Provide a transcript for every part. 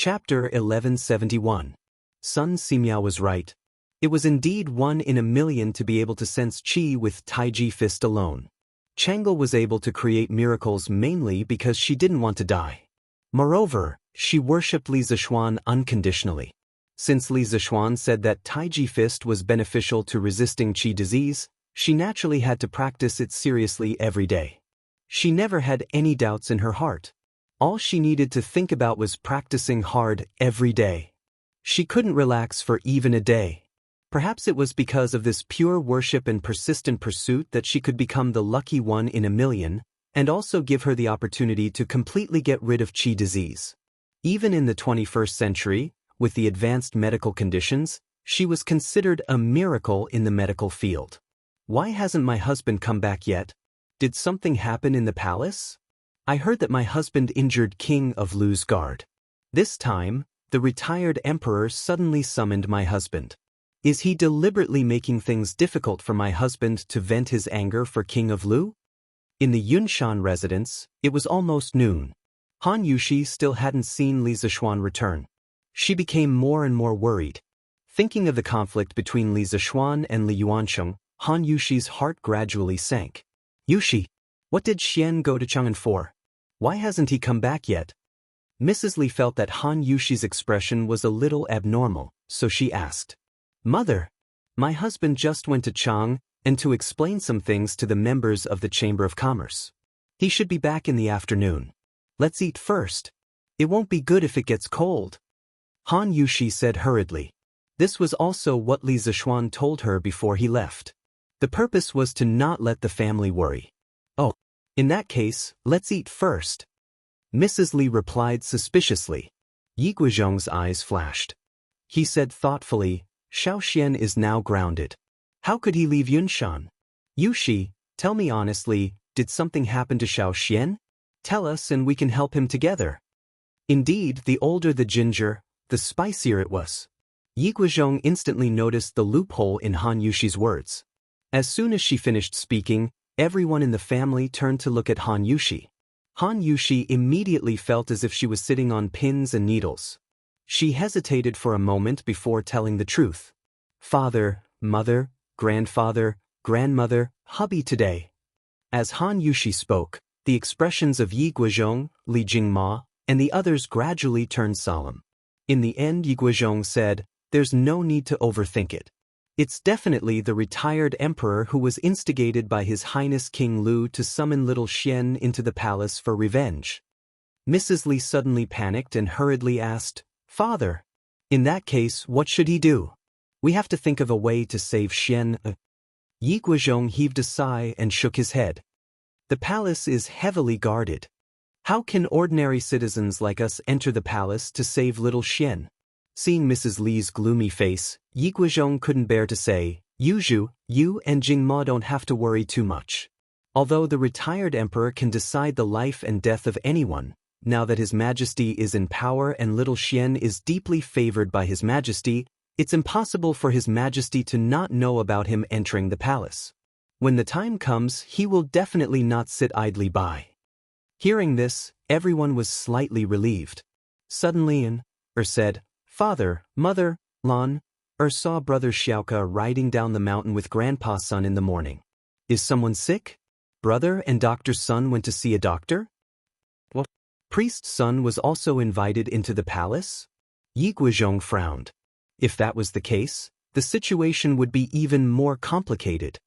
Chapter 1171. Sun Simiao was right. It was indeed 1 in a million to be able to sense qi with Taiji fist alone. Chang'e was able to create miracles mainly because she didn't want to die. Moreover, she worshipped Li Zishuan unconditionally. Since Li Zishuan said that Taiji fist was beneficial to resisting qi disease, she naturally had to practice it seriously every day. She never had any doubts in her heart. All she needed to think about was practicing hard every day. She couldn't relax for even a day. Perhaps it was because of this pure worship and persistent pursuit that she could become the lucky 1 in a million, and also give her the opportunity to completely get rid of qi disease. Even in the 21st century, with the advanced medical conditions, she was considered a miracle in the medical field. Why hasn't my husband come back yet? Did something happen in the palace? I heard that my husband injured King of Lu's guard. This time, the retired emperor suddenly summoned my husband. Is he deliberately making things difficult for my husband to vent his anger for King of Lu? In the Yunshan residence, it was almost noon. Han Yushi still hadn't seen Li Zishuan return. She became more and more worried. Thinking of the conflict between Li Zishuan and Li Yuansheng, Han Yushi's heart gradually sank. Yushi, what did Xian go to Chang'an for? Why hasn't he come back yet? Mrs. Li felt that Han Yushi's expression was a little abnormal, so she asked, Mother, my husband just went to Chang and to explain some things to the members of the Chamber of Commerce. He should be back in the afternoon. Let's eat first. It won't be good if it gets cold. Han Yushi said hurriedly. This was also what Li Zishuan told her before he left. The purpose was to not let the family worry. Oh, in that case, let's eat first. Mrs. Li replied suspiciously. Yi Guizhong's eyes flashed. He said thoughtfully, Xiao Xian is now grounded. How could he leave Yunshan? Yushi, tell me honestly, did something happen to Xiao Xian? Tell us and we can help him together. Indeed, the older the ginger, the spicier it was. Yi Guizhong instantly noticed the loophole in Han Yushi's words. As soon as she finished speaking, everyone in the family turned to look at Han Yushi. Han Yushi immediately felt as if she was sitting on pins and needles. She hesitated for a moment before telling the truth. Father, mother, grandfather, grandmother, hubby today. As Han Yushi spoke, the expressions of Yi Guizhong, Li Jingma, and the others gradually turned solemn. In the end, Yi Guizhong said, There's no need to overthink it. It's definitely the retired emperor who was instigated by His Highness King Lu to summon little Xian into the palace for revenge. Mrs. Li suddenly panicked and hurriedly asked, Father, in that case, what should he do? We have to think of a way to save Xian. Yi Guizhong heaved a sigh and shook his head. The palace is heavily guarded. How can ordinary citizens like us enter the palace to save little Xian? Seeing Mrs. Li's gloomy face, Yi Guizhong couldn't bear to say, Yuzhu, you and Jingma don't have to worry too much. Although the retired emperor can decide the life and death of anyone, now that His Majesty is in power and little Xian is deeply favored by His Majesty, it's impossible for His Majesty to not know about him entering the palace. When the time comes, he will definitely not sit idly by. Hearing this, everyone was slightly relieved. Suddenly said, Father, Mother, Lan, saw Brother Xiaoka riding down the mountain with Grandpa's son in the morning. Is someone sick? Brother and doctor's son went to see a doctor? What? Priest's son was also invited into the palace? Yi Guizhong frowned. If that was the case, the situation would be even more complicated.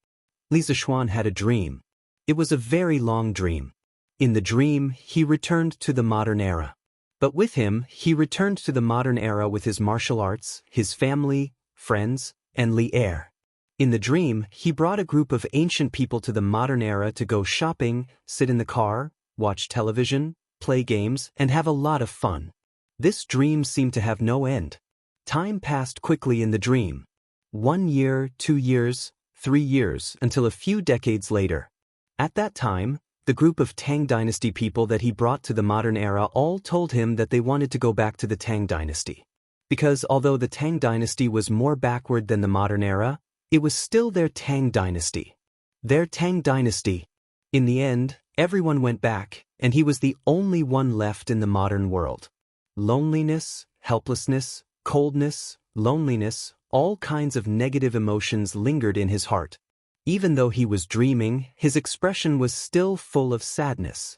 Li Zishuan had a dream. It was a very long dream. In the dream, he returned to the modern era. But with him, he returned to the modern era with his martial arts, his family, friends, and Li Er. In the dream, he brought a group of ancient people to the modern era to go shopping, sit in the car, watch television, play games, and have a lot of fun. This dream seemed to have no end. Time passed quickly in the dream. 1 year, 2 years, 3 years, until a few decades later. At that time, the group of Tang Dynasty people that he brought to the modern era all told him that they wanted to go back to the Tang Dynasty. Because although the Tang Dynasty was more backward than the modern era, it was still their Tang Dynasty. Their Tang Dynasty. In the end, everyone went back, and he was the only one left in the modern world. Loneliness, helplessness, coldness, loneliness, all kinds of negative emotions lingered in his heart. Even though he was dreaming, his expression was still full of sadness.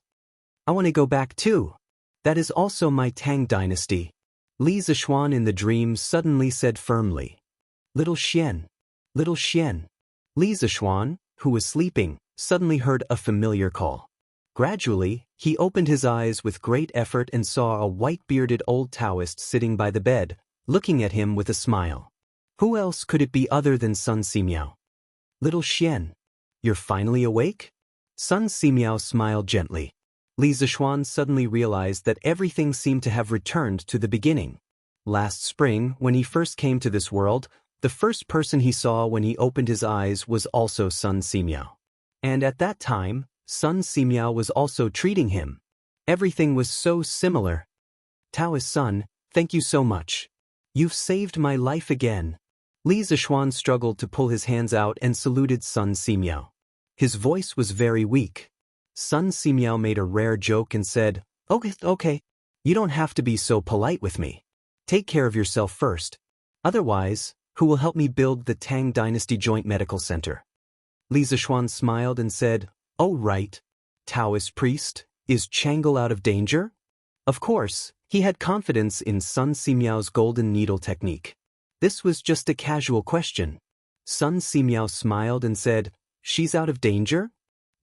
I want to go back too. That is also my Tang dynasty. Li Zishuan in the dream suddenly said firmly. Little Xian. Little Xian. Li Zishuan, who was sleeping, suddenly heard a familiar call. Gradually, he opened his eyes with great effort and saw a white-bearded old Taoist sitting by the bed, looking at him with a smile. Who else could it be other than Sun Simiao? Little Xian, you're finally awake? Sun Simiao smiled gently. Li Zishuan suddenly realized that everything seemed to have returned to the beginning. Last spring, when he first came to this world, the first person he saw when he opened his eyes was also Sun Simiao. And at that time, Sun Simiao was also treating him. Everything was so similar. Taoist son, thank you so much. You've saved my life again. Li Zishuan struggled to pull his hands out and saluted Sun Simiao. His voice was very weak. Sun Simiao made a rare joke and said, Okay, you don't have to be so polite with me. Take care of yourself first. Otherwise, who will help me build the Tang Dynasty Joint Medical Center? Li Zishuan smiled and said, Oh right. Taoist priest, is Chang'e out of danger? Of course, he had confidence in Sun Simiao's golden needle technique. This was just a casual question. Sun Simiao smiled and said, She's out of danger?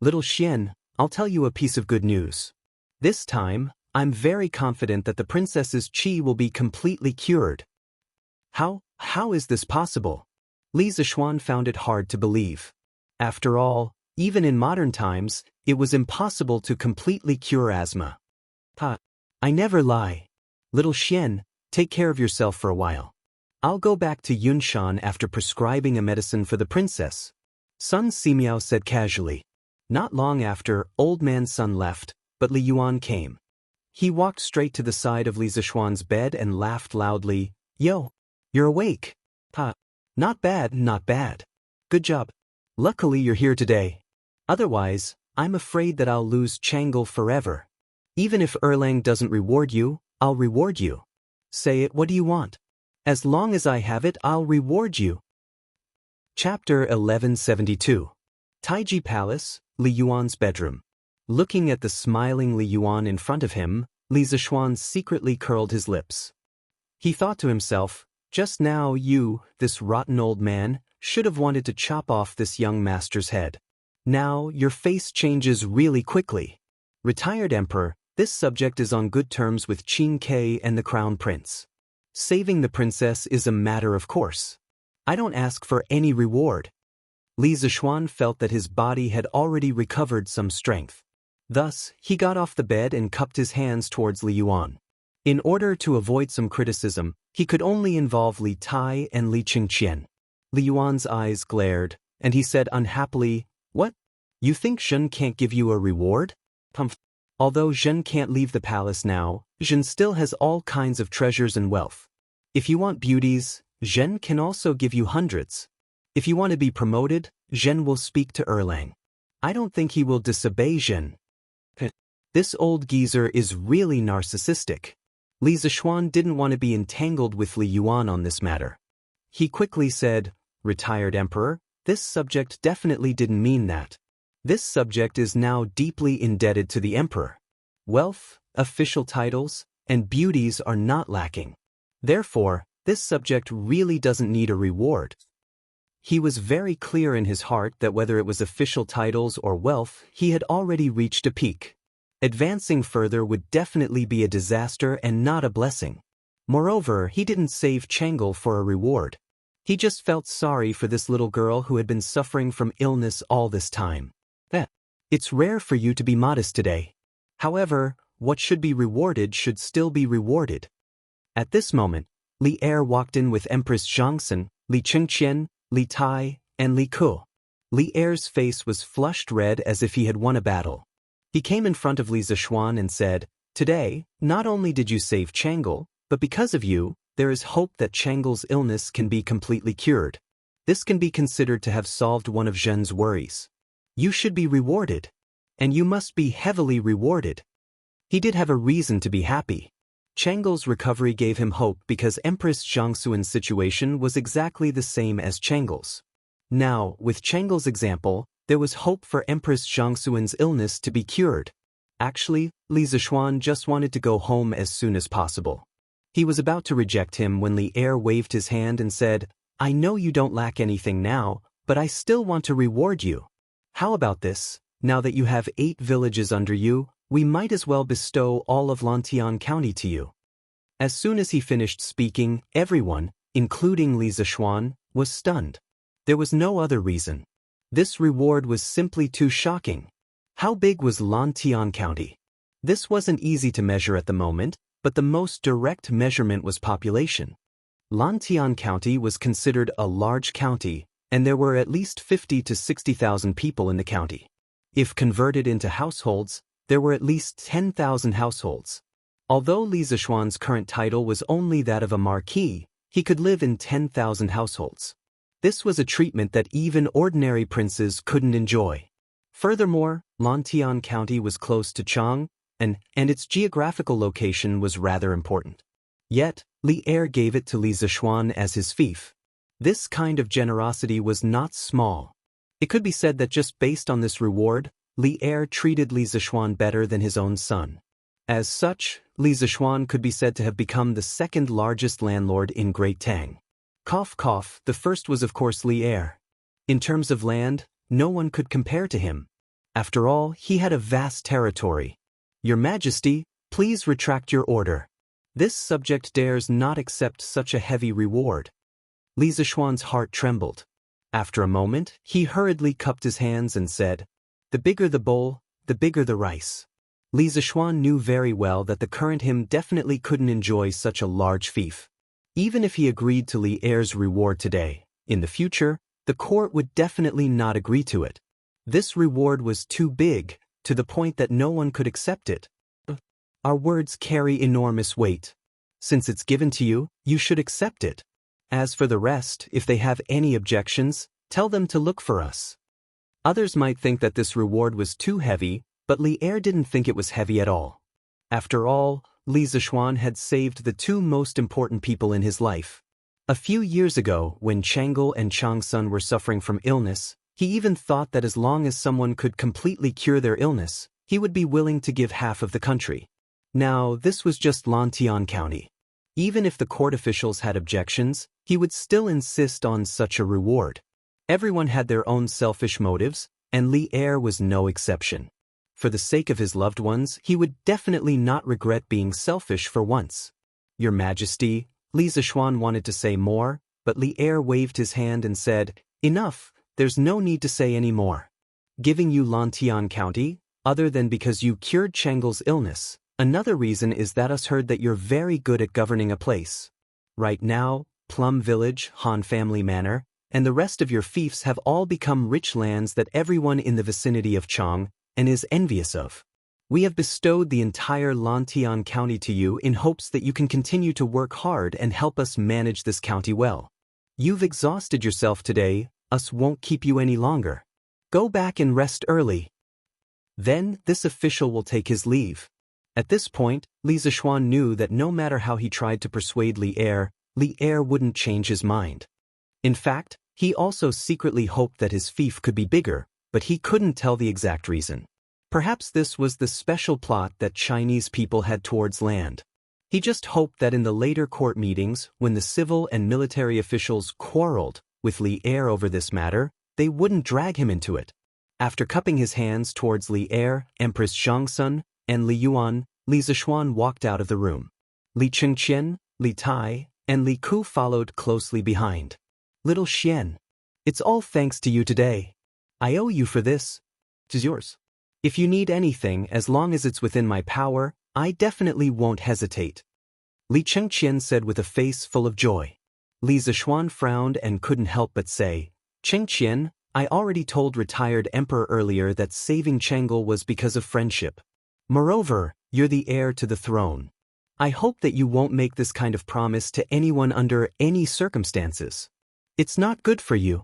Little Xian, I'll tell you a piece of good news. This time, I'm very confident that the princess's qi will be completely cured. How is this possible? Li Zishuan found it hard to believe. After all, even in modern times, it was impossible to completely cure asthma. I never lie. Little Xian, take care of yourself for a while. I'll go back to Yunshan after prescribing a medicine for the princess. Sun Simiao said casually. Not long after, old man Sun left, but Li Yuan came. He walked straight to the side of Li Zishuan's bed and laughed loudly. Yo, you're awake. Not bad, not bad. Good job. Luckily you're here today. Otherwise, I'm afraid that I'll lose Chang'e forever. Even if Erlang doesn't reward you, I'll reward you. Say it, what do you want? As long as I have it, I'll reward you. Chapter 1172. Taiji Palace, Li Yuan's bedroom. Looking at the smiling Li Yuan in front of him, Li Zishuan secretly curled his lips. He thought to himself, just now you, this rotten old man, should have wanted to chop off this young master's head. Now your face changes really quickly. Retired Emperor, this subject is on good terms with Qin Ke and the Crown Prince. Saving the princess is a matter of course. I don't ask for any reward. Li Zishuan felt that his body had already recovered some strength. Thus, he got off the bed and cupped his hands towards Li Yuan. In order to avoid some criticism, he could only involve Li Tai and Li Qingqian. Li Yuan's eyes glared, and he said unhappily, What? You think Zhen can't give you a reward? Although Zhen can't leave the palace now, Zhen still has all kinds of treasures and wealth. If you want beauties, Zhen can also give you hundreds. If you want to be promoted, Zhen will speak to Erlang. I don't think he will disobey Zhen. This old geezer is really narcissistic. Li Zishuan didn't want to be entangled with Li Yuan on this matter. He quickly said, Retired Emperor, this subject definitely didn't mean that. This subject is now deeply indebted to the Emperor. Wealth, official titles, and beauties are not lacking. Therefore, this subject really doesn't need a reward. He was very clear in his heart that whether it was official titles or wealth, he had already reached a peak. Advancing further would definitely be a disaster and not a blessing. Moreover, he didn't save Chang'e for a reward. He just felt sorry for this little girl who had been suffering from illness all this time. It's rare for you to be modest today. However, what should be rewarded should still be rewarded. At this moment, Li Er walked in with Empress Zhangxin, Li Qingqian, Li Tai, and Li Ke. Li Er's face was flushed red as if he had won a battle. He came in front of Li Zishuan and said, Today, not only did you save Chang'e, but because of you, there is hope that Chang'e's illness can be completely cured. This can be considered to have solved one of Zhen's worries. You should be rewarded. And you must be heavily rewarded. He did have a reason to be happy. Chang'e's recovery gave him hope because Empress Zhangsuan's situation was exactly the same as Chang'e's. Now, with Chang'e's example, there was hope for Empress Zhangsuan's illness to be cured. Actually, Li Zishuan just wanted to go home as soon as possible. He was about to reject him when Li Er waved his hand and said, "I know you don't lack anything now, but I still want to reward you. How about this? Now that you have 8 villages under you, we might as well bestow all of Lantian County to you." As soon as he finished speaking, everyone, including Li Zishuan, was stunned. There was no other reason. This reward was simply too shocking. How big was Lantian County? This wasn't easy to measure at the moment, but the most direct measurement was population. Lantian County was considered a large county, and there were at least 50 to 60,000 people in the county. If converted into households, there were at least 10,000 households. Although Li Zishuan's current title was only that of a marquis, he could live in 10,000 households. This was a treatment that even ordinary princes couldn't enjoy. Furthermore, Lantian County was close to Chang, and its geographical location was rather important. Yet, Li Er gave it to Li Zishuan as his fief. This kind of generosity was not small. It could be said that just based on this reward, Li Er treated Li Zishuan better than his own son. As such, Li Zishuan could be said to have become the second largest landlord in Great Tang. The first was of course Li Er. In terms of land, no one could compare to him. After all, he had a vast territory. "Your Majesty, please retract your order. This subject dares not accept such a heavy reward." Li Zishuan's heart trembled. After a moment, he hurriedly cupped his hands and said, "The bigger the bowl, the bigger the rice." Li Zishuan knew very well that the current him definitely couldn't enjoy such a large fief. Even if he agreed to Li Er's reward today, in the future, the court would definitely not agree to it. This reward was too big, to the point that no one could accept it. Our words carry enormous weight. Since it's given to you, you should accept it. As for the rest, if they have any objections, tell them to look for us. Others might think that this reward was too heavy, but Li Er didn't think it was heavy at all. After all, Li Zishuan had saved the 2 most important people in his life. A few years ago, when Chang'e and Changsun were suffering from illness, he even thought that as long as someone could completely cure their illness, he would be willing to give half of the country. Now, this was just Lantian County. Even if the court officials had objections, he would still insist on such a reward. Everyone had their own selfish motives, and Li Er was no exception. For the sake of his loved ones, he would definitely not regret being selfish for once. "Your Majesty," Li Zishuan wanted to say more, but Li Er waved his hand and said, "Enough, there's no need to say any more. Giving you Lantian County, other than because you cured Chang'e's illness, another reason is that us heard that you're very good at governing a place. Right now, Plum Village, Han Family Manor, and the rest of your fiefs have all become rich lands that everyone in the vicinity of Chang and is envious of. We have bestowed the entire Lantian County to you in hopes that you can continue to work hard and help us manage this county well. You've exhausted yourself today, us won't keep you any longer. Go back and rest early." Then, this official will take his leave. At this point, Li Zishuan knew that no matter how he tried to persuade Li Er wouldn't change his mind. In fact, he also secretly hoped that his fief could be bigger, but he couldn't tell the exact reason. Perhaps this was the special plot that Chinese people had towards land. He just hoped that in the later court meetings, when the civil and military officials quarreled with Li Er over this matter, they wouldn't drag him into it. After cupping his hands towards Li Er, Empress Zhangsun, and Li Yuan, Li Zishuan walked out of the room. Li Chengqian, Li Tai, and Li Ku followed closely behind. "Little Xian, it's all thanks to you today. I owe you for this. It is yours. If you need anything, as long as it's within my power, I definitely won't hesitate," Li Chengqian said with a face full of joy. Li Zishuan frowned and couldn't help but say, "Chengqian, I already told retired emperor earlier that saving Chang'e was because of friendship. Moreover, you're the heir to the throne. I hope that you won't make this kind of promise to anyone under any circumstances. It's not good for you."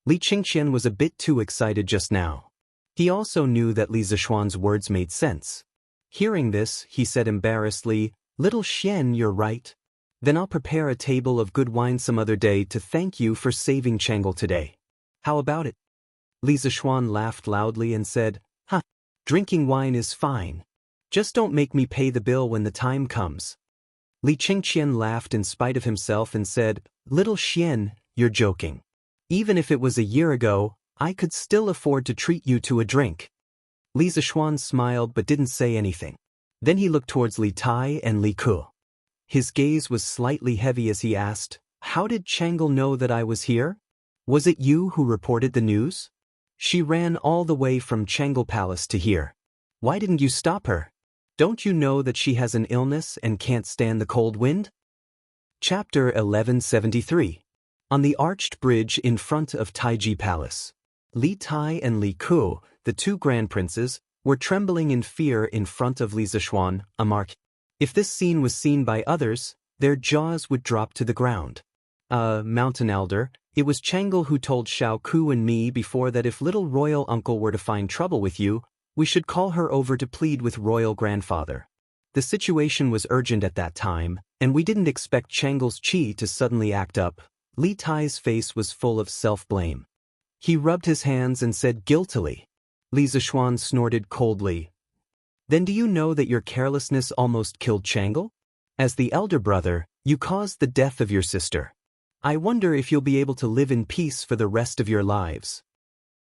Li Chengqian was a bit too excited just now. He also knew that Li Zishuan's words made sense. Hearing this, he said embarrassedly, Little Xian, you're right. Then I'll prepare a table of good wine some other day to thank you for saving Changle today. How about it? Li Zishuan laughed loudly and said, "Huh, drinking wine is fine. Just don't make me pay the bill when the time comes." Li Qingqian laughed in spite of himself and said, "Little Xian, you're joking. Even if it was a year ago, I could still afford to treat you to a drink." Li Zishuan smiled but didn't say anything. Then he looked towards Li Tai and Li Ku. His gaze was slightly heavy as he asked, "How did Changle know that I was here? Was it you who reported the news? She ran all the way from Changle Palace to here. Why didn't you stop her? Don't you know that she has an illness and can't stand the cold wind?" Chapter 1173. On the arched bridge in front of Taiji Palace. Li Tai and Li Ku, the two grand princes, were trembling in fear in front of Li Zishuan, a mark. If this scene was seen by others, their jaws would drop to the ground. Mountain Elder, it was Changle who told Xiao Ku and me before that if little royal uncle were to find trouble with you, we should call her over to plead with royal grandfather. The situation was urgent at that time, and we didn't expect Changle's chi to suddenly act up. Li Tai's face was full of self-blame. He rubbed his hands and said guiltily. Li Zishuan snorted coldly. "Then do you know that your carelessness almost killed Changle? As the elder brother, you caused the death of your sister. I wonder if you'll be able to live in peace for the rest of your lives."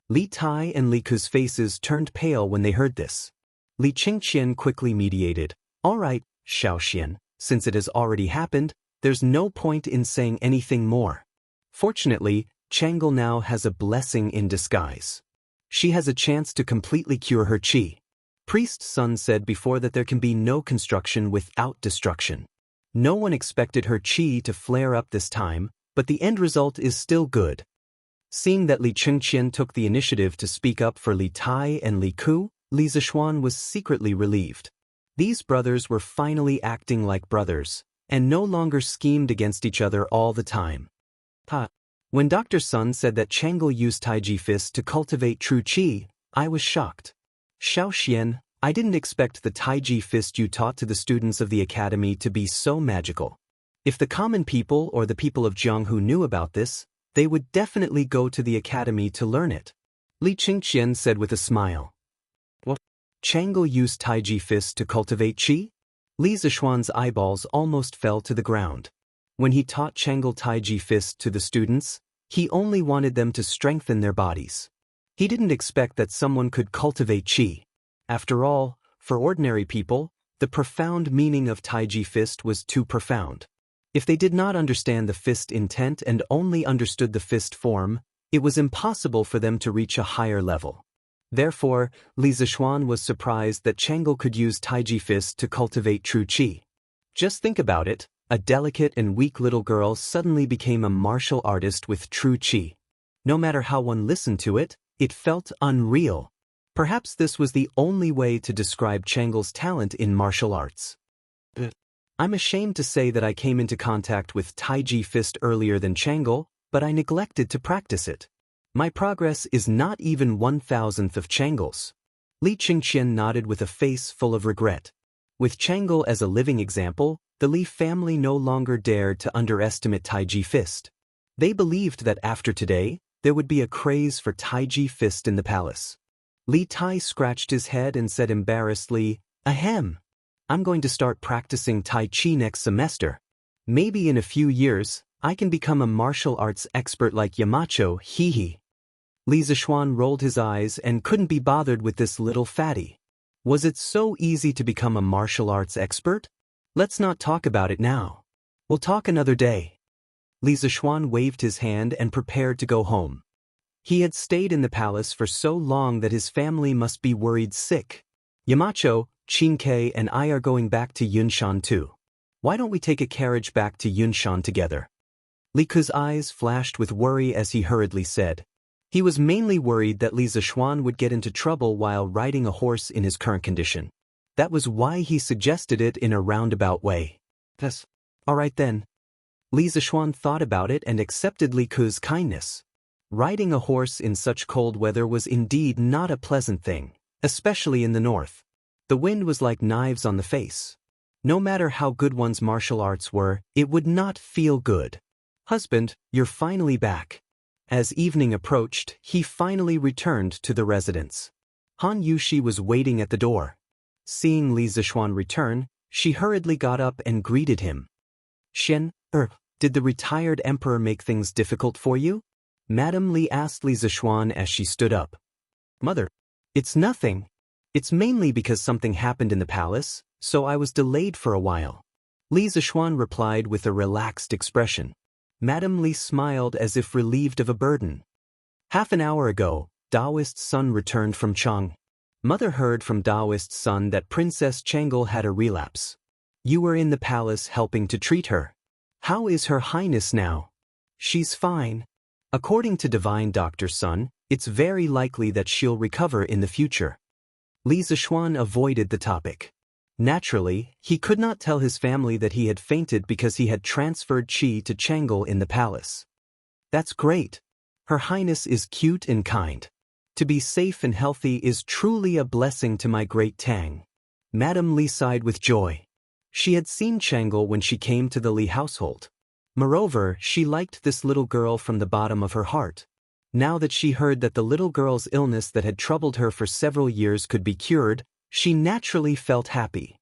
Li Tai and Li Ku's faces turned pale when they heard this. Li Qingqian quickly mediated. "All right, Xiaoxian, since it has already happened, there's no point in saying anything more. Fortunately, Changle now has a blessing in disguise. She has a chance to completely cure her chi. Priest Sun said before that there can be no construction without destruction. No one expected her chi to flare up this time, but the end result is still good." Seeing that Li Qingqian took the initiative to speak up for Li Tai and Li Ku, Li Zishuan was secretly relieved. These brothers were finally acting like brothers, and no longer schemed against each other all the time. When Dr. Sun said that Changle used Taiji Fist to cultivate true chi, I was shocked. "Xiaoxian, I didn't expect the Taiji Fist you taught to the students of the academy to be so magical. If the common people or the people of Jianghu knew about this, they would definitely go to the academy to learn it." Li Qingqian said with a smile. "What? Changle used Taiji Fist to cultivate chi?" Li Zishuan's eyeballs almost fell to the ground. When he taught Changle Taiji Fist to the students, he only wanted them to strengthen their bodies. He didn't expect that someone could cultivate chi. After all, for ordinary people, the profound meaning of Taiji Fist was too profound. If they did not understand the fist intent and only understood the fist form, it was impossible for them to reach a higher level. Therefore, Li Zishuan was surprised that Changle could use Taiji Fist to cultivate true chi. Just think about it, a delicate and weak little girl suddenly became a martial artist with true chi. No matter how one listened to it, it felt unreal. Perhaps this was the only way to describe Changle's talent in martial arts. I'm ashamed to say that I came into contact with Taiji Fist earlier than Changle, but I neglected to practice it. My progress is not even 1,000th of Changle's. Li Qingqian nodded with a face full of regret. With Changle as a living example, the Li family no longer dared to underestimate Taiji Fist. They believed that after today, there would be a craze for Taiji Fist in the palace. Li Tai scratched his head and said embarrassedly, "Ahem. I'm going to start practicing Tai Chi next semester. Maybe in a few years, I can become a martial arts expert like Yamacho, hee. Li Zishuan rolled his eyes and couldn't be bothered with this little fatty. Was it so easy to become a martial arts expert? Let's not talk about it now. We'll talk another day. Li Zishuan waved his hand and prepared to go home. He had stayed in the palace for so long that his family must be worried sick. Yamacho, Qingke and I are going back to Yunshan too. Why don't we take a carriage back to Yunshan together? Li Ku's eyes flashed with worry as he hurriedly said. He was mainly worried that Li Zishuan would get into trouble while riding a horse in his current condition. That was why he suggested it in a roundabout way. Yes. All right then. Li Zishuan thought about it and accepted Li Ku's kindness. Riding a horse in such cold weather was indeed not a pleasant thing, especially in the north. The wind was like knives on the face. No matter how good one's martial arts were, it would not feel good. Husband, you're finally back. As evening approached, he finally returned to the residence. Han Yushi was waiting at the door. Seeing Li Zixuan return, she hurriedly got up and greeted him. Shen, did the retired emperor make things difficult for you? Madame Li asked Li Zixuan as she stood up. Mother, it's nothing. It's mainly because something happened in the palace, so I was delayed for a while. Li Zixuan replied with a relaxed expression. Madame Li smiled as if relieved of a burden. Half an hour ago, Daoist's son returned from Chang. Mother heard from Daoist's son that Princess Changel had a relapse. You were in the palace helping to treat her. How is Her Highness now? She's fine. According to Divine Doctor's son, it's very likely that she'll recover in the future. Li Zixuan avoided the topic. Naturally, he could not tell his family that he had fainted because he had transferred qi to Changel in the palace. That's great. Her Highness is cute and kind. To be safe and healthy is truly a blessing to my great Tang. Madame Li sighed with joy. She had seen Changel when she came to the Li household. Moreover, she liked this little girl from the bottom of her heart. Now that she heard that the little girl's illness that had troubled her for several years could be cured, she naturally felt happy.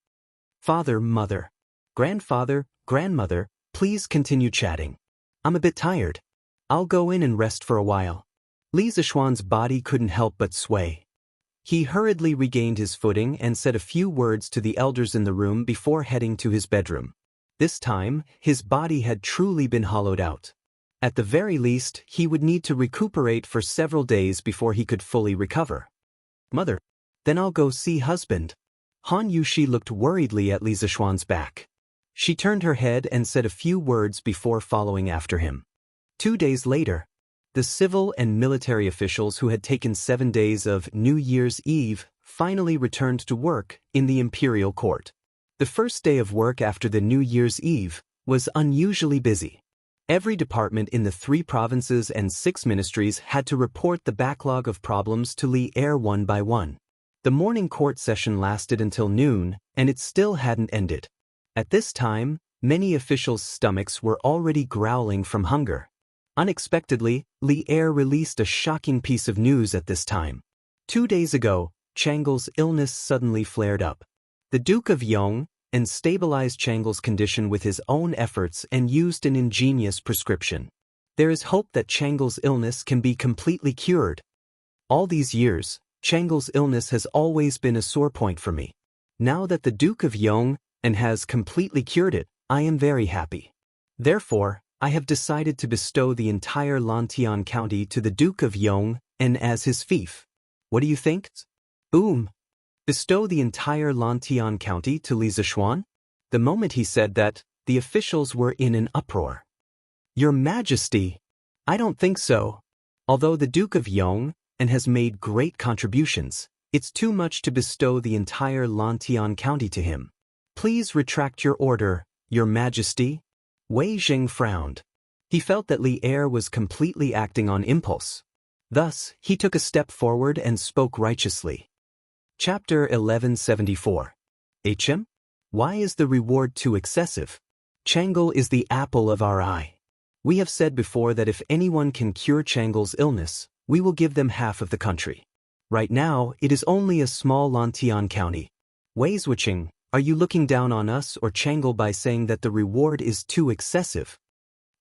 Father, mother, grandfather, grandmother, please continue chatting. I'm a bit tired. I'll go in and rest for a while. Li Zixuan's body couldn't help but sway. He hurriedly regained his footing and said a few words to the elders in the room before heading to his bedroom. This time, his body had truly been hollowed out. At the very least, he would need to recuperate for several days before he could fully recover. Mother, then I'll go see husband. Han Yushi looked worriedly at Li Zixuan's back. She turned her head and said a few words before following after him. 2 days later, the civil and military officials who had taken 7 days of New Year's Eve finally returned to work in the imperial court. The first day of work after the New Year's Eve was unusually busy. Every department in the 3 provinces and 6 ministries had to report the backlog of problems to Li Er one by one. The morning court session lasted until noon, and it still hadn't ended. At this time, many officials' stomachs were already growling from hunger. Unexpectedly, Li Er released a shocking piece of news at this time. 2 days ago, Changel's illness suddenly flared up. The Duke of Yong stabilized Changel's condition with his own efforts and used an ingenious prescription. There is hope that Changel's illness can be completely cured. All these years, Changel's illness has always been a sore point for me. Now that the Duke of Yong has completely cured it, I am very happy. Therefore, I have decided to bestow the entire Lantian County to the Duke of Yong as his fief. What do you think? Bestow the entire Lantian County to Li Zixuan? The moment he said that, the officials were in an uproar. Your Majesty! I don't think so. Although the Duke of Yong has made great contributions, it's too much to bestow the entire Lantian County to him. Please retract your order, Your Majesty. Wei Zheng frowned. He felt that Li Er was completely acting on impulse. Thus, he took a step forward and spoke righteously. Chapter 1174. Why is the reward too excessive? Changel is the apple of our eye. We have said before that if anyone can cure Changel's illness, we will give them half of the country. Right now, it is only a small Lantian county. Wei Zhuqing, are you looking down on us or Changel by saying that the reward is too excessive?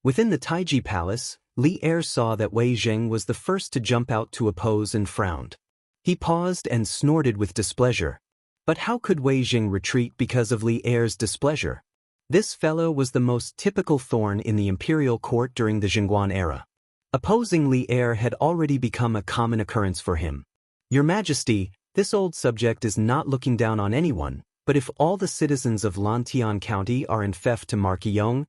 Within the Taiji Palace, Li Er saw that Wei Zheng was the first to jump out to oppose and frowned. He paused and snorted with displeasure. But how could Wei Zheng retreat because of Li Er's displeasure? This fellow was the most typical thorn in the imperial court during the Jingguan era. Opposing Li Er had already become a common occurrence for him. Your Majesty, this old subject is not looking down on anyone, but if all the citizens of Lantian County are in fief to Marquis Yong,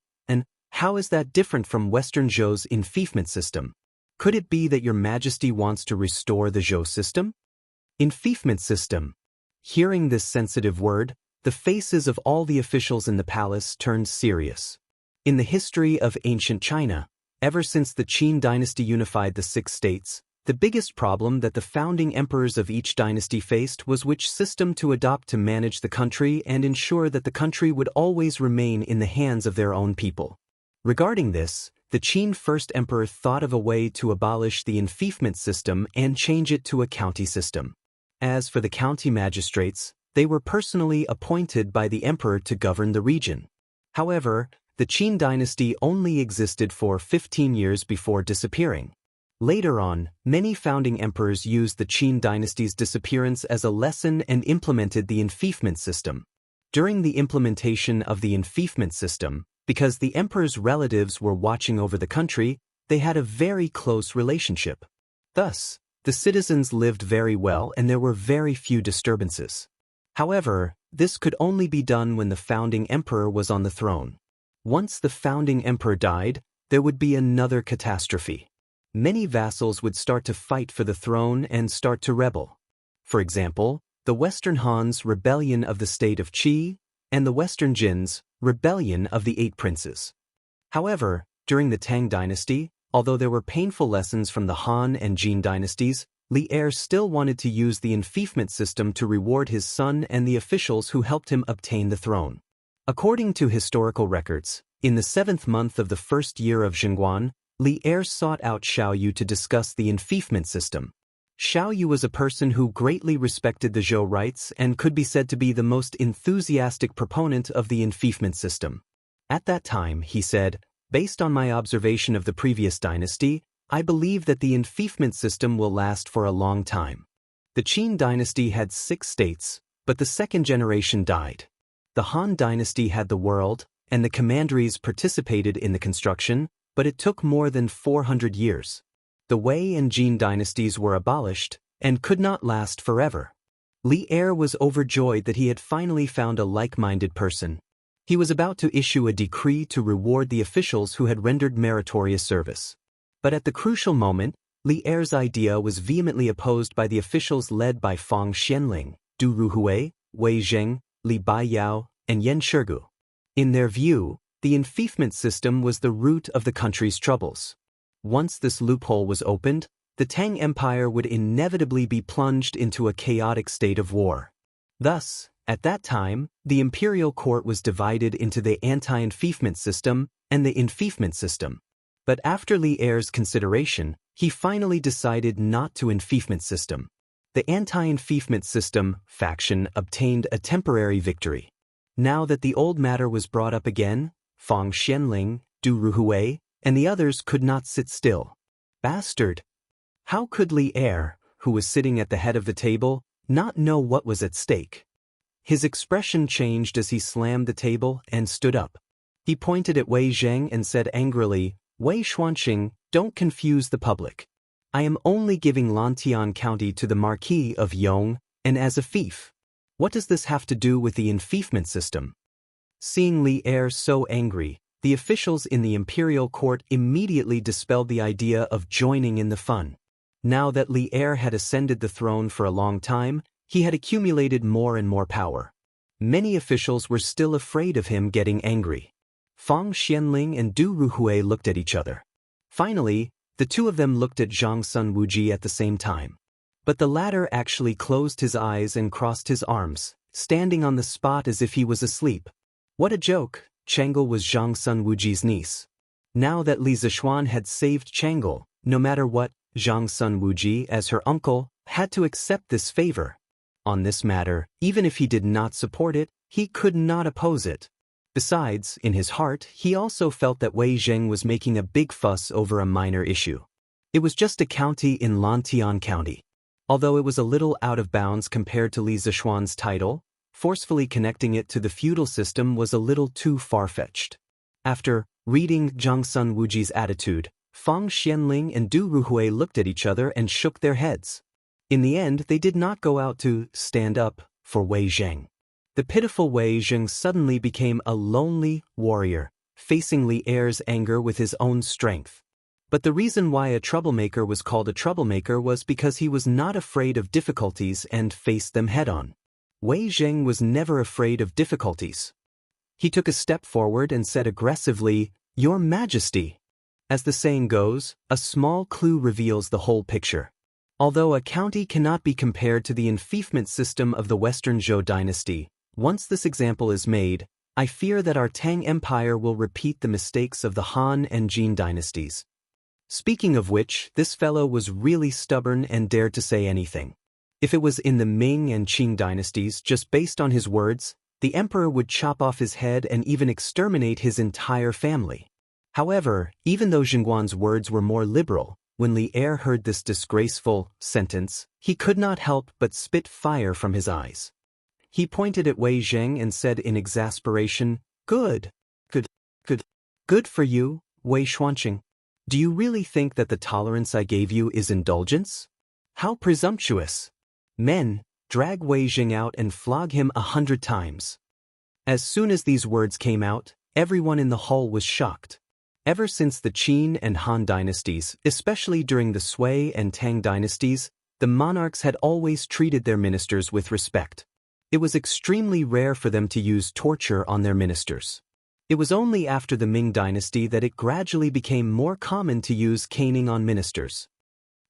how is that different from Western Zhou's enfeoffment system? Could it be that Your Majesty wants to restore the Zhou system? Enfeoffment system. Hearing this sensitive word, the faces of all the officials in the palace turned serious. In the history of ancient China, ever since the Qin dynasty unified the 6 states, The biggest problem that the founding emperors of each dynasty faced was which system to adopt to manage the country and ensure that the country would always remain in the hands of their own people. Regarding this, the Qin first emperor thought of a way to abolish the enfeoffment system and change it to a county system. As for the county magistrates, they were personally appointed by the emperor to govern the region. However, the Qin dynasty only existed for 15 years before disappearing. Later on, many founding emperors used the Qin dynasty's disappearance as a lesson and implemented the enfeoffment system. During the implementation of the enfeoffment system, because the emperor's relatives were watching over the country, they had a very close relationship. Thus, the citizens lived very well and there were very few disturbances. However, this could only be done when the founding emperor was on the throne. Once the founding emperor died, there would be another catastrophe. Many vassals would start to fight for the throne and start to rebel. For example, the Western Han's rebellion of the state of Qi, and the Western Jin's rebellion of the Eight Princes. However, during the Tang dynasty, although there were painful lessons from the Han and Jin dynasties, Li Er still wanted to use the enfeoffment system to reward his son and the officials who helped him obtain the throne. According to historical records, in the 7th month of the first year of Zhenguan, Li Er sought out Xiao Yu to discuss the enfeoffment system. Xiao Yu was a person who greatly respected the Zhou rites and could be said to be the most enthusiastic proponent of the enfeoffment system. At that time, he said, "Based on my observation of the previous dynasty, I believe that the enfeoffment system will last for a long time." The Qin dynasty had 6 states, but the second generation died. The Han dynasty had the world, and the commanderies participated in the construction, but it took more than 400 years. The Wei and Jin dynasties were abolished and could not last forever. Li Er was overjoyed that he had finally found a like-minded person. He was about to issue a decree to reward the officials who had rendered meritorious service. But at the crucial moment, Li Er's idea was vehemently opposed by the officials led by Fang Xianling, Du Ruhui, Wei Zheng, Li Baiyao, and Yan Shirgu. In their view, the enfeoffment system was the root of the country's troubles. Once this loophole was opened, the Tang Empire would inevitably be plunged into a chaotic state of war. Thus, at that time, the imperial court was divided into the anti-enfeoffment system and the enfeoffment system. But after Li Er's consideration, he finally decided not to enfeoffment system. The anti-enfeoffment system faction obtained a temporary victory. Now that the old matter was brought up again, Fang Xianling, Du Ruhui, and the others could not sit still. Bastard! How could Li Er, who was sitting at the head of the table, not know what was at stake? His expression changed as he slammed the table and stood up. He pointed at Wei Zheng and said angrily, "Wei Xuanqing, don't confuse the public. I am only giving Lantian County to the Marquis of Yong, and as a fief. What does this have to do with the enfeoffment system?" Seeing Li Er so angry, the officials in the imperial court immediately dispelled the idea of joining in the fun. Now that Li Er had ascended the throne for a long time, he had accumulated more and more power. Many officials were still afraid of him getting angry. Fang Xianling and Du Ruhui looked at each other. Finally, the two of them looked at Zhang Sun Wuji at the same time. But the latter actually closed his eyes and crossed his arms, standing on the spot as if he was asleep. What a joke! Chang'e was Zhang Sun Wuji's niece. Now that Li Zishuan had saved Chang'e, no matter what, Zhang Sun Wuji, as her uncle, had to accept this favor. On this matter, even if he did not support it, he could not oppose it. Besides, in his heart, he also felt that Wei Zheng was making a big fuss over a minor issue. It was just a county in Lantian County. Although it was a little out of bounds compared to Li Zishuan's title, forcefully connecting it to the feudal system was a little too far-fetched. After reading Zhang Sun Wuji's attitude, Fang Xianling and Du Ruhui looked at each other and shook their heads. In the end, they did not go out to stand up for Wei Zheng. The pitiful Wei Zheng suddenly became a lonely warrior, facing Li Er's anger with his own strength. But the reason why a troublemaker was called a troublemaker was because he was not afraid of difficulties and faced them head-on. Wei Zheng was never afraid of difficulties. He took a step forward and said aggressively, "Your Majesty." As the saying goes, a small clue reveals the whole picture. Although a county cannot be compared to the enfeoffment system of the Western Zhou dynasty, once this example is made, I fear that our Tang Empire will repeat the mistakes of the Han and Jin dynasties. Speaking of which, this fellow was really stubborn and dared to say anything. If it was in the Ming and Qing dynasties, just based on his words, the emperor would chop off his head and even exterminate his entire family. However, even though Jingguan's words were more liberal, when Li Er heard this disgraceful sentence, he could not help but spit fire from his eyes. He pointed at Wei Zheng and said in exasperation, Good for you, Wei Xuanqing. Do you really think that the tolerance I gave you is indulgence? How presumptuous! Men, drag Wei Zheng out and flog him 100 times. As soon as these words came out, everyone in the hall was shocked. Ever since the Qin and Han dynasties, especially during the Sui and Tang dynasties, the monarchs had always treated their ministers with respect. It was extremely rare for them to use torture on their ministers. It was only after the Ming dynasty that it gradually became more common to use caning on ministers.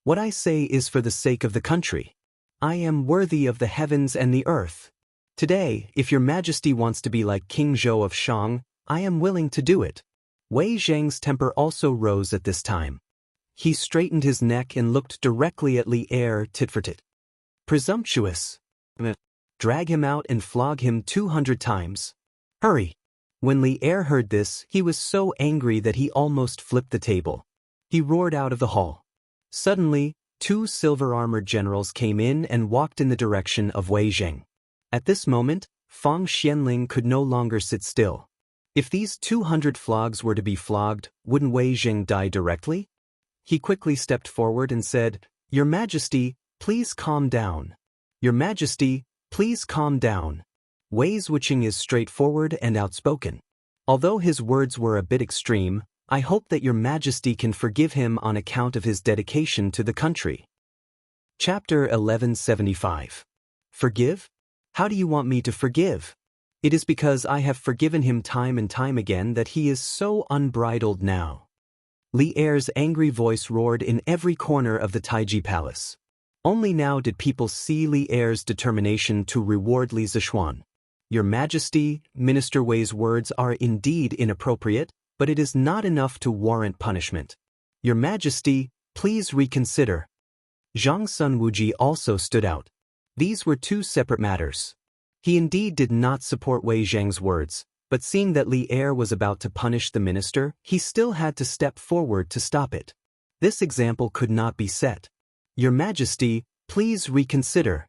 What I say is for the sake of the country. I am worthy of the heavens and the earth. Today, if your majesty wants to be like King Zhou of Shang, I am willing to do it. Wei Zheng's temper also rose at this time. He straightened his neck and looked directly at Li Er tit for tat. Presumptuous. Drag him out and flog him 200 times. Hurry. When Li Er heard this, he was so angry that he almost flipped the table. He roared out of the hall. Suddenly, 2 silver-armored generals came in and walked in the direction of Wei Zheng. At this moment, Fang Xianling could no longer sit still. If these 200 flogs were to be flogged, wouldn't Wei Zheng die directly? He quickly stepped forward and said, Your Majesty, please calm down. Your Majesty, please calm down. Wei Zhuqing is straightforward and outspoken. Although his words were a bit extreme, I hope that Your Majesty can forgive him on account of his dedication to the country. Chapter 1175. Forgive? How do you want me to forgive? It is because I have forgiven him time and time again that he is so unbridled now. Li Er's angry voice roared in every corner of the Taiji Palace. Only now did people see Li Er's determination to reward Li Zishuan. Your Majesty, Minister Wei's words are indeed inappropriate, but it is not enough to warrant punishment. Your Majesty, please reconsider. Zhang Sun Wuji also stood out. These were 2 separate matters. He indeed did not support Wei Zheng's words, but seeing that Li Er was about to punish the minister, he still had to step forward to stop it. This example could not be set. Your Majesty, please reconsider.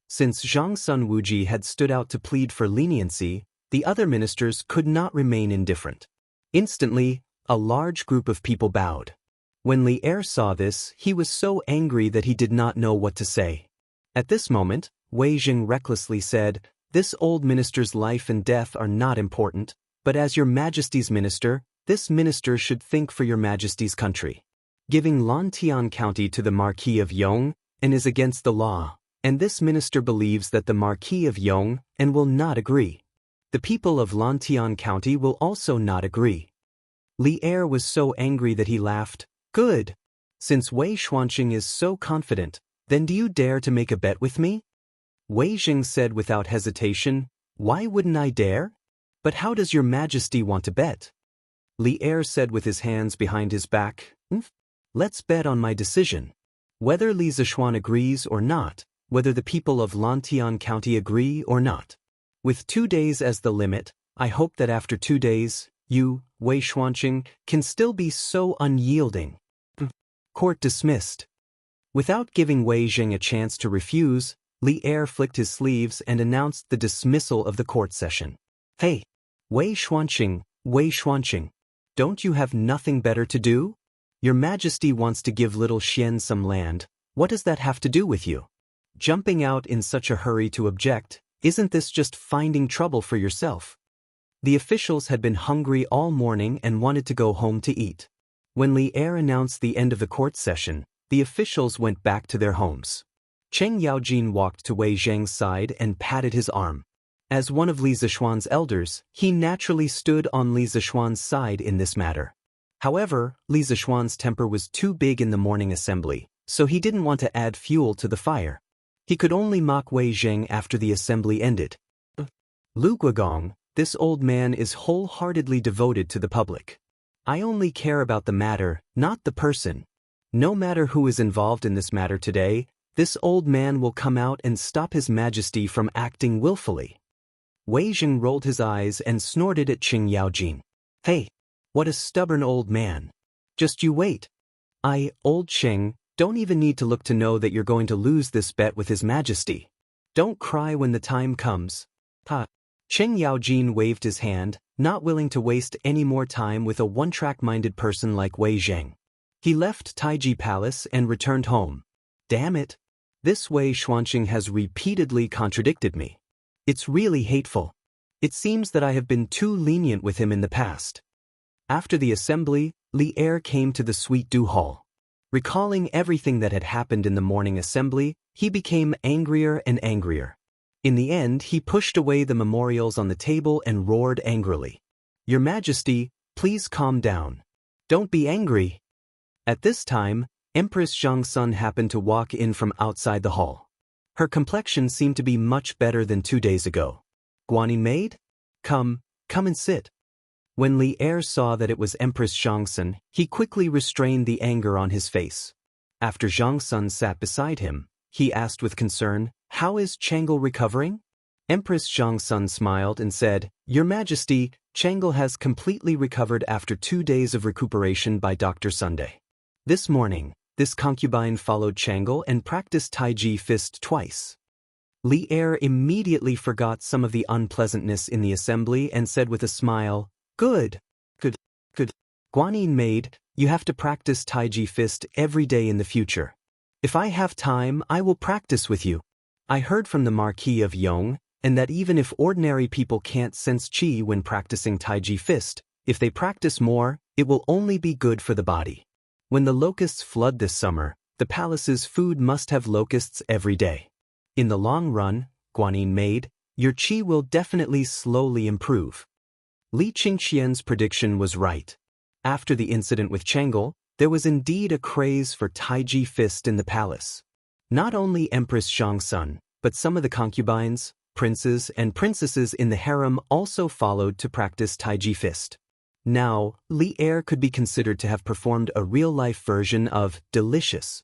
Since Zhang Sun Wuji had stood out to plead for leniency, the other ministers could not remain indifferent. Instantly, a large group of people bowed. When Li Er saw this, he was so angry that he did not know what to say. At this moment, Wei Zheng recklessly said, This old minister's life and death are not important, but as Your Majesty's minister, this minister should think for Your Majesty's country. Giving Lantian County to the Marquis of Yong and is against the law, and this minister believes that the Marquis of Yong and will not agree. The people of Lantian County will also not agree. Li Er was so angry that he laughed. Good. Since Wei Xuanqing is so confident, then do you dare to make a bet with me? Wei Zheng said without hesitation, Why wouldn't I dare? But how does Your Majesty want to bet? Li Er said with his hands behind his back, Let's bet on my decision. Whether Li Zishuan agrees or not, whether the people of Lantian County agree or not. With 2 days as the limit, I hope that after 2 days, you, Wei Xuanqing, can still be so unyielding. Court dismissed. Without giving Wei Zheng a chance to refuse, Li Er flicked his sleeves and announced the dismissal of the court session. Hey, Wei Xuanqing, don't you have nothing better to do? Your Majesty wants to give little Xian some land. What does that have to do with you? Jumping out in such a hurry to object, isn't this just finding trouble for yourself? The officials had been hungry all morning and wanted to go home to eat. When Li Er announced the end of the court session, the officials went back to their homes. Cheng Yaojin walked to Wei Zheng's side and patted his arm. As one of Li Zishuan's elders, he naturally stood on Li Zishuan's side in this matter. However, Li Zishuan's temper was too big in the morning assembly, so he didn't want to add fuel to the fire. He could only mock Wei Zheng after the assembly ended. Lu Guogong, this old man is wholeheartedly devoted to the public. I only care about the matter, not the person. No matter who is involved in this matter today, this old man will come out and stop His Majesty from acting willfully. Wei Zheng rolled his eyes and snorted at Qing Yaojin. Hey, what a stubborn old man. Just you wait. Old Qing, don't even need to look to know that you're going to lose this bet with His Majesty. Don't cry when the time comes. Ha. Qing Yaojin waved his hand, not willing to waste any more time with a one-track-minded person like Wei Zheng. He left Taiji Palace and returned home. Damn it. This Wei Xuanqing has repeatedly contradicted me. It's really hateful. It seems that I have been too lenient with him in the past. After the assembly, Li Er came to the Suite du Hall. Recalling everything that had happened in the morning assembly, he became angrier and angrier. In the end, he pushed away the memorials on the table and roared angrily. Your Majesty, please calm down. Don't be angry. At this time, Empress Zhangsun happened to walk in from outside the hall. Her complexion seemed to be much better than 2 days ago. Guanyin maid? Come and sit. When Li Er saw that it was Empress Zhangsun, he quickly restrained the anger on his face. After Zhangsun sat beside him, he asked with concern, How is Chang'e recovering? Empress Zhangsun smiled and said, Your Majesty, Chang'e has completely recovered after 2 days of recuperation by Dr. Sunday. This morning, this concubine followed Chang'e and practiced Taiji fist twice. Li Er immediately forgot some of the unpleasantness in the assembly and said with a smile, Good. Guanyin maid, you have to practice Taiji fist every day in the future. If I have time, I will practice with you. I heard from the Marquis of Yong, and that even if ordinary people can't sense qi when practicing Taiji fist, if they practice more, it will only be good for the body. When the locusts flood this summer, the palace's food must have locusts every day. In the long run, Guanyin maid, your qi will definitely slowly improve. Li Qingqian's prediction was right. After the incident with Chang'e, there was indeed a craze for Taiji fist in the palace. Not only Empress Zhangsun, but some of the concubines, princes, and princesses in the harem also followed to practice Taiji fist. Now, Li Er could be considered to have performed a real-life version of delicious.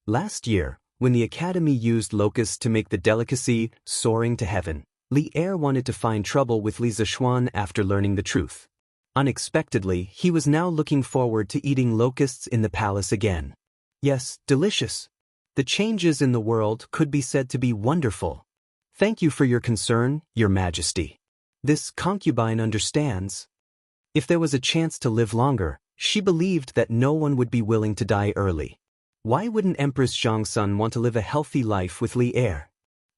Last year, when the Academy used locusts to make the delicacy soaring to heaven, Li Er wanted to find trouble with Li Zishuan after learning the truth. Unexpectedly, he was now looking forward to eating locusts in the palace again. Yes, delicious. The changes in the world could be said to be wonderful. Thank you for your concern, Your Majesty. This concubine understands. If there was a chance to live longer, she believed that no one would be willing to die early. Why wouldn't Empress Zhangsun want to live a healthy life with Li Er?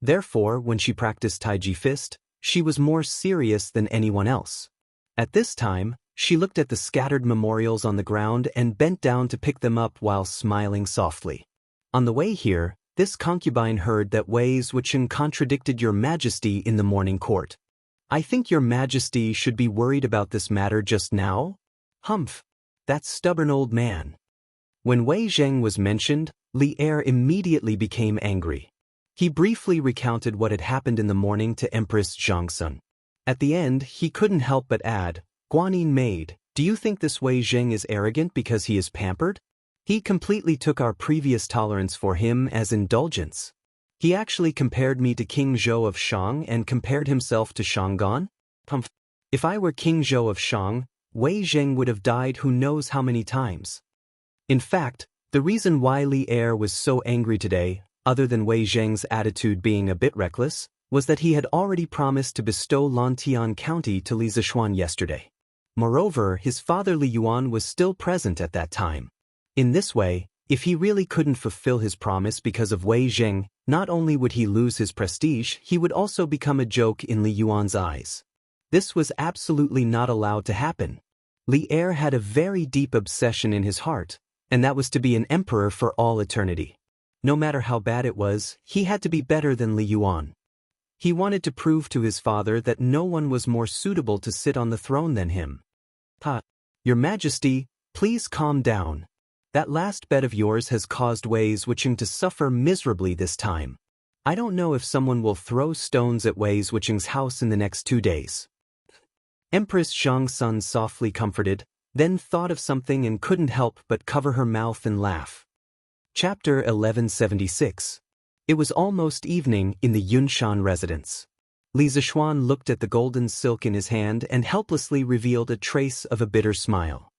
Therefore, when she practiced Taiji fist, she was more serious than anyone else. At this time, she looked at the scattered memorials on the ground and bent down to pick them up while smiling softly. On the way here, this concubine heard that Wei Xuanqing contradicted Your Majesty in the morning court. I think Your Majesty should be worried about this matter just now? Humph! That stubborn old man. When Wei Zheng was mentioned, Li Er immediately became angry. He briefly recounted what had happened in the morning to Empress Zhangsun. At the end, he couldn't help but add, Guanyin maid, do you think this Wei Zheng is arrogant because he is pampered? He completely took our previous tolerance for him as indulgence. He actually compared me to King Zhou of Shang and compared himself to Shangguan? If I were King Zhou of Shang, Wei Zheng would have died who knows how many times. In fact, the reason why Li Er was so angry today, other than Wei Zheng's attitude being a bit reckless, was that he had already promised to bestow Lantian County to Li Zishuan yesterday. Moreover, his father Li Yuan was still present at that time. In this way, if he really couldn't fulfill his promise because of Wei Zheng, not only would he lose his prestige, he would also become a joke in Li Yuan's eyes. This was absolutely not allowed to happen. Li Er had a very deep obsession in his heart, and that was to be an emperor for all eternity. No matter how bad it was, he had to be better than Li Yuan. He wanted to prove to his father that no one was more suitable to sit on the throne than him. Your Majesty, please calm down. That last bet of yours has caused Wei Wucheng to suffer miserably this time. I don't know if someone will throw stones at Wei Wucheng's house in the next 2 days. Empress Zhang Sun softly comforted, then thought of something and couldn't help but cover her mouth and laugh. Chapter 1176. It was almost evening in the Yunshan residence. Li Zishuan looked at the golden silk in his hand and helplessly revealed a trace of a bitter smile.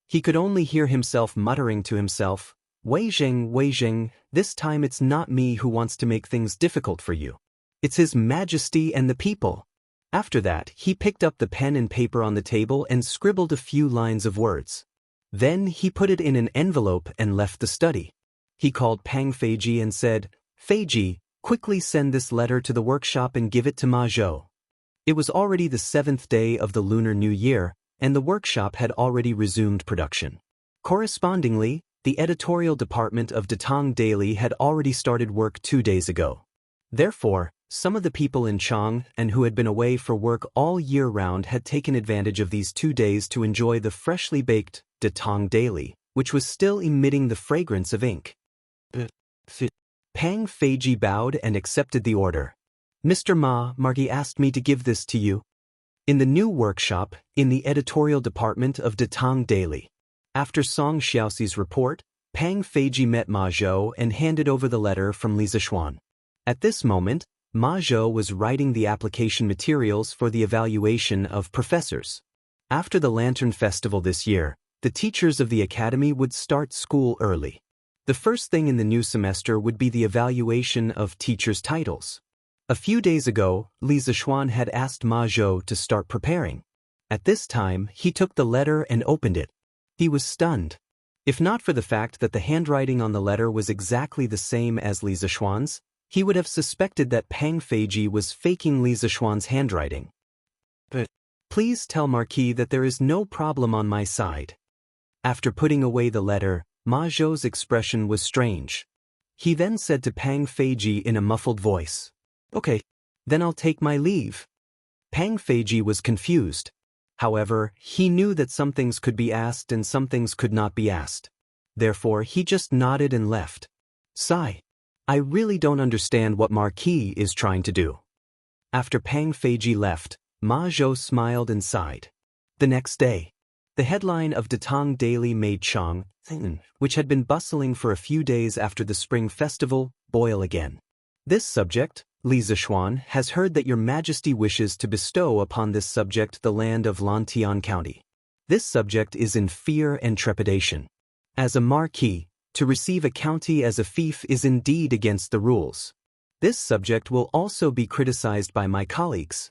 He could only hear himself muttering to himself, Wei Zheng, this time it's not me who wants to make things difficult for you. It's His Majesty and the people. After that, he picked up the pen and paper on the table and scribbled a few lines of words. Then he put it in an envelope and left the study. He called Pang Feiji and said, Feiji, quickly send this letter to the workshop and give it to Ma Zhou. It was already the 7th day of the Lunar New Year, and the workshop had already resumed production. Correspondingly, the editorial department of Datong Daily had already started work 2 days ago. Therefore, some of the people in Chang and who had been away for work all year round had taken advantage of these 2 days to enjoy the freshly baked Datong Daily, which was still emitting the fragrance of ink. Pang Feiji bowed and accepted the order. Mr. Ma, Margie asked me to give this to you. In the new workshop, in the editorial department of Datong Daily. After Song Xiaoxi's report, Pang Feiji met Ma Zhou and handed over the letter from Li Zishuan. At this moment, Ma Zhou was writing the application materials for the evaluation of professors. After the Lantern Festival this year, the teachers of the academy would start school early. The first thing in the new semester would be the evaluation of teachers' titles. A few days ago, Li Zishuan had asked Ma Zhou to start preparing. At this time, he took the letter and opened it. He was stunned. If not for the fact that the handwriting on the letter was exactly the same as Li Zishuan's, he would have suspected that Pang Feiji was faking Li Zishuan's handwriting. But please tell Marquis that there is no problem on my side. After putting away the letter, Ma Zhou's expression was strange. He then said to Pang Feiji in a muffled voice, Okay, then I'll take my leave. Pang Feiji was confused. However, he knew that some things could be asked and some things could not be asked. Therefore, he just nodded and left. Sigh. I really don't understand what Marquis is trying to do. After Pang Feiji left, Ma Zhou smiled and sighed. The next day, the headline of Datong Daily made Chang, which had been bustling for a few days after the Spring Festival, boil again. This subject, Li Zishuan, has heard that Your Majesty wishes to bestow upon this subject the land of Lantian County. This subject is in fear and trepidation. As a marquis, to receive a county as a fief is indeed against the rules. This subject will also be criticized by my colleagues.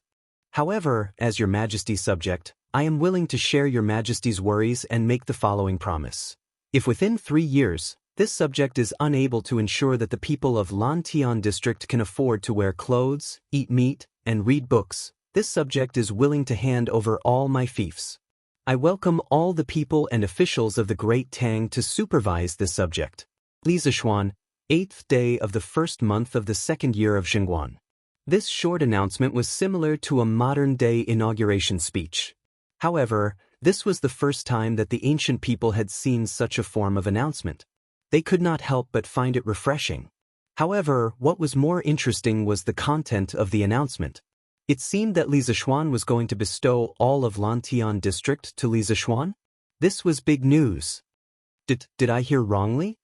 However, as Your Majesty's subject, I am willing to share Your Majesty's worries and make the following promise. If within 3 years, this subject is unable to ensure that the people of Lantian district can afford to wear clothes, eat meat, and read books, this subject is willing to hand over all my fiefs. I welcome all the people and officials of the Great Tang to supervise this subject. Li Zishuan, 8th day of the 1st month of the 2nd year of Xingguan. This short announcement was similar to a modern-day inauguration speech. However, this was the first time that the ancient people had seen such a form of announcement. They could not help but find it refreshing. However, what was more interesting was the content of the announcement. It seemed that Li Zishuan was going to bestow all of Lantian district to Li Zishuan? This was big news. Did I hear wrongly?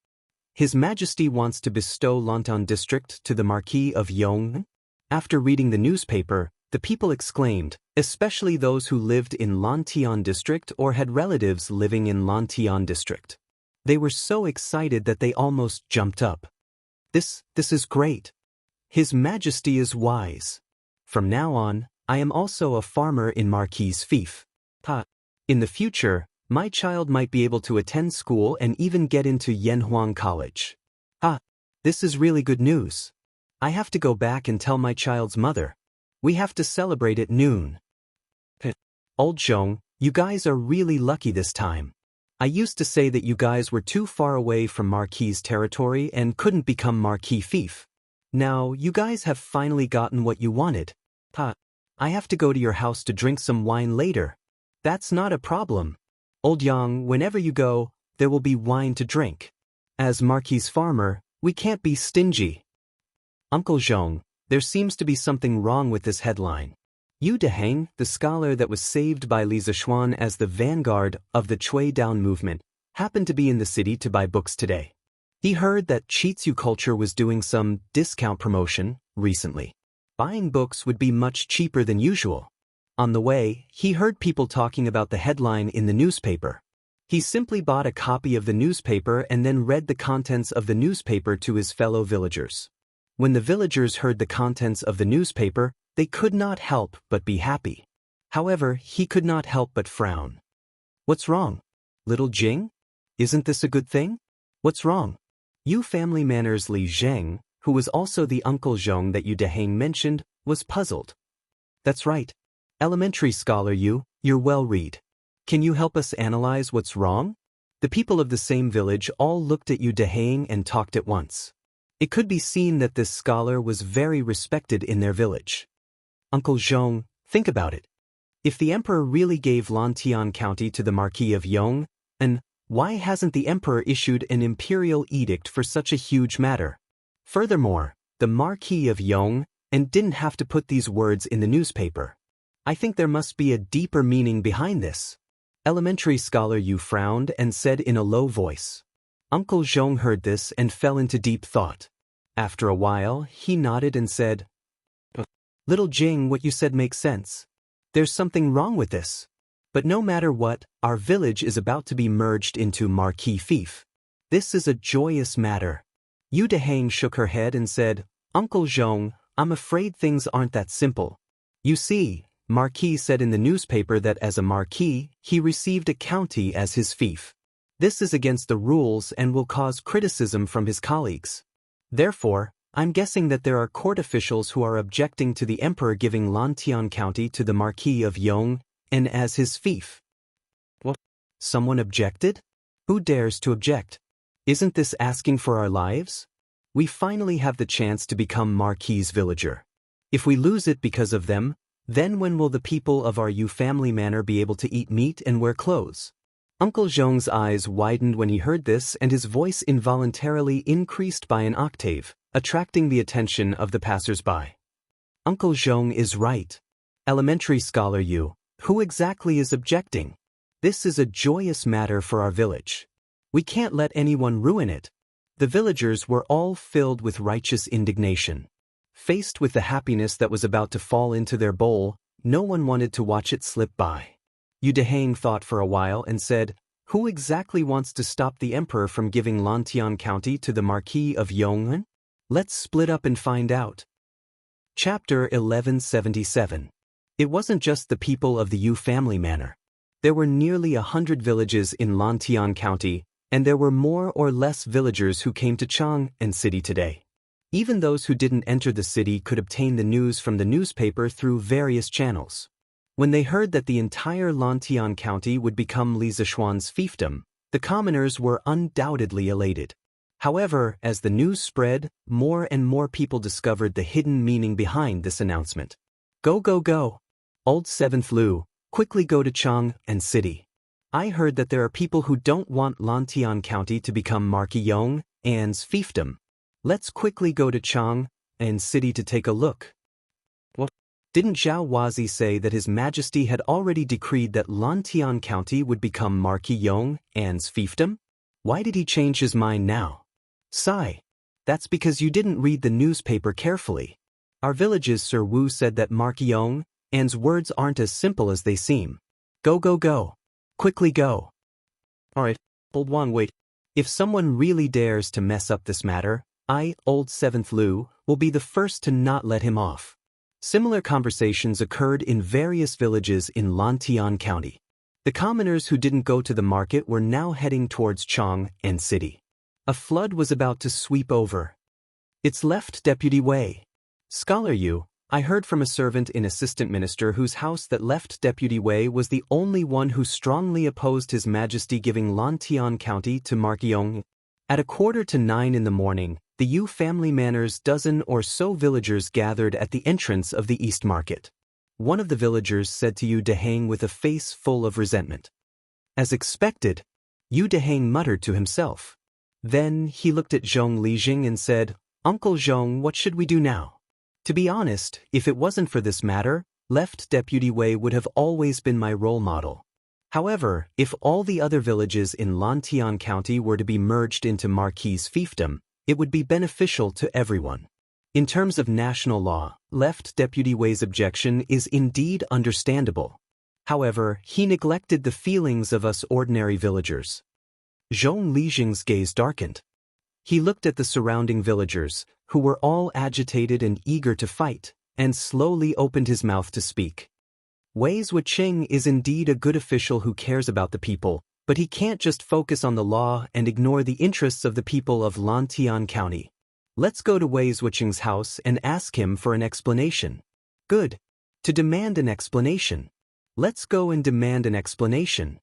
His Majesty wants to bestow Lantian district to the Marquis of Yong? After reading the newspaper, the people exclaimed, especially those who lived in Lantian district or had relatives living in Lantian district. They were so excited that they almost jumped up. This is great. His Majesty is wise. From now on, I am also a farmer in Marquis's fief. In the future, my child might be able to attend school and even get into Yanhuang College. This is really good news. I have to go back and tell my child's mother. We have to celebrate at noon. Old Zhong, you guys are really lucky this time. I used to say that you guys were too far away from Marquis's territory and couldn't become Marquis fief. Now, you guys have finally gotten what you wanted. I have to go to your house to drink some wine later. That's not a problem. Old Yang, whenever you go, there will be wine to drink. As Marquis farmer, we can't be stingy. Uncle Zhong, there seems to be something wrong with this headline. Yu Deheng, the scholar that was saved by Li Zixuan as the vanguard of the Chui Down movement, happened to be in the city to buy books today. He heard that Chitsu Culture was doing some discount promotion recently. Buying books would be much cheaper than usual. On the way, he heard people talking about the headline in the newspaper. He simply bought a copy of the newspaper and then read the contents of the newspaper to his fellow villagers. When the villagers heard the contents of the newspaper, they could not help but be happy. However, he could not help but frown. What's wrong? Little Jing? Isn't this a good thing? What's wrong? Yu family manners Li Zheng, who was also the Uncle Zhong that Yu Deheng mentioned, was puzzled. That's right. Elementary scholar Yu, you're well read. Can you help us analyze what's wrong? The people of the same village all looked at Yu Deheng and talked at once. It could be seen that this scholar was very respected in their village. Uncle Zhong, think about it. If the emperor really gave Lantian County to the Marquis of Yong, and why hasn't the emperor issued an imperial edict for such a huge matter? Furthermore, the Marquis of Yong and didn't have to put these words in the newspaper. I think there must be a deeper meaning behind this. Elementary scholar Yu frowned and said in a low voice. Uncle Zhong heard this and fell into deep thought. After a while, he nodded and said, Little Jing, what you said makes sense. There's something wrong with this. But no matter what, our village is about to be merged into Marquis fief. This is a joyous matter. Yu Deheng shook her head and said, Uncle Zhong, I'm afraid things aren't that simple. You see, Marquis said in the newspaper that as a Marquis, he received a county as his fief. This is against the rules and will cause criticism from his colleagues. Therefore, I'm guessing that there are court officials who are objecting to the emperor giving Lantian County to the Marquis of Yong and as his fief. What? Someone objected? Who dares to object? Isn't this asking for our lives? We finally have the chance to become Marquis' villager. If we lose it because of them, then when will the people of our Yu family manor be able to eat meat and wear clothes? Uncle Zhong's eyes widened when he heard this and his voice involuntarily increased by an octave, attracting the attention of the passers-by. Uncle Zhong is right. Elementary scholar Yu, who exactly is objecting? This is a joyous matter for our village. We can't let anyone ruin it. The villagers were all filled with righteous indignation. Faced with the happiness that was about to fall into their bowl, no one wanted to watch it slip by. Yu Deheng thought for a while and said, Who exactly wants to stop the emperor from giving Lantian County to the Marquis of Yong'an? Let's split up and find out. Chapter 1177. It wasn't just the people of the Yu family manor. There were nearly 100 villages in Lantian County, and there were more or less villagers who came to Chang'an City today. Even those who didn't enter the city could obtain the news from the newspaper through various channels. When they heard that the entire Lantian County would become Li Zixuan's fiefdom, the commoners were undoubtedly elated. However, as the news spread, more and more people discovered the hidden meaning behind this announcement. Go, go, go! Old 7th Lu, quickly go to Chang'an City. I heard that there are people who don't want Lantian County to become Marquis Yong'an's fiefdom. Let's quickly go to Chang'an City to take a look. What? Didn't Zhao Wazi say that His Majesty had already decreed that Lantian County would become Marquis Yong'an's fiefdom? Why did he change his mind now? Sigh. That's because you didn't read the newspaper carefully. Our village's Sir Wu said that Marquis Yong'an's words aren't as simple as they seem. Go, go, go. Quickly go. Alright, old one, wait. If someone really dares to mess up this matter, I, old 7th Lu, will be the first to not let him off. Similar conversations occurred in various villages in Lantian County. The commoners who didn't go to the market were now heading towards Chang'an City. A flood was about to sweep over. It's left Deputy Wei. Scholar Yu, I heard from a servant in Assistant Minister whose house that left Deputy Wei was the only one who strongly opposed His Majesty giving Lantian County to Marquis Yong'an. At 8:45 in the morning, the Yu family manor's dozen or so villagers gathered at the entrance of the East Market. One of the villagers said to Yu Deheng with a face full of resentment. As expected, Yu Deheng muttered to himself. Then he looked at Zhong Lijing and said, "Uncle Zhong, what should we do now?" To be honest, if it wasn't for this matter, Left Deputy Wei would have always been my role model. However, if all the other villages in Lantian County were to be merged into Marquis' fiefdom, it would be beneficial to everyone. In terms of national law, Left Deputy Wei's objection is indeed understandable. However, he neglected the feelings of us ordinary villagers. Zhong Lijing's gaze darkened. He looked at the surrounding villagers, who were all agitated and eager to fight, and slowly opened his mouth to speak. Wei Zhuqing is indeed a good official who cares about the people, but he can't just focus on the law and ignore the interests of the people of Lantian County. Let's go to Wei Zhuqing's house and ask him for an explanation. Good. To demand an explanation. Let's go and demand an explanation.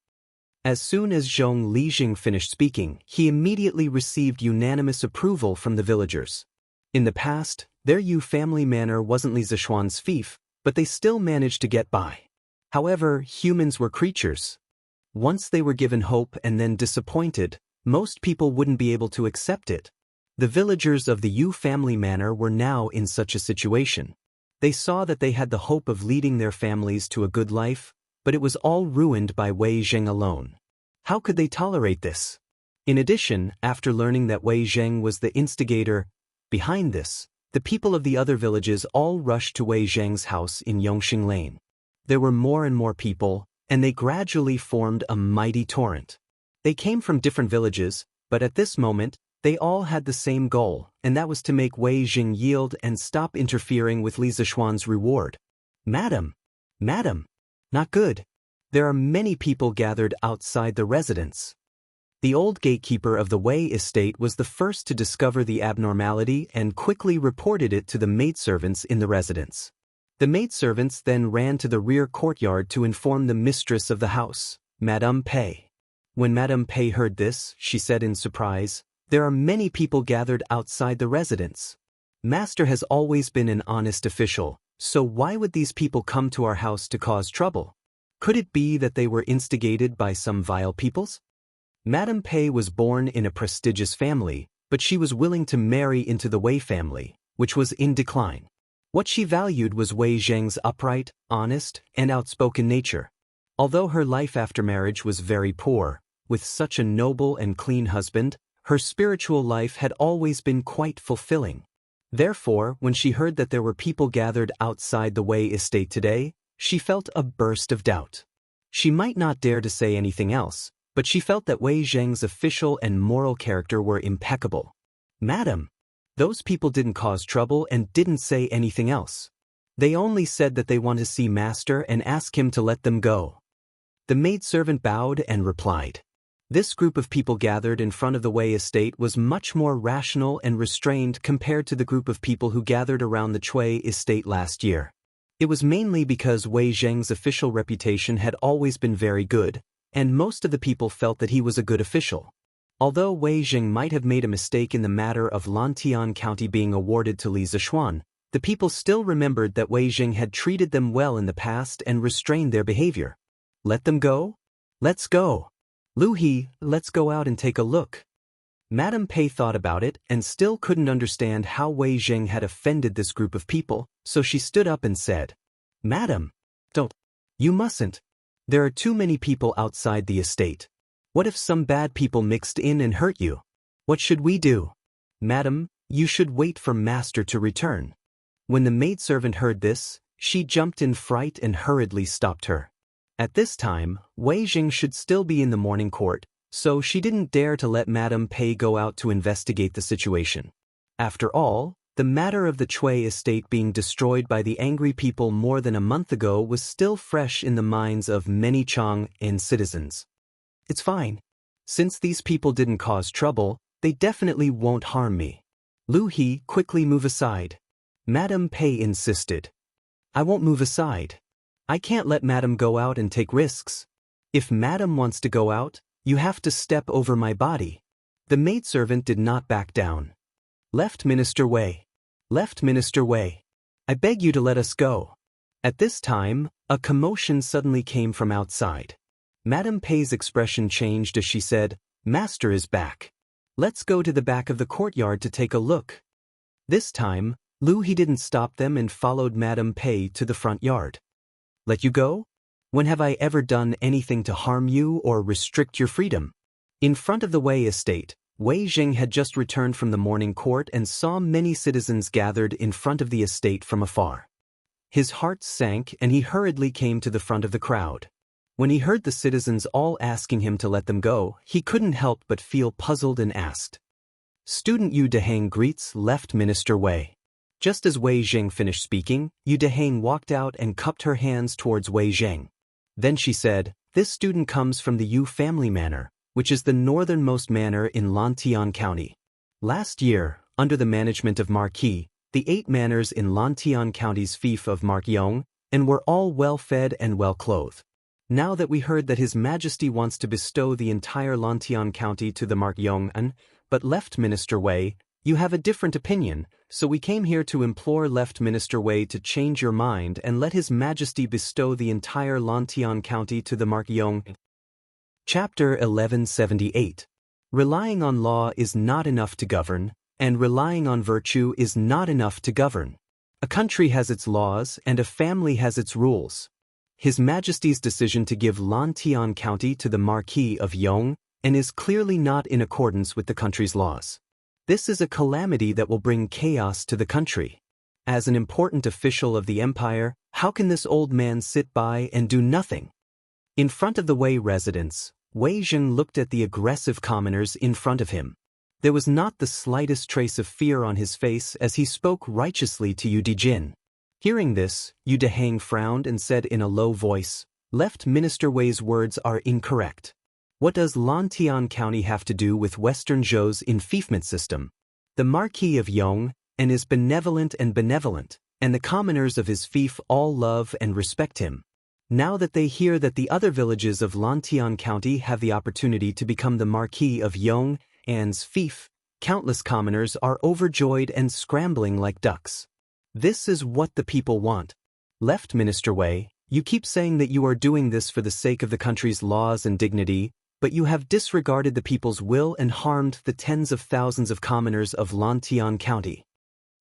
As soon as Zhong Lijing finished speaking, he immediately received unanimous approval from the villagers. In the past, their Yu family manor wasn't Li Zishuan's fief, but they still managed to get by. However, humans were creatures. Once they were given hope and then disappointed, most people wouldn't be able to accept it. The villagers of the Yu family manor were now in such a situation. They saw that they had the hope of leading their families to a good life, but it was all ruined by Wei Zheng alone. How could they tolerate this? In addition, after learning that Wei Zheng was the instigator behind this, the people of the other villages all rushed to Wei Zheng's house in Yongxing Lane. There were more and more people, and they gradually formed a mighty torrent. They came from different villages, but at this moment, they all had the same goal, and that was to make Wei Zheng yield and stop interfering with Li Zishuan's reward. Madam! Madam! Not good. There are many people gathered outside the residence. The old gatekeeper of the Wei estate was the first to discover the abnormality and quickly reported it to the maidservants in the residence. The maidservants then ran to the rear courtyard to inform the mistress of the house, Madame Pei. When Madame Pei heard this, she said in surprise, "There are many people gathered outside the residence. Master has always been an honest official, so why would these people come to our house to cause trouble? Could it be that they were instigated by some vile peoples?" Madame Pei was born in a prestigious family, but she was willing to marry into the Wei family, which was in decline. What she valued was Wei Zheng's upright, honest, and outspoken nature. Although her life after marriage was very poor, with such a noble and clean husband, her spiritual life had always been quite fulfilling. Therefore, when she heard that there were people gathered outside the Wei estate today, she felt a burst of doubt. She might not dare to say anything else, but she felt that Wei Zheng's official and moral character were impeccable. "Madam, those people didn't cause trouble and didn't say anything else. They only said that they want to see Master and ask him to let them go." The maidservant bowed and replied. This group of people gathered in front of the Wei estate was much more rational and restrained compared to the group of people who gathered around the Cui estate last year. It was mainly because Wei Zheng's official reputation had always been very good, and most of the people felt that he was a good official. Although Wei Zheng might have made a mistake in the matter of Lantian County being awarded to Li Zishuan, the people still remembered that Wei Zheng had treated them well in the past and restrained their behavior. "Let them go? Let's go. Lu He, let's go out and take a look." Madame Pei thought about it and still couldn't understand how Wei Zheng had offended this group of people, so she stood up and said, "Madam, don't. You mustn't. There are too many people outside the estate. What if some bad people mixed in and hurt you? What should we do?" "Madam, you should wait for Master to return." When the maidservant heard this, she jumped in fright and hurriedly stopped her. At this time, Wei Zheng should still be in the morning court, so she didn't dare to let Madame Pei go out to investigate the situation. After all, the matter of the Cui estate being destroyed by the angry people more than a month ago was still fresh in the minds of many Chang and citizens. "It's fine. Since these people didn't cause trouble, they definitely won't harm me. Lu He, quickly move aside." Madame Pei insisted. "I won't move aside. I can't let Madam go out and take risks. If Madam wants to go out, you have to step over my body." The maidservant did not back down. "Left Minister Wei. Left Minister Wei. I beg you to let us go." At this time, a commotion suddenly came from outside. Madame Pei's expression changed as she said, "Master is back. Let's go to the back of the courtyard to take a look." This time, Lu He didn't stop them and followed Madame Pei to the front yard. "Let you go? When have I ever done anything to harm you or restrict your freedom?" In front of the Wei estate, Wei Jing had just returned from the morning court and saw many citizens gathered in front of the estate from afar. His heart sank and he hurriedly came to the front of the crowd. When he heard the citizens all asking him to let them go, he couldn't help but feel puzzled and asked. "Student Yu Dehang greets left Minister Wei." Just as Wei Jing finished speaking, Yu Dehang walked out and cupped her hands towards Wei Jing. Then she said, "This student comes from the Yu family manor, which is the northernmost manor in Lantian County. Last year, under the management of Marquis, the 8 manors in Lantian County's fief of Markyong, and were all well-fed and well-clothed. Now that we heard that His Majesty wants to bestow the entire Lantian County to the Markyong, but left Minister Wei, you have a different opinion, so we came here to implore left Minister Wei to change your mind and let His Majesty bestow the entire Lantian County to the Markyong." Chapter 1178. Relying on law is not enough to govern, and relying on virtue is not enough to govern. A country has its laws and a family has its rules. His Majesty's decision to give Lantian County to the Marquis of Yong and is clearly not in accordance with the country's laws. This is a calamity that will bring chaos to the country. As an important official of the empire, how can this old man sit by and do nothing? In front of the Wei residence, Wei Jing looked at the aggressive commoners in front of him. There was not the slightest trace of fear on his face as he spoke righteously to Yu Dijin. Hearing this, Yu Dehang frowned and said in a low voice, "Left Minister Wei's words are incorrect. What does Lantian County have to do with Western Zhou's enfeoffment system? The Marquis of Yong is benevolent, and the commoners of his fief all love and respect him. Now that they hear that the other villages of Lantian County have the opportunity to become the Marquis of Yong and's fief, countless commoners are overjoyed and scrambling like ducks. This is what the people want. Left Minister Wei, you keep saying that you are doing this for the sake of the country's laws and dignity, but you have disregarded the people's will and harmed the tens of thousands of commoners of Lantian County."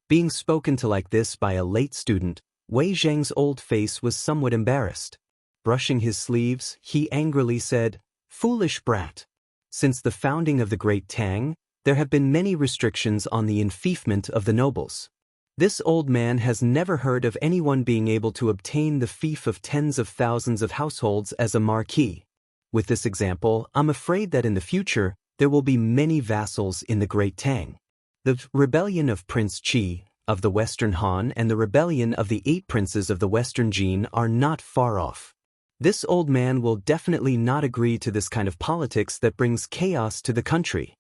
Being spoken to like this by a late student, Wei Zheng's old face was somewhat embarrassed. Brushing his sleeves, he angrily said, "Foolish brat. Since the founding of the Great Tang, there have been many restrictions on the enfeoffment of the nobles. This old man has never heard of anyone being able to obtain the fief of tens of thousands of households as a marquis. With this example, I'm afraid that in the future, there will be many vassals in the Great Tang. The rebellion of Prince Qi, of the Western Han, and the rebellion of the 8 princes of the Western Jin are not far off. This old man will definitely not agree to this kind of politics that brings chaos to the country."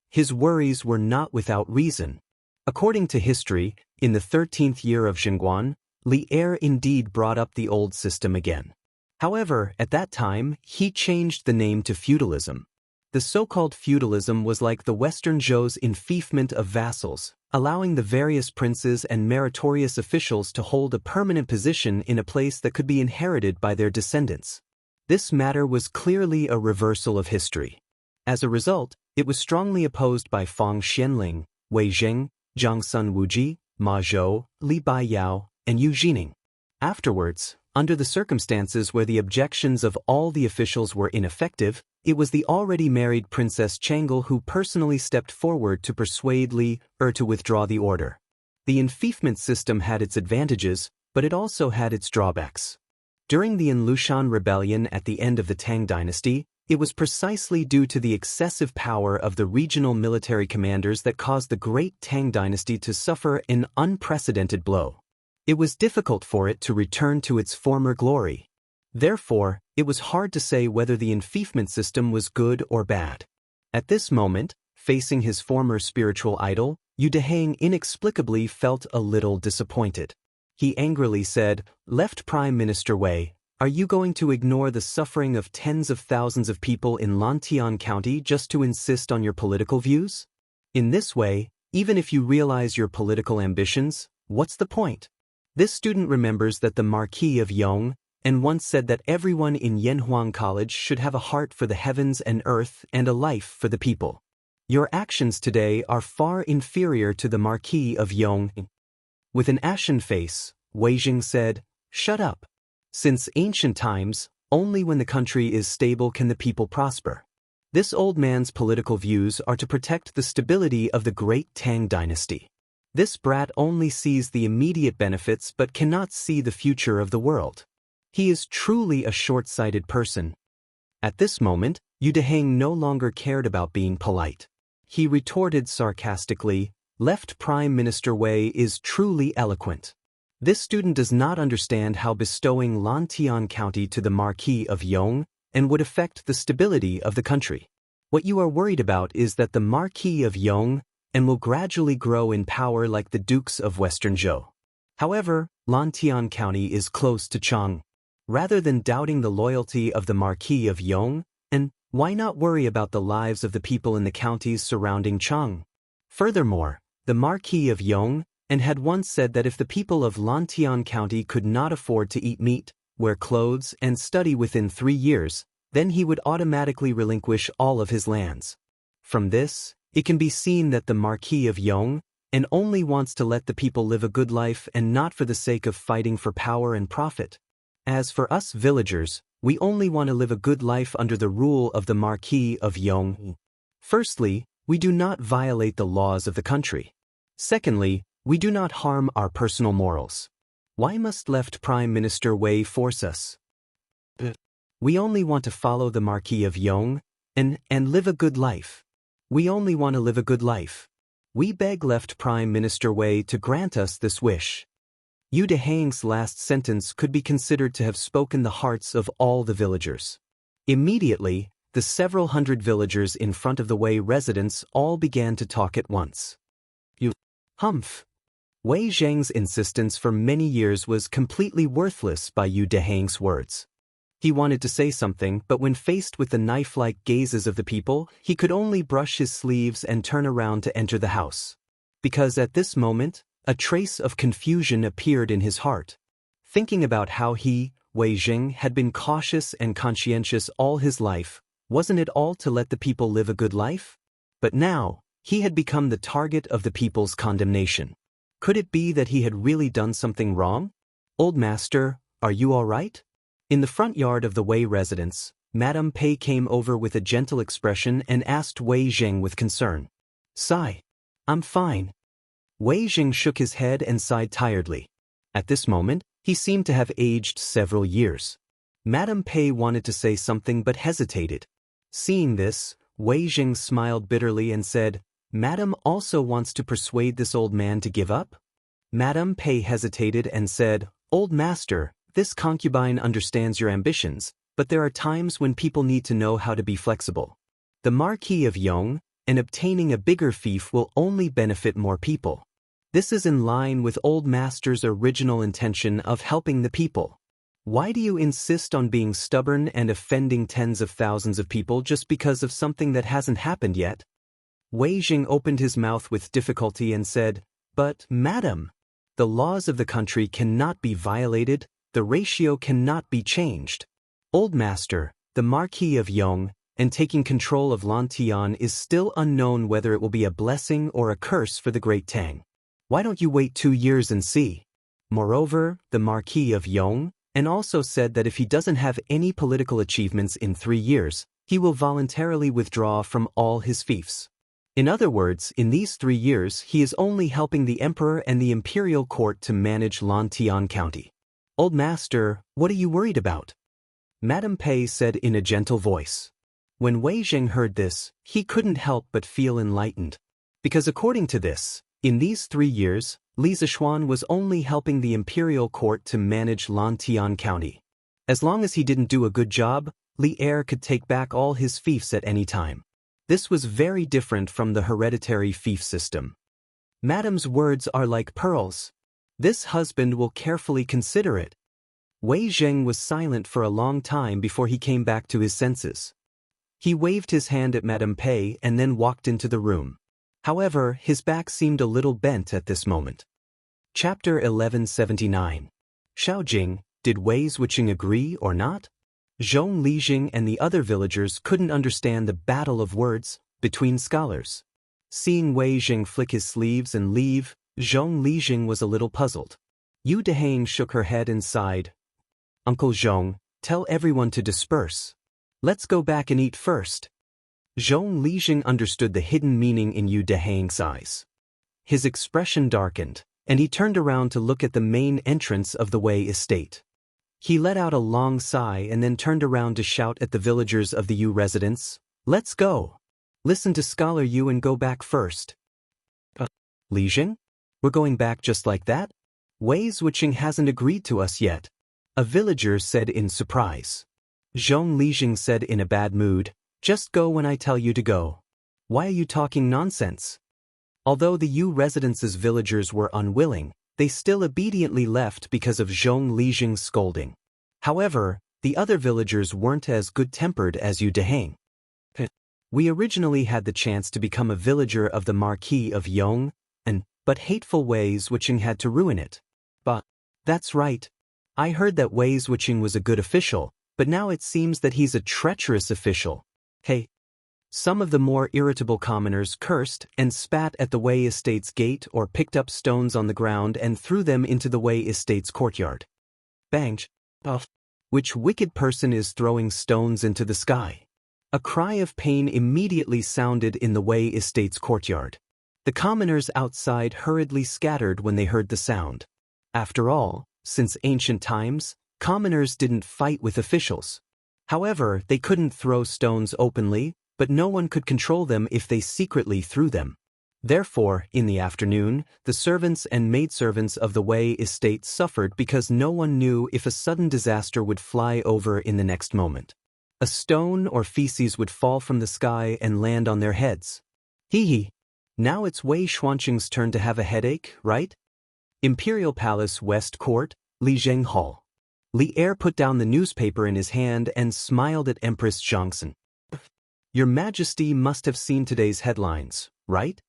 His worries were not without reason. According to history, in the 13th year of Xinguan, Li Er indeed brought up the old system again. However, at that time, he changed the name to feudalism. The so-called feudalism was like the Western Zhou's enfeoffment of vassals, allowing the various princes and meritorious officials to hold a permanent position in a place that could be inherited by their descendants. This matter was clearly a reversal of history. As a result, it was strongly opposed by Fang Xianling, Wei Jing, Zhang Sun Wuji, Ma Zhou, Li Baiyao, and Yu Jining. Afterwards, under the circumstances where the objections of all the officials were ineffective, it was the already married Princess Changle who personally stepped forward to persuade Li Er to withdraw the order. The enfeoffment system had its advantages, but it also had its drawbacks. During the Lushan rebellion at the end of the Tang dynasty, it was precisely due to the excessive power of the regional military commanders that caused the Great Tang dynasty to suffer an unprecedented blow. It was difficult for it to return to its former glory. Therefore, it was hard to say whether the enfeoffment system was good or bad. At this moment, facing his former spiritual idol, Yu Dehang inexplicably felt a little disappointed. He angrily said, "Left Prime Minister Wei, are you going to ignore the suffering of tens of thousands of people in Lantian County just to insist on your political views? In this way, even if you realize your political ambitions, what's the point?" This student remembers that the Marquis of Yong and once said that everyone in Yanhuang College should have a heart for the heavens and earth and a life for the people. Your actions today are far inferior to the Marquis of Yong. With an ashen face, Wei Jing said, "Shut up. Since ancient times, only when the country is stable can the people prosper. This old man's political views are to protect the stability of the great Tang dynasty. This brat only sees the immediate benefits but cannot see the future of the world. He is truly a short-sighted person." At this moment, Yu Deheng no longer cared about being polite. He retorted sarcastically, "Left Prime Minister Wei is truly eloquent. This student does not understand how bestowing Lantian County to the Marquis of Yong and would affect the stability of the country. What you are worried about is that the Marquis of Yong and will gradually grow in power like the Dukes of Western Zhou. However, Lantian County is close to Chang. Rather than doubting the loyalty of the Marquis of Yong, and why not worry about the lives of the people in the counties surrounding Chang? Furthermore, the Marquis of Yong and had once said that if the people of Lantian County could not afford to eat meat, wear clothes, and study within 3 years, then he would automatically relinquish all of his lands. From this, it can be seen that the Marquis of Yong and only wants to let the people live a good life and not for the sake of fighting for power and profit. As for us villagers, we only want to live a good life under the rule of the Marquis of Yong. Firstly, we do not violate the laws of the country. Secondly, we do not harm our personal morals. Why must left Prime Minister Wei force us? We only want to follow the Marquis of Yong and live a good life. We only want to live a good life. We beg left Prime Minister Wei to grant us this wish." Yu Deheng's last sentence could be considered to have spoken the hearts of all the villagers. Immediately, the several hundred villagers in front of the Wei residence all began to talk at once. Humph! Wei Zheng's insistence for many years was completely worthless by Yu Deheng's words. He wanted to say something, but when faced with the knife-like gazes of the people, he could only brush his sleeves and turn around to enter the house. Because at this moment, a trace of confusion appeared in his heart. Thinking about how he, Wei Jing, had been cautious and conscientious all his life, wasn't it all to let the people live a good life? But now, he had become the target of the people's condemnation. Could it be that he had really done something wrong? "Old master, are you all right?" In the front yard of the Wei residence, Madame Pei came over with a gentle expression and asked Wei Jing with concern. "Sigh. I'm fine." Wei Jing shook his head and sighed tiredly. At this moment, he seemed to have aged several years. Madame Pei wanted to say something but hesitated. Seeing this, Wei Jing smiled bitterly and said, "Madame also wants to persuade this old man to give up?" Madame Pei hesitated and said, "Old master, this concubine understands your ambitions, but there are times when people need to know how to be flexible. The Marquis of Yong and obtaining a bigger fief will only benefit more people. This is in line with old master's original intention of helping the people. Why do you insist on being stubborn and offending tens of thousands of people just because of something that hasn't happened yet?" Wei Jing opened his mouth with difficulty and said, "But, madam, the laws of the country cannot be violated, the ratio cannot be changed. Old master, the Marquis of Yong, and taking control of Lantian is still unknown whether it will be a blessing or a curse for the Great Tang. Why don't you wait 2 years and see?" Moreover, the Marquis of Yong and also said that if he doesn't have any political achievements in 3 years, he will voluntarily withdraw from all his fiefs. In other words, in these 3 years he is only helping the emperor and the imperial court to manage Lantian County. "Old master, what are you worried about?" Madame Pei said in a gentle voice. When Wei Jing heard this, he couldn't help but feel enlightened. Because according to this, in these 3 years, Li Zishuan was only helping the imperial court to manage Lantian County. As long as he didn't do a good job, Li Er could take back all his fiefs at any time. This was very different from the hereditary fief system. Madame's words are like pearls. This husband will carefully consider it. Wei Zheng was silent for a long time before he came back to his senses. He waved his hand at Madame Pei and then walked into the room. However, his back seemed a little bent at this moment. Chapter 1179. Shaojing, Did Wei Zhuqing agree or not? Zhong Lijing and the other villagers couldn't understand the battle of words between scholars. Seeing Wei Jing flick his sleeves and leave, Zhong Lijing was a little puzzled. Yu Deheng shook her head and sighed. Uncle Zhong, tell everyone to disperse. Let's go back and eat first. Zhong Lijing understood the hidden meaning in Yu Deheng's eyes. His expression darkened, and he turned around to look at the main entrance of the Wei estate. He let out a long sigh and then turned around to shout at the villagers of the Yu residence, "Let's go! Listen to Scholar Yu and go back first." Lijing? We're going back just like that? Wei Zhuqing hasn't agreed to us yet, a villager said in surprise. Zhong Lijing said in a bad mood, "Just go when I tell you to go. Why are you talking nonsense?" Although the Yu residence's villagers were unwilling, they still obediently left because of Zhong Lijing's scolding. However, the other villagers weren't as good-tempered as Yu Deheng. We originally had the chance to become a villager of the Marquis of Yong, but hateful Wei Zhuqing had to ruin it. But that's right. I heard that Wei Zhuqing was a good official, but now it seems that he's a treacherous official. Hey. Some of the more irritable commoners cursed and spat at the Wei estate's gate or picked up stones on the ground and threw them into the Wei estate's courtyard. Bang! Which wicked person is throwing stones into the sky? A cry of pain immediately sounded in the Wei estate's courtyard. The commoners outside hurriedly scattered when they heard the sound. After all, since ancient times, commoners didn't fight with officials. However, they couldn't throw stones openly, but no one could control them if they secretly threw them. Therefore, in the afternoon, the servants and maidservants of the Wei estate suffered because no one knew if a sudden disaster would fly over in the next moment. A stone or feces would fall from the sky and land on their heads. Hee. Now it's Wei Xuanqing's turn to have a headache, right? Imperial Palace West Court, Lijing Hall. Li Er put down the newspaper in his hand and smiled at Empress Zhongxin. Your Majesty must have seen today's headlines, right?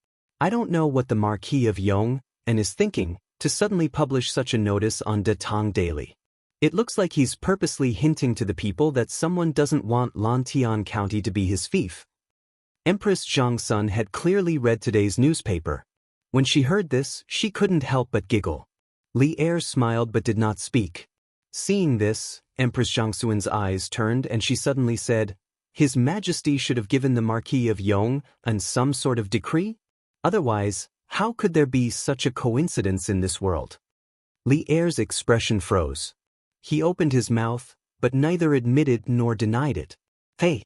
I don't know what the Marquis of Yong is thinking to suddenly publish such a notice on De Tong Daily. It looks like he's purposely hinting to the people that someone doesn't want Lantian County to be his fief. Empress Zhongxun had clearly read today's newspaper. When she heard this, she couldn't help but giggle. Li Er smiled but did not speak. Seeing this, Empress Zhongxuan's eyes turned and she suddenly said, His Majesty should have given the Marquis of Yong some sort of decree? Otherwise, how could there be such a coincidence in this world? Li Er's expression froze. He opened his mouth, but neither admitted nor denied it. Hey!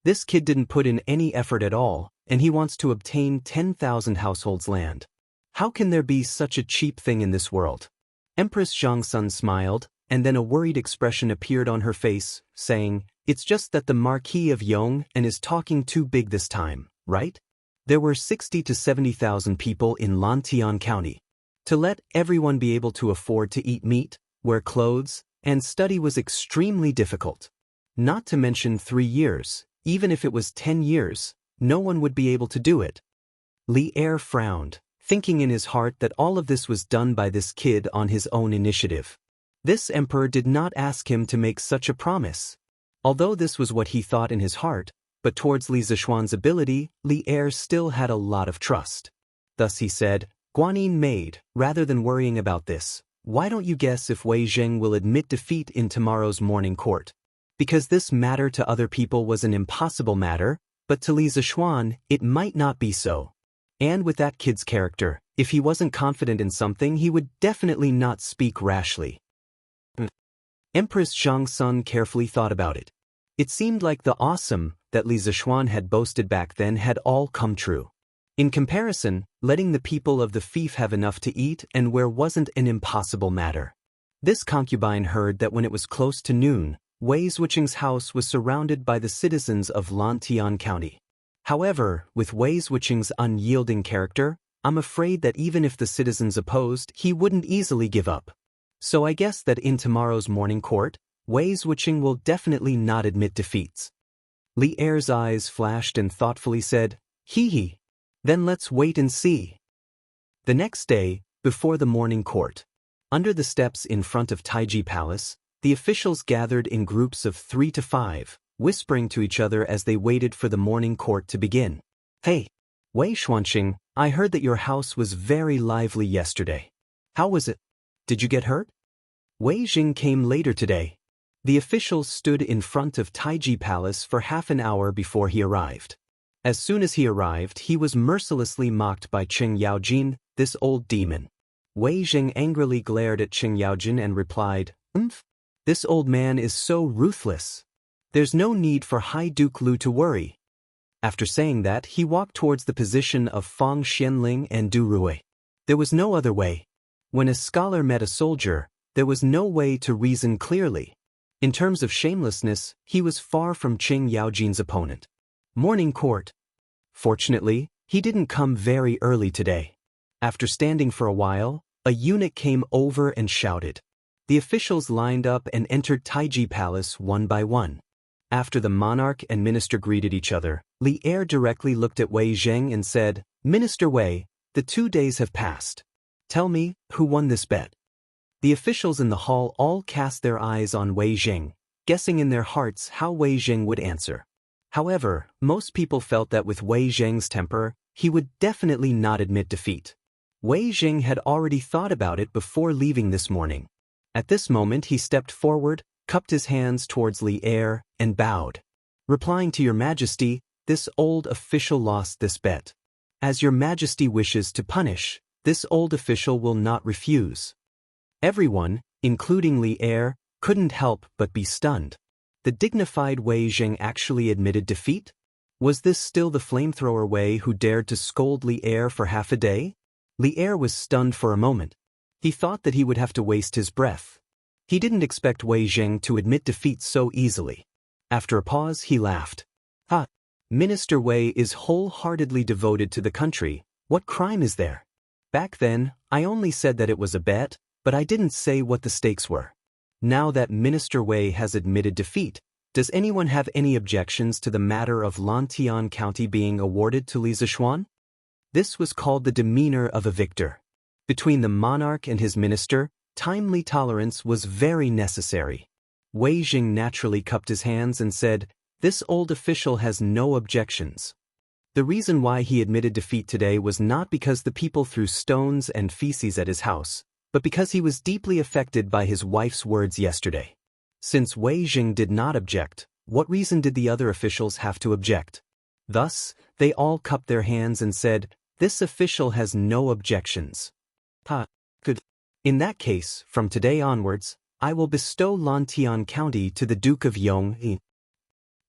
This kid didn't put in any effort at all, and he wants to obtain 10,000 households' land. How can there be such a cheap thing in this world? Empress Zhongxun smiled, and then a worried expression appeared on her face, saying, It's just that the Marquis of Yong is talking too big this time, right? There were 60 to 70,000 people in Lantian County. To let everyone be able to afford to eat meat, wear clothes, and study was extremely difficult. Not to mention 3 years. Even if it was 10 years, no one would be able to do it. Li Er frowned, thinking in his heart that all of this was done by this kid on his own initiative. This emperor did not ask him to make such a promise. Although this was what he thought in his heart, but towards Li Zishuan's ability, Li Er still had a lot of trust. Thus he said, Guanyin maid, rather than worrying about this, why don't you guess if Wei Zheng will admit defeat in tomorrow's morning court? Because this matter to other people was an impossible matter, but to Li Zishuan, it might not be so. And with that kid's character, if he wasn't confident in something, he would definitely not speak rashly. Empress Zhongxun carefully thought about it. It seemed like the awesome that Li Zishuan had boasted back then had all come true. In comparison, letting the people of the fief have enough to eat and wear wasn't an impossible matter. This concubine heard that when it was close to noon, Wei Zhuqing's house was surrounded by the citizens of Lantian County. However, with Wei Zhuqing's unyielding character, I'm afraid that even if the citizens opposed, he wouldn't easily give up. So I guess that in tomorrow's morning court, Wei Zhuqing will definitely not admit defeats. Li Er's eyes flashed and thoughtfully said, Hee. Then let's wait and see. The next day, before the morning court, under the steps in front of Taiji Palace, The officials gathered in groups of 3 to 5, whispering to each other as they waited for the morning court to begin. Hey, Wei Xuanqing, I heard that your house was very lively yesterday. How was it? Did you get hurt? Wei Jing came later today. The officials stood in front of Taiji Palace for half an hour before he arrived. As soon as he arrived, he was mercilessly mocked by Qing Yaojin, this old demon. Wei Jing angrily glared at Qing Yaojin and replied, This old man is so ruthless. There's no need for High Duke Lu to worry. After saying that, he walked towards the position of Fang Xianling and Du Rui. There was no other way. When a scholar met a soldier, there was no way to reason clearly. In terms of shamelessness, he was far from Qing Yaojin's opponent. Morning court. Fortunately, he didn't come very early today. After standing for a while, a eunuch came over and shouted. The officials lined up and entered Taiji Palace one by one. After the monarch and minister greeted each other, Li Er directly looked at Wei Zheng and said, Minister Wei, the 2 days have passed. Tell me, who won this bet? The officials in the hall all cast their eyes on Wei Zheng, guessing in their hearts how Wei Zheng would answer. However, most people felt that with Wei Zheng's temper, he would definitely not admit defeat. Wei Zheng had already thought about it before leaving this morning. At this moment he stepped forward, cupped his hands towards Li Er, and bowed. Replying to Your Majesty, this old official lost this bet. As Your Majesty wishes to punish, this old official will not refuse. Everyone, including Li Er, couldn't help but be stunned. The dignified Wei Zheng actually admitted defeat? Was this still the flamethrower Wei who dared to scold Li Er for half a day? Li Er was stunned for a moment. He thought that he would have to waste his breath. He didn't expect Wei Zheng to admit defeat so easily. After a pause, he laughed. Ha! Minister Wei is wholeheartedly devoted to the country. What crime is there? Back then, I only said that it was a bet, but I didn't say what the stakes were. Now that Minister Wei has admitted defeat, does anyone have any objections to the matter of Lantian County being awarded to Li Zishuan? This was called the demeanor of a victor. Between the monarch and his minister, timely tolerance was very necessary. Wei Jing naturally cupped his hands and said, This old official has no objections. The reason why he admitted defeat today was not because the people threw stones and feces at his house, but because he was deeply affected by his wife's words yesterday. Since Wei Jing did not object, what reason did the other officials have to object? Thus, they all cupped their hands and said, This official has no objections. Good. In that case, from today onwards, I will bestow Lantian County to the Duke of Yong.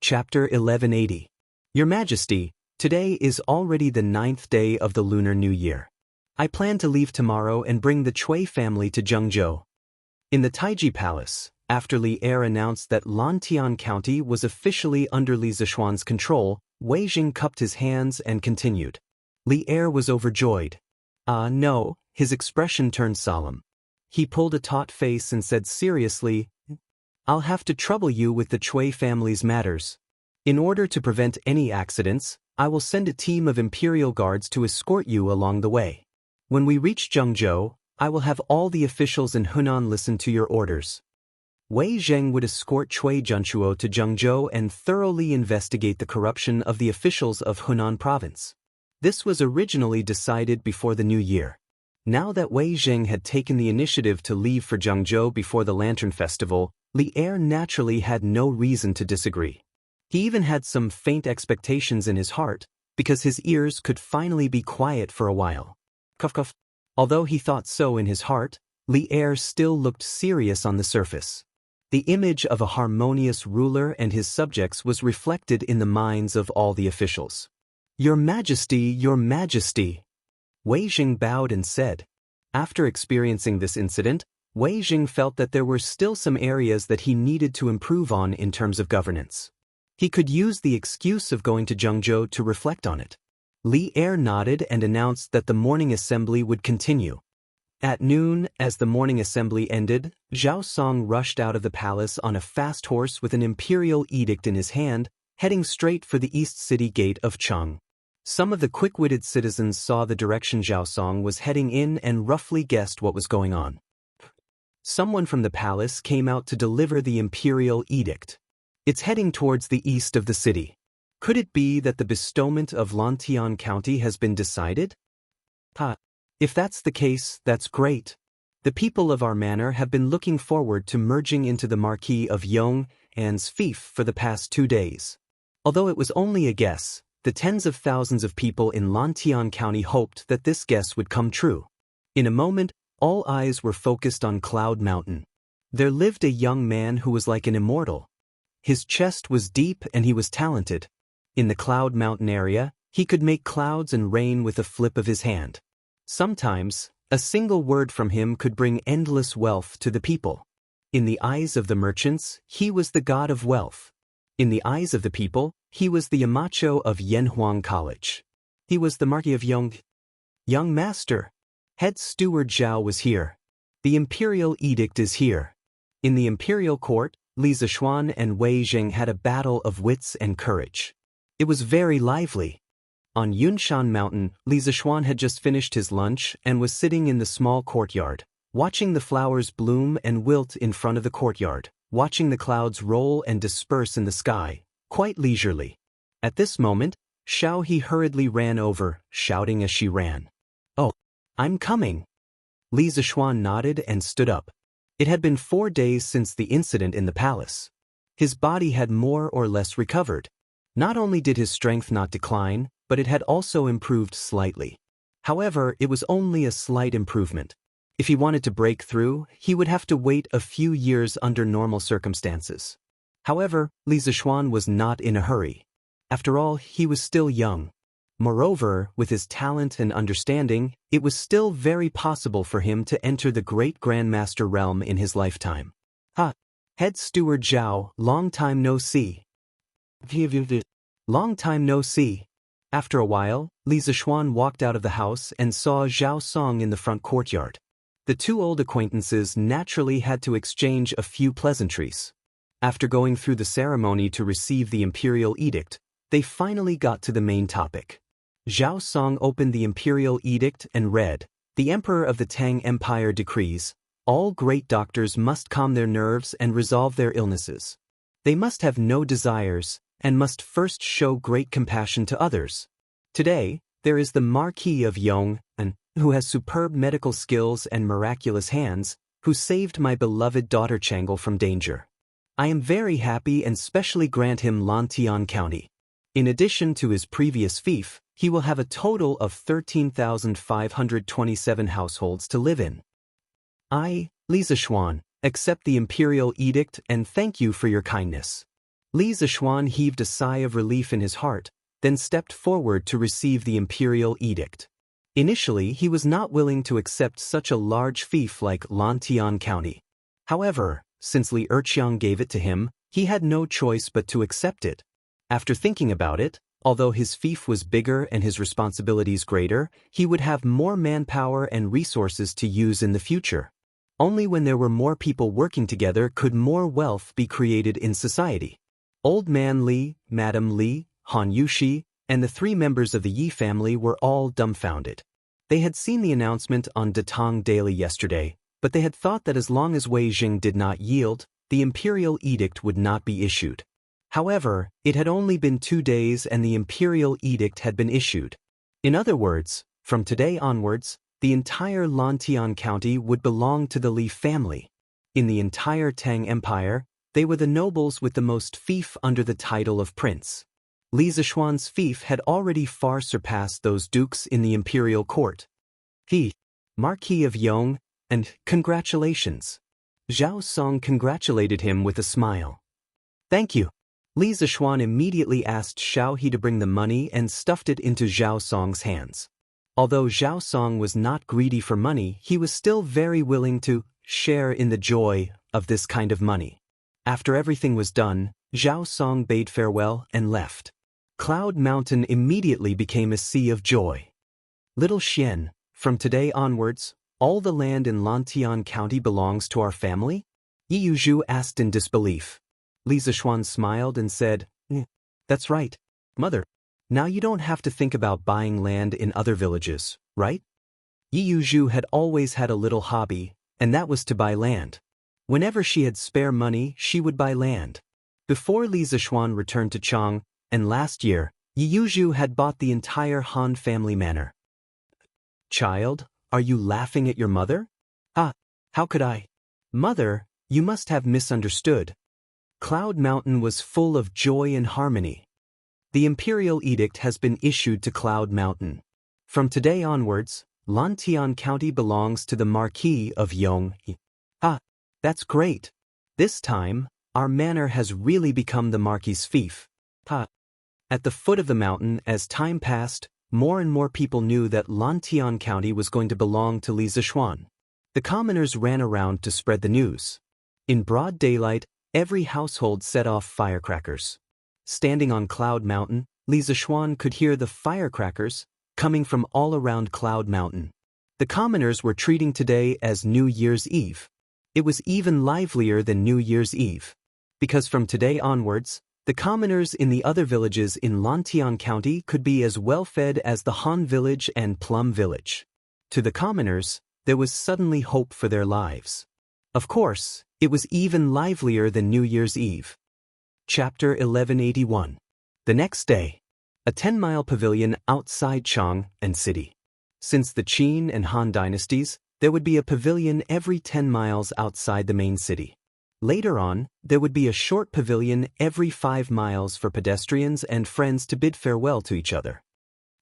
Chapter 1180. Your Majesty, today is already the 9th day of the Lunar New Year. I plan to leave tomorrow and bring the Cui family to Zhengzhou. In the Taiji Palace, after Li Er announced that Lantian County was officially under Li Zishuan's control, Wei Jing cupped his hands and continued. Li Er was overjoyed. No, his expression turned solemn. He pulled a taut face and said seriously, I'll have to trouble you with the Cui family's matters. In order to prevent any accidents, I will send a team of imperial guards to escort you along the way. When we reach Zhengzhou, I will have all the officials in Hunan listen to your orders. Wei Zheng would escort Cui Junchuo to Zhengzhou and thoroughly investigate the corruption of the officials of Hunan province. This was originally decided before the new year. Now that Wei Zheng had taken the initiative to leave for Zhengzhou before the Lantern Festival, Li Er naturally had no reason to disagree. He even had some faint expectations in his heart, because his ears could finally be quiet for a while. Cough cough. Although he thought so in his heart, Li Er still looked serious on the surface. The image of a harmonious ruler and his subjects was reflected in the minds of all the officials. Your Majesty, Your Majesty! Wei Jing bowed and said. After experiencing this incident, Wei Jing felt that there were still some areas that he needed to improve on in terms of governance. He could use the excuse of going to Zhengzhou to reflect on it. Li Er nodded and announced that the morning assembly would continue. At noon, as the morning assembly ended, Zhao Song rushed out of the palace on a fast horse with an imperial edict in his hand, heading straight for the east city gate of Cheng. Some of the quick-witted citizens saw the direction Zhao Song was heading in and roughly guessed what was going on. Someone from the palace came out to deliver the imperial edict. It's heading towards the east of the city. Could it be that the bestowment of Lantian County has been decided? If that's the case, that's great. The people of our manor have been looking forward to merging into the Marquis of Yong An's fief for the past 2 days. Although it was only a guess, the tens of thousands of people in Lantian County hoped that this guess would come true. In a moment, all eyes were focused on Cloud Mountain. There lived a young man who was like an immortal. His chest was deep and he was talented. In the Cloud Mountain area, he could make clouds and rain with a flip of his hand. Sometimes, a single word from him could bring endless wealth to the people. In the eyes of the merchants, he was the god of wealth. In the eyes of the people, he was the Yamacho of Yanhuang College. He was the Marquis of Yong. Young master. Head steward Zhao was here. The imperial edict is here. In the imperial court, Li Zishuan and Wei Jing had a battle of wits and courage. It was very lively. On Yunshan Mountain, Li Zishuan had just finished his lunch and was sitting in the small courtyard, watching the flowers bloom and wilt in front of the courtyard, watching the clouds roll and disperse in the sky, quite leisurely. At this moment, Xiao He hurriedly ran over, shouting as she ran. "Oh, I'm coming." Li Zishuan nodded and stood up. It had been 4 days since the incident in the palace. His body had more or less recovered. Not only did his strength not decline, but it had also improved slightly. However, it was only a slight improvement. If he wanted to break through, he would have to wait a few years under normal circumstances. However, Li Zishuan was not in a hurry. After all, he was still young. Moreover, with his talent and understanding, it was still very possible for him to enter the great Grandmaster realm in his lifetime. Head steward Zhao, long time no see. Long time no see. After a while, Li Zishuan walked out of the house and saw Zhao Song in the front courtyard. The two old acquaintances naturally had to exchange a few pleasantries. After going through the ceremony to receive the imperial edict, they finally got to the main topic. Zhao Song opened the imperial edict and read, "The Emperor of the Tang Empire decrees, all great doctors must calm their nerves and resolve their illnesses. They must have no desires, and must first show great compassion to others. Today, there is the Marquis of Yong An, who has superb medical skills and miraculous hands, who saved my beloved daughter Changle from danger. I am very happy and specially grant him Lantian County. In addition to his previous fief, he will have a total of 13,527 households to live in. I, Li Zishuan, accept the imperial edict and thank you for your kindness." Li Zishuan heaved a sigh of relief in his heart, then stepped forward to receive the imperial edict. Initially, he was not willing to accept such a large fief like Lantian County. However, since Li Erqiang gave it to him, he had no choice but to accept it. After thinking about it, although his fief was bigger and his responsibilities greater, he would have more manpower and resources to use in the future. Only when there were more people working together could more wealth be created in society. Old Man Li, Madam Li, Han Yushi, and the 3 members of the Yi family were all dumbfounded. They had seen the announcement on Datong Daily yesterday, but they had thought that as long as Wei Jing did not yield, the imperial edict would not be issued. However, it had only been 2 days and the imperial edict had been issued. In other words, from today onwards, the entire Lantian County would belong to the Li family. In the entire Tang Empire, they were the nobles with the most fief under the title of prince. Li Zishuan's fief had already far surpassed those dukes in the imperial court. He, Marquis of Yong, and congratulations. Zhao Song congratulated him with a smile. Thank you. Li Zishuan immediately asked Xiao He to bring the money and stuffed it into Zhao Song's hands. Although Zhao Song was not greedy for money, he was still very willing to share in the joy of this kind of money. After everything was done, Zhao Song bade farewell and left. Cloud Mountain immediately became a sea of joy. Little Xian, from today onwards, all the land in Lantian County belongs to our family? Yi Yuzhu asked in disbelief. Li Zishuan smiled and said, That's right, Mother. Now you don't have to think about buying land in other villages, right? Yi Yuzhu had always had a little hobby, and that was to buy land. Whenever she had spare money, she would buy land. Before Li Zishuan returned to Chang, and last year, Yi Yuzhu had bought the entire Han family manor. Child, are you laughing at your mother? Ah, how could I? Mother, you must have misunderstood. Cloud Mountain was full of joy and harmony. The imperial edict has been issued to Cloud Mountain. From today onwards, Lantian County belongs to the Marquis of Yong. Ah, that's great. This time, our manor has really become the Marquis' fief. Ha. At the foot of the mountain, as time passed, more and more people knew that Lantian County was going to belong to Li Zishuan. The commoners ran around to spread the news. In broad daylight, every household set off firecrackers. Standing on Cloud Mountain, Li Zishuan could hear the firecrackers coming from all around Cloud Mountain. The commoners were treating today as New Year's Eve. It was even livelier than New Year's Eve. Because from today onwards, the commoners in the other villages in Lantian County could be as well fed as the Han village and Plum village. To the commoners, there was suddenly hope for their lives. Of course, it was even livelier than New Year's Eve. Chapter 1181. The next day. A 10-mile pavilion outside Chang and city. Since the Qin and Han dynasties, there would be a pavilion every 10 miles outside the main city. Later on, there would be a short pavilion every 5 miles for pedestrians and friends to bid farewell to each other.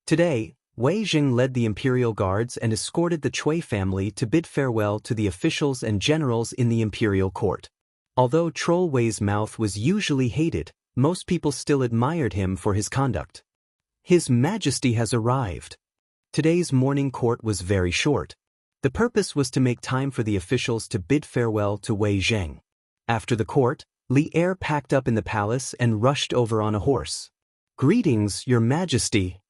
Today, Wei Jing led the imperial guards and escorted the Cui family to bid farewell to the officials and generals in the imperial court. Although Troll Wei's mouth was usually hated, most people still admired him for his conduct. His Majesty has arrived. Today's morning court was very short. The purpose was to make time for the officials to bid farewell to Wei Zheng. After the court, Li Er packed up in the palace and rushed over on a horse. "Greetings, Your Majesty."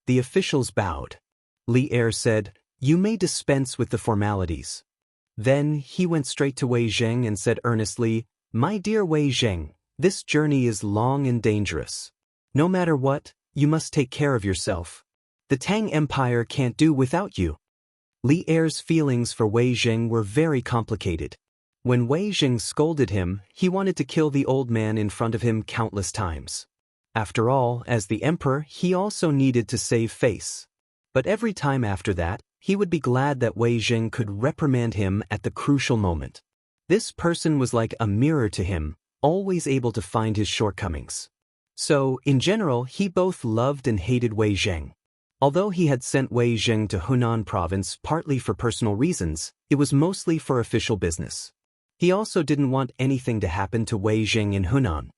The officials bowed. Li Er said, "You may dispense with the formalities." Then he went straight to Wei Zheng and said earnestly, "My dear Wei Zheng, this journey is long and dangerous. No matter what, you must take care of yourself. The Tang Empire can't do without you." Li Er's feelings for Wei Zheng were very complicated. When Wei Zheng scolded him, he wanted to kill the old man in front of him countless times. After all, as the emperor, he also needed to save face. But every time after that, he would be glad that Wei Zheng could reprimand him at the crucial moment. This person was like a mirror to him, always able to find his shortcomings. So, in general, he both loved and hated Wei Zheng. Although he had sent Wei Zheng to Hunan province partly for personal reasons, it was mostly for official business. He also didn't want anything to happen to Wei Zheng in Hunan.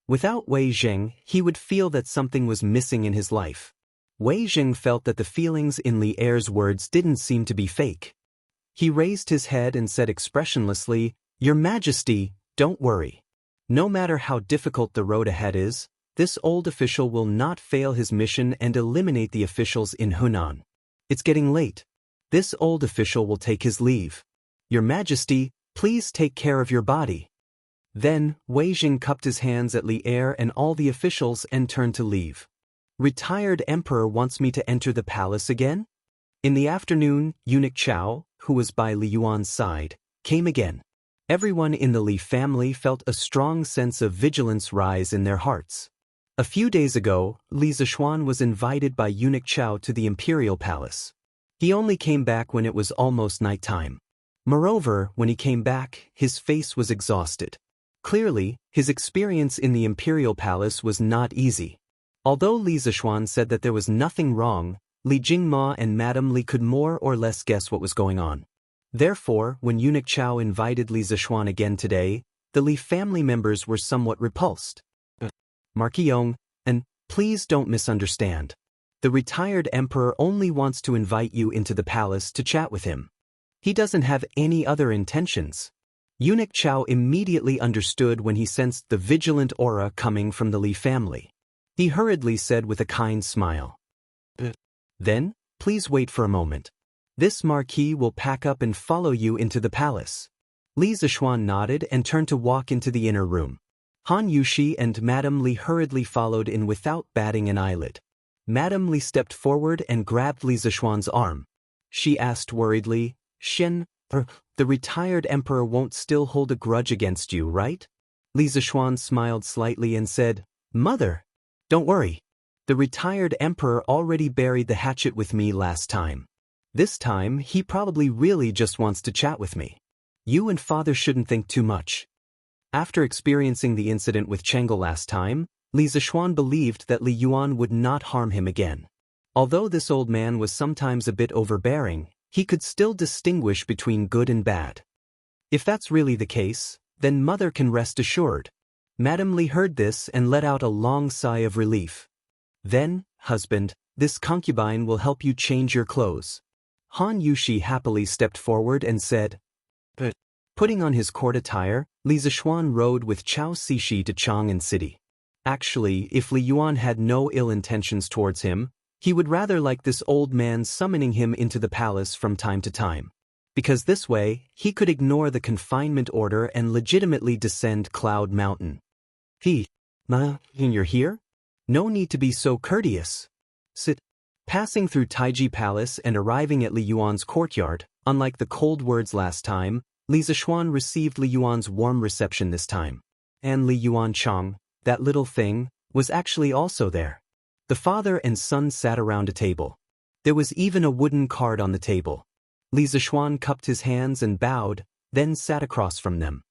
Without Wei Zheng, he would feel that something was missing in his life. Wei Zheng felt that the feelings in Li Er's words didn't seem to be fake. He raised his head and said expressionlessly, "Your Majesty, don't worry. No matter how difficult the road ahead is, this old official will not fail his mission and eliminate the officials in Hunan. It's getting late. This old official will take his leave. Your Majesty, please take care of your body." Then, Wei Jing cupped his hands at Li Er and all the officials and turned to leave. "Retired emperor wants me to enter the palace again?" In the afternoon, eunuch Chao, who was by Li Yuan's side, came again. Everyone in the Li family felt a strong sense of vigilance rise in their hearts. A few days ago, Li Zishuan was invited by eunuch Chao to the imperial palace. He only came back when it was almost nighttime. Moreover, when he came back, his face was exhausted. Clearly, his experience in the imperial palace was not easy. Although Li Zishuan said that there was nothing wrong, Li Jingma and Madame Li could more or less guess what was going on. Therefore, when eunuch Chao invited Li Zishuan again today, the Li family members were somewhat repulsed. "Marquis Yong, and please don't misunderstand. The retired emperor only wants to invite you into the palace to chat with him. He doesn't have any other intentions." Eunuch Chao immediately understood when he sensed the vigilant aura coming from the Li family. He hurriedly said with a kind smile, "Then, please wait for a moment. This marquis will pack up and follow you into the palace." Li Zishuan nodded and turned to walk into the inner room. Han Yushi and Madame Li hurriedly followed in without batting an eyelid. Madame Li stepped forward and grabbed Li Zishuan's arm. She asked worriedly, "Shen, The retired emperor won't still hold a grudge against you, right? Li Zishuan smiled slightly and said, Mother, don't worry. The retired emperor already buried the hatchet with me last time. This time, he probably really just wants to chat with me. You and father shouldn't think too much. After experiencing the incident with Chengel last time, Li Zishuan believed that Li Yuan would not harm him again. Although this old man was sometimes a bit overbearing, he could still distinguish between good and bad. If that's really the case, then mother can rest assured. Madame Li heard this and let out a long sigh of relief. Then, husband, this concubine will help you change your clothes. Han Yushi happily stepped forward and said, But, putting on his court attire, Li Zishuan rode with Chao Cixi to Chang'an City. Actually, if Li Yuan had no ill intentions towards him, he would rather like this old man summoning him into the palace from time to time. Because this way, he could ignore the confinement order and legitimately descend Cloud Mountain. You're here? No need to be so courteous. Sit. Passing through Taiji Palace and arriving at Li Yuan's courtyard, unlike the cold words last time, Li Zishuan received Li Yuan's warm reception this time. And Li Yuan Chang, that little thing, was actually also there. The father and son sat around a table. There was even a wooden card on the table. Li Zishuan cupped his hands and bowed, then sat across from them.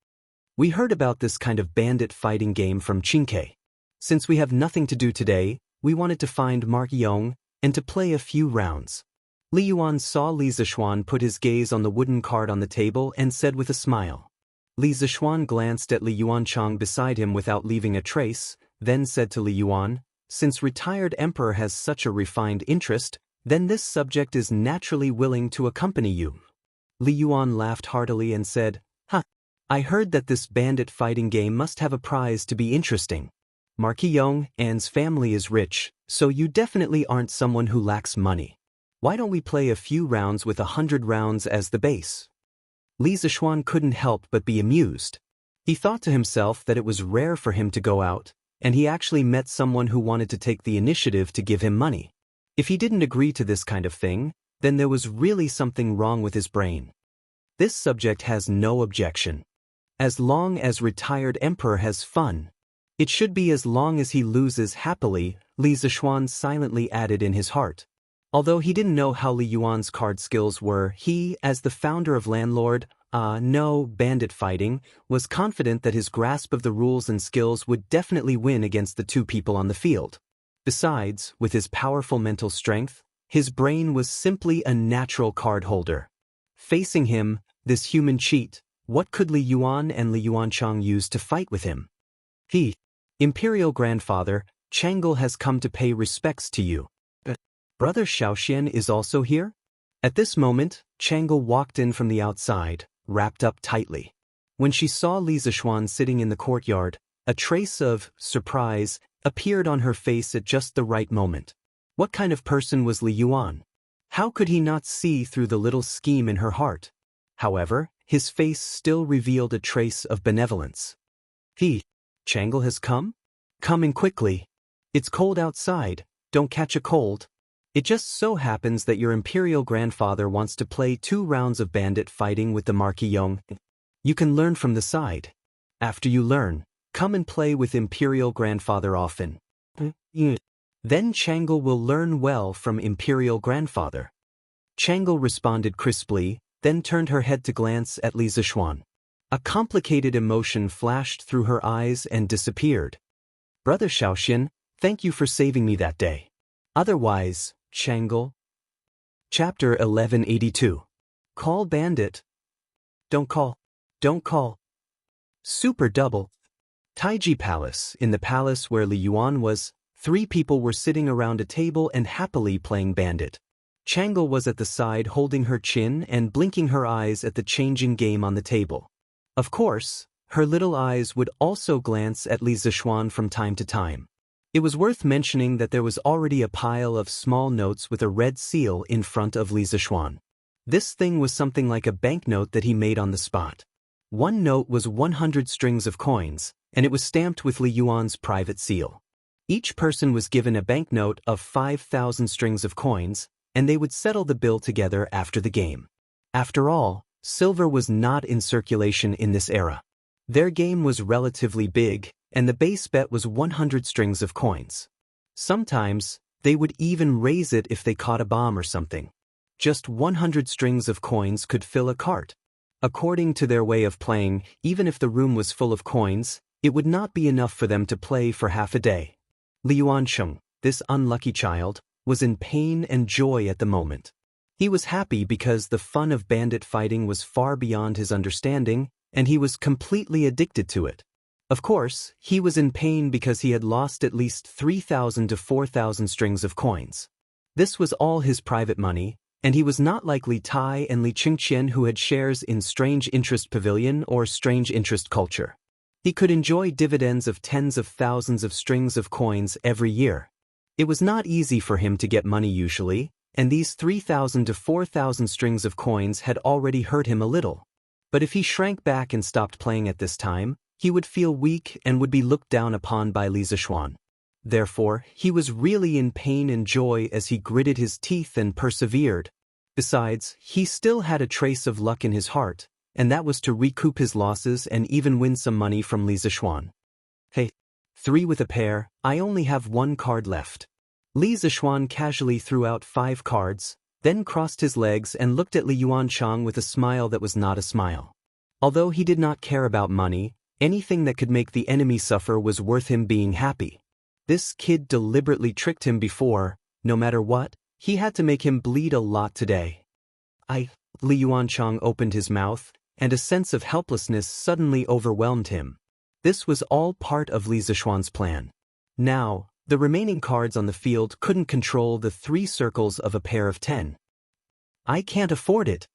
We heard about this kind of bandit fighting game from Qingke. Since we have nothing to do today, we wanted to find Mark Yong and to play a few rounds. Li Yuan saw Li Zishuan put his gaze on the wooden card on the table and said with a smile. Li Zishuan glanced at Li Yuanchang beside him without leaving a trace, then said to Li Yuan, Since retired emperor has such a refined interest, then this subject is naturally willing to accompany you. Li Yuan laughed heartily and said, I heard that this bandit fighting game must have a prize to be interesting. Marquis Yong An's family is rich, so you definitely aren't someone who lacks money. Why don't we play a few rounds with 100 rounds as the base? Li Zishuan couldn't help but be amused. He thought to himself that it was rare for him to go out, and he actually met someone who wanted to take the initiative to give him money. If he didn't agree to this kind of thing, then there was really something wrong with his brain. This subject has no objection. As long as retired emperor has fun. It should be as long as he loses happily, Li Zishuan silently added in his heart. Although he didn't know how Li Yuan's card skills were, he, as the founder of Landlord, Bandit Fighting, was confident that his grasp of the rules and skills would definitely win against the two people on the field. Besides, with his powerful mental strength, his brain was simply a natural card holder. Facing him, this human cheat, what could Li Yuan and Li Yuanchang use to fight with him? Imperial Grandfather, Changel has come to pay respects to you. Brother Xiaoxian is also here? At this moment, Changel walked in from the outside, wrapped up tightly. When she saw Li Zishuan sitting in the courtyard, a trace of surprise appeared on her face at just the right moment. What kind of person was Li Yuan? How could he not see through the little scheme in her heart? However, his face still revealed a trace of benevolence. Changel has come? Come in quickly. It's cold outside, don't catch a cold. It just so happens that your imperial grandfather wants to play 2 rounds of bandit fighting with the Marquis Yong. You can learn from the side. After you learn, come and play with imperial grandfather often. Then Changel will learn well from imperial grandfather. Changel responded crisply, then turned her head to glance at Li Zishuan. A complicated emotion flashed through her eyes and disappeared. Brother Xiaoxian, thank you for saving me that day. Otherwise, Changel. Chapter 1182. Call Bandit. Don't call. Don't call. Super Double. Taiji Palace. In the palace where Li Yuan was, 3 people were sitting around a table and happily playing Bandit. Changel was at the side holding her chin and blinking her eyes at the changing game on the table. Of course, her little eyes would also glance at Li Zishuan from time to time. It was worth mentioning that there was already a pile of small notes with a red seal in front of Li Zishuan. This thing was something like a banknote that he made on the spot. One note was 100 strings of coins, and it was stamped with Li Yuan's private seal. Each person was given a banknote of 5,000 strings of coins, and they would settle the bill together after the game. After all, Silver was not in circulation in this era. Their game was relatively big, and the base bet was 100 strings of coins. Sometimes, they would even raise it if they caught a bomb or something. Just 100 strings of coins could fill a cart. According to their way of playing, even if the room was full of coins, it would not be enough for them to play for half a day. Li Yuancheng, this unlucky child, was in pain and joy at the moment. He was happy because the fun of bandit fighting was far beyond his understanding, and he was completely addicted to it. Of course, he was in pain because he had lost at least 3,000 to 4,000 strings of coins. This was all his private money, and he was not like Li Tai and Li Qingqian who had shares in Strange Interest Pavilion or Strange Interest Culture. He could enjoy dividends of tens of thousands of strings of coins every year. It was not easy for him to get money usually, and these 3,000 to 4,000 strings of coins had already hurt him a little. But if he shrank back and stopped playing at this time, he would feel weak and would be looked down upon by Li Zishuan. Therefore, he was really in pain and joy as he gritted his teeth and persevered. Besides, he still had a trace of luck in his heart, and that was to recoup his losses and even win some money from Li Zishuan. Hey, 3 with a pair, I only have 1 card left. Li Zishuan casually threw out 5 cards, then crossed his legs and looked at Li Yuancheng with a smile that was not a smile. Although he did not care about money, anything that could make the enemy suffer was worth him being happy. This kid deliberately tricked him before. No matter what, he had to make him bleed a lot today. Li Yuancheng opened his mouth, and a sense of helplessness suddenly overwhelmed him. This was all part of Li Zishuan's plan. Now, the remaining cards on the field couldn't control the 3 circles of a pair of 10. I can't afford it.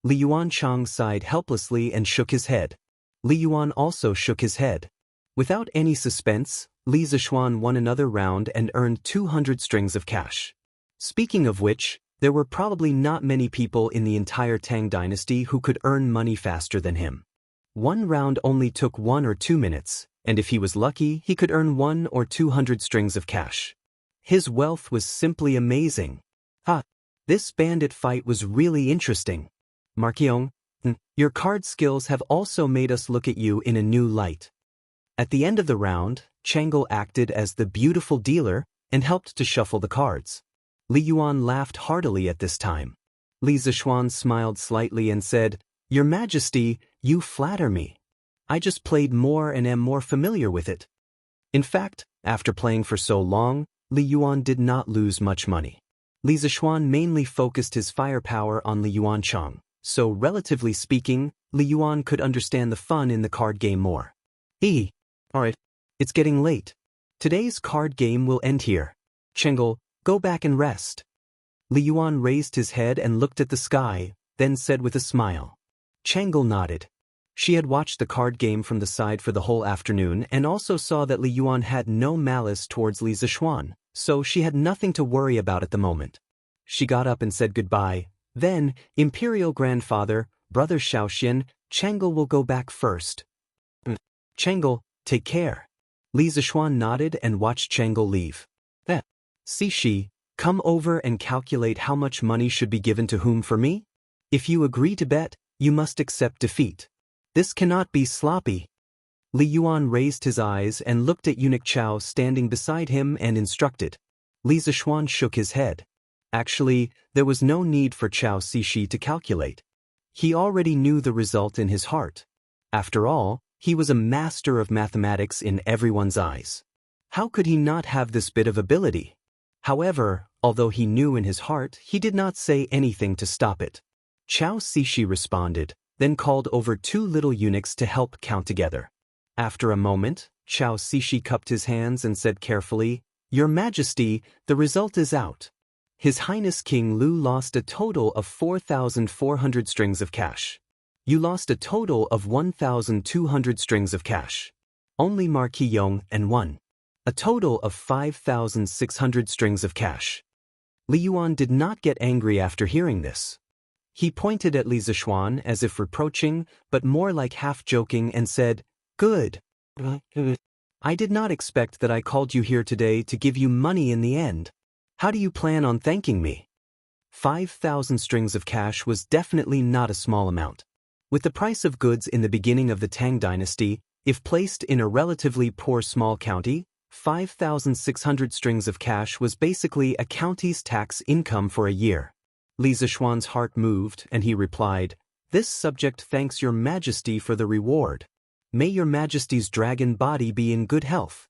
Li Yuancheng sighed helplessly and shook his head. Li Yuan also shook his head. Without any suspense, Li Zishuan won another round and earned 200 strings of cash. Speaking of which, there were probably not many people in the entire Tang dynasty who could earn money faster than him. 1 round only took 1 or 2 minutes, and if he was lucky, he could earn 100 or 200 strings of cash. His wealth was simply amazing. This bandit fight was really interesting. Marquion, your card skills have also made us look at you in a new light. At the end of the round, Changle acted as the beautiful dealer and helped to shuffle the cards. Li Yuan laughed heartily at this time. Li Zishuan smiled slightly and said, Your Majesty, you flatter me. I just played more and am more familiar with it. In fact, after playing for so long, Li Yuan did not lose much money. Li Zishuan mainly focused his firepower on Li Yuancheng, so relatively speaking, Li Yuan could understand the fun in the card game more. Alright, it's getting late. Today's card game will end here. Changle, go back and rest. Li Yuan raised his head and looked at the sky, then said with a smile. Changle nodded. She had watched the card game from the side for the whole afternoon and also saw that Li Yuan had no malice towards Li Zishuan, so she had nothing to worry about at the moment. She got up and said goodbye. Then, Imperial Grandfather, Brother Shaoxian, Changle will go back first. Changle, take care. Li Zishuan nodded and watched Changle leave. Cixi, come over and calculate how much money should be given to whom for me? If you agree to bet, you must accept defeat. This cannot be sloppy. Li Yuan raised his eyes and looked at Eunuch Chao standing beside him and instructed. Li Zishuan shook his head. Actually, there was no need for Chao Cixi to calculate. He already knew the result in his heart. After all, he was a master of mathematics in everyone's eyes. How could he not have this bit of ability? However, although he knew in his heart, he did not say anything to stop it. Chao Cixi responded, then called over 2 little eunuchs to help count together. After a moment, Chao Cixi cupped his hands and said carefully, Your Majesty, the result is out. His Highness King Lu lost a total of 4,400 strings of cash. You lost a total of 1,200 strings of cash. Only Marquis Yong and won. A total of 5,600 strings of cash. Li Yuan did not get angry after hearing this. He pointed at Li Zishuan as if reproaching, but more like half-joking and said, Good. I did not expect that I called you here today to give you money in the end. How do you plan on thanking me? 5,000 strings of cash was definitely not a small amount. With the price of goods in the beginning of the Tang dynasty, if placed in a relatively poor small county, 5,600 strings of cash was basically a county's tax income for a year. Li Zishuan's heart moved, and he replied, "This subject thanks your majesty for the reward. May your majesty's dragon body be in good health."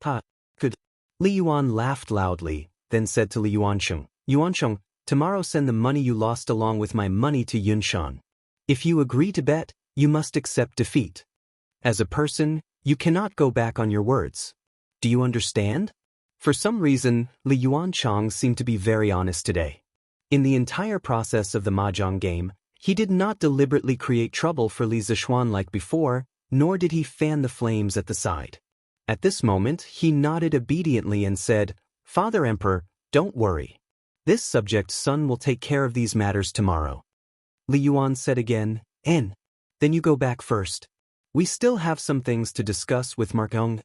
"Ha, good." Li Yuan laughed loudly, then said to Li Yuansheng, "Yuansheng, tomorrow send the money you lost along with my money to Yunshan. If you agree to bet, you must accept defeat. As a person, you cannot go back on your words. Do you understand?" For some reason, Li Yuanchang seemed to be very honest today. In the entire process of the mahjong game, he did not deliberately create trouble for Li Zishuan like before, nor did he fan the flames at the side. At this moment, he nodded obediently and said, "Father Emperor, don't worry. This subject's son will take care of these matters tomorrow." Li Yuan said again, "Then you go back first. We still have some things to discuss with Markong."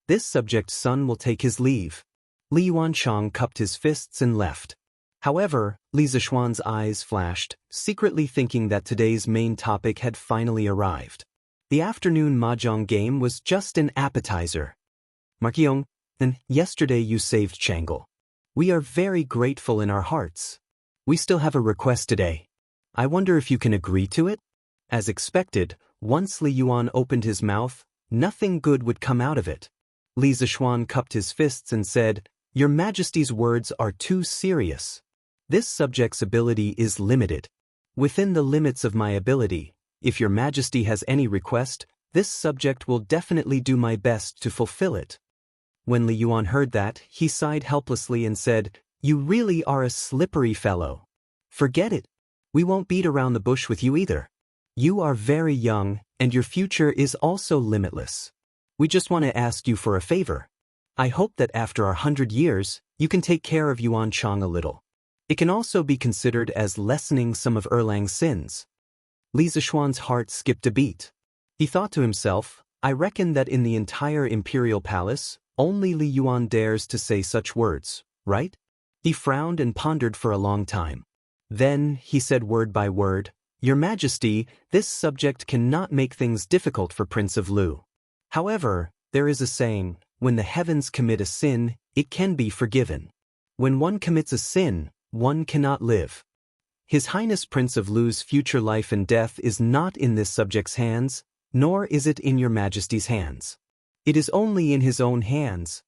"This subject's son will take his leave." Li Yuanchang cupped his fists and left. However, Li Zishuan's eyes flashed, secretly thinking that today's main topic had finally arrived. The afternoon mahjong game was just an appetizer. "Markyong, and yesterday you saved Changle. We are very grateful in our hearts. We still have a request today. I wonder if you can agree to it?" As expected, once Li Yuan opened his mouth, nothing good would come out of it. Li Zishuan cupped his fists and said, "Your Majesty's words are too serious. This subject's ability is limited. Within the limits of my ability, if your Majesty has any request, this subject will definitely do my best to fulfill it." When Li Yuan heard that, he sighed helplessly and said, "You really are a slippery fellow. Forget it. We won't beat around the bush with you either. You are very young, and your future is also limitless. We just want to ask you for a favor. I hope that after our 100 years, you can take care of Yuan Chang a little. It can also be considered as lessening some of Erlang's sins." Li Zishuan's heart skipped a beat. He thought to himself, "I reckon that in the entire imperial palace, only Li Yuan dares to say such words, right?" He frowned and pondered for a long time. Then, he said word by word, "Your Majesty, this subject cannot make things difficult for Prince of Lu. However, there is a saying, when the heavens commit a sin, it can be forgiven. When one commits a sin, one cannot live. His Highness Prince of Lu's future life and death is not in this subject's hands, nor is it in your Majesty's hands. It is only in his own hands."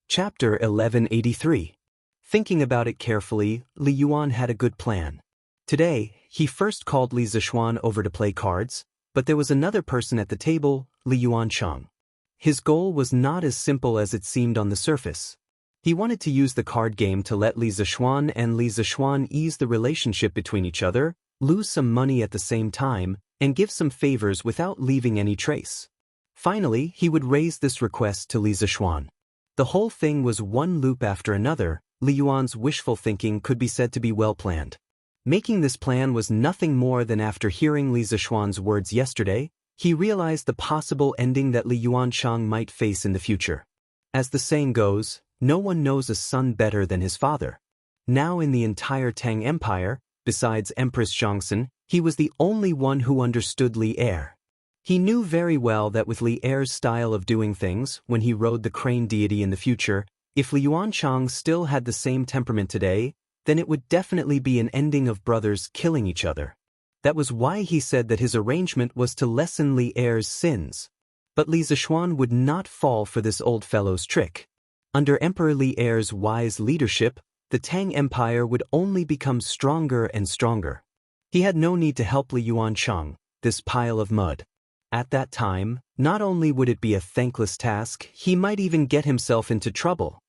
Chapter 1183. Thinking about it carefully, Li Yuan had a good plan. Today, he first called Li Zishuan over to play cards, but there was another person at the table, Li Yuanchang. His goal was not as simple as it seemed on the surface. He wanted to use the card game to let Li Zishuan and Li Zishuan ease the relationship between each other, lose some money at the same time, and give some favors without leaving any trace. Finally, he would raise this request to Li Zishuan. The whole thing was one loop after another. Li Yuan's wishful thinking could be said to be well planned. Making this plan was nothing more than after hearing Li Zishuan's words yesterday, he realized the possible ending that Li Yuanchang might face in the future. As the saying goes, no one knows a son better than his father. Now in the entire Tang Empire, besides Empress Zhongxin, he was the only one who understood Li Er. He knew very well that with Li Er's style of doing things, when he rode the crane deity in the future, if Li Yuanchang still had the same temperament today, then it would definitely be an ending of brothers killing each other. That was why he said that his arrangement was to lessen Li Er's sins. But Li Zishuan would not fall for this old fellow's trick. Under Emperor Li Er's wise leadership, the Tang Empire would only become stronger and stronger. He had no need to help Li Yuanchang, this pile of mud. At that time, not only would it be a thankless task, he might even get himself into trouble.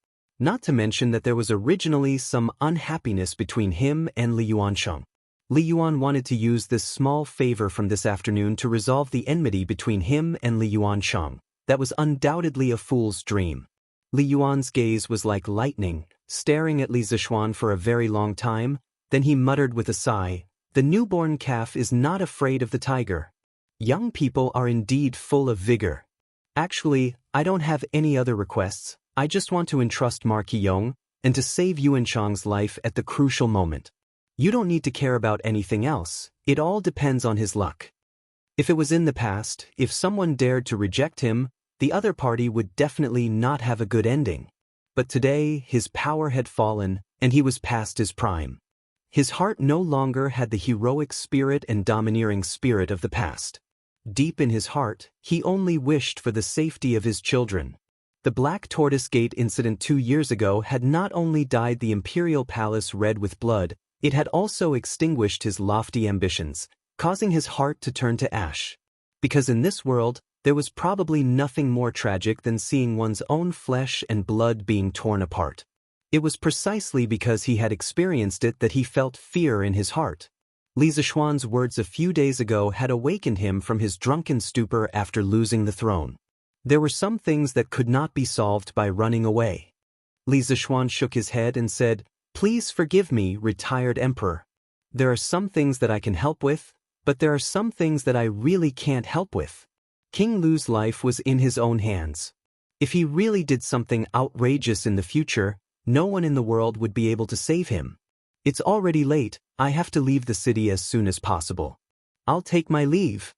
Not to mention that there was originally some unhappiness between him and Li Yuancheng. Li Yuan wanted to use this small favor from this afternoon to resolve the enmity between him and Li Yuancheng. That was undoubtedly a fool's dream. Li Yuan's gaze was like lightning, staring at Li Zishuan for a very long time, then he muttered with a sigh, "The newborn calf is not afraid of the tiger. Young people are indeed full of vigor. Actually, I don't have any other requests. I just want to entrust Ma Qiyong, and to save Yuanchang's life at the crucial moment. You don't need to care about anything else, it all depends on his luck. If it was in the past, if someone dared to reject him, the other party would definitely not have a good ending. But today, his power had fallen, and he was past his prime. His heart no longer had the heroic spirit and domineering spirit of the past. Deep in his heart, he only wished for the safety of his children. The Black Tortoise Gate incident 2 years ago had not only dyed the imperial palace red with blood, it had also extinguished his lofty ambitions, causing his heart to turn to ash. Because in this world, there was probably nothing more tragic than seeing one's own flesh and blood being torn apart. It was precisely because he had experienced it that he felt fear in his heart. Li Zishuan's words a few days ago had awakened him from his drunken stupor after losing the throne. There were some things that could not be solved by running away. Li Zishuan shook his head and said, "Please forgive me, retired emperor. There are some things that I can help with, but there are some things that I really can't help with." King Lu's life was in his own hands. If he really did something outrageous in the future, no one in the world would be able to save him. It's already late, I have to leave the city as soon as possible. I'll take my leave.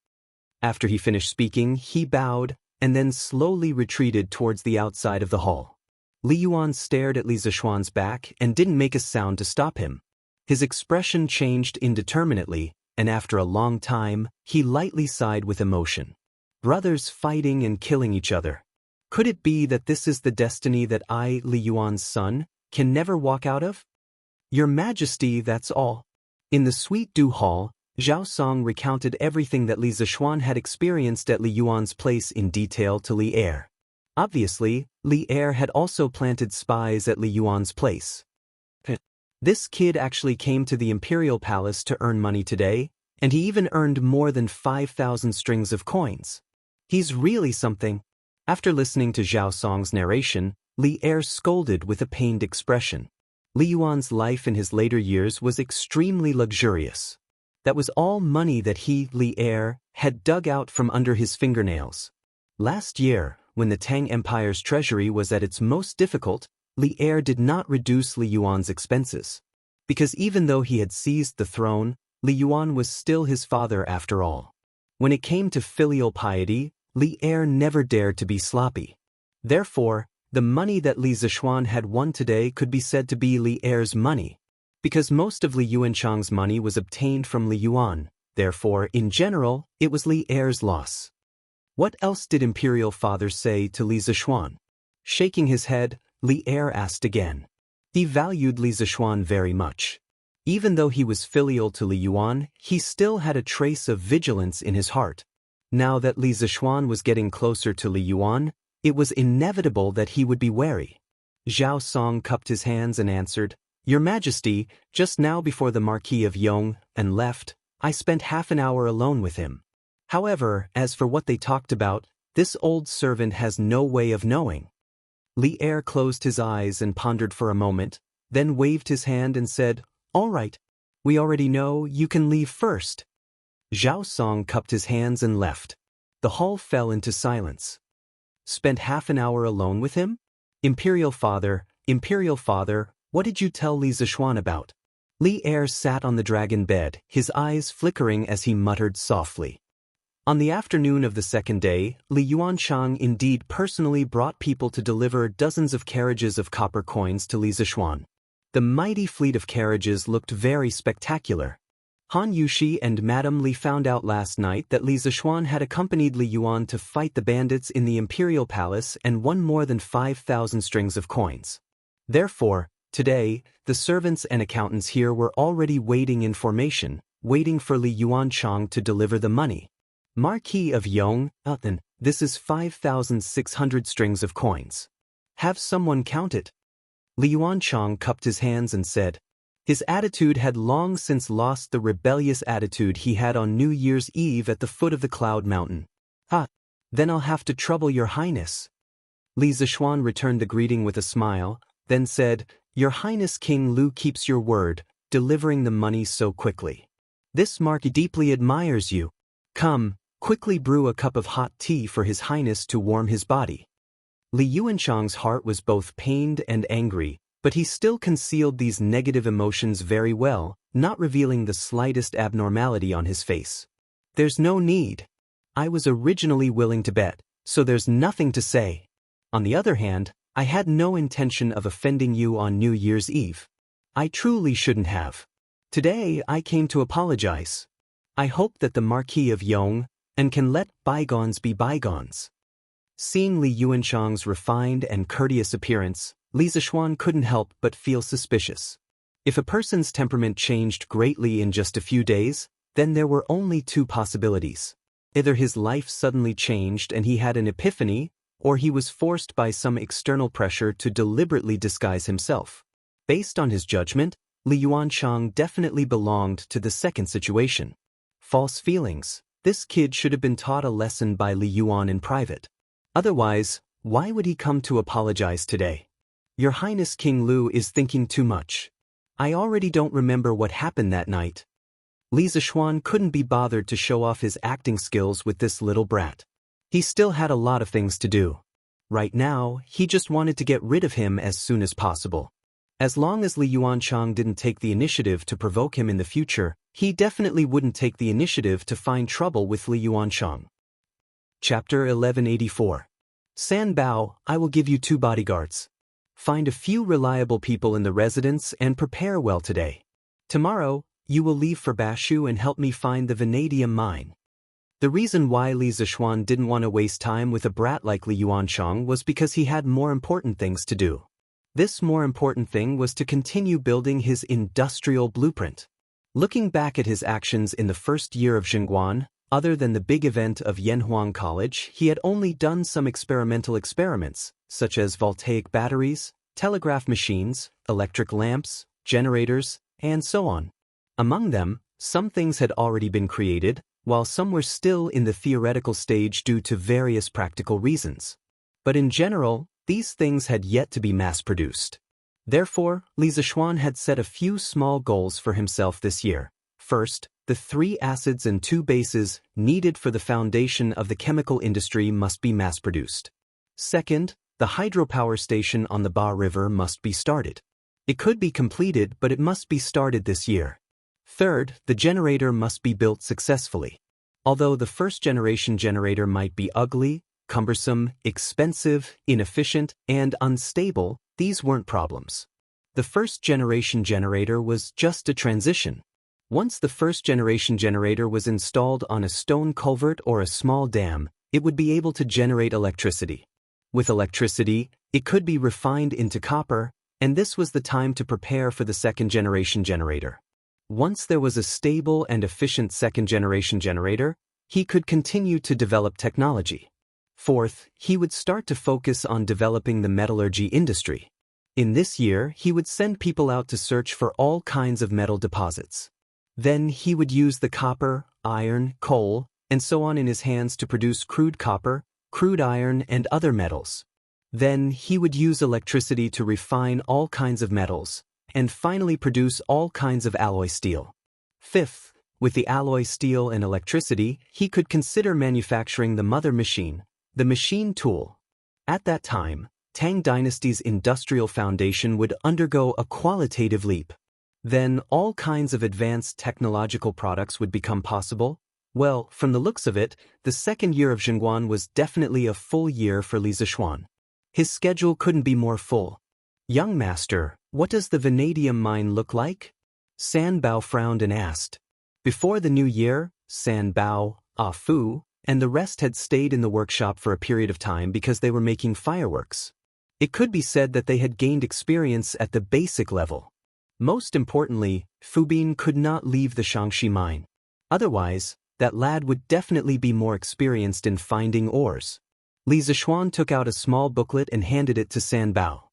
After he finished speaking, he bowed, and then slowly retreated towards the outside of the hall. Li Yuan stared at Li Zishuan's back and didn't make a sound to stop him. His expression changed indeterminately, and after a long time, he lightly sighed with emotion. Brothers fighting and killing each other. Could it be that this is the destiny that I, Li Yuan's son, can never walk out of? Your Majesty, that's all. In the Sweet Dew Hall, Zhao Song recounted everything that Li Zishuan had experienced at Li Yuan's place in detail to Li Er. Obviously, Li Er had also planted spies at Li Yuan's place. This kid actually came to the Imperial Palace to earn money today, and he even earned more than 5,000 strings of coins. He's really something. After listening to Zhao Song's narration, Li Er scolded with a pained expression. Li Yuan's life in his later years was extremely luxurious. That was all money that he, Li Er, had dug out from under his fingernails. Last year, when the Tang Empire's treasury was at its most difficult, Li Er did not reduce Li Yuan's expenses. Because even though he had seized the throne, Li Yuan was still his father after all. When it came to filial piety, Li Er never dared to be sloppy. Therefore, the money that Li Zishuan had won today could be said to be Li Er's money. Because most of Li Yuanchang's money was obtained from Li Yuan, therefore, in general, it was Li Er's loss. What else did Imperial Father say to Li Zishuan? Shaking his head, Li Er asked again. He valued Li Zishuan very much. Even though he was filial to Li Yuan, he still had a trace of vigilance in his heart. Now that Li Zishuan was getting closer to Li Yuan, it was inevitable that he would be wary. Zhao Song cupped his hands and answered, "Your Majesty, just now before the Marquis of Yong and left, I spent half an hour alone with him. However, as for what they talked about, this old servant has no way of knowing." Li Er closed his eyes and pondered for a moment, then waved his hand and said, "All right. We already know, you can leave first." Zhao Song cupped his hands and left. The hall fell into silence. Spent half an hour alone with him? Imperial Father, what did you tell Li Zishuan about? Li Er sat on the dragon bed, his eyes flickering as he muttered softly. On the afternoon of the second day, Li Yuanchang indeed personally brought people to deliver dozens of carriages of copper coins to Li Zishuan. The mighty fleet of carriages looked very spectacular. Han Yushi and Madame Li found out last night that Li Zishuan had accompanied Li Yuan to fight the bandits in the Imperial Palace and won more than 5,000 strings of coins. Therefore, today, the servants and accountants here were already waiting in formation, waiting for Li Yuanchang to deliver the money. Marquis of Yong, then, this is 5,600 strings of coins. Have someone count it. Li Yuanchang cupped his hands and said. His attitude had long since lost the rebellious attitude he had on New Year's Eve at the foot of the Cloud Mountain. Then I'll have to trouble your highness. Li Zishuan returned the greeting with a smile, then said, Your Highness King Lu keeps your word, delivering the money so quickly. This marquis deeply admires you. Come, quickly brew a cup of hot tea for His Highness to warm his body. Li Yuanchang's heart was both pained and angry, But he still concealed these negative emotions very well, not revealing the slightest abnormality on his face. There's no need. I was originally willing to bet, so there's nothing to say. On the other hand, I had no intention of offending you on New Year's Eve. I truly shouldn't have. Today I came to apologize. I hope that the Marquis of Yong and can let bygones be bygones. Seeing Li Yuanchang's refined and courteous appearance, Li Zishuan couldn't help but feel suspicious. If a person's temperament changed greatly in just a few days, then there were only two possibilities. Either his life suddenly changed and he had an epiphany, or he was forced by some external pressure to deliberately disguise himself. Based on his judgment, Li Yuanchang definitely belonged to the second situation. False feelings. This kid should have been taught a lesson by Li Yuan in private. Otherwise, why would he come to apologize today? Your Highness King Lu is thinking too much. I already don't remember what happened that night. Li Zishuan couldn't be bothered to show off his acting skills with this little brat. He still had a lot of things to do. Right now, he just wanted to get rid of him as soon as possible. As long as Li Yuanchang didn't take the initiative to provoke him in the future, he definitely wouldn't take the initiative to find trouble with Li Yuanchang. Chapter 1184. San Bao, I will give you 2 bodyguards. Find a few reliable people in the residence and prepare well today. Tomorrow, you will leave for Bashu and help me find the vanadium mine. The reason why Li Zishuan didn't want to waste time with a brat like Li Yuanchang was because he had more important things to do. This more important thing was to continue building his industrial blueprint. Looking back at his actions in the first year of Xingguan, other than the big event of Yanhuang College, he had only done some experimental experiments, such as voltaic batteries, telegraph machines, electric lamps, generators, and so on. Among them, some things had already been created, while some were still in the theoretical stage due to various practical reasons. But in general, these things had yet to be mass-produced. Therefore, Li Zishuan had set a few small goals for himself this year. First, the 3 acids and 2 bases needed for the foundation of the chemical industry must be mass-produced. Second, the hydropower station on the Ba River must be started. It could be completed, but it must be started this year. Third, the generator must be built successfully. Although the first-generation generator might be ugly, cumbersome, expensive, inefficient, and unstable, these weren't problems. The first-generation generator was just a transition. Once the first-generation generator was installed on a stone culvert or a small dam, it would be able to generate electricity. With electricity, it could be refined into copper, and this was the time to prepare for the second-generation generator. Once there was a stable and efficient second-generation generator, he could continue to develop technology. Fourth, he would start to focus on developing the metallurgy industry. In this year, he would send people out to search for all kinds of metal deposits. Then he would use the copper, iron, coal, and so on in his hands to produce crude copper, crude iron, and other metals. Then he would use electricity to refine all kinds of metals, and finally produce all kinds of alloy steel. Fifth, with the alloy steel and electricity, he could consider manufacturing the mother machine, the machine tool. At that time, Tang Dynasty's industrial foundation would undergo a qualitative leap. Then all kinds of advanced technological products would become possible. Well, from the looks of it, the second year of Xingguan was definitely a full year for Li Zishuan. His schedule couldn't be more full. Young master, what does the vanadium mine look like? San Bao frowned and asked. Before the new year, San Bao, Ah Fu, and the rest had stayed in the workshop for a period of time because they were making fireworks. It could be said that they had gained experience at the basic level. Most importantly, Fu Bin could not leave the Shangxi mine. Otherwise, that lad would definitely be more experienced in finding ores. Li Zishuan took out a small booklet and handed it to San Bao.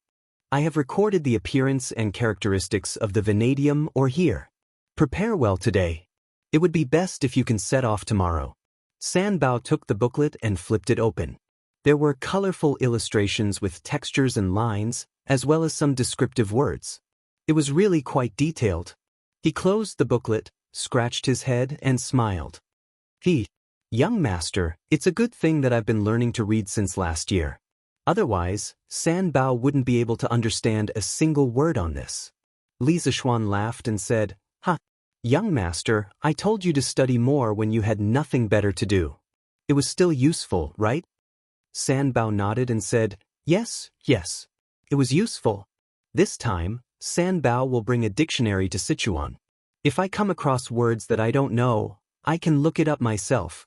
I have recorded the appearance and characteristics of the vanadium ore here. Prepare well today. It would be best if you can set off tomorrow. San Bao took the booklet and flipped it open. There were colorful illustrations with textures and lines, as well as some descriptive words. It was really quite detailed. He closed the booklet, scratched his head, and smiled. Young master, it's a good thing that I've been learning to read since last year. Otherwise, San Bao wouldn't be able to understand a single word on this. Li Zishuan laughed and said, "Ha, young master, I told you to study more when you had nothing better to do. It was still useful, right?" San Bao nodded and said, "Yes, yes. It was useful. This time, San Bao will bring a dictionary to Sichuan. If I come across words that I don't know, I can look it up myself."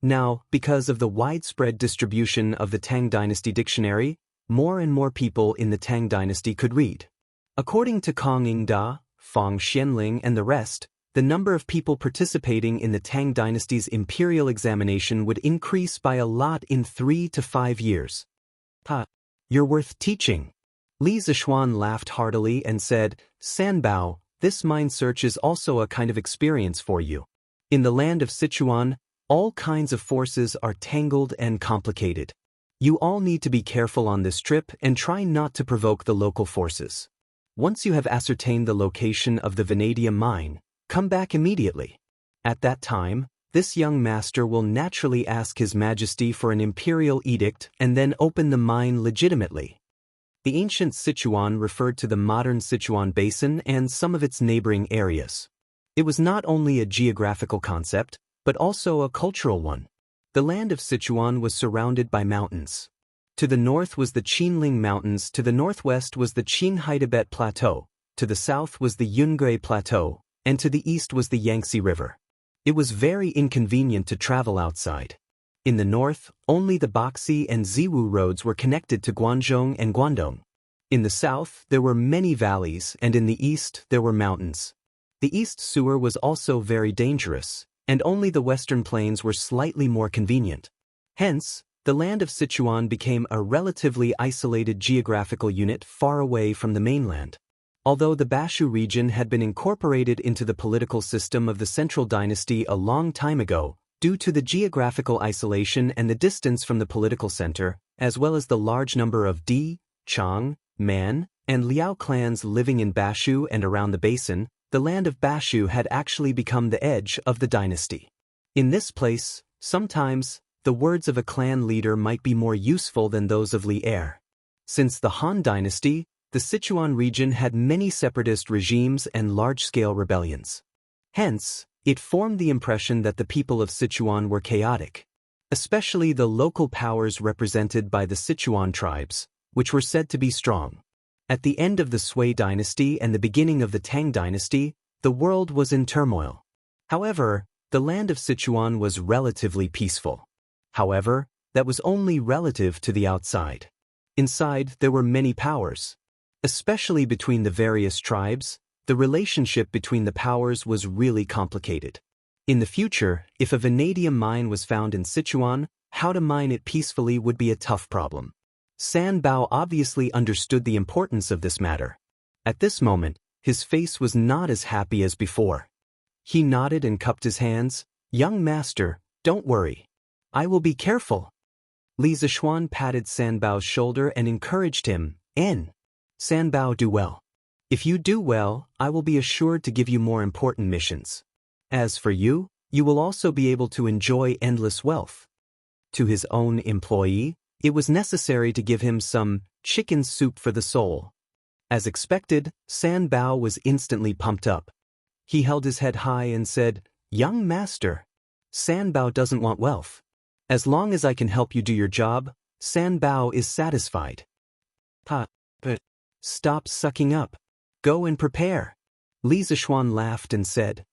Now, because of the widespread distribution of the Tang Dynasty dictionary, more and more people in the Tang Dynasty could read. According to Kong Ingda, Fang Xianling and the rest, the number of people participating in the Tang Dynasty's imperial examination would increase by a lot in 3 to 5 years. "Ha, you're worth teaching." Li Zishuan laughed heartily and said, "San Bao, this mind search is also a kind of experience for you. In the land of Sichuan, all kinds of forces are tangled and complicated. You all need to be careful on this trip and try not to provoke the local forces. Once you have ascertained the location of the vanadium mine, come back immediately. At that time, this young master will naturally ask His Majesty for an imperial edict and then open the mine legitimately." The ancient Sichuan referred to the modern Sichuan Basin and some of its neighboring areas. It was not only a geographical concept, but also a cultural one. The land of Sichuan was surrounded by mountains. To the north was the Qinling Mountains, to the northwest was the Qinghai Tibet Plateau, to the south was the Yungui Plateau, and to the east was the Yangtze River. It was very inconvenient to travel outside. In the north, only the Baxi and Ziwu roads were connected to Guangzhou and Guangdong. In the south, there were many valleys, and in the east, there were mountains. The east sewer was also very dangerous, and only the western plains were slightly more convenient. Hence, the land of Sichuan became a relatively isolated geographical unit far away from the mainland. Although the Bashu region had been incorporated into the political system of the Central Dynasty a long time ago, due to the geographical isolation and the distance from the political center, as well as the large number of Di, Chang, Man, and Liao clans living in Bashu and around the basin, the land of Bashu had actually become the edge of the dynasty. In this place, sometimes, the words of a clan leader might be more useful than those of Li Er. Since the Han Dynasty, the Sichuan region had many separatist regimes and large-scale rebellions. Hence, it formed the impression that the people of Sichuan were chaotic, especially the local powers represented by the Sichuan tribes, which were said to be strong. At the end of the Sui dynasty and the beginning of the Tang dynasty, the world was in turmoil. However, the land of Sichuan was relatively peaceful. However, that was only relative to the outside. Inside, there were many powers. Especially between the various tribes, the relationship between the powers was really complicated. In the future, if a vanadium mine was found in Sichuan, how to mine it peacefully would be a tough problem. San Bao obviously understood the importance of this matter. At this moment, his face was not as happy as before. He nodded and cupped his hands. "Young master, don't worry. I will be careful." Li Zishuan patted San Bao's shoulder and encouraged him. San Bao, do well. If you do well, I will be assured to give you more important missions. As for you, you will also be able to enjoy endless wealth." To his own employee, it was necessary to give him some chicken soup for the soul. As expected, San Bao was instantly pumped up. He held his head high and said, "Young master, San Bao doesn't want wealth. As long as I can help you do your job, San Bao is satisfied." But stop sucking up. Go and prepare." Li Zishuan laughed and said,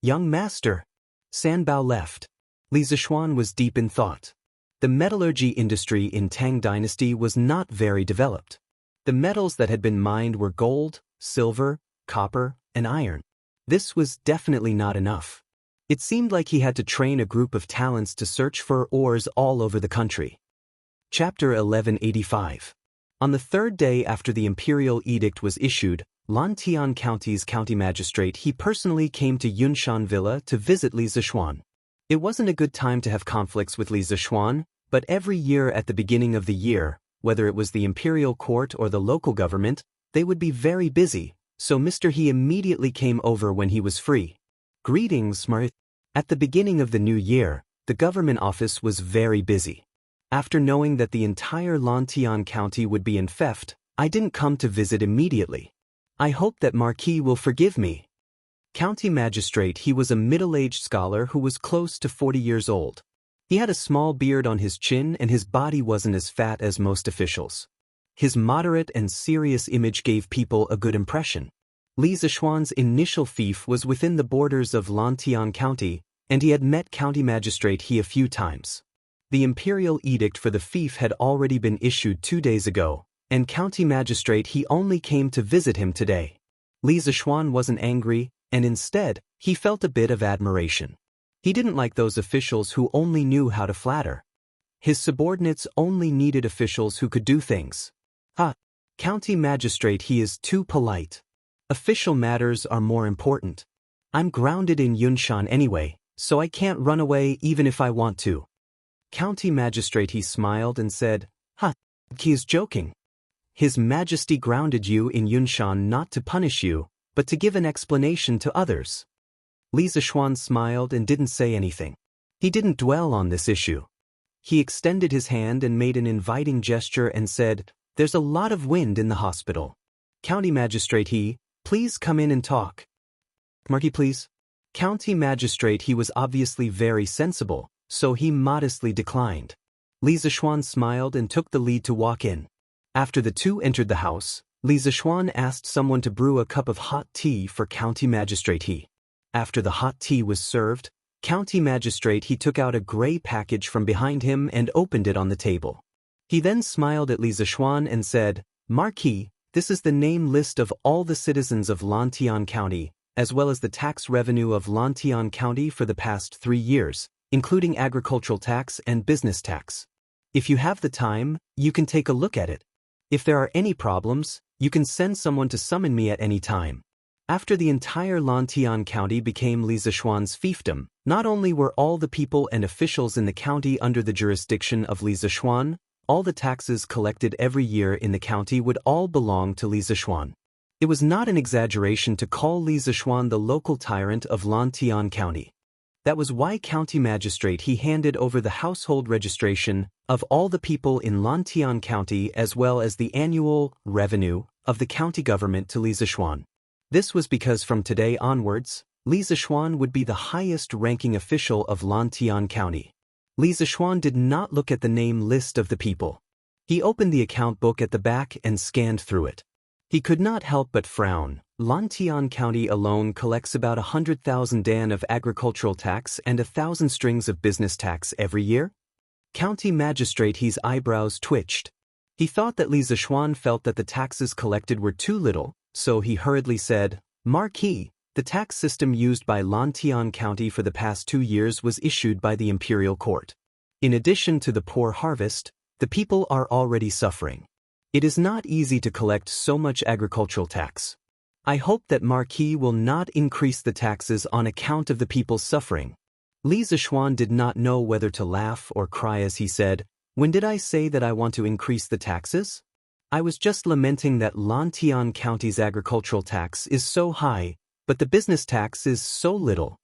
"Young master." San Bao left. Li Zishuan was deep in thought. The metallurgy industry in Tang Dynasty was not very developed. The metals that had been mined were gold, silver, copper, and iron. This was definitely not enough. It seemed like he had to train a group of talents to search for ores all over the country. Chapter 1185. On the third day after the imperial edict was issued, Lantian County's county magistrate he personally came to Yunshan Villa to visit Li Zishuan. It wasn't a good time to have conflicts with Li Zishuan, but every year at the beginning of the year, whether it was the imperial court or the local government, they would be very busy, so Mr. He immediately came over when he was free. "Greetings, Smart." At the beginning of the new year, the government office was very busy. After knowing that the entire Lantian County would be in theft, I didn't come to visit immediately. I hope that Marquis will forgive me. County magistrate. He was a middle-aged scholar who was close to 40 years old. He had a small beard on his chin and his body wasn't as fat as most officials. His moderate and serious image gave people a good impression. Li Zishuan's initial fief was within the borders of Lantian County, and he had met County Magistrate He a few times. The imperial edict for the fief had already been issued 2 days ago, and County Magistrate He only came to visit him today. Li Zishuan wasn't angry, and instead, he felt a bit of admiration. He didn't like those officials who only knew how to flatter. His subordinates only needed officials who could do things. County Magistrate He is too polite. Official matters are more important. I'm grounded in Yunshan anyway, so I can't run away even if I want to. County Magistrate He smiled and said, he is joking. His Majesty grounded you in Yunshan not to punish you, but to give an explanation to others. Li Zishuan smiled and didn't say anything. He didn't dwell on this issue. He extended his hand and made an inviting gesture and said, "There's a lot of wind in the hospital. County Magistrate He, please come in and talk." Marquis, please. County Magistrate He was obviously very sensible, so he modestly declined. Li Zishuan smiled and took the lead to walk in. After the two entered the house, Li Zishuan asked someone to brew a cup of hot tea for County Magistrate He. After the hot tea was served, County Magistrate He took out a gray package from behind him and opened it on the table. He then smiled at Li Zishuan and said, "Marquis, this is the name list of all the citizens of Lantian County, as well as the tax revenue of Lantian County for the past 3 years, including agricultural tax and business tax. If you have the time, you can take a look at it. If there are any problems, you can send someone to summon me at any time." After the entire Lantian County became Li Zishuan's fiefdom, not only were all the people and officials in the county under the jurisdiction of Li Zishuan, all the taxes collected every year in the county would all belong to Li Zishuan. It was not an exaggeration to call Li Zishuan the local tyrant of Lantian County. That was why County Magistrate He handed over the household registration of all the people in Lantian County as well as the annual revenue of the county government to Li Zishuan. This was because from today onwards, Li Zishuan would be the highest-ranking official of Lantian County. Li Zishuan did not look at the name list of the people. He opened the account book at the back and scanned through it. He could not help but frown. Lantian County alone collects about 100,000 dan of agricultural tax and 1,000 strings of business tax every year. County Magistrate He's eyebrows twitched. He thought that Li Zishuan felt that the taxes collected were too little, so he hurriedly said, "Marquis, the tax system used by Lantian County for the past 2 years was issued by the imperial court. In addition to the poor harvest, the people are already suffering. It is not easy to collect so much agricultural tax. I hope that Marquis will not increase the taxes on account of the people's suffering." Li Zishuan did not know whether to laugh or cry as he said, "When did I say that I want to increase the taxes? I was just lamenting that Lantian County's agricultural tax is so high, but the business tax is so little.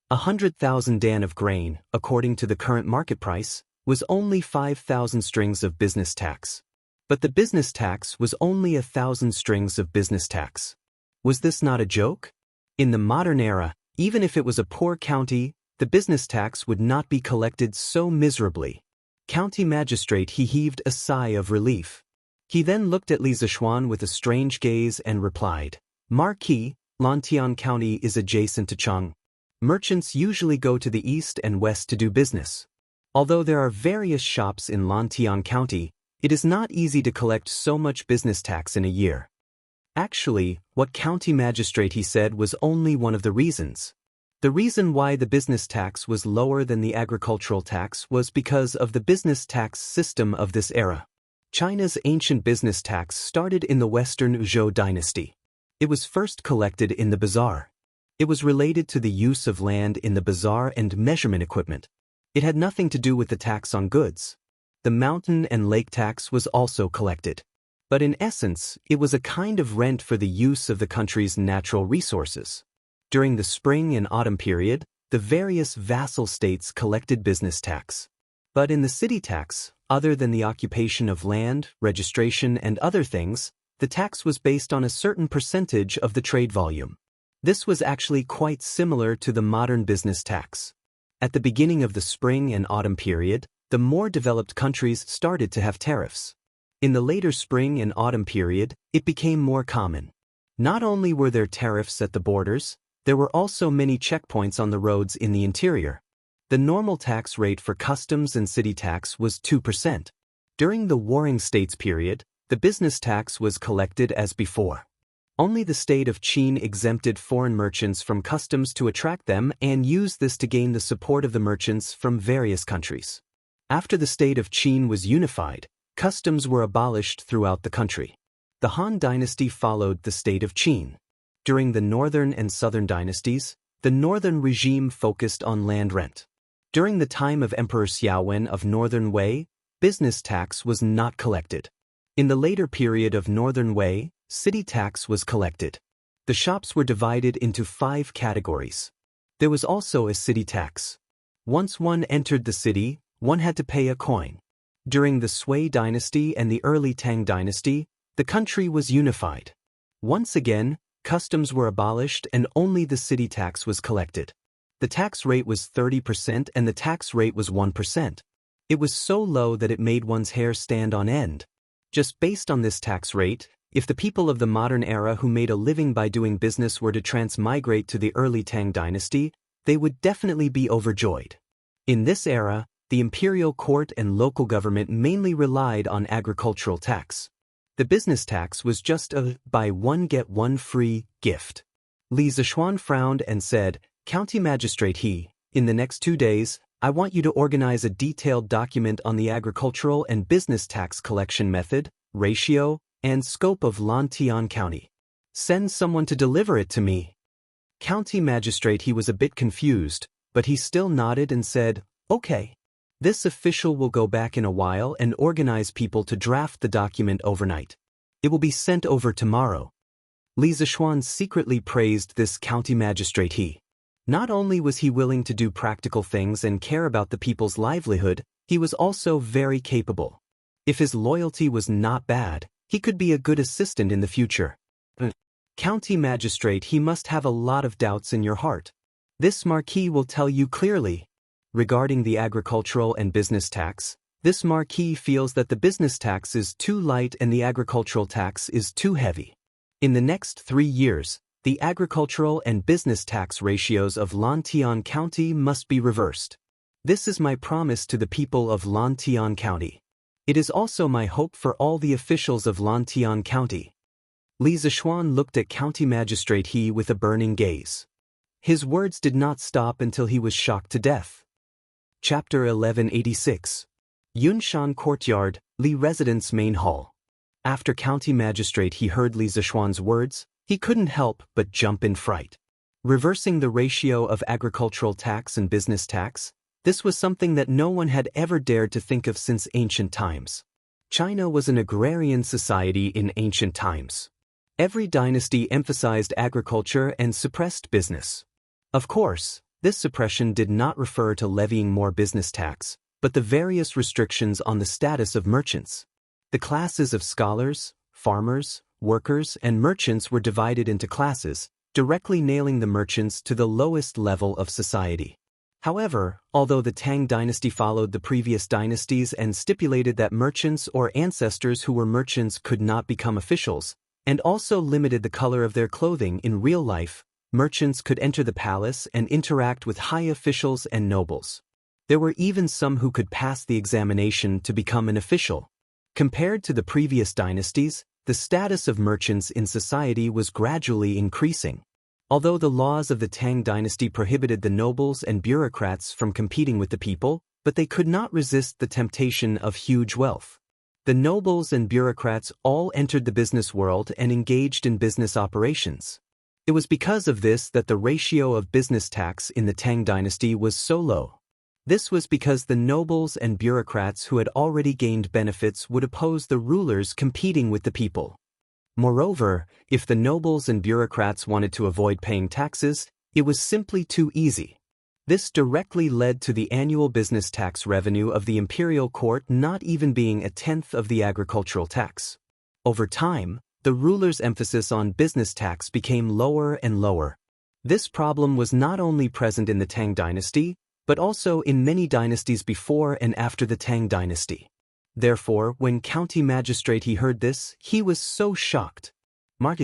100,000 dan of grain, according to the current market price, was only 5,000 strings of business tax. But the business tax was only 1,000 strings of business tax. Was this not a joke? In the modern era, even if it was a poor county, the business tax would not be collected so miserably." County Magistrate He heaved a sigh of relief. He then looked at Li Zishuan with a strange gaze and replied, "Marquis, Lantian County is adjacent to Cheng. Merchants usually go to the east and west to do business. Although there are various shops in Lantian County, it is not easy to collect so much business tax in a year." Actually, what County Magistrate He said was only one of the reasons. The reason why the business tax was lower than the agricultural tax was because of the business tax system of this era. China's ancient business tax started in the Western Zhou dynasty. It was first collected in the bazaar. It was related to the use of land in the bazaar and measurement equipment. It had nothing to do with the tax on goods. The mountain and lake tax was also collected. But in essence, it was a kind of rent for the use of the country's natural resources. During the spring and autumn period, the various vassal states collected business tax. But in the city tax, Other than the occupation of land, registration, and other things, the tax was based on a certain percentage of the trade volume. This was actually quite similar to the modern business tax. At the beginning of the spring and autumn period, the more developed countries started to have tariffs. In the later spring and autumn period, it became more common. Not only were there tariffs at the borders, there were also many checkpoints on the roads in the interior. The normal tax rate for customs and city tax was 2%. During the Warring States period, the business tax was collected as before. Only the state of Qin exempted foreign merchants from customs to attract them and used this to gain the support of the merchants from various countries. After the state of Qin was unified, customs were abolished throughout the country. The Han dynasty followed the state of Qin. During the northern and southern dynasties, the northern regime focused on land rent. During the time of Emperor Xiaowen of Northern Wei, business tax was not collected. In the later period of Northern Wei, city tax was collected. The shops were divided into 5 categories. There was also a city tax. Once one entered the city, one had to pay a coin. During the Sui dynasty and the early Tang dynasty, the country was unified. Once again, customs were abolished and only the city tax was collected. The tax rate was 30% and the tax rate was 1%. It was so low that it made one's hair stand on end. Just based on this tax rate, if the people of the modern era who made a living by doing business were to transmigrate to the early Tang dynasty, they would definitely be overjoyed. In this era, the imperial court and local government mainly relied on agricultural tax. The business tax was just a buy one get one free gift. Li Zishuan frowned and said, "County Magistrate He, in the next 2 days, I want you to organize a detailed document on the agricultural and business tax collection method, ratio, and scope of Lantian County. Send someone to deliver it to me." County Magistrate He was a bit confused, but he still nodded and said, "Okay. This official will go back in a while and organize people to draft the document overnight. It will be sent over tomorrow." Li Zishuan secretly praised this county magistrate He. Not only was he willing to do practical things and care about the people's livelihood, he was also very capable. If his loyalty was not bad, he could be a good assistant in the future. County magistrate He must have a lot of doubts in your heart. This marquis will tell you clearly. Regarding the agricultural and business tax, this marquis feels that the business tax is too light and the agricultural tax is too heavy. In the next 3 years, the agricultural and business tax ratios of Lantian County must be reversed. This is my promise to the people of Lantian County. It is also my hope for all the officials of Lantian County. Li Zishuan looked at County Magistrate He with a burning gaze. His words did not stop until he was shocked to death. Chapter 1186. Yunshan Courtyard, Li Residence Main Hall. After County Magistrate He heard Li Zishuan's words, he couldn't help but jump in fright. Reversing the ratio of agricultural tax and business tax, this was something that no one had ever dared to think of since ancient times. China was an agrarian society in ancient times. Every dynasty emphasized agriculture and suppressed business. Of course, this suppression did not refer to levying more business tax, but the various restrictions on the status of merchants. The classes of scholars, farmers, workers, and merchants were divided into classes, directly nailing the merchants to the lowest level of society. However, although the Tang dynasty followed the previous dynasties and stipulated that merchants or ancestors who were merchants could not become officials, and also limited the color of their clothing in real life, merchants could enter the palace and interact with high officials and nobles. There were even some who could pass the examination to become an official. Compared to the previous dynasties, the status of merchants in society was gradually increasing. Although the laws of the Tang dynasty prohibited the nobles and bureaucrats from competing with the people, but they could not resist the temptation of huge wealth. The nobles and bureaucrats all entered the business world and engaged in business operations. It was because of this that the ratio of business tax in the Tang dynasty was so low. This was because the nobles and bureaucrats who had already gained benefits would oppose the rulers competing with the people. Moreover, if the nobles and bureaucrats wanted to avoid paying taxes, it was simply too easy. This directly led to the annual business tax revenue of the imperial court not even being a tenth of the agricultural tax. Over time, the ruler's emphasis on business tax became lower and lower. This problem was not only present in the Tang dynasty, but also in many dynasties before and after the Tang dynasty. Therefore, when county magistrate he heard this, he was so shocked. Mark,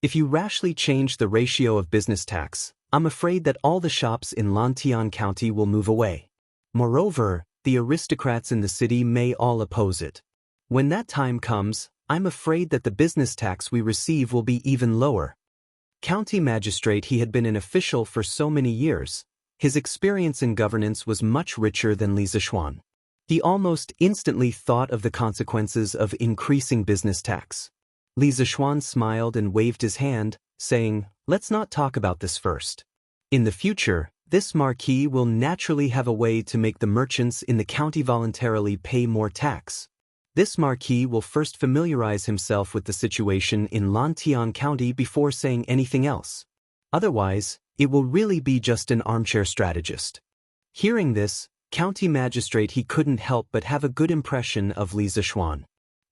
if you rashly change the ratio of business tax, I'm afraid that all the shops in Lantian County will move away. Moreover, the aristocrats in the city may all oppose it. When that time comes, I'm afraid that the business tax we receive will be even lower. County magistrate he had been an official for so many years. His experience in governance was much richer than Li Zixuan. He almost instantly thought of the consequences of increasing business tax. Li Zixuan smiled and waved his hand, saying, "Let's not talk about this first. In the future, this marquis will naturally have a way to make the merchants in the county voluntarily pay more tax. This marquis will first familiarize himself with the situation in Lantian County before saying anything else. Otherwise, it will really be just an armchair strategist." Hearing this, county magistrate he couldn't help but have a good impression of Li Zixuan.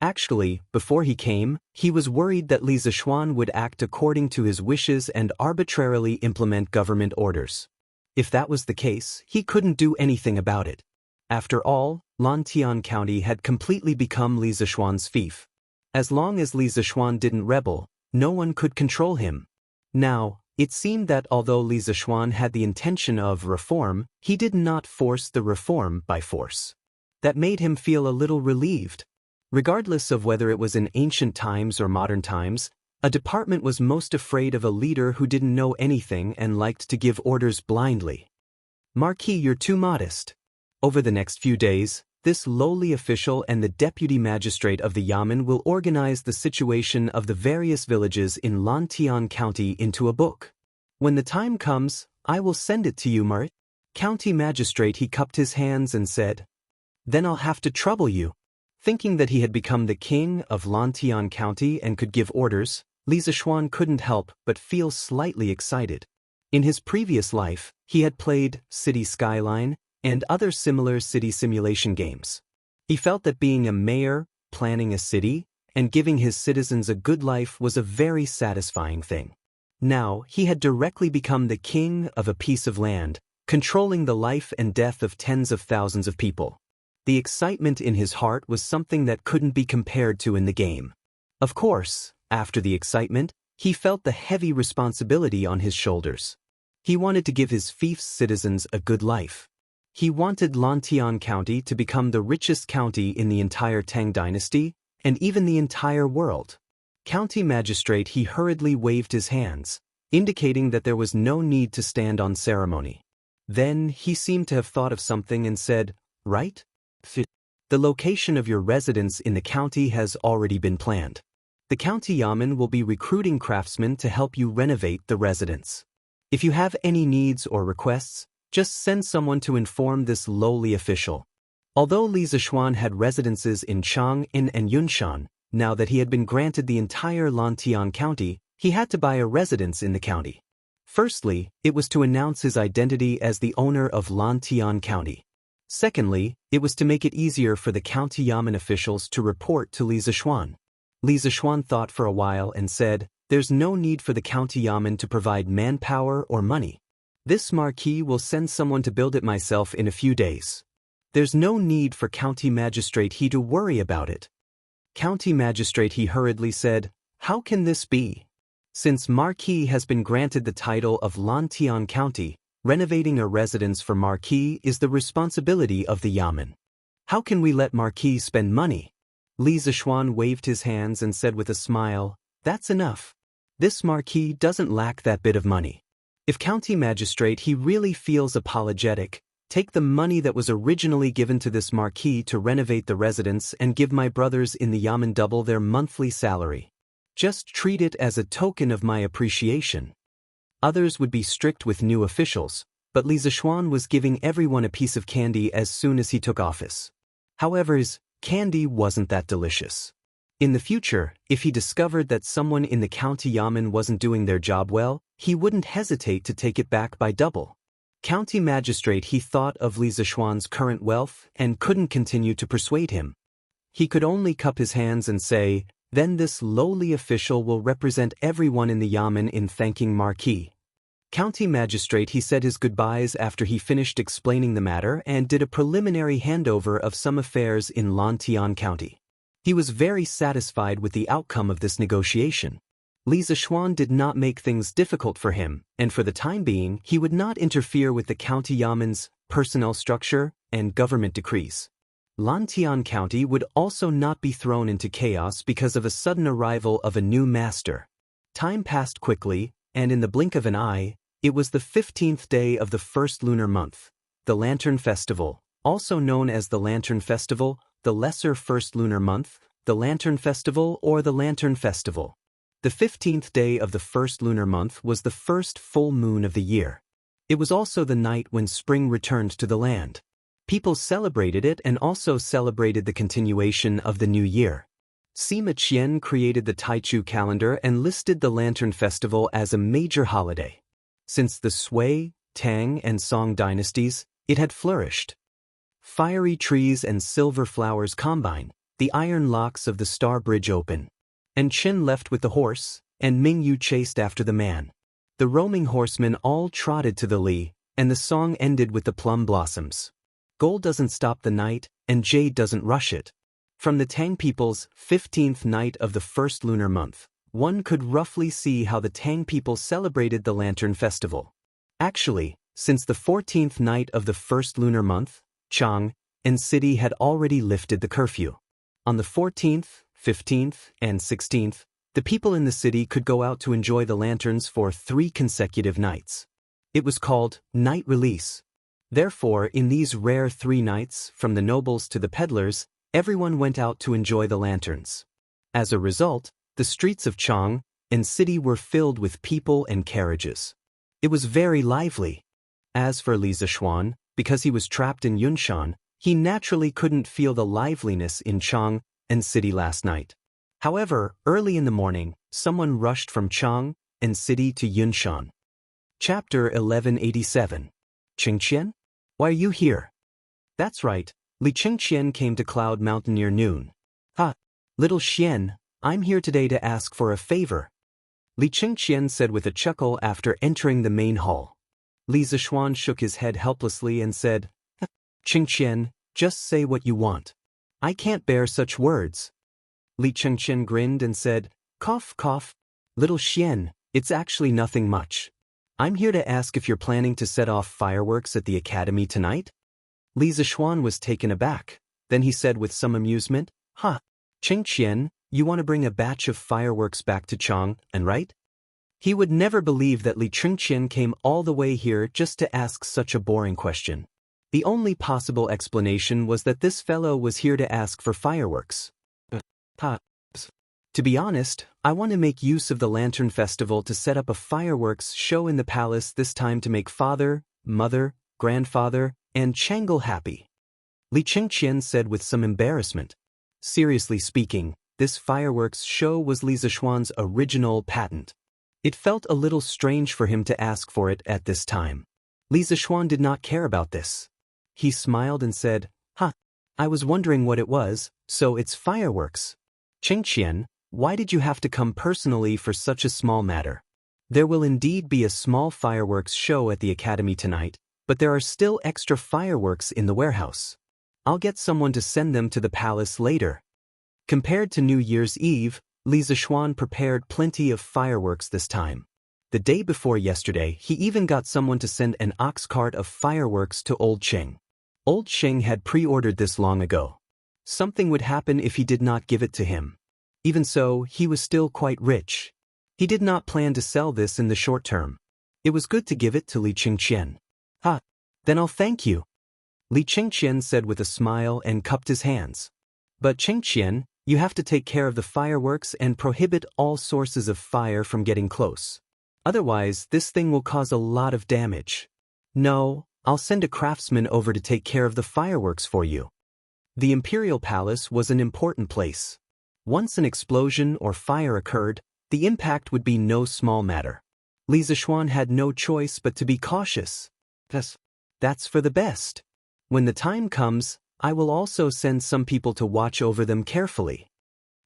Actually, before he came, he was worried that Li Zixuan would act according to his wishes and arbitrarily implement government orders. If that was the case, he couldn't do anything about it. After all, Lantian County had completely become Li Zixuan's fief. As long as Li Zixuan didn't rebel, no one could control him. Now, it seemed that although Li Zixuan had the intention of reform, he did not force the reform by force. That made him feel a little relieved. Regardless of whether it was in ancient times or modern times, a department was most afraid of a leader who didn't know anything and liked to give orders blindly. "Marquis, you're too modest." Over the next few days, this lowly official and the deputy magistrate of the Yamen will organize the situation of the various villages in Lantian County into a book. When the time comes, I will send it to you, Marit. County magistrate he cupped his hands and said, "Then I'll have to trouble you." Thinking that he had become the king of Lantian County and could give orders, Li Zixuan couldn't help but feel slightly excited. In his previous life, he had played City Skyline and other similar city simulation games. He felt that being a mayor, planning a city, and giving his citizens a good life was a very satisfying thing. Now, he had directly become the king of a piece of land, controlling the life and death of tens of thousands of people. The excitement in his heart was something that couldn't be compared to in the game. Of course, after the excitement, he felt the heavy responsibility on his shoulders. He wanted to give his fief's citizens a good life. He wanted Lantian County to become the richest county in the entire Tang dynasty, and even the entire world. County magistrate he hurriedly waved his hands, indicating that there was no need to stand on ceremony. Then he seemed to have thought of something and said, "Right? The location of your residence in the county has already been planned. The county yamen will be recruiting craftsmen to help you renovate the residence. If you have any needs or requests, just send someone to inform this lowly official." Although Li Zixuan had residences in Chang'an and Yunshan, now that he had been granted the entire Lantian County, he had to buy a residence in the county. Firstly, it was to announce his identity as the owner of Lantian County. Secondly, it was to make it easier for the county yamen officials to report to Li Zixuan. Li Zixuan thought for a while and said, "There's no need for the county yamen to provide manpower or money. This marquis will send someone to build it myself in a few days. There's no need for county magistrate he to worry about it." County magistrate he hurriedly said, "How can this be? Since marquis has been granted the title of Lantian County, renovating a residence for marquis is the responsibility of the yamen. How can we let marquis spend money?" Li Zixuan waved his hands and said with a smile, "That's enough. This marquis doesn't lack that bit of money. If county magistrate he really feels apologetic, take the money that was originally given to this marquis to renovate the residence and give my brothers in the yamen double their monthly salary. Just treat it as a token of my appreciation." Others would be strict with new officials, but Li Zixuan was giving everyone a piece of candy as soon as he took office. However, his candy wasn't that delicious. In the future, if he discovered that someone in the county yamen wasn't doing their job well, he wouldn't hesitate to take it back by double. County magistrate, he thought of Li Zishuan's current wealth and couldn't continue to persuade him. He could only cup his hands and say, "Then this lowly official will represent everyone in the Yamen in thanking Marquis." County magistrate, he said his goodbyes after he finished explaining the matter and did a preliminary handover of some affairs in Lantian County. He was very satisfied with the outcome of this negotiation. Li Zishuan did not make things difficult for him, and for the time being, he would not interfere with the county Yamen's personnel structure and government decrees. Lantian County would also not be thrown into chaos because of a sudden arrival of a new master. Time passed quickly, and in the blink of an eye, it was the 15th day of the first lunar month, the Lantern Festival, also known as the Lantern Festival, the Lesser First Lunar Month, the Lantern Festival, or the Lantern Festival. The 15th day of the first lunar month was the first full moon of the year. It was also the night when spring returned to the land. People celebrated it and also celebrated the continuation of the new year. Sima Qian created the Taichu calendar and listed the Lantern Festival as a major holiday. Since the Sui, Tang, and Song dynasties, it had flourished. Fiery trees and silver flowers combine, the iron locks of the Star Bridge open. And Qin left with the horse, and Ming Yu chased after the man. The roaming horsemen all trotted to the Li, and the song ended with the plum blossoms. Gold doesn't stop the night, and jade doesn't rush it. From the Tang people's 15th night of the first lunar month, one could roughly see how the Tang people celebrated the Lantern Festival. Actually, since the 14th night of the first lunar month, Chang and city had already lifted the curfew. On the 14th, 15th, and 16th, the people in the city could go out to enjoy the lanterns for 3 consecutive nights. It was called night release. Therefore, in these rare 3 nights, from the nobles to the peddlers, everyone went out to enjoy the lanterns. As a result, the streets of Chang and city were filled with people and carriages. It was very lively. As for Li Zishuan, because he was trapped in Yunshan, he naturally couldn't feel the liveliness in Chang and city last night. However, early in the morning, someone rushed from Chang and city to Yunshan. Chapter 1187. Qingqian? Why are you here? That's right, Li Qingqian came to Cloud Mountain near noon. Ha! Little Xian, I'm here today to ask for a favor. Li Qingqian said with a chuckle after entering the main hall. Li Zishuan shook his head helplessly and said, Qingqian, just say what you want. I can't bear such words. Li Qingqian grinned and said, Cough, cough. Little Xian, it's actually nothing much. I'm here to ask if you're planning to set off fireworks at the academy tonight? Li Zishuan was taken aback. Then he said with some amusement, Qingqian, you want to bring a batch of fireworks back to Chang, and right? He would never believe that Li Qingqian came all the way here just to ask such a boring question. The only possible explanation was that this fellow was here to ask for fireworks. To be honest, I want to make use of the Lantern Festival to set up a fireworks show in the palace, this time to make father, mother, grandfather, and Changle happy. Li Qingqian said with some embarrassment. Seriously speaking, this fireworks show was Li Zishuan's original patent. It felt a little strange for him to ask for it at this time. Li Zishuan did not care about this. He smiled and said, I was wondering what it was, so it's fireworks. Qingqian, why did you have to come personally for such a small matter? There will indeed be a small fireworks show at the academy tonight, but there are still extra fireworks in the warehouse. I'll get someone to send them to the palace later. Compared to New Year's Eve, Li Zishuan prepared plenty of fireworks this time. The day before yesterday, he even got someone to send an ox cart of fireworks to Old Cheng. Old Cheng had pre-ordered this long ago. Something would happen if he did not give it to him. Even so, he was still quite rich. He did not plan to sell this in the short term. It was good to give it to Li Qingqian. Then I'll thank you. Li Qingqian said with a smile and cupped his hands. But Qingqian, you have to take care of the fireworks and prohibit all sources of fire from getting close. Otherwise, this thing will cause a lot of damage. No, I'll send a craftsman over to take care of the fireworks for you. The Imperial Palace was an important place. Once an explosion or fire occurred, the impact would be no small matter. Li Zishuan had no choice but to be cautious. Yes. That's for the best. When the time comes, I will also send some people to watch over them carefully.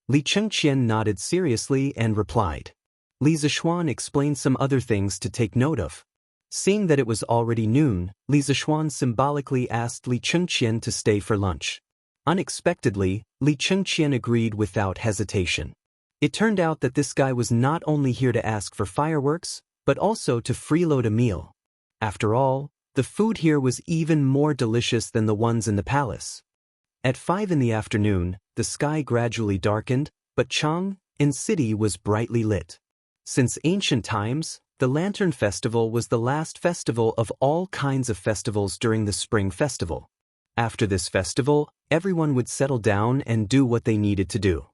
Li Chengqian nodded seriously and replied. Li Zishuan explained some other things to take note of. Seeing that it was already noon, Li Zishuan symbolically asked Li Chengqian to stay for lunch. Unexpectedly, Li Chengqian agreed without hesitation. It turned out that this guy was not only here to ask for fireworks, but also to freeload a meal. After all, the food here was even more delicious than the ones in the palace. At 5 in the afternoon, the sky gradually darkened, but Chang'an city was brightly lit. Since ancient times, the Lantern Festival was the last festival of all kinds of festivals during the Spring Festival. After this festival, everyone would settle down and do what they needed to do.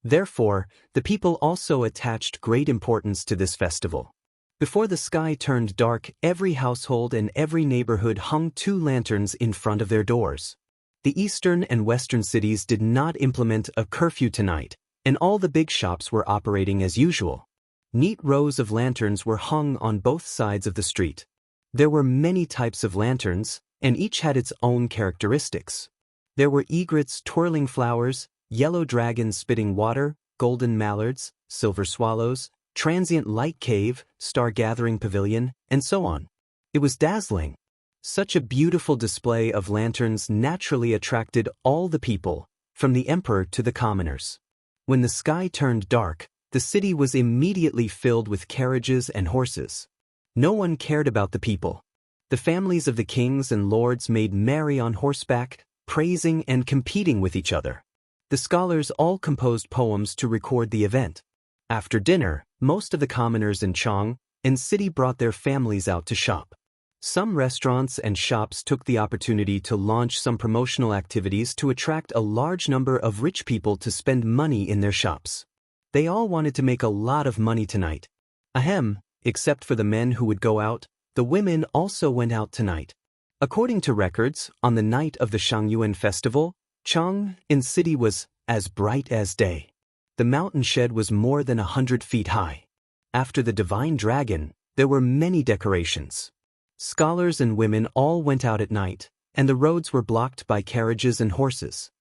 Therefore, the people also attached great importance to this festival. Before the sky turned dark, every household and every neighborhood hung 2 lanterns in front of their doors. The eastern and western cities did not implement a curfew tonight, and all the big shops were operating as usual. Neat rows of lanterns were hung on both sides of the street. There were many types of lanterns, and each had its own characteristics. There were egrets twirling flowers, yellow dragons spitting water, golden mallards, silver swallows, transient light cave, star-gathering pavilion, and so on. It was dazzling. Such a beautiful display of lanterns naturally attracted all the people, from the emperor to the commoners. When the sky turned dark, the city was immediately filled with carriages and horses. No one cared about the people. The families of the kings and lords made merry on horseback, praising and competing with each other. The scholars all composed poems to record the event. After dinner, most of the commoners in Chang'an city brought their families out to shop. Some restaurants and shops took the opportunity to launch some promotional activities to attract a large number of rich people to spend money in their shops. They all wanted to make a lot of money tonight. Ahem, except for the men who would go out, the women also went out tonight. According to records, on the night of the Shangyuan festival, Chang'an city was as bright as day. The mountain shed was more than 100 feet high. After the divine dragon, there were many decorations. Scholars and women all went out at night, and the roads were blocked by carriages and horses.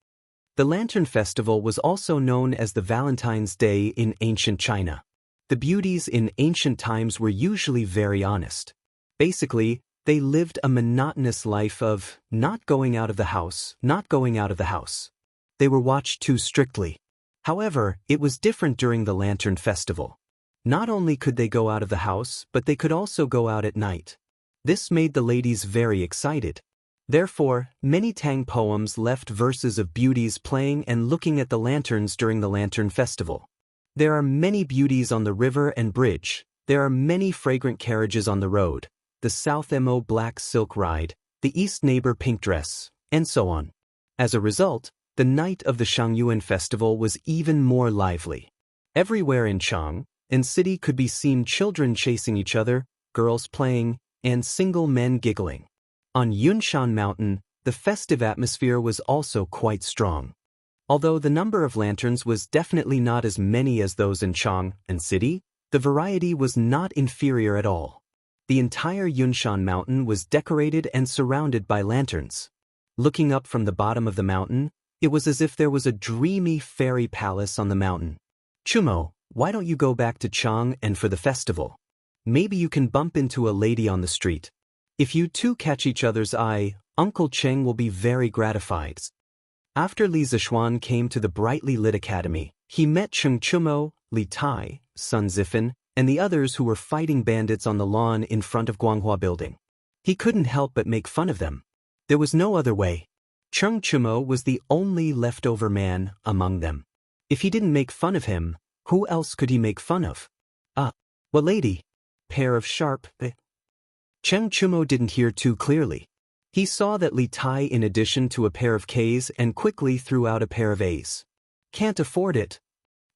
The Lantern Festival was also known as the Valentine's Day in ancient China. The beauties in ancient times were usually very honest. Basically, they lived a monotonous life of not going out of the house, not going out of the house. They were watched too strictly. However, it was different during the Lantern Festival. Not only could they go out of the house, but they could also go out at night. This made the ladies very excited. Therefore, many Tang poems left verses of beauties playing and looking at the lanterns during the Lantern Festival. There are many beauties on the river and bridge. There are many fragrant carriages on the road. The South Mo black silk ride, the East neighbor pink dress, and so on. As a result, the night of the Shangyuan festival was even more lively. Everywhere in Chang'an city could be seen children chasing each other, girls playing, and single men giggling. On Yunshan Mountain, the festive atmosphere was also quite strong. Although the number of lanterns was definitely not as many as those in Chang'an city, the variety was not inferior at all. The entire Yunshan Mountain was decorated and surrounded by lanterns. Looking up from the bottom of the mountain, it was as if there was a dreamy fairy palace on the mountain. Chumo, why don't you go back to Chang'an for the festival? Maybe you can bump into a lady on the street. If you two catch each other's eye, Uncle Cheng will be very gratified. After Li Zishuan came to the brightly lit academy, he met Cheng Chumo, Li Tai, Sun Zifan, and the others who were fighting bandits on the lawn in front of Guanghua Building. He couldn't help but make fun of them. There was no other way. Cheng Chumo was the only leftover man among them. If he didn't make fun of him, who else could he make fun of? What lady? Pair of sharp. Cheng Chumo didn't hear too clearly. He saw that Li Tai in addition to a pair of Ks and quickly threw out a pair of As. Can't afford it.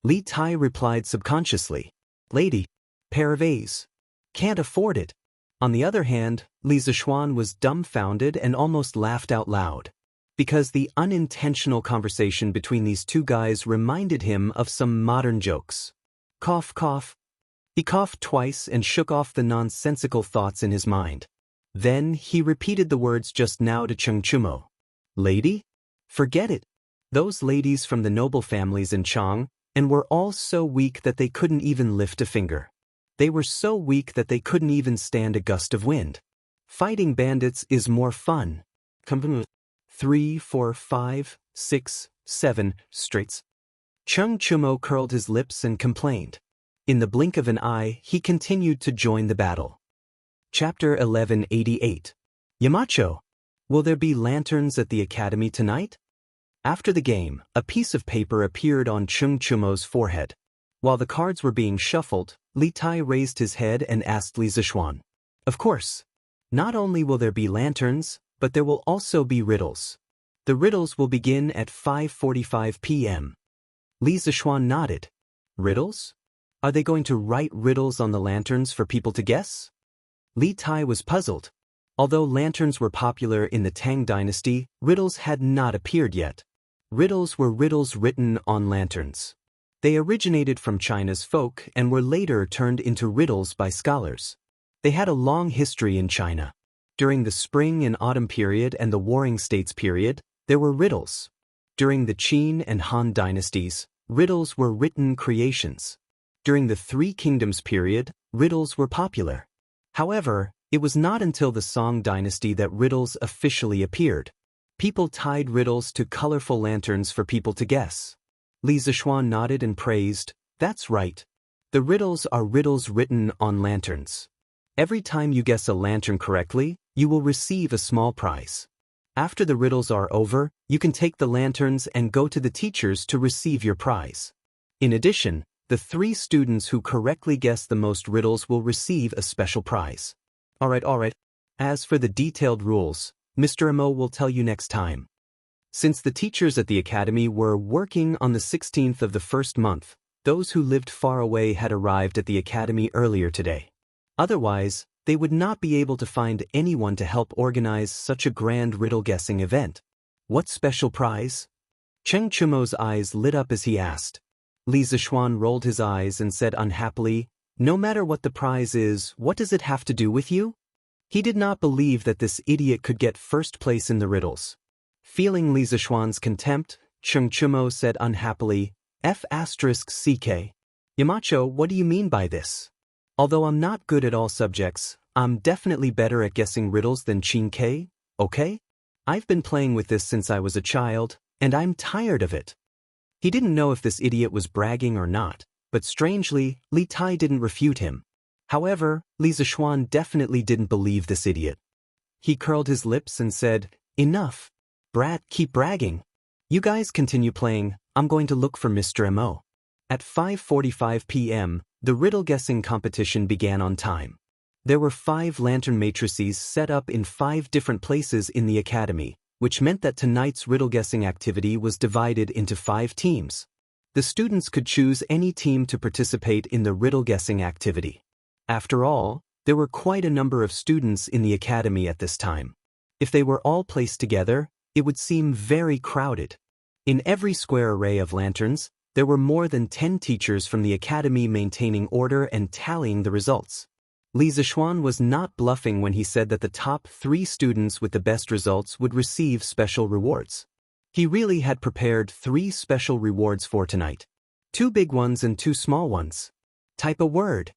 Li Tai replied subconsciously. Lady. Pair of As. Can't afford it. On the other hand, Li Zishuan was dumbfounded and almost laughed out loud. Because the unintentional conversation between these two guys reminded him of some modern jokes. Cough, cough. He coughed twice and shook off the nonsensical thoughts in his mind. Then he repeated the words just now to Cheng Chumo. Lady? Forget it. Those ladies from the noble families in Chang, and were all so weak that they couldn't even lift a finger. They were so weak that they couldn't even stand a gust of wind. Fighting bandits is more fun. 3, 4, 5, 6, 7 straights. Cheng Chumo curled his lips and complained. In the blink of an eye, he continued to join the battle. Chapter 1188. Yamacho, will there be lanterns at the academy tonight? After the game, a piece of paper appeared on Cheng Chumo's forehead. While the cards were being shuffled, Li Tai raised his head and asked Li Zishuan. Of course. Not only will there be lanterns, but there will also be riddles. The riddles will begin at 5:45 p.m. Li Zishuan nodded. Riddles? Are they going to write riddles on the lanterns for people to guess? Li Tai was puzzled. Although lanterns were popular in the Tang dynasty, riddles had not appeared yet. Riddles were riddles written on lanterns. They originated from China's folk and were later turned into riddles by scholars. They had a long history in China. During the spring and autumn period and the Warring States period, there were riddles. During the Qin and Han dynasties, riddles were written creations. During the Three Kingdoms period, riddles were popular. However, it was not until the Song dynasty that riddles officially appeared. People tied riddles to colorful lanterns for people to guess. Li Zishuan nodded and praised, "That's right. The riddles are riddles written on lanterns. Every time you guess a lantern correctly, you will receive a small prize. After the riddles are over, you can take the lanterns and go to the teachers to receive your prize. In addition, the 3 students who correctly guess the most riddles will receive a special prize." Alright. As for the detailed rules, Mr. Mo will tell you next time. Since the teachers at the academy were working on the 16th of the first month, those who lived far away had arrived at the academy earlier today. Otherwise, they would not be able to find anyone to help organize such a grand riddle-guessing event. What special prize? Cheng Chumo's eyes lit up as he asked. Li Zishuan rolled his eyes and said unhappily, "No matter what the prize is, what does it have to do with you?" He did not believe that this idiot could get first place in the riddles. Feeling Li Zishuan's contempt, Cheng Chumo said unhappily, F***CK. Yamacho, what do you mean by this? Although I'm not good at all subjects, I'm definitely better at guessing riddles than Qin K, okay? I've been playing with this since I was a child, and I'm tired of it. He didn't know if this idiot was bragging or not, but strangely, Li Tai didn't refute him. However, Li Zishuan definitely didn't believe this idiot. He curled his lips and said, "Enough. Brat, keep bragging. You guys continue playing, I'm going to look for Mr. Mo." At 5:45 p.m., the riddle-guessing competition began on time. There were 5 lantern matrices set up in 5 different places in the academy, which meant that tonight's riddle-guessing activity was divided into 5 teams. The students could choose any team to participate in the riddle-guessing activity. After all, there were quite a number of students in the academy at this time. If they were all placed together, it would seem very crowded. In every square array of lanterns, there were more than 10 teachers from the academy maintaining order and tallying the results. Li Zishuan was not bluffing when he said that the top 3 students with the best results would receive special rewards. He really had prepared 3 special rewards for tonight. 2 big ones and 2 small ones. Type a word.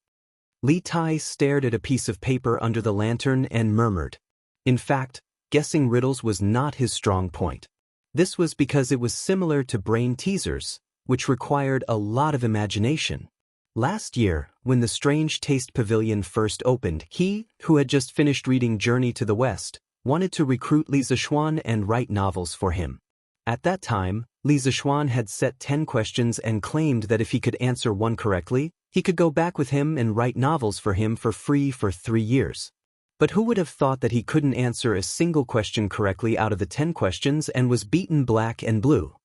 Li Tai stared at a piece of paper under the lantern and murmured. In fact, guessing riddles was not his strong point. This was because it was similar to brain teasers, which required a lot of imagination. Last year, when the Strange Taste Pavilion first opened, he, who had just finished reading Journey to the West, wanted to recruit Li Zishuan and write novels for him. At that time, Li Zishuan had set 10 questions and claimed that if he could answer one correctly, he could go back with him and write novels for him for free for 3 years. But who would have thought that he couldn't answer a single question correctly out of the 10 questions and was beaten black and blue?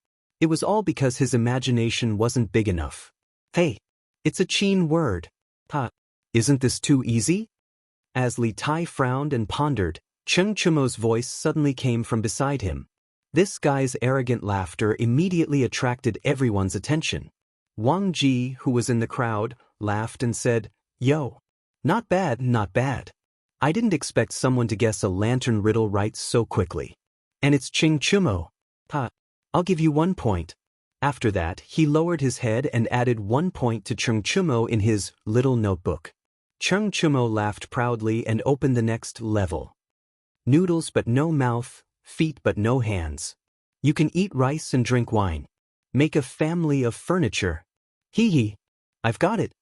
It was all because his imagination wasn't big enough. Hey, it's a Qin word. Isn't this too easy? As Li Tai frowned and pondered, Cheng Chumo's voice suddenly came from beside him. This guy's arrogant laughter immediately attracted everyone's attention. Wang Ji, who was in the crowd, laughed and said, "Yo, not bad, not bad. I didn't expect someone to guess a lantern riddle right so quickly. And it's Ching Chumo. Ha. I'll give you 1 point. After that, he lowered his head and added 1 point to Chung Chumo in his little notebook. Chung Chumo laughed proudly and opened the next level. Noodles but no mouth, feet but no hands. You can eat rice and drink wine. Make a family of furniture. Hee hee. I've got it.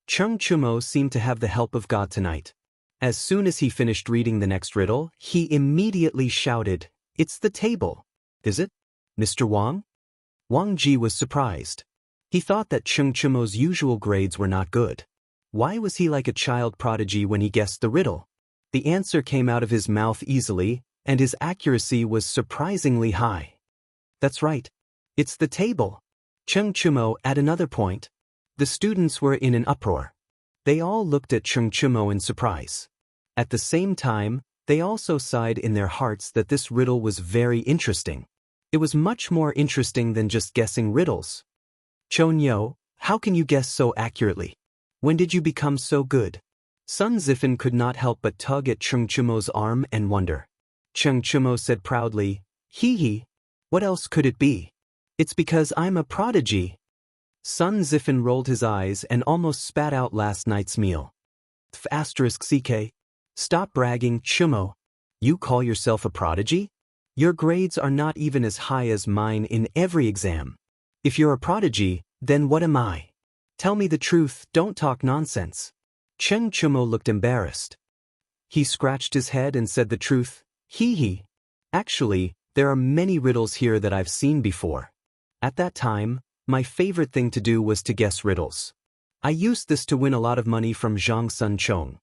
Chung Chumo seemed to have the help of God tonight. As soon as he finished reading the next riddle, he immediately shouted, "It's the table." Is it, Mr. Wang? Wang Ji was surprised. He thought that Chung Chumo's usual grades were not good. Why was he like a child prodigy when he guessed the riddle? The answer came out of his mouth easily, and his accuracy was surprisingly high. That's right. It's the table. Chung Chumo at another point. The students were in an uproar. They all looked at Chung Chumo in surprise. At the same time, they also sighed in their hearts that this riddle was very interesting. It was much more interesting than just guessing riddles. Chon Yo, how can you guess so accurately? When did you become so good? Sun Zifen could not help but tug at Chung Chumo's arm and wonder. Chung Chumo said proudly, "Hee hee. What else could it be? It's because I'm a prodigy." Sun Zifen rolled his eyes and almost spat out last night's meal. *CK. Stop bragging, Chumo. You call yourself a prodigy? Your grades are not even as high as mine in every exam. If you're a prodigy, then what am I? Tell me the truth, don't talk nonsense. Chung Chumo looked embarrassed. He scratched his head and said the truth. Hee hee. Actually, there are many riddles here that I've seen before. At that time, my favorite thing to do was to guess riddles. I used this to win a lot of money from Zhang Sun Chong.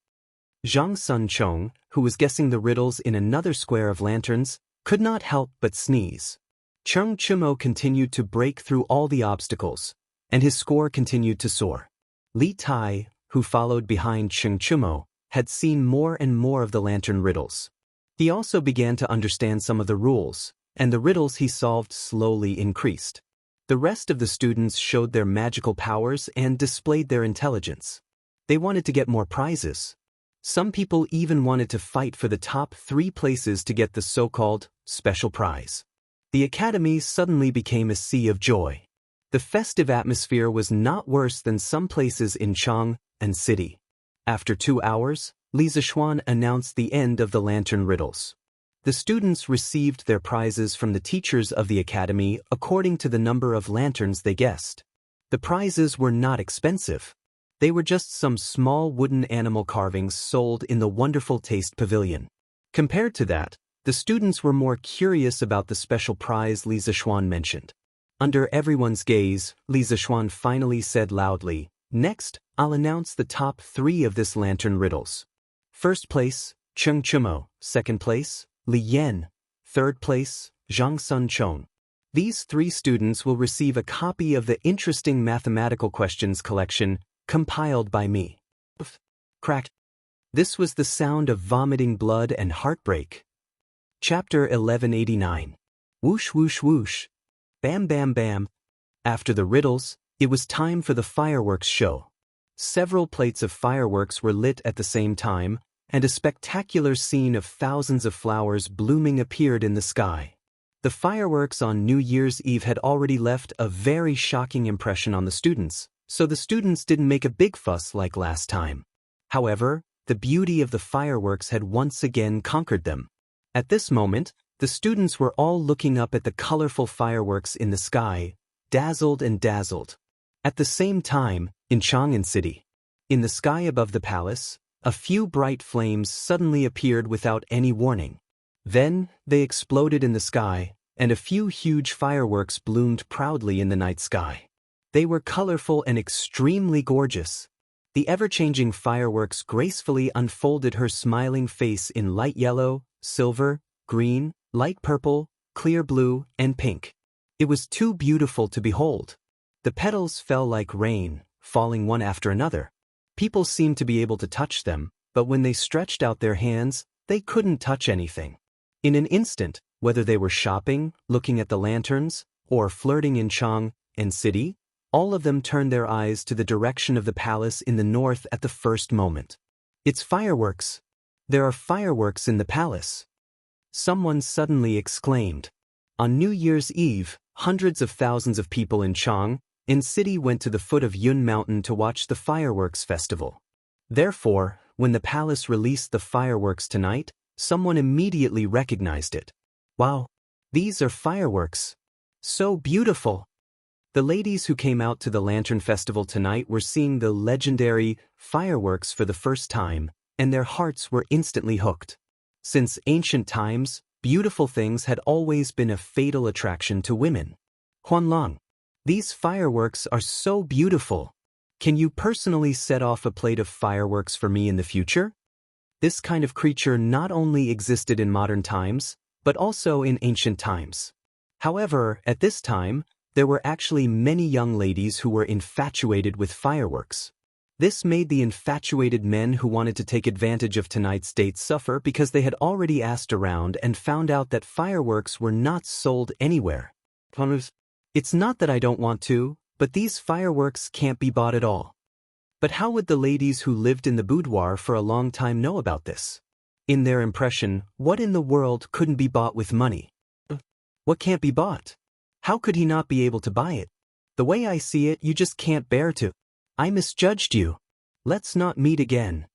Zhang Sun Chong, who was guessing the riddles in another square of lanterns, could not help but sneeze. Chung Chumo continued to break through all the obstacles, and his score continued to soar. Li Tai, who followed behind Chung Chumo, had seen more and more of the lantern riddles. He also began to understand some of the rules, and the riddles he solved slowly increased. The rest of the students showed their magical powers and displayed their intelligence. They wanted to get more prizes. Some people even wanted to fight for the top 3 places to get the so-called special prize. The academy suddenly became a sea of joy. The festive atmosphere was not worse than some places in Chang and City. After 2 hours, Li Zishuan announced the end of the lantern riddles. The students received their prizes from the teachers of the academy according to the number of lanterns they guessed. The prizes were not expensive. They were just some small wooden animal carvings sold in the Wonderful Taste Pavilion. Compared to that, the students were more curious about the special prize Li Zishuan mentioned. Under everyone's gaze, Li Zishuan finally said loudly, "Next, I'll announce the top 3 of this lantern riddles. First place, Chung Chumo. Second place, Li Yan. Third place, Zhang Sun Chong. These 3 students will receive a copy of the interesting mathematical questions collection compiled by me." Crack. This was the sound of vomiting blood and heartbreak. Chapter 1189. Whoosh whoosh whoosh. Bam bam bam. After the riddles, it was time for the fireworks show. Several plates of fireworks were lit at the same time, and a spectacular scene of thousands of flowers blooming appeared in the sky. The fireworks on New Year's Eve had already left a very shocking impression on the students, so the students didn't make a big fuss like last time. However, the beauty of the fireworks had once again conquered them. At this moment, the students were all looking up at the colorful fireworks in the sky, dazzled and dazzled. At the same time, in Chang'an City, in the sky above the palace, a few bright flames suddenly appeared without any warning. Then, they exploded in the sky, and a few huge fireworks bloomed proudly in the night sky. They were colorful and extremely gorgeous. The ever-changing fireworks gracefully unfolded her smiling face in light yellow, silver, green, light purple, clear blue, and pink. It was too beautiful to behold. The petals fell like rain, falling one after another. People seemed to be able to touch them, but when they stretched out their hands, they couldn't touch anything. In an instant, whether they were shopping, looking at the lanterns, or flirting in Chang and City, all of them turned their eyes to the direction of the palace in the north at the first moment. It's fireworks. There are fireworks in the palace. Someone suddenly exclaimed. On New Year's Eve, hundreds of thousands of people in Chang'an City went to the foot of Yun Mountain to watch the fireworks festival. Therefore, when the palace released the fireworks tonight, someone immediately recognized it. Wow! These are fireworks. So beautiful! The ladies who came out to the Lantern Festival tonight were seeing the legendary fireworks for the first time, and their hearts were instantly hooked. Since ancient times, beautiful things had always been a fatal attraction to women. Huanlong, these fireworks are so beautiful. Can you personally set off a plate of fireworks for me in the future? This kind of creature not only existed in modern times, but also in ancient times. However, at this time, there were actually many young ladies who were infatuated with fireworks. This made the infatuated men who wanted to take advantage of tonight's date suffer because they had already asked around and found out that fireworks were not sold anywhere. It's not that I don't want to, but these fireworks can't be bought at all. But how would the ladies who lived in the boudoir for a long time know about this? In their impression, what in the world couldn't be bought with money? What can't be bought? How could he not be able to buy it? The way I see it, you just can't bear to. I misjudged you. Let's not meet again.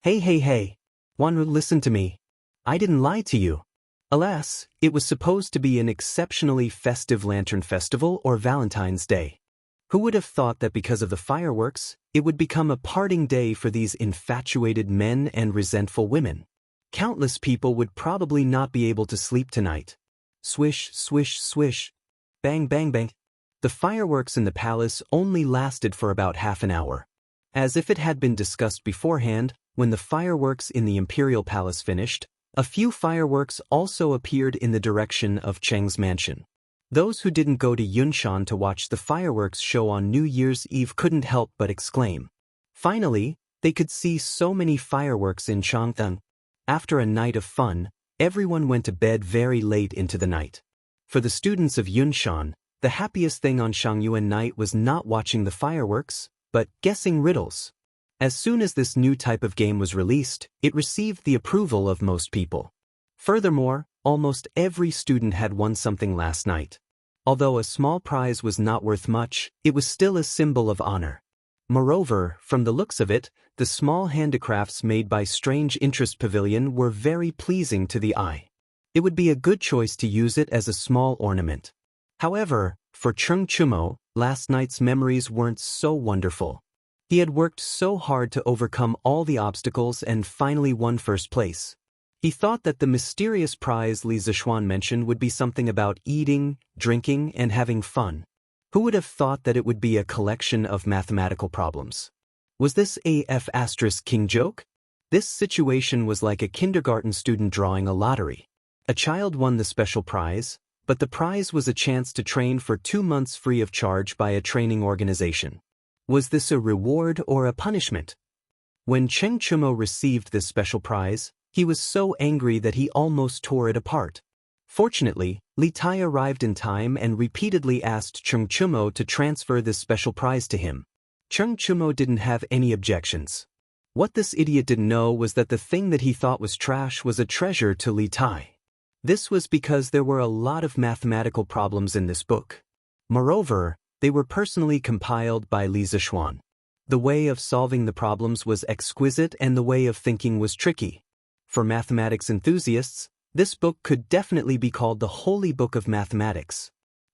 Hey. Wanru, listen to me. I didn't lie to you. Alas, it was supposed to be an exceptionally festive Lantern Festival or Valentine's Day. Who would have thought that because of the fireworks, it would become a parting day for these infatuated men and resentful women? Countless people would probably not be able to sleep tonight. Swish, swish, swish. Bang, bang, bang. The fireworks in the palace only lasted for about half an hour. As if it had been discussed beforehand, when the fireworks in the imperial palace finished, a few fireworks also appeared in the direction of Cheng's mansion. Those who didn't go to Yunshan to watch the fireworks show on New Year's Eve couldn't help but exclaim. Finally, they could see so many fireworks in Chang'an. After a night of fun, everyone went to bed very late into the night. For the students of Yunshan, the happiest thing on Shangyuan night was not watching the fireworks, but guessing riddles. As soon as this new type of game was released, it received the approval of most people. Furthermore, almost every student had won something last night. Although a small prize was not worth much, it was still a symbol of honor. Moreover, from the looks of it, the small handicrafts made by Strange Interest Pavilion were very pleasing to the eye. It would be a good choice to use it as a small ornament. However, for Cheng Chumo, last night's memories weren't so wonderful. He had worked so hard to overcome all the obstacles and finally won first place. He thought that the mysterious prize Li Zishuan mentioned would be something about eating, drinking, and having fun. Who would have thought that it would be a collection of mathematical problems? Was this a F***king joke? This situation was like a kindergarten student drawing a lottery. A child won the special prize, but the prize was a chance to train for 2 months free of charge by a training organization. Was this a reward or a punishment? When Cheng Chumo received this special prize, he was so angry that he almost tore it apart. Fortunately, Li Tai arrived in time and repeatedly asked Cheng Chumo to transfer this special prize to him. Cheng Chumo didn't have any objections. What this idiot didn't know was that the thing that he thought was trash was a treasure to Li Tai. This was because there were a lot of mathematical problems in this book. Moreover, they were personally compiled by Li Zishuan. The way of solving the problems was exquisite and the way of thinking was tricky. For mathematics enthusiasts, this book could definitely be called the Holy Book of Mathematics.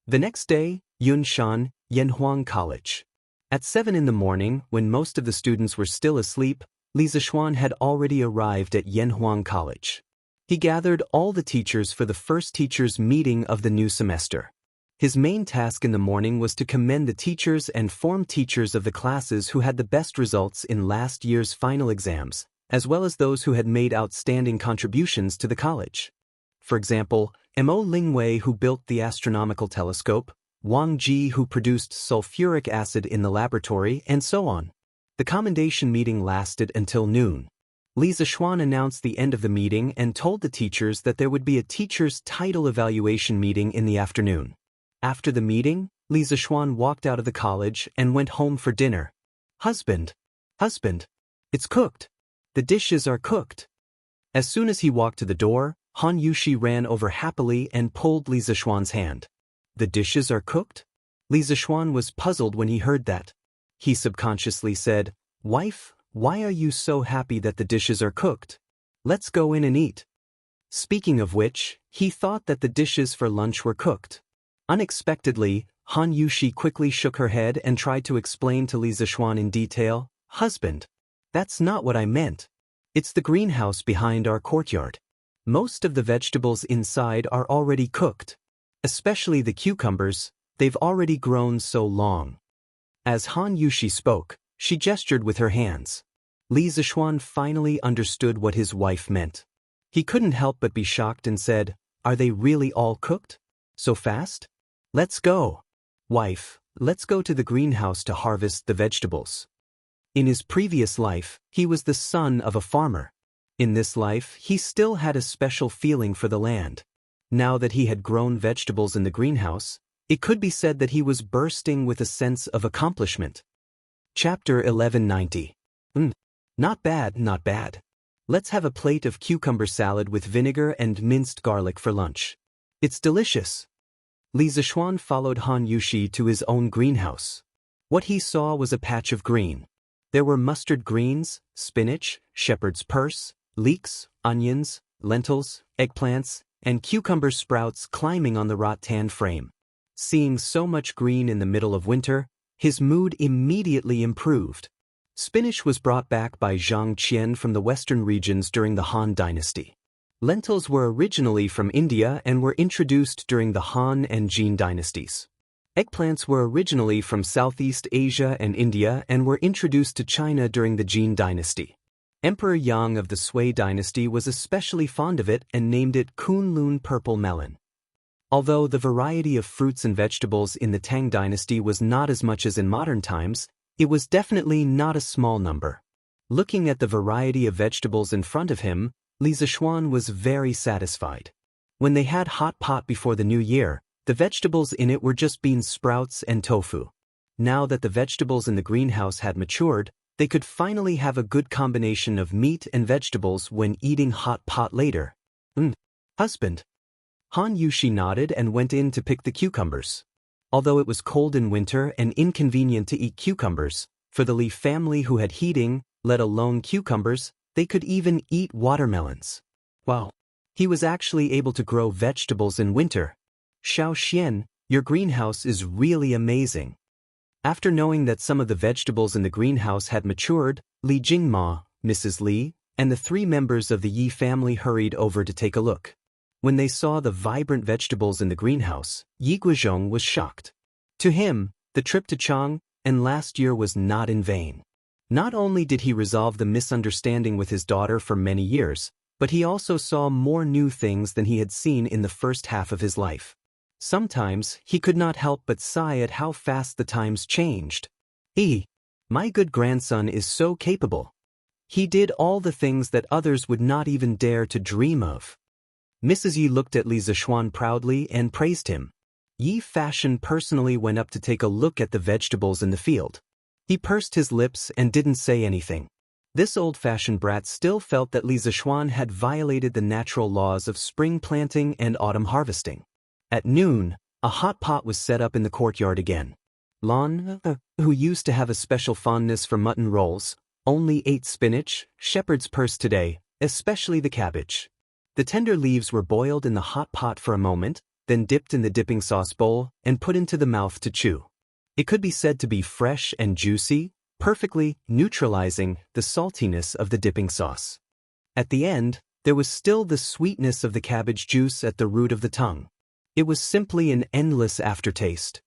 The next day, Yunshan, Yanhuang College. At 7 in the morning, when most of the students were still asleep, Li Zishuan had already arrived at Yanhuang College. He gathered all the teachers for the first teachers' meeting of the new semester. His main task in the morning was to commend the teachers and form teachers of the classes who had the best results in last year's final exams, as well as those who had made outstanding contributions to the college. For example, Mo Lingwei, who built the astronomical telescope, Wang Ji, who produced sulfuric acid in the laboratory, and so on. The commendation meeting lasted until noon. Li Zishuan announced the end of the meeting and told the teachers that there would be a teacher's title evaluation meeting in the afternoon. After the meeting, Li Zishuan walked out of the college and went home for dinner. Husband, it's cooked. The dishes are cooked. As soon as he walked to the door, Han Yushi ran over happily and pulled Li Zishuan's hand. The dishes are cooked? Li Zishuan was puzzled when he heard that. He subconsciously said, "Wife, why are you so happy that the dishes are cooked? Let's go in and eat." Speaking of which, he thought that the dishes for lunch were cooked. Unexpectedly, Han Yushi quickly shook her head and tried to explain to Li Zishuan in detail, "Husband, that's not what I meant. It's the greenhouse behind our courtyard. Most of the vegetables inside are already cooked. Especially the cucumbers, they've already grown so long." As Han Yushi spoke, she gestured with her hands. Li Zishuan finally understood what his wife meant. He couldn't help but be shocked and said, "Are they really all cooked? So fast? Let's go. Wife, let's go to the greenhouse to harvest the vegetables." In his previous life, he was the son of a farmer. In this life, he still had a special feeling for the land. Now that he had grown vegetables in the greenhouse, it could be said that he was bursting with a sense of accomplishment. Chapter 1190. Not bad, not bad. Let's have a plate of cucumber salad with vinegar and minced garlic for lunch. It's delicious. Li Zishuan followed Han Yushi to his own greenhouse. What he saw was a patch of green. There were mustard greens, spinach, shepherd's purse, leeks, onions, lentils, eggplants, and cucumber sprouts climbing on the rattan frame. Seeing so much green in the middle of winter, his mood immediately improved. Spinach was brought back by Zhang Qian from the western regions during the Han Dynasty. Lentils were originally from India and were introduced during the Han and Jin dynasties. Eggplants were originally from Southeast Asia and India and were introduced to China during the Jin dynasty. Emperor Yang of the Sui dynasty was especially fond of it and named it Kunlun purple melon. Although the variety of fruits and vegetables in the Tang dynasty was not as much as in modern times, it was definitely not a small number. Looking at the variety of vegetables in front of him, Li Zishuan was very satisfied. When they had hot pot before the new year, the vegetables in it were just bean sprouts and tofu. Now that the vegetables in the greenhouse had matured, they could finally have a good combination of meat and vegetables when eating hot pot later. Husband. Han Yushi nodded and went in to pick the cucumbers. Although it was cold in winter and inconvenient to eat cucumbers, for the Li family who had heating, let alone cucumbers, they could even eat watermelons. Wow! He was actually able to grow vegetables in winter. Xiao Xian, your greenhouse is really amazing. After knowing that some of the vegetables in the greenhouse had matured, Li Jingma, Mrs. Li, and the 3 members of the Yi family hurried over to take a look. When they saw the vibrant vegetables in the greenhouse, Yi Guizhong was shocked. To him, the trip to Chang and last year was not in vain. Not only did he resolve the misunderstanding with his daughter for many years, but he also saw more new things than he had seen in the first half of his life. Sometimes he could not help but sigh at how fast the times changed. My good grandson is so capable. He did all the things that others would not even dare to dream of. Mrs. Yi looked at Li Zishuan proudly and praised him. Yi Fashion personally went up to take a look at the vegetables in the field. He pursed his lips and didn't say anything. This old-fashioned brat still felt that Li Zishuan had violated the natural laws of spring planting and autumn harvesting. At noon, a hot pot was set up in the courtyard again. Lan, who used to have a special fondness for mutton rolls, only ate spinach, shepherd's purse today, especially the cabbage. The tender leaves were boiled in the hot pot for a moment, then dipped in the dipping sauce bowl and put into the mouth to chew. It could be said to be fresh and juicy, perfectly neutralizing the saltiness of the dipping sauce. At the end, there was still the sweetness of the cabbage juice at the root of the tongue. It was simply an endless aftertaste.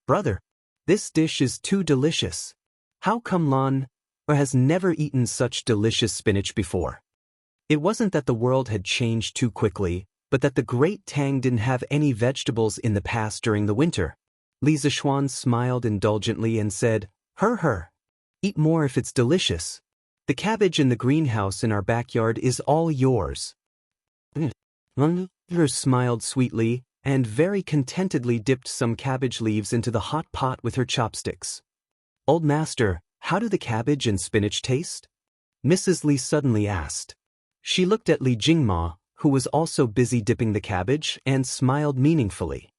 Brother, this dish is too delicious. How come Lan has never eaten such delicious spinach before? It wasn't that the world had changed too quickly, but that the Great Tang didn't have any vegetables in the past during the winter. Li Zishuan smiled indulgently and said, Eat more if it's delicious. The cabbage in the greenhouse in our backyard is all yours. Lan smiled sweetly and very contentedly dipped some cabbage leaves into the hot pot with her chopsticks. Old master, how do the cabbage and spinach taste? Mrs. Li suddenly asked. She looked at Li Jingma, who was also busy dipping the cabbage, and smiled meaningfully.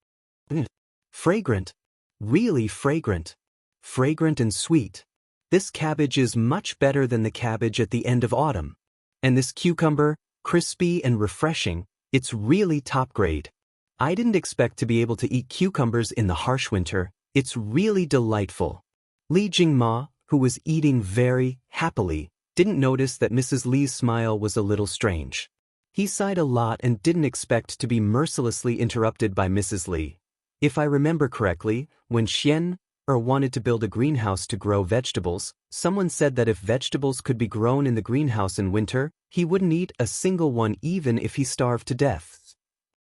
Fragrant. Really fragrant. Fragrant and sweet. This cabbage is much better than the cabbage at the end of autumn. And this cucumber, crispy and refreshing, it's really top grade. I didn't expect to be able to eat cucumbers in the harsh winter. It's really delightful. Li Jingma, who was eating very happily, didn't notice that Mrs. Li's smile was a little strange. He sighed a lot and didn't expect to be mercilessly interrupted by Mrs. Li. If I remember correctly, when Xian wanted to build a greenhouse to grow vegetables, someone said that if vegetables could be grown in the greenhouse in winter, he wouldn't eat a single one even if he starved to death.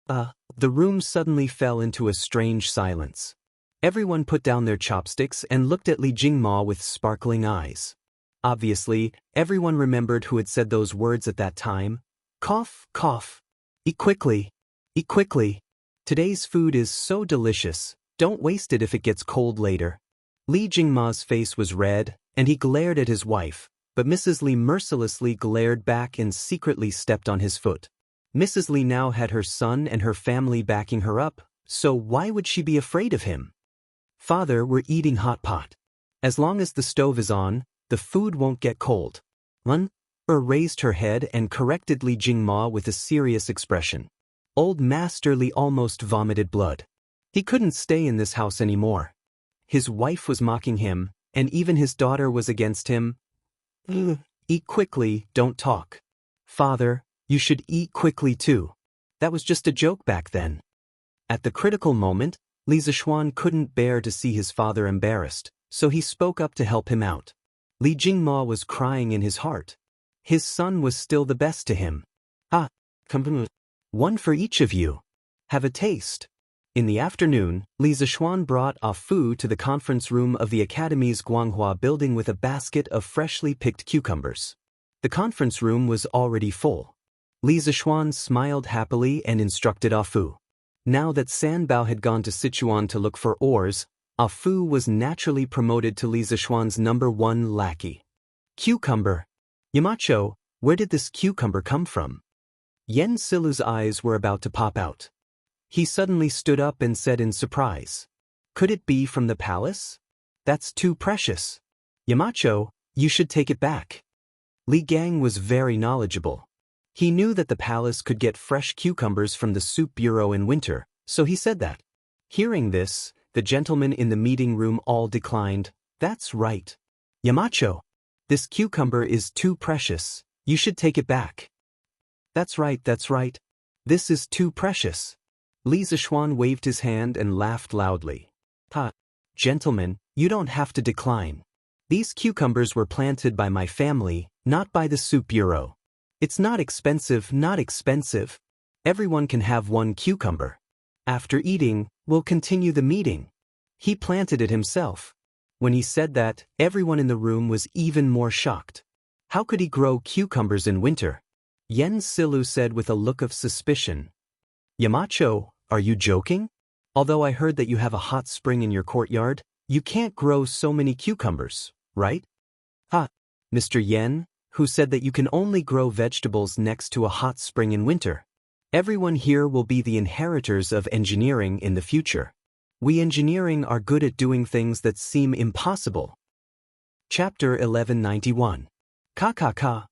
The room suddenly fell into a strange silence. Everyone put down their chopsticks and looked at Li Jingma with sparkling eyes. Obviously, everyone remembered who had said those words at that time. Cough, cough. Eat quickly. Eat quickly. Today's food is so delicious. Don't waste it if it gets cold later. Li Jingma's face was red, and he glared at his wife, but Mrs. Li mercilessly glared back and secretly stepped on his foot. Mrs. Li now had her son and her family backing her up, so why would she be afraid of him? Father, we're eating hot pot. As long as the stove is on, the food won't get cold. Lun raised her head and corrected Li Jingma with a serious expression. Old Master Li almost vomited blood. He couldn't stay in this house anymore. His wife was mocking him, and even his daughter was against him. Eat quickly, don't talk. Father, you should eat quickly too. That was just a joke back then. At the critical moment, Li Zishuan couldn't bear to see his father embarrassed, so he spoke up to help him out. Li Jingma was crying in his heart. His son was still the best to him. Come, one for each of you. Have a taste. In the afternoon, Li Zishuan brought Fu to the conference room of the Academy's Guanghua building with a basket of freshly picked cucumbers. The conference room was already full. Li Zishuan smiled happily and instructed Fu. Now that Sanbao had gone to Sichuan to look for ores, Fu was naturally promoted to Li Zishuan's #1 lackey. Cucumber. Yamacho, where did this cucumber come from? Yen Silu's eyes were about to pop out. He suddenly stood up and said in surprise, "Could it be from the palace? That's too precious. Yamacho, you should take it back." Li Gang was very knowledgeable. He knew that the palace could get fresh cucumbers from the soup bureau in winter, so he said that. Hearing this, the gentlemen in the meeting room all declined. That's right. Yamacho, this cucumber is too precious. You should take it back. That's right, that's right. This is too precious. Li Zishuan waved his hand and laughed loudly. Gentlemen, you don't have to decline. These cucumbers were planted by my family, not by the soup bureau. It's not expensive, not expensive. Everyone can have one cucumber. After eating, we'll continue the meeting. He planted it himself. When he said that, everyone in the room was even more shocked. How could he grow cucumbers in winter? Yen Silu said with a look of suspicion. Yamacho, are you joking? Although I heard that you have a hot spring in your courtyard, you can't grow so many cucumbers, right? Mr. Yen, who said that you can only grow vegetables next to a hot spring in winter. Everyone here will be the inheritors of engineering in the future. We engineering are good at doing things that seem impossible. Chapter 1191. Ka.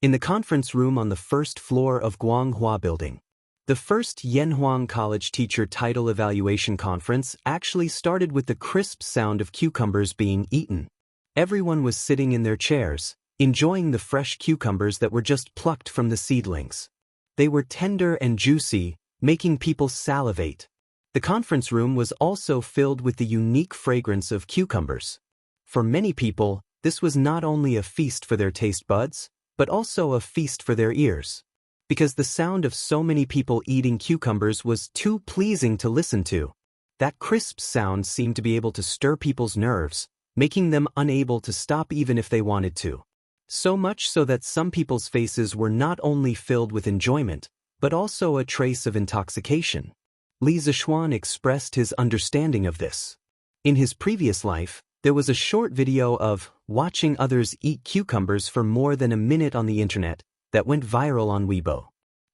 In the conference room on the first floor of Guanghua Building. The first Yanhuang College Teacher Title Evaluation Conference actually started with the crisp sound of cucumbers being eaten. Everyone was sitting in their chairs, enjoying the fresh cucumbers that were just plucked from the seedlings. They were tender and juicy, making people salivate. The conference room was also filled with the unique fragrance of cucumbers. For many people, this was not only a feast for their taste buds, but also a feast for their ears. Because the sound of so many people eating cucumbers was too pleasing to listen to. That crisp sound seemed to be able to stir people's nerves, making them unable to stop even if they wanted to. So much so that some people's faces were not only filled with enjoyment, but also a trace of intoxication. Li Zishuan expressed his understanding of this. In his previous life, there was a short video of watching others eat cucumbers for more than a minute on the internet that went viral on Weibo.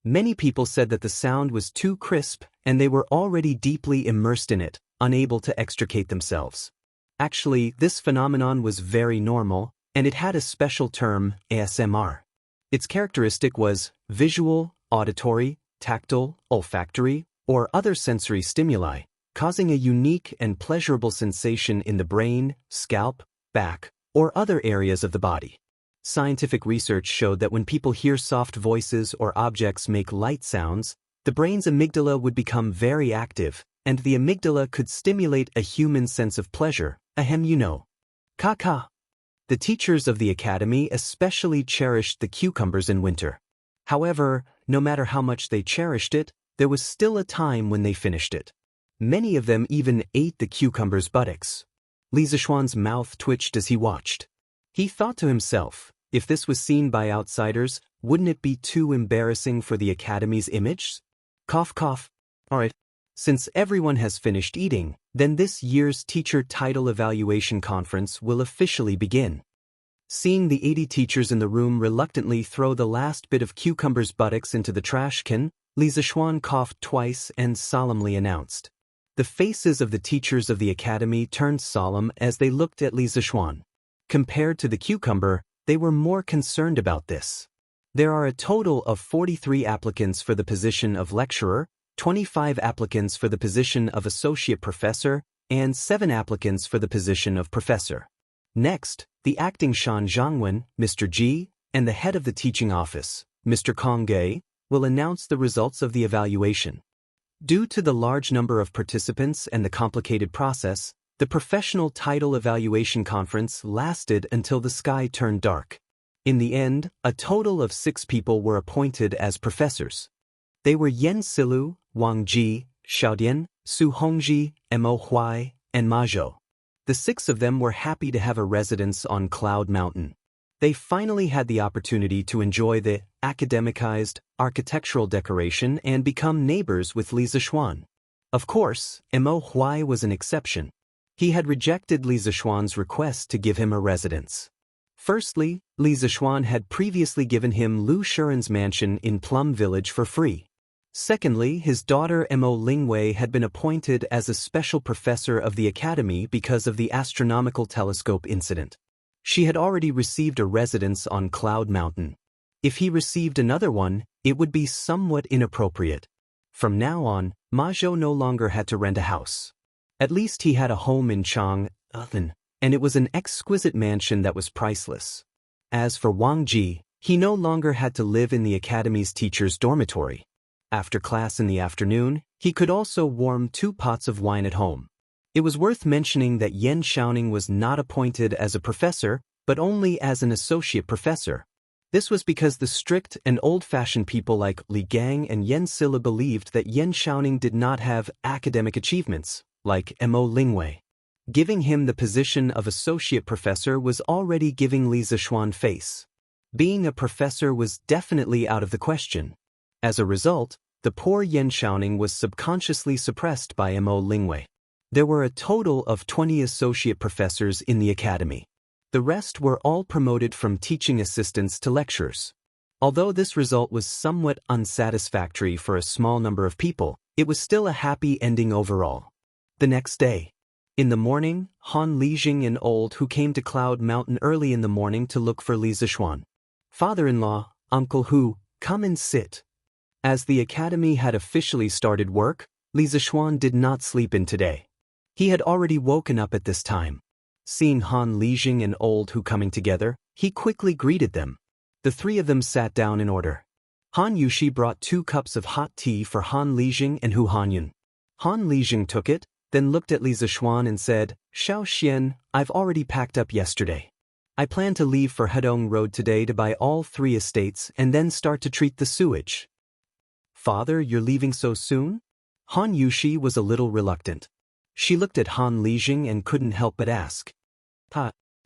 Many people said that the sound was too crisp and they were already deeply immersed in it, unable to extricate themselves. Actually, this phenomenon was very normal, and it had a special term, ASMR. Its characteristic was visual, auditory, tactile, olfactory, or other sensory stimuli, causing a unique and pleasurable sensation in the brain, scalp, back, or other areas of the body. Scientific research showed that when people hear soft voices or objects make light sounds, the brain's amygdala would become very active, and the amygdala could stimulate a human sense of pleasure, Ka-ka. The teachers of the academy especially cherished the cucumbers in winter. However, no matter how much they cherished it, there was still a time when they finished it. Many of them even ate the cucumber's buttocks. Li Zishuan's mouth twitched as he watched. He thought to himself, if this was seen by outsiders, wouldn't it be too embarrassing for the academy's image? Cough cough. Alright. Since everyone has finished eating, then this year's teacher title evaluation conference will officially begin. Seeing the 80 teachers in the room reluctantly throw the last bit of cucumber's buttocks into the trash can, Li Zishuan coughed twice and solemnly announced. The faces of the teachers of the academy turned solemn as they looked at Li Zishuan. Compared to the cucumber, they were more concerned about this. There are a total of 43 applicants for the position of lecturer, 25 applicants for the position of associate professor, and 7 applicants for the position of professor. Next, the acting Shan Zhangwen, Mr. Ji, and the head of the teaching office, Mr. Kong Ge, will announce the results of the evaluation. Due to the large number of participants and the complicated process, the professional title evaluation conference lasted until the sky turned dark. In the end, a total of 6 people were appointed as professors. They were Yen Silu, Wang Ji, Xiaodian, Su Hongji, Mo Huai, and Ma Zhou. The 6 of them were happy to have a residence on Cloud Mountain. They finally had the opportunity to enjoy the academicized, architectural decoration and become neighbors with Li Zishuan. Of course, Mo Huai was an exception. He had rejected Li Zishuan's request to give him a residence. Firstly, Li Zishuan had previously given him Lu Shuren's mansion in Plum Village for free. Secondly, his daughter Mo Lingwei had been appointed as a special professor of the academy because of the astronomical telescope incident. She had already received a residence on Cloud Mountain. If he received another one, it would be somewhat inappropriate. From now on, Ma Zhou no longer had to rent a house. At least he had a home in Chang'an, and it was an exquisite mansion that was priceless. As for Wang Ji, he no longer had to live in the academy's teacher's dormitory. After class in the afternoon, he could also warm 2 pots of wine at home. It was worth mentioning that Yen Xiaoning was not appointed as a professor, but only as an associate professor. This was because the strict and old-fashioned people like Li Gang and Yen Silla believed that Yen Xiaoning did not have academic achievements, like Mo Lingwei. Giving him the position of associate professor was already giving Li Zishuan face. Being a professor was definitely out of the question. As a result, the poor Yen Xiaoning was subconsciously suppressed by Mo Lingwei. There were a total of 20 associate professors in the academy. The rest were all promoted from teaching assistants to lecturers. Although this result was somewhat unsatisfactory for a small number of people, it was still a happy ending overall. The next day. In the morning, Han Lijing and Old Hu came to Cloud Mountain early in the morning to look for Li Zishuan. Father-in-law, Uncle Hu, come and sit. As the academy had officially started work, Li Zishuan did not sleep in today. He had already woken up at this time. Seeing Han Lijing and Old Hu coming together, he quickly greeted them. The 3 of them sat down in order. Han Yushi brought 2 cups of hot tea for Han Lijing and Hu Hanyun. Han Lijing took it, then looked at Li Zishuan and said, Xiao Xian, I've already packed up yesterday. I plan to leave for Hedong Road today to buy all 3 estates and then start to treat the sewage. Father, you're leaving so soon? Han Yushi was a little reluctant. She looked at Han Lijing and couldn't help but ask.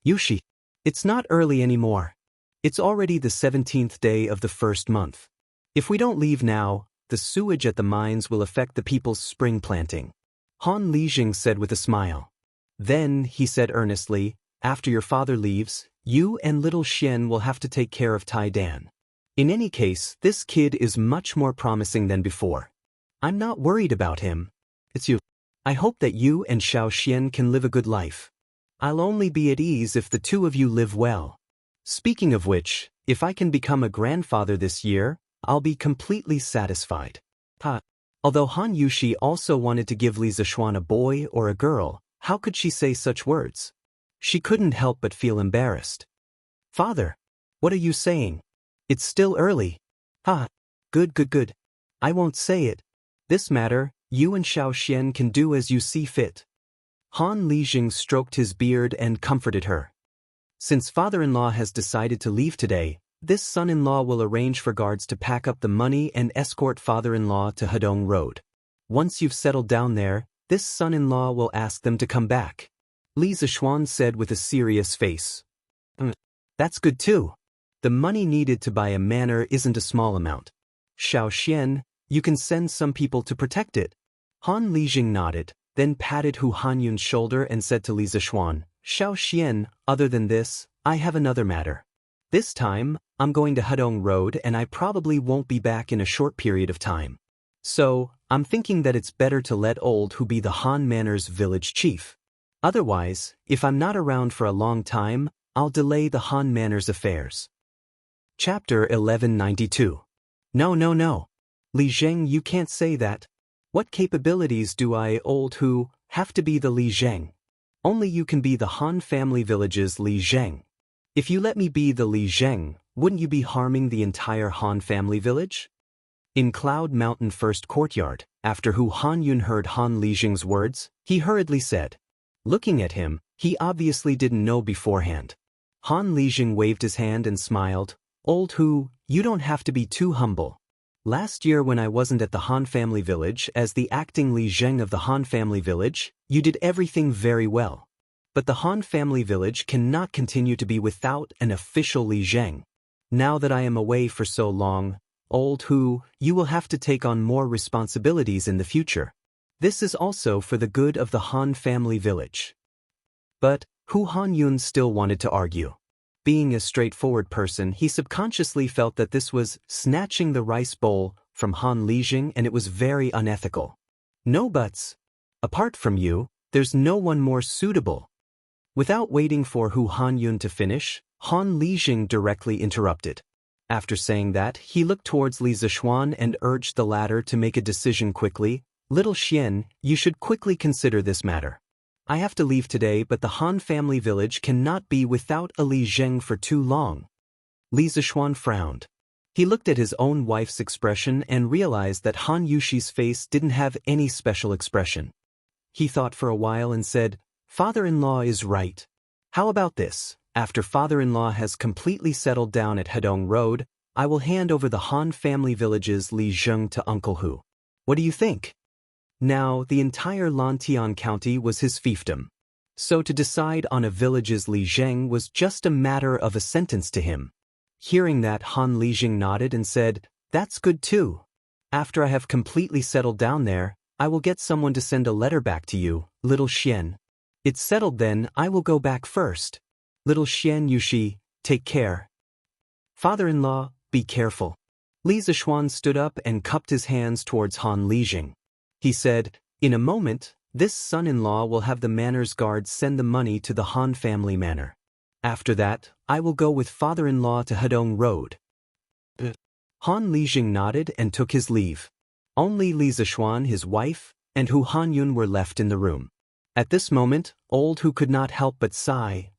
Yushi, it's not early anymore. It's already the 17th day of the 1st month. If we don't leave now, the sewage at the mines will affect the people's spring planting. Han Lijing said with a smile. Then, he said earnestly, after your father leaves, you and little Xian will have to take care of Tai Dan. In any case, this kid is much more promising than before. I'm not worried about him. It's you. I hope that you and Xiao Xian can live a good life. I'll only be at ease if the two of you live well. Speaking of which, if I can become a grandfather this year, I'll be completely satisfied. Although Han Yushi also wanted to give Li Zishuan a boy or a girl, how could she say such words? She couldn't help but feel embarrassed. Father, what are you saying? It's still early. Good. I won't say it. This matter, you and Xiao Xian can do as you see fit. Han Lijing stroked his beard and comforted her. Since father-in-law has decided to leave today, this son-in-law will arrange for guards to pack up the money and escort father-in-law to Hedong Road. Once you've settled down there, this son-in-law will ask them to come back. Li Zishuan said with a serious face. That's good too. The money needed to buy a manor isn't a small amount. Xiao Xian, you can send some people to protect it. Han Lijing nodded, then patted Hu Hanyun's shoulder and said to Li Zishuan, Xiao Xian, other than this, I have another matter. This time, I'm going to Hedong Road and I probably won't be back in a short period of time. So, I'm thinking that it's better to let old Hu be the Han Manor's village chief. Otherwise, if I'm not around for a long time, I'll delay the Han Manor's affairs. Chapter 1192. No. Li Zheng, you can't say that. What capabilities do I, old Hu, have to be the Li Zheng? Only you can be the Han family village's Li Zheng. If you let me be the Li Zheng, wouldn't you be harming the entire Han family village? In Cloud Mountain First Courtyard, after Hu Hanyun heard Han Lijing's words, he hurriedly said. Looking at him, he obviously didn't know beforehand. Han Lijing waved his hand and smiled. Old Hu, you don't have to be too humble. Last year when I wasn't at the Han family village as the acting Li Zheng of the Han family village, you did everything very well. But the Han family village cannot continue to be without an official Li Zheng. Now that I am away for so long, old Hu, you will have to take on more responsibilities in the future. This is also for the good of the Han family village. But Hu Hanyun still wanted to argue. Being a straightforward person, he subconsciously felt that this was snatching the rice bowl from Han Lijing and it was very unethical. No buts. Apart from you, there's no one more suitable. Without waiting for Hu Hanyun to finish, Han Lijing directly interrupted. After saying that, he looked towards Li Zishuan and urged the latter to make a decision quickly. Little Xian, you should quickly consider this matter. I have to leave today, but the Han family village cannot be without a Li Zheng for too long. Li Zishuan frowned. He looked at his own wife's expression and realized that Han Yushi's face didn't have any special expression. He thought for a while and said, Father-in-law is right. How about this? After father-in-law has completely settled down at Hedong Road, I will hand over the Han family village's Li Zheng to Uncle Hu. What do you think? Now, the entire Lantian County was his fiefdom. So to decide on a village's Li Zheng was just a matter of a sentence to him. Hearing that, Han Lijing nodded and said, That's good too. After I have completely settled down there, I will get someone to send a letter back to you, little Xian. It's settled then, I will go back first. Little Xian Yushi, take care. Father-in-law, be careful. Li Zishuan stood up and cupped his hands towards Han Lijing. He said, In a moment, this son-in-law will have the manor's guards send the money to the Han family manor. After that, I will go with father-in-law to Hedong Road. Han Lijing nodded and took his leave. Only Li Zishuan, his wife, and Hu Hanyun were left in the room. At this moment, old Hu could not help but sigh.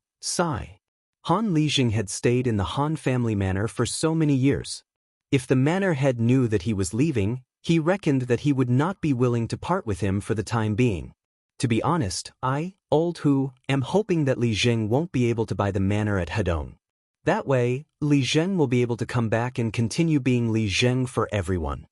Han Lijing had stayed in the Han family manor for so many years. If the manor head knew that he was leaving, he reckoned that he would not be willing to part with him for the time being. To be honest, I, old Hu, am hoping that Li Zheng won't be able to buy the manor at Hedong. That way, Li Zheng will be able to come back and continue being Li Zheng for everyone.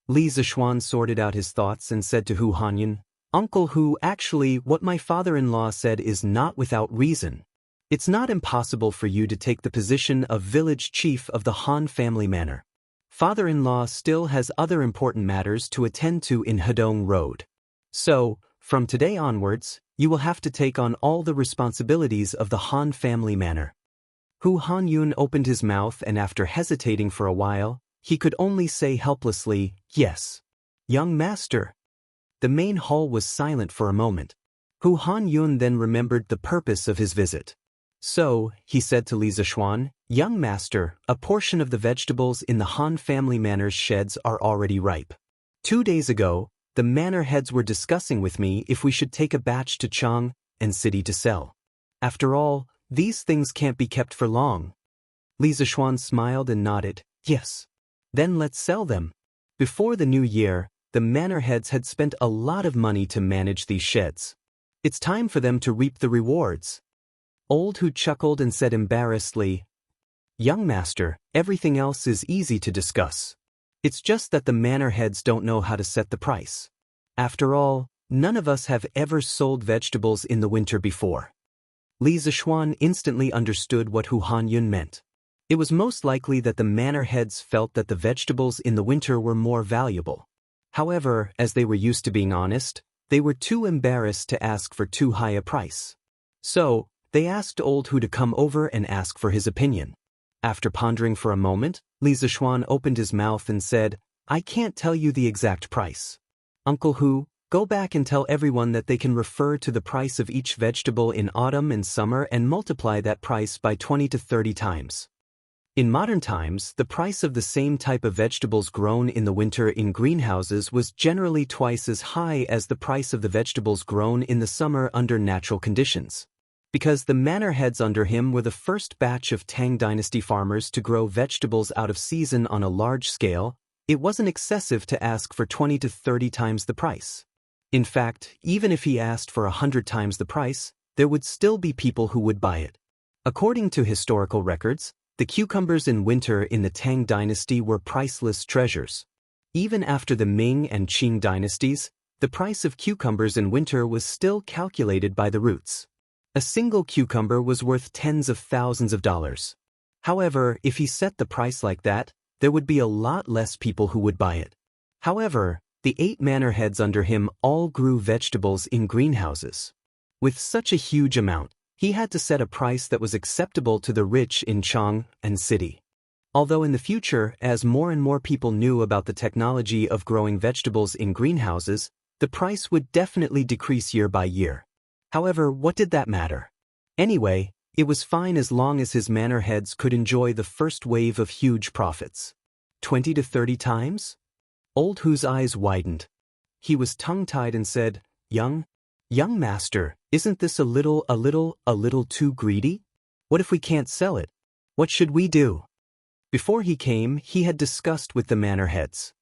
Li Zishuan sorted out his thoughts and said to Hu Hanyun, Uncle Hu, actually, what my father-in-law said is not without reason. It's not impossible for you to take the position of village chief of the Han family manor. Father-in-law still has other important matters to attend to in Hedong Road. So, from today onwards, you will have to take on all the responsibilities of the Han family manor. Hu Hanyun opened his mouth, and after hesitating for a while, he could only say helplessly, "Yes, young master." The main hall was silent for a moment. Hu Hanyun then remembered the purpose of his visit. "So," he said to Li Zishuan, "young master, a portion of the vegetables in the Han family manor's sheds are already ripe. 2 days ago, the manor heads were discussing with me if we should take a batch to Chang and city to sell. After all, these things can't be kept for long." Li Zishuan smiled and nodded, "Yes. Then let's sell them." Before the new year, the manor heads had spent a lot of money to manage these sheds. It's time for them to reap the rewards. Old Hu chuckled and said embarrassedly, "Young master, everything else is easy to discuss. It's just that the manor heads don't know how to set the price. After all, none of us have ever sold vegetables in the winter before." Li Zishuan instantly understood what Hu Hanyun meant. It was most likely that the manor heads felt that the vegetables in the winter were more valuable. However, as they were used to being honest, they were too embarrassed to ask for too high a price. So, they asked Old Hu to come over and ask for his opinion. After pondering for a moment, Li Zishuan opened his mouth and said, "I can't tell you the exact price. Uncle Hu, go back and tell everyone that they can refer to the price of each vegetable in autumn and summer and multiply that price by 20 to 30 times. In modern times, the price of the same type of vegetables grown in the winter in greenhouses was generally twice as high as the price of the vegetables grown in the summer under natural conditions. Because the manor heads under him were the first batch of Tang Dynasty farmers to grow vegetables out of season on a large scale, it wasn't excessive to ask for 20 to 30 times the price. In fact, even if he asked for 100 times the price, there would still be people who would buy it. According to historical records, the cucumbers in winter in the Tang Dynasty were priceless treasures. Even after the Ming and Qing dynasties, the price of cucumbers in winter was still calculated by the roots. A single cucumber was worth tens of thousands of dollars. However, if he set the price like that, there would be a lot less people who would buy it. However, the 8 manor heads under him all grew vegetables in greenhouses. With such a huge amount, he had to set a price that was acceptable to the rich in Chang and city. Although in the future, as more and more people knew about the technology of growing vegetables in greenhouses, the price would definitely decrease year by year. However, what did that matter? Anyway, it was fine as long as his manor heads could enjoy the first wave of huge profits. 20 to 30 times? Old Hu's eyes widened. He was tongue-tied and said, Young master, isn't this a little too greedy? What if we can't sell it? What should we do?" Before he came, he had discussed with the manor heads.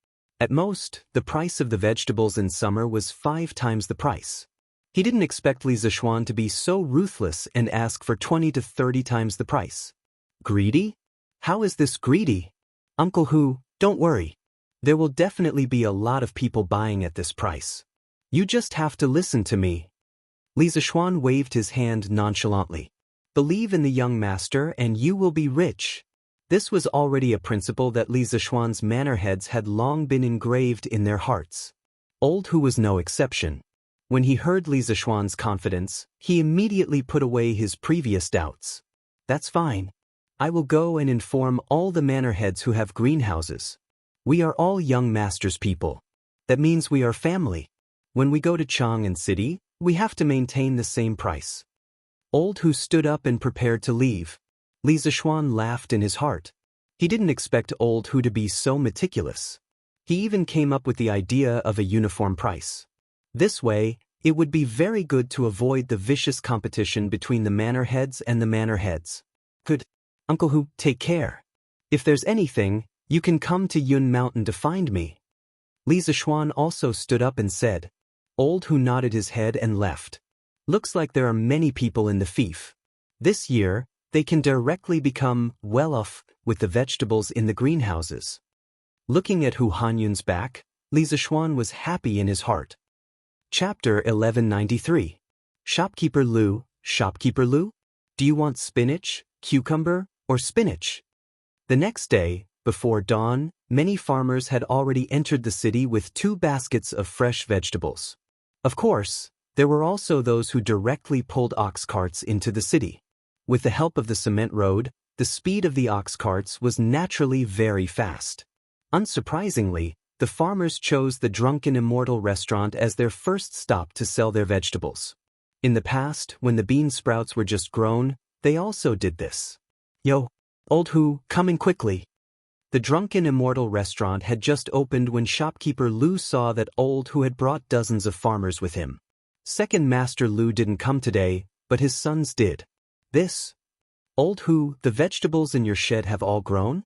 At most, the price of the vegetables in summer was 5 times the price. He didn't expect Li Zishuan to be so ruthless and ask for 20 to 30 times the price. Greedy? How is this greedy? Uncle Hu, don't worry. There will definitely be a lot of people buying at this price. You just have to listen to me. Li Zishuan waved his hand nonchalantly. Believe in the young master and you will be rich. This was already a principle that Li Zishuan's manor heads had long been engraved in their hearts. Old Hu was no exception. When he heard Li Zishuan's confidence, he immediately put away his previous doubts. That's fine. I will go and inform all the manor heads who have greenhouses. We are all young master's people. That means we are family. When we go to Chang and city, we have to maintain the same price. Old Hu stood up and prepared to leave. Li Zishuan laughed in his heart. He didn't expect Old Hu to be so meticulous. He even came up with the idea of a uniform price. This way, it would be very good to avoid the vicious competition between the manor heads and the manor heads. Good. Uncle Hu, take care. If there's anything, you can come to Yun Mountain to find me. Li Zishuan also stood up and said. Old Hu nodded his head and left. Looks like there are many people in the fief. This year, they can directly become well-off with the vegetables in the greenhouses. Looking at Hu Hanyun's back, Li Zishuan was happy in his heart. Chapter 1193. Shopkeeper Lu, do you want spinach, cucumber, or spinach? The next day, before dawn, many farmers had already entered the city with 2 baskets of fresh vegetables. Of course, there were also those who directly pulled ox carts into the city. With the help of the cement road, The speed of the ox carts was naturally very fast. Unsurprisingly, the farmers chose the Drunken Immortal restaurant as their first stop to sell their vegetables. In the past, when the bean sprouts were just grown, they also did this. Yo, old who, coming quickly. The Drunken Immortal restaurant had just opened when shopkeeper Lu saw that old who had brought dozens of farmers with him. Second Master Lu didn't come today, but his sons did. This? Old who, the vegetables in your shed have all grown?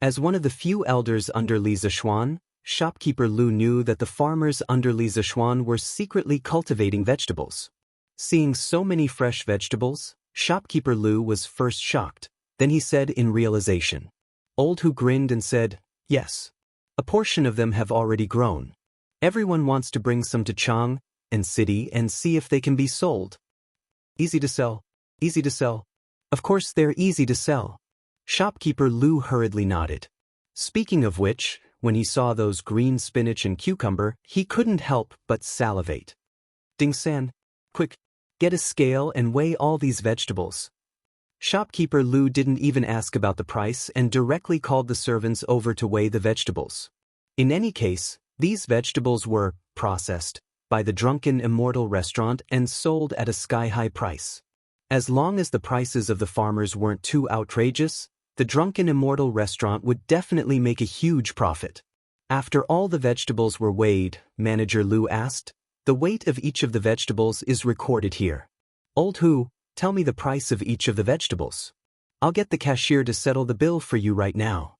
As one of the few elders under Li Zishuan, shopkeeper Lu knew that the farmers under Li Zishuan were secretly cultivating vegetables. Seeing so many fresh vegetables, shopkeeper Lu was first shocked. Then he said in realization. Old who grinned and said, yes. A portion of them have already grown. Everyone wants to bring some to Chang and city and see if they can be sold. Easy to sell. Easy to sell. Of course they're easy to sell. Shopkeeper Lu hurriedly nodded. Speaking of which, when he saw those green spinach and cucumber, he couldn't help but salivate. Ding-san, quick, get a scale and weigh all these vegetables. Shopkeeper Lu didn't even ask about the price and directly called the servants over to weigh the vegetables. In any case, these vegetables were processed by the Drunken Immortal restaurant and sold at a sky-high price. As long as the prices of the farmers weren't too outrageous, the Drunken Immortal restaurant would definitely make a huge profit. After all the vegetables were weighed, Manager Lu asked, the weight of each of the vegetables is recorded here. Old who, tell me the price of each of the vegetables. I'll get the cashier to settle the bill for you right now.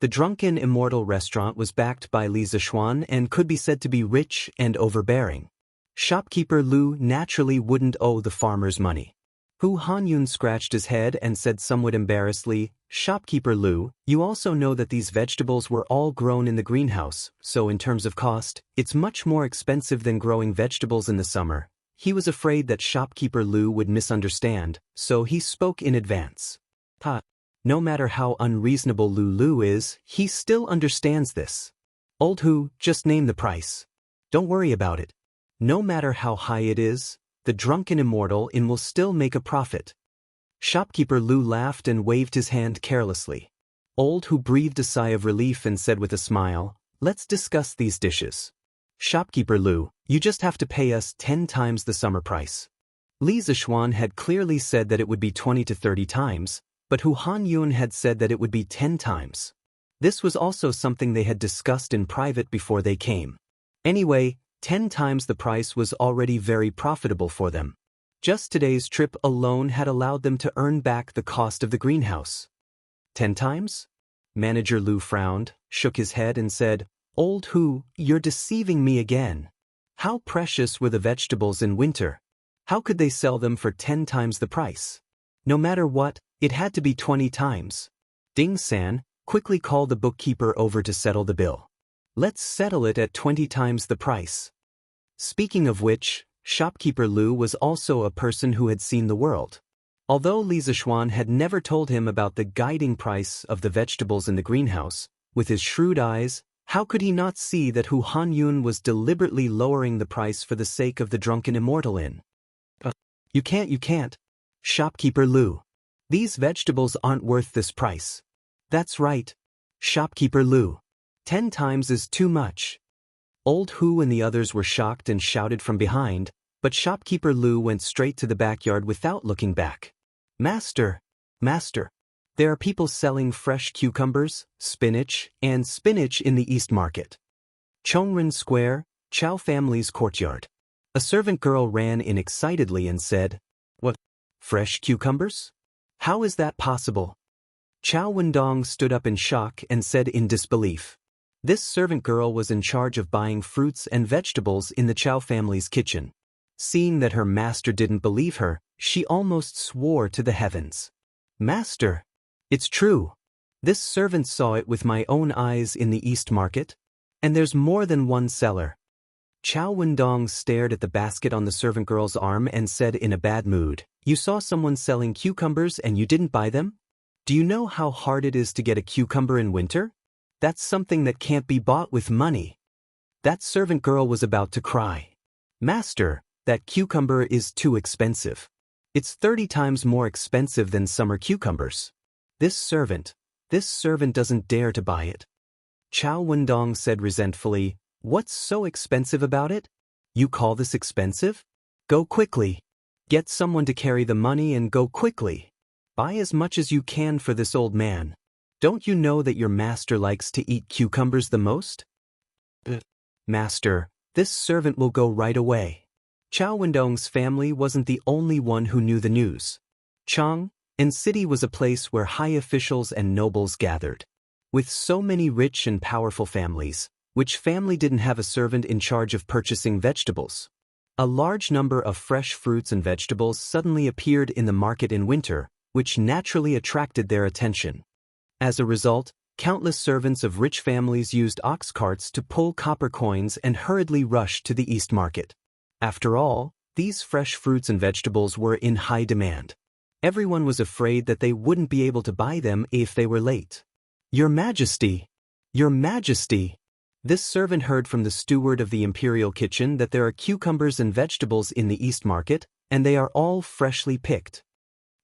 The Drunken Immortal restaurant was backed by Li Zishuan and could be said to be rich and overbearing. Shopkeeper Lu naturally wouldn't owe the farmers money. Hu Hanyun scratched his head and said somewhat embarrassedly, Shopkeeper Lu, you also know that these vegetables were all grown in the greenhouse, so in terms of cost, it's much more expensive than growing vegetables in the summer. He was afraid that shopkeeper Lu would misunderstand, so he spoke in advance. No matter how unreasonable Lu is, he still understands this. Old Hu, just name the price. Don't worry about it. No matter how high it is, the Drunken Immortal will still make a profit. Shopkeeper Lu laughed and waved his hand carelessly. Old Hu breathed a sigh of relief and said with a smile, let's discuss these dishes. Shopkeeper Lu, you just have to pay us 10 times the summer price. Li Zishuan had clearly said that it would be 20 to 30 times, but Hu Hanyun had said that it would be 10 times. This was also something they had discussed in private before they came. Anyway, 10 times the price was already very profitable for them. Just today's trip alone had allowed them to earn back the cost of the greenhouse. 10 times? Manager Lu frowned, shook his head and said, Old Hu, you're deceiving me again. How precious were the vegetables in winter? How could they sell them for 10 times the price? No matter what, it had to be 20 times. Ding-san, quickly call the bookkeeper over to settle the bill. Let's settle it at 20 times the price. Speaking of which, shopkeeper Lu was also a person who had seen the world. Although Li Zishuan had never told him about the guiding price of the vegetables in the greenhouse, with his shrewd eyes, how could he not see that Hu Hanyun was deliberately lowering the price for the sake of the Drunken Immortal Inn? You can't. Shopkeeper Lu. These vegetables aren't worth this price. That's right. Shopkeeper Lu. 10 times is too much. Old Hu and the others were shocked and shouted from behind, but shopkeeper Lu went straight to the backyard without looking back. Master! There are people selling fresh cucumbers, spinach in the East Market. Chongren Square, Chow family's courtyard. A servant girl ran in excitedly and said, What? Fresh cucumbers? How is that possible? Chow Wendong stood up in shock and said in disbelief. This servant girl was in charge of buying fruits and vegetables in the Chow family's kitchen. Seeing that her master didn't believe her, she almost swore to the heavens. Master! It's true. This servant saw it with my own eyes in the East Market. And there's more than one seller. Chow Wendong stared at the basket on the servant girl's arm and said in a bad mood, You saw someone selling cucumbers and you didn't buy them? Do you know how hard it is to get a cucumber in winter? That's something that can't be bought with money. That servant girl was about to cry. Master, that cucumber is too expensive. It's 30 times more expensive than summer cucumbers. This servant doesn't dare to buy it. Chow Wendong said resentfully, "What's so expensive about it? You call this expensive? Go quickly. Get someone to carry the money and go quickly. Buy as much as you can for this old man. Don't you know that your master likes to eat cucumbers the most?" "Master, this servant will go right away." Chow Wendong's family wasn't the only one who knew the news. Chang and city was a place where high officials and nobles gathered. With so many rich and powerful families, which family didn't have a servant in charge of purchasing vegetables? A large number of fresh fruits and vegetables suddenly appeared in the market in winter, which naturally attracted their attention. As a result, countless servants of rich families used ox carts to pull copper coins and hurriedly rushed to the East Market. After all, these fresh fruits and vegetables were in high demand. Everyone was afraid that they wouldn't be able to buy them if they were late. "Your Majesty! Your Majesty!" This servant heard from the steward of the imperial kitchen that there are cucumbers and vegetables in the East Market, and they are all freshly picked.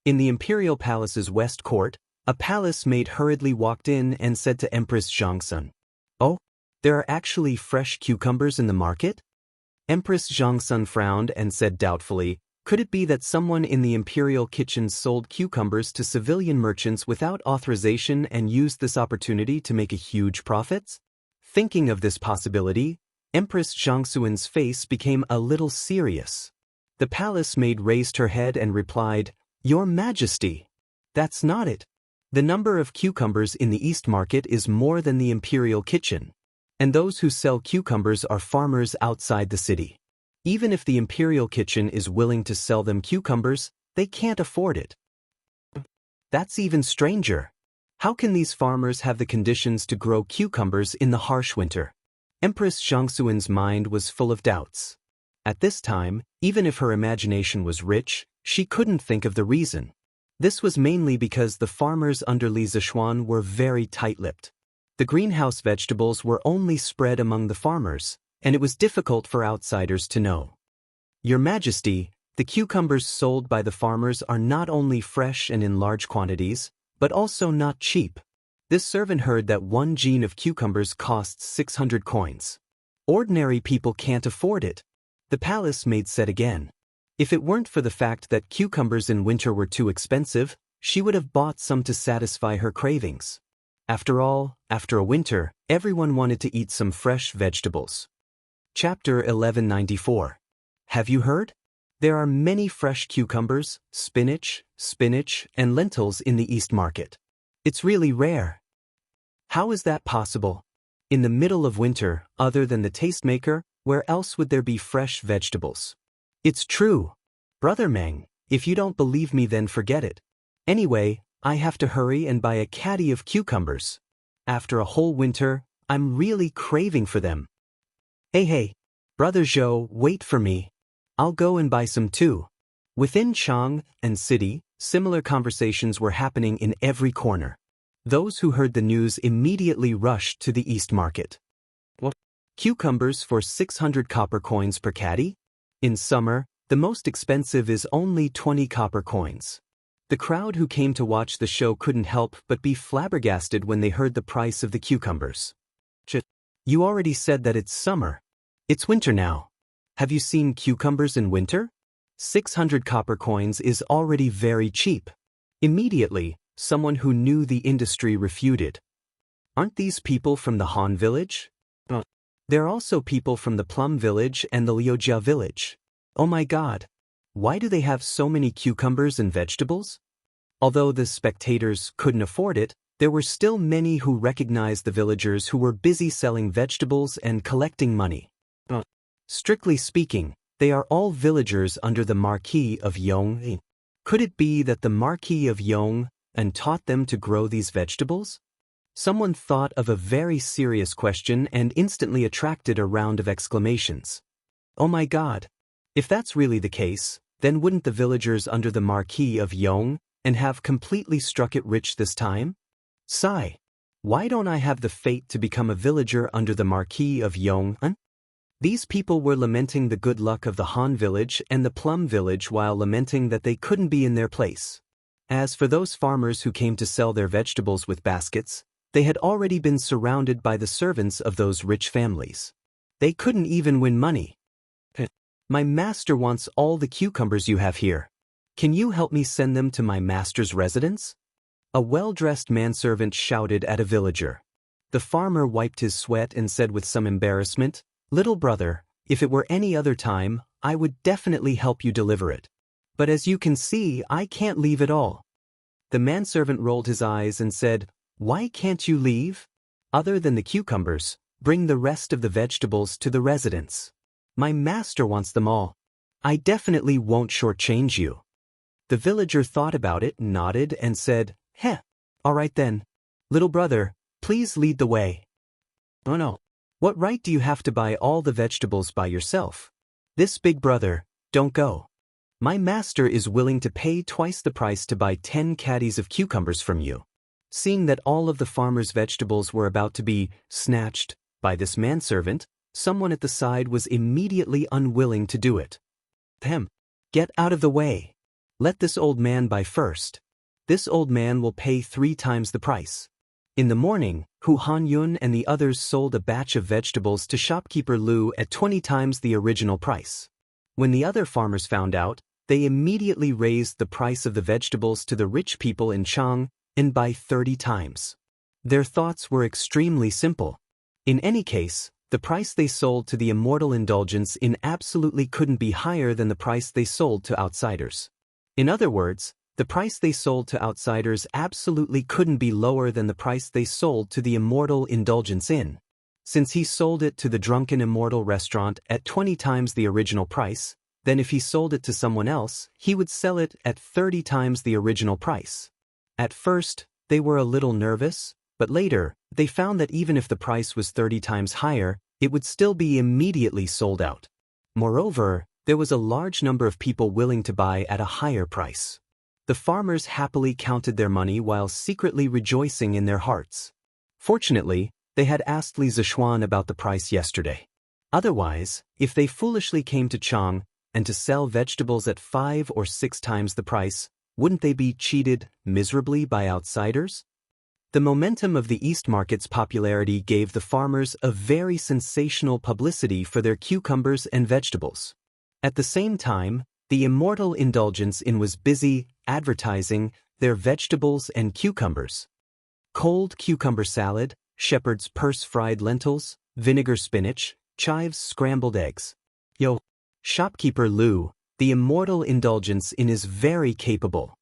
In the imperial palace's west court, a palace maid hurriedly walked in and said to Empress Zhangsun, "Oh, there are actually fresh cucumbers in the market?" Empress Zhangsun frowned and said doubtfully, "Could it be that someone in the imperial kitchen sold cucumbers to civilian merchants without authorization and used this opportunity to make a huge profits?" Thinking of this possibility, Empress Zhangsun's face became a little serious. The palace maid raised her head and replied, "Your Majesty, that's not it. The number of cucumbers in the East Market is more than the imperial kitchen, and those who sell cucumbers are farmers outside the city. Even if the imperial kitchen is willing to sell them cucumbers, they can't afford it." "That's even stranger. How can these farmers have the conditions to grow cucumbers in the harsh winter?" Empress Zhangsun's mind was full of doubts. At this time, even if her imagination was rich, she couldn't think of the reason. This was mainly because the farmers under Li Zishuan were very tight-lipped. The greenhouse vegetables were only spread among the farmers, and it was difficult for outsiders to know. "Your Majesty, the cucumbers sold by the farmers are not only fresh and in large quantities, but also not cheap." This servant heard that 1 jean of cucumbers costs 600 coins. Ordinary people can't afford it. The palace maid said again. If it weren't for the fact that cucumbers in winter were too expensive, she would have bought some to satisfy her cravings. After all, after a winter, everyone wanted to eat some fresh vegetables. Chapter 1194. Have you heard? There are many fresh cucumbers, spinach, and lentils in the East Market. It's really rare. How is that possible? In the middle of winter, other than the tastemaker, where else would there be fresh vegetables? It's true. Brother Meng, if you don't believe me then forget it. Anyway, I have to hurry and buy a caddy of cucumbers. After a whole winter, I'm really craving for them. Hey, Brother Zhou, wait for me. I'll go and buy some too. Within Chang and city, similar conversations were happening in every corner. Those who heard the news immediately rushed to the East Market. What? Cucumbers for 600 copper coins per caddy? In summer, the most expensive is only 20 copper coins. The crowd who came to watch the show couldn't help but be flabbergasted when they heard the price of the cucumbers. You already said that it's summer. It's winter now. Have you seen cucumbers in winter? 600 copper coins is already very cheap. Immediately, someone who knew the industry refuted. Aren't these people from the Han village? They're also people from the Plum village and the Liujia village. Oh my God! Why do they have so many cucumbers and vegetables? Although the spectators couldn't afford it, there were still many who recognized the villagers who were busy selling vegetables and collecting money. Strictly speaking, they are all villagers under the Marquis of Yong. Could it be that the Marquis of Yong taught them to grow these vegetables? Someone thought of a very serious question and instantly attracted a round of exclamations. Oh my God! If that's really the case, then wouldn't the villagers under the Marquis of Yong have completely struck it rich this time? Sigh. Why don't I have the fate to become a villager under the Marquis of Yong? These people were lamenting the good luck of the Han village and the Plum village while lamenting that they couldn't be in their place. As for those farmers who came to sell their vegetables with baskets, they had already been surrounded by the servants of those rich families. They couldn't even win money. My master wants all the cucumbers you have here. Can you help me send them to my master's residence? A well-dressed manservant shouted at a villager. The farmer wiped his sweat and said with some embarrassment, "Little brother, if it were any other time, I would definitely help you deliver it. But as you can see, I can't leave at all." The manservant rolled his eyes and said, "Why can't you leave? Other than the cucumbers, bring the rest of the vegetables to the residence. My master wants them all. I definitely won't shortchange you." The villager thought about it, nodded, and said, "Heh, all right then. Little brother, please lead the way." "Oh no. What right do you have to buy all the vegetables by yourself? This big brother, don't go. My master is willing to pay twice the price to buy 10 caddies of cucumbers from you." Seeing that all of the farmer's vegetables were about to be snatched by this manservant, someone at the side was immediately unwilling to do it. "Ahem, get out of the way. Let this old man buy first. This old man will pay 3 times the price." In the morning, Hu Han-yun and the others sold a batch of vegetables to shopkeeper Lu at 20 times the original price. When the other farmers found out, they immediately raised the price of the vegetables to the rich people in Chang and by 30 times. Their thoughts were extremely simple. In any case, the price they sold to the immortal indulgence in absolutely couldn't be higher than the price they sold to outsiders. In other words, the price they sold to outsiders absolutely couldn't be lower than the price they sold to the immortal indulgence in. Since he sold it to the drunken immortal restaurant at 20 times the original price, then if he sold it to someone else, he would sell it at 30 times the original price. At first, they were a little nervous, but later, they found that even if the price was 30 times higher, it would still be immediately sold out. Moreover, there was a large number of people willing to buy at a higher price. The farmers happily counted their money while secretly rejoicing in their hearts. Fortunately, they had asked Li Zishuan about the price yesterday. Otherwise, if they foolishly came to Chang and to sell vegetables at 5 or 6 times the price, wouldn't they be cheated miserably by outsiders? The momentum of the East Market's popularity gave the farmers a very sensational publicity for their cucumbers and vegetables. At the same time, the immortal indulgence in was busy advertising their vegetables and cucumbers. Cold cucumber salad, shepherd's purse fried lentils, vinegar spinach, chives scrambled eggs. Yo, shopkeeper Lu, the immortal indulgence in is very capable.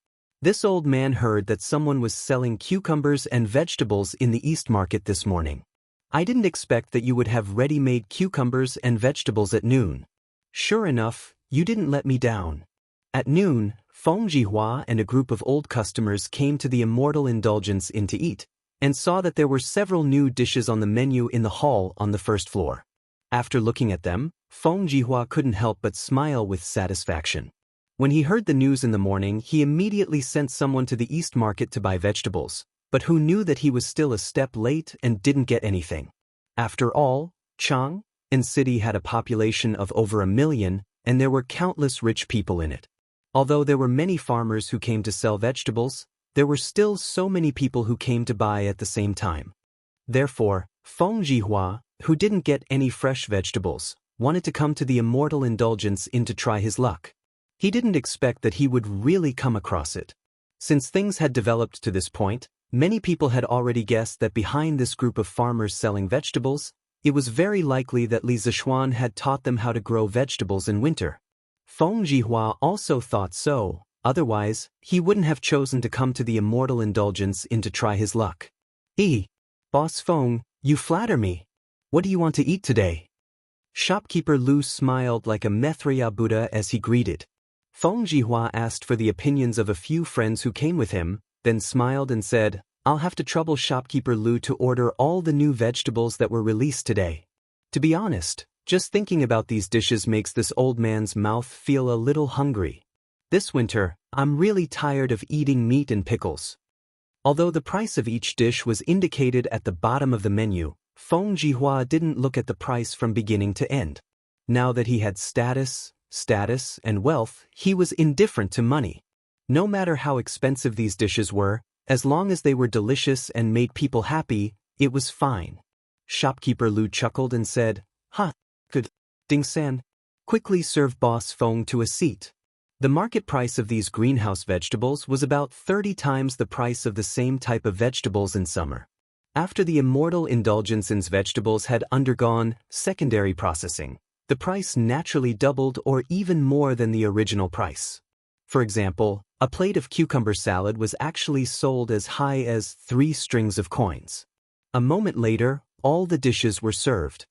This old man heard that someone was selling cucumbers and vegetables in the East Market this morning. I didn't expect that you would have ready-made cucumbers and vegetables at noon. Sure enough, you didn't let me down. At noon, Feng Jihua and a group of old customers came to the immortal indulgence inn to eat, and saw that there were several new dishes on the menu in the hall on the first floor. After looking at them, Feng Jihua couldn't help but smile with satisfaction. When he heard the news in the morning, he immediately sent someone to the East Market to buy vegetables, but who knew that he was still a step late and didn't get anything. After all, Chang and city had a population of over 1 million, and there were countless rich people in it. Although there were many farmers who came to sell vegetables, there were still so many people who came to buy at the same time. Therefore, Feng Jihua, who didn't get any fresh vegetables, wanted to come to the immortal indulgence inn to try his luck. He didn't expect that he would really come across it. Since things had developed to this point, many people had already guessed that behind this group of farmers selling vegetables, it was very likely that Li Zishuan had taught them how to grow vegetables in winter. Feng Jihua also thought so, otherwise, he wouldn't have chosen to come to the immortal indulgence inn to try his luck. Boss Feng, you flatter me. What do you want to eat today?" Shopkeeper Lu smiled like a Maitreya Buddha as he greeted. Feng Jihua asked for the opinions of a few friends who came with him, then smiled and said, "I'll have to trouble shopkeeper Lu to order all the new vegetables that were released today. To be honest, just thinking about these dishes makes this old man's mouth feel a little hungry. This winter, I'm really tired of eating meat and pickles." Although the price of each dish was indicated at the bottom of the menu, Feng Jihua didn't look at the price from beginning to end. Now that he had status, and wealth, he was indifferent to money. No matter how expensive these dishes were, as long as they were delicious and made people happy, it was fine. Shopkeeper Lu chuckled and said, "Ha, good. Ding San." Quickly served Boss Feng to a seat. The market price of these greenhouse vegetables was about 30 times the price of the same type of vegetables in summer. After the immortal indulgence's vegetables had undergone secondary processing, the price naturally doubled or even more than the original price. For example, a plate of cucumber salad was actually sold as high as 3 strings of coins. A moment later, all the dishes were served.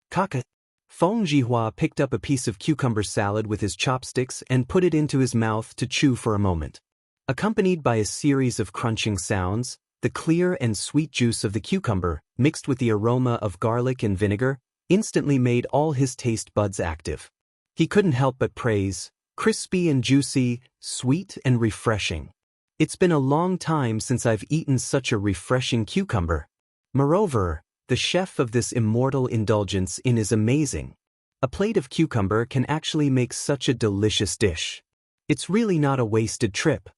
Kaka. Feng Jihua picked up a piece of cucumber salad with his chopsticks and put it into his mouth to chew for a moment. Accompanied by a series of crunching sounds, the clear and sweet juice of the cucumber, mixed with the aroma of garlic and vinegar, instantly made all his taste buds active. He couldn't help but praise, "Crispy and juicy, sweet and refreshing. It's been a long time since I've eaten such a refreshing cucumber. Moreover, the chef of this immortal indulgence is amazing. A plate of cucumber can actually make such a delicious dish. It's really not a wasted trip."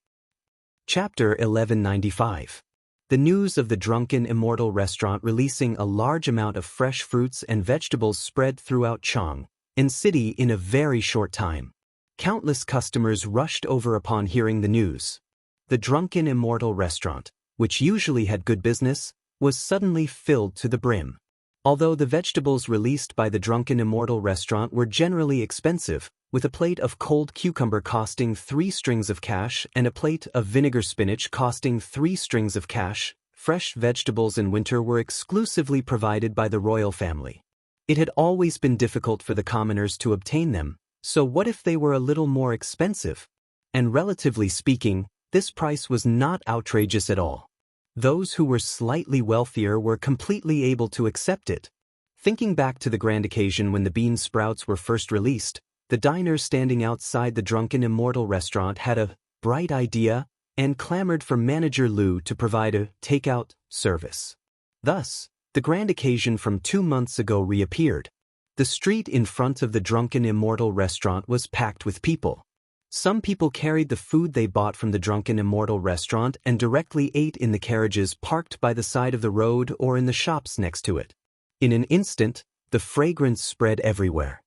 Chapter 1195. The news of the drunken immortal restaurant releasing a large amount of fresh fruits and vegetables spread throughout Chang and city in a very short time. Countless customers rushed over upon hearing the news. The drunken immortal restaurant, which usually had good business, was suddenly filled to the brim. Although the vegetables released by the drunken immortal restaurant were generally expensive, with a plate of cold cucumber costing 3 strings of cash and a plate of vinegar spinach costing 3 strings of cash, fresh vegetables in winter were exclusively provided by the royal family. It had always been difficult for the commoners to obtain them, so what if they were a little more expensive? And relatively speaking, this price was not outrageous at all. Those who were slightly wealthier were completely able to accept it. Thinking back to the grand occasion when the bean sprouts were first released, the diners standing outside the drunken immortal restaurant had a bright idea and clamored for Manager Lu to provide a takeout service. Thus, the grand occasion from 2 months ago reappeared. The street in front of the drunken immortal restaurant was packed with people. Some people carried the food they bought from the drunken immortal restaurant and directly ate in the carriages parked by the side of the road or in the shops next to it. In an instant, the fragrance spread everywhere.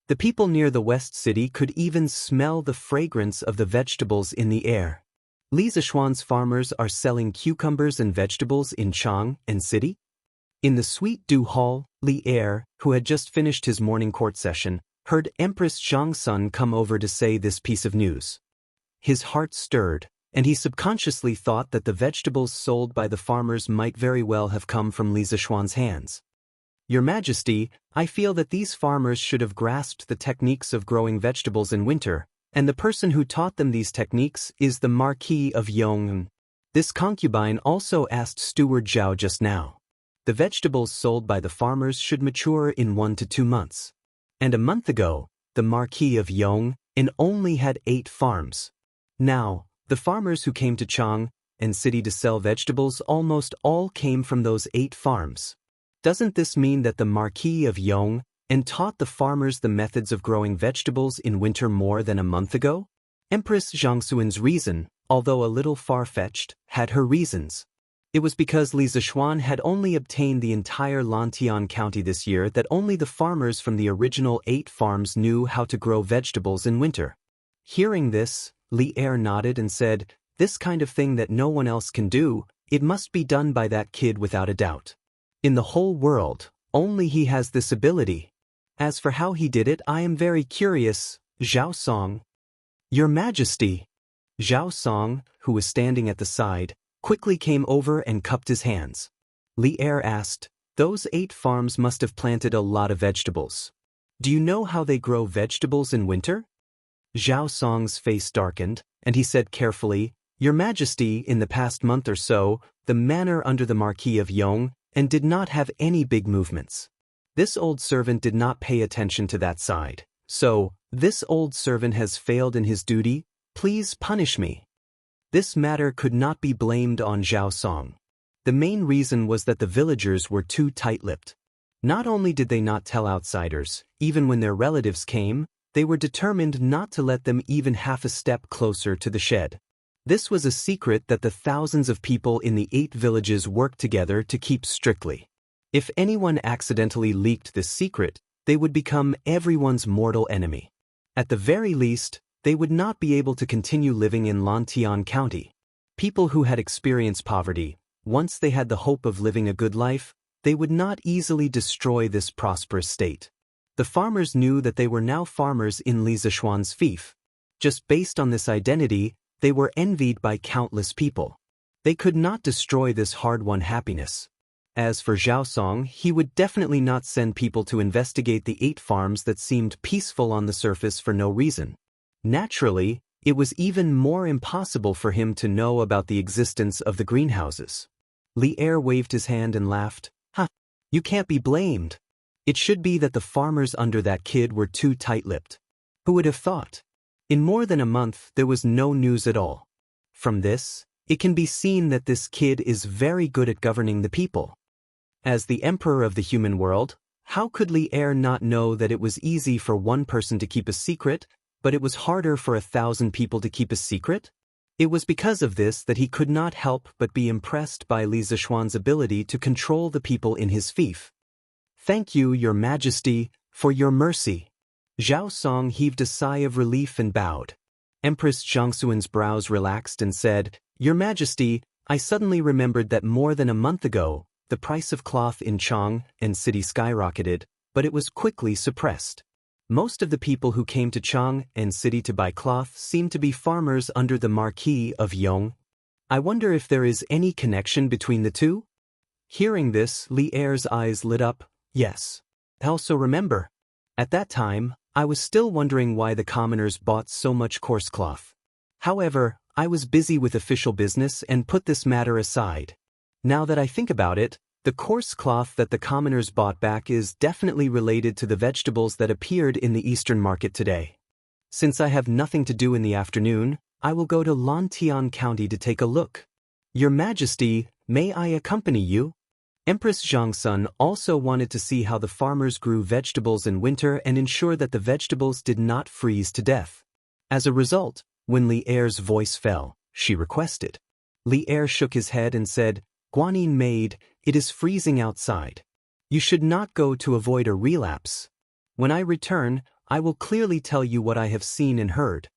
The people near the West City could even smell the fragrance of the vegetables in the air. Li Zishuan's farmers are selling cucumbers and vegetables in Chang and City? In the Sweet Dew Hall, Li Er, who had just finished his morning court session, heard Empress Zhang Sun come over to say this piece of news. His heart stirred, and he subconsciously thought that the vegetables sold by the farmers might very well have come from Li Zishuan's hands. "Your Majesty, I feel that these farmers should have grasped the techniques of growing vegetables in winter, and the person who taught them these techniques is the Marquis of Yong. This concubine also asked Steward Zhao just now. The vegetables sold by the farmers should mature in 1 to 2 months. And a month ago, the Marquis of Yong only had 8 farms. Now, the farmers who came to Chang and City to sell vegetables almost all came from those 8 farms. Doesn't this mean that the Marquis of Yong taught the farmers the methods of growing vegetables in winter more than a month ago?" Empress Zhangxuan's reason, although a little far-fetched, had her reasons. It was because Li Zishuan had only obtained the entire Lantian County this year that only the farmers from the original 8 farms knew how to grow vegetables in winter. Hearing this, Li Er nodded and said, "This kind of thing that no one else can do, it must be done by that kid without a doubt. In the whole world, only he has this ability. As for how he did it, I am very curious." Zhao Song. "Your Majesty." Zhao Song, who was standing at the side, quickly came over and cupped his hands. Li Er asked, "Those 8 farms must have planted a lot of vegetables. Do you know how they grow vegetables in winter?" Zhao Song's face darkened, and he said carefully, "Your Majesty, in the past month or so, the manor under the Marquis of Yong did not have any big movements. This old servant did not pay attention to that side. So, this old servant has failed in his duty. Please punish me." This matter could not be blamed on Zhao Song. The main reason was that the villagers were too tight-lipped. Not only did they not tell outsiders, even when their relatives came, they were determined not to let them even half a step closer to the shed. This was a secret that the thousands of people in the 8 villages worked together to keep strictly. If anyone accidentally leaked this secret, they would become everyone's mortal enemy. At the very least, they would not be able to continue living in Lantian County. People who had experienced poverty, once they had the hope of living a good life, they would not easily destroy this prosperous state. The farmers knew that they were now farmers in Li Zishuan's fief. Just based on this identity, they were envied by countless people. They could not destroy this hard-won happiness. As for Zhao Song, he would definitely not send people to investigate the 8 farms that seemed peaceful on the surface for no reason. Naturally, it was even more impossible for him to know about the existence of the greenhouses. Li Er waved his hand and laughed. "Ha! You can't be blamed. It should be that the farmers under that kid were too tight-lipped. Who would have thought?" In more than a month, there was no news at all. From this, it can be seen that this kid is very good at governing the people. As the emperor of the human world, how could Li Er not know that it was easy for one person to keep a secret, but it was harder for 1,000 people to keep a secret? It was because of this that he could not help but be impressed by Li Zishuan's ability to control the people in his fief. "Thank you, Your Majesty, for your mercy." Zhao Song heaved a sigh of relief and bowed. Empress Zhangxuan's brows relaxed and said, "Your Majesty, I suddenly remembered that more than a month ago, the price of cloth in Chang and city skyrocketed, but it was quickly suppressed. Most of the people who came to Chang and city to buy cloth seemed to be farmers under the Marquis of Yong. I wonder if there is any connection between the two?" Hearing this, Li Er's eyes lit up. "Yes. I also remember. At that time, I was still wondering why the commoners bought so much coarse cloth. However, I was busy with official business and put this matter aside. Now that I think about it, the coarse cloth that the commoners bought back is definitely related to the vegetables that appeared in the Eastern market today. Since I have nothing to do in the afternoon, I will go to Lantian County to take a look. Your Majesty, may I accompany you?" Empress Zhangsun also wanted to see how the farmers grew vegetables in winter and ensure that the vegetables did not freeze to death. As a result, when Li Er's voice fell, she requested. Li Er shook his head and said, "Guanyin maid, it is freezing outside. You should not go to avoid a relapse. When I return, I will clearly tell you what I have seen and heard."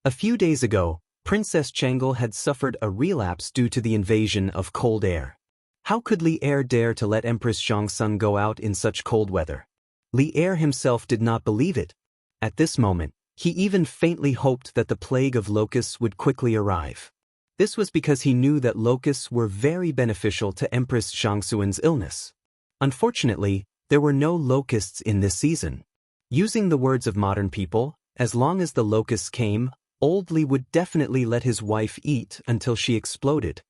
A few days ago, Princess Changle had suffered a relapse due to the invasion of cold air. How could Li Er dare to let Empress Zhangsun go out in such cold weather? Li Er himself did not believe it. At this moment, he even faintly hoped that the plague of locusts would quickly arrive. This was because he knew that locusts were very beneficial to Empress Zhangxuan's illness. Unfortunately, there were no locusts in this season. Using the words of modern people, as long as the locusts came, old Li would definitely let his wife eat until she exploded.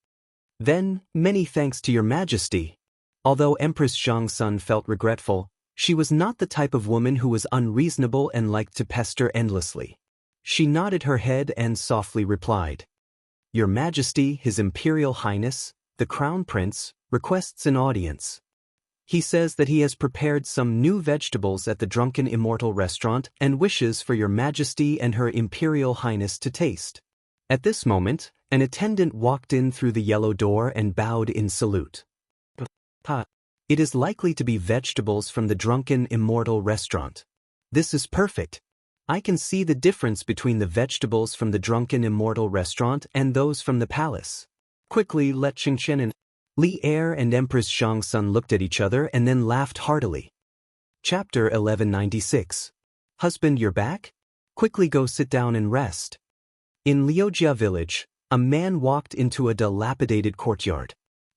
"Then, many thanks to Your Majesty." Although Empress Zhangsun felt regretful, she was not the type of woman who was unreasonable and liked to pester endlessly. She nodded her head and softly replied, "Your Majesty, His Imperial Highness, the Crown Prince, requests an audience. He says that he has prepared some new vegetables at the Drunken Immortal restaurant and wishes for Your Majesty and Her Imperial Highness to taste." At this moment, an attendant walked in through the yellow door and bowed in salute. It is likely to be vegetables from the Drunken Immortal restaurant. This is perfect. I can see the difference between the vegetables from the Drunken Immortal restaurant and those from the palace. Quickly, let Qingchen and Li Er and Empress Zhangsun looked at each other and then laughed heartily. Chapter 1196. Husband, you're back? Quickly go sit down and rest. In Liujia village, a man walked into a dilapidated courtyard.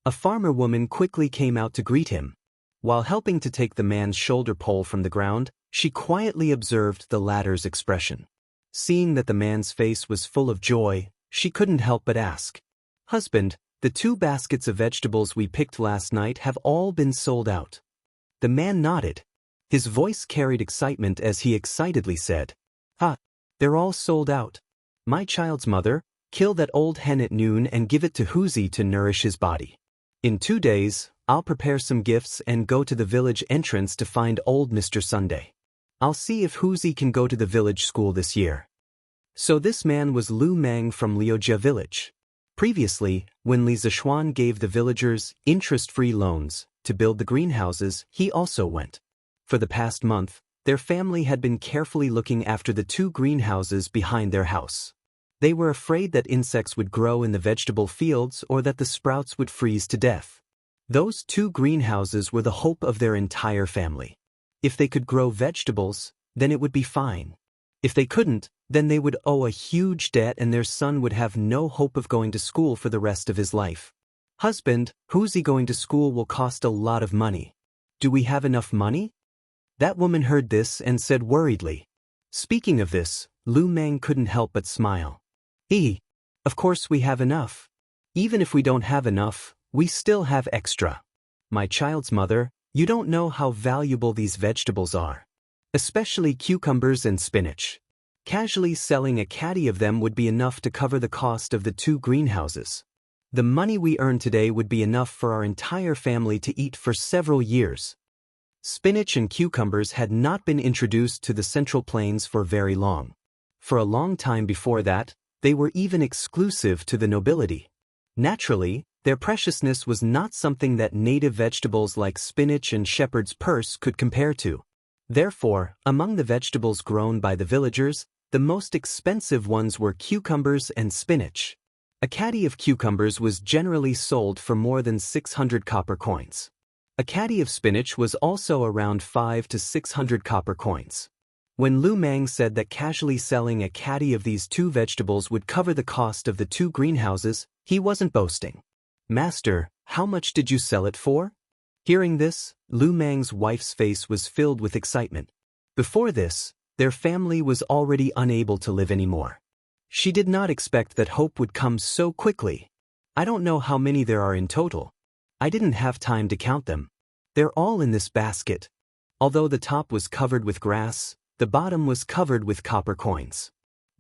A farmer woman quickly came out to greet him. While helping to take the man's shoulder pole from the ground, she quietly observed the latter's expression. Seeing that the man's face was full of joy, she couldn't help but ask, "Husband, the 2 baskets of vegetables we picked last night have all been sold out." The man nodded. His voice carried excitement as he excitedly said, "They're all sold out. My child's mother, kill that old hen at noon and give it to Huzi to nourish his body. In 2 days, I'll prepare some gifts and go to the village entrance to find old Mr. Sunday. I'll see if Huzi can go to the village school this year." So this man was Lu Meng from Liujia village. Previously, when Li Zishuan gave the villagers interest-free loans to build the greenhouses, he also went. For the past month, their family had been carefully looking after the 2 greenhouses behind their house. They were afraid that insects would grow in the vegetable fields or that the sprouts would freeze to death. Those 2 greenhouses were the hope of their entire family. If they could grow vegetables, then it would be fine. If they couldn't, then they would owe a huge debt and their son would have no hope of going to school for the rest of his life. Husband, who's he going to school will cost a lot of money. Do we have enough money? That woman heard this and said worriedly. Speaking of this, Lu Meng couldn't help but smile. Of course we have enough. Even if we don't have enough, we still have extra. My child's mother, you don't know how valuable these vegetables are. Especially cucumbers and spinach. Casually selling a caddy of them would be enough to cover the cost of the 2 greenhouses. The money we earn today would be enough for our entire family to eat for several years. Spinach and cucumbers had not been introduced to the Central Plains for very long. For a long time before that, they were even exclusive to the nobility. Naturally, their preciousness was not something that native vegetables like spinach and shepherd's purse could compare to. Therefore, among the vegetables grown by the villagers, the most expensive ones were cucumbers and spinach. A caddy of cucumbers was generally sold for more than 600 copper coins. A caddy of spinach was also around 500 to 600 copper coins. When Lu Meng said that casually selling a caddy of these 2 vegetables would cover the cost of the 2 greenhouses, he wasn't boasting. Master, how much did you sell it for? Hearing this, Lu Meng's wife's face was filled with excitement. Before this, their family was already unable to live anymore. She did not expect that hope would come so quickly. I don't know how many there are in total. I didn't have time to count them. They're all in this basket. Although the top was covered with grass, the bottom was covered with copper coins.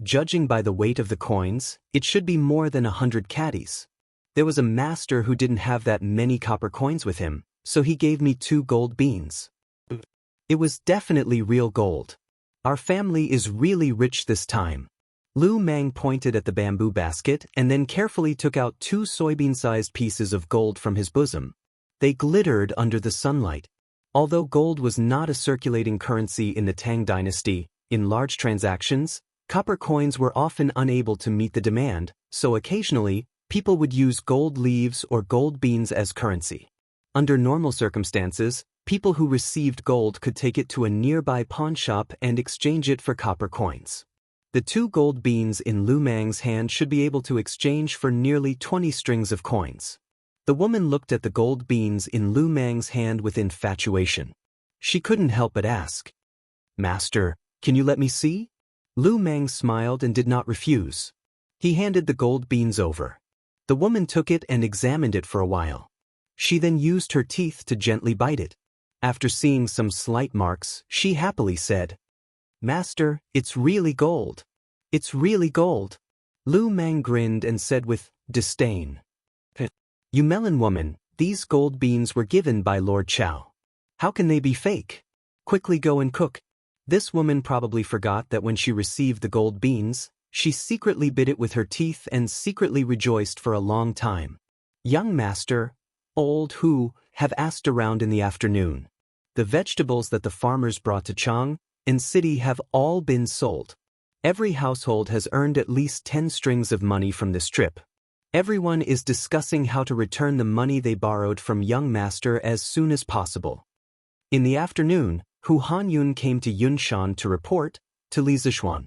Judging by the weight of the coins, it should be more than 100 caddies. There was a master who didn't have that many copper coins with him, so he gave me 2 gold beans. It was definitely real gold. Our family is really rich this time. Lu Meng pointed at the bamboo basket and then carefully took out 2 soybean-sized pieces of gold from his bosom. They glittered under the sunlight. Although gold was not a circulating currency in the Tang dynasty, in large transactions, copper coins were often unable to meet the demand, so occasionally, people would use gold leaves or gold beans as currency. Under normal circumstances, people who received gold could take it to a nearby pawn shop and exchange it for copper coins. The 2 gold beans in Lu Meng's hand should be able to exchange for nearly 20 strings of coins. The woman looked at the gold beans in Lu Meng's hand with infatuation. She couldn't help but ask, Master, can you let me see? Lu Meng smiled and did not refuse. He handed the gold beans over. The woman took it and examined it for a while. She then used her teeth to gently bite it. After seeing some slight marks, she happily said, Master, it's really gold. It's really gold. Lu Meng grinned and said with disdain, You melon woman, these gold beans were given by Lord Chow. How can they be fake? Quickly go and cook. This woman probably forgot that when she received the gold beans, she secretly bit it with her teeth and secretly rejoiced for a long time. Young master, old who, have asked around in the afternoon. The vegetables that the farmers brought to Chang and city have all been sold. Every household has earned at least 10 strings of money from this trip. Everyone is discussing how to return the money they borrowed from young master as soon as possible. In the afternoon, Hu Hanyun came to Yunshan to report to Li Zishuan.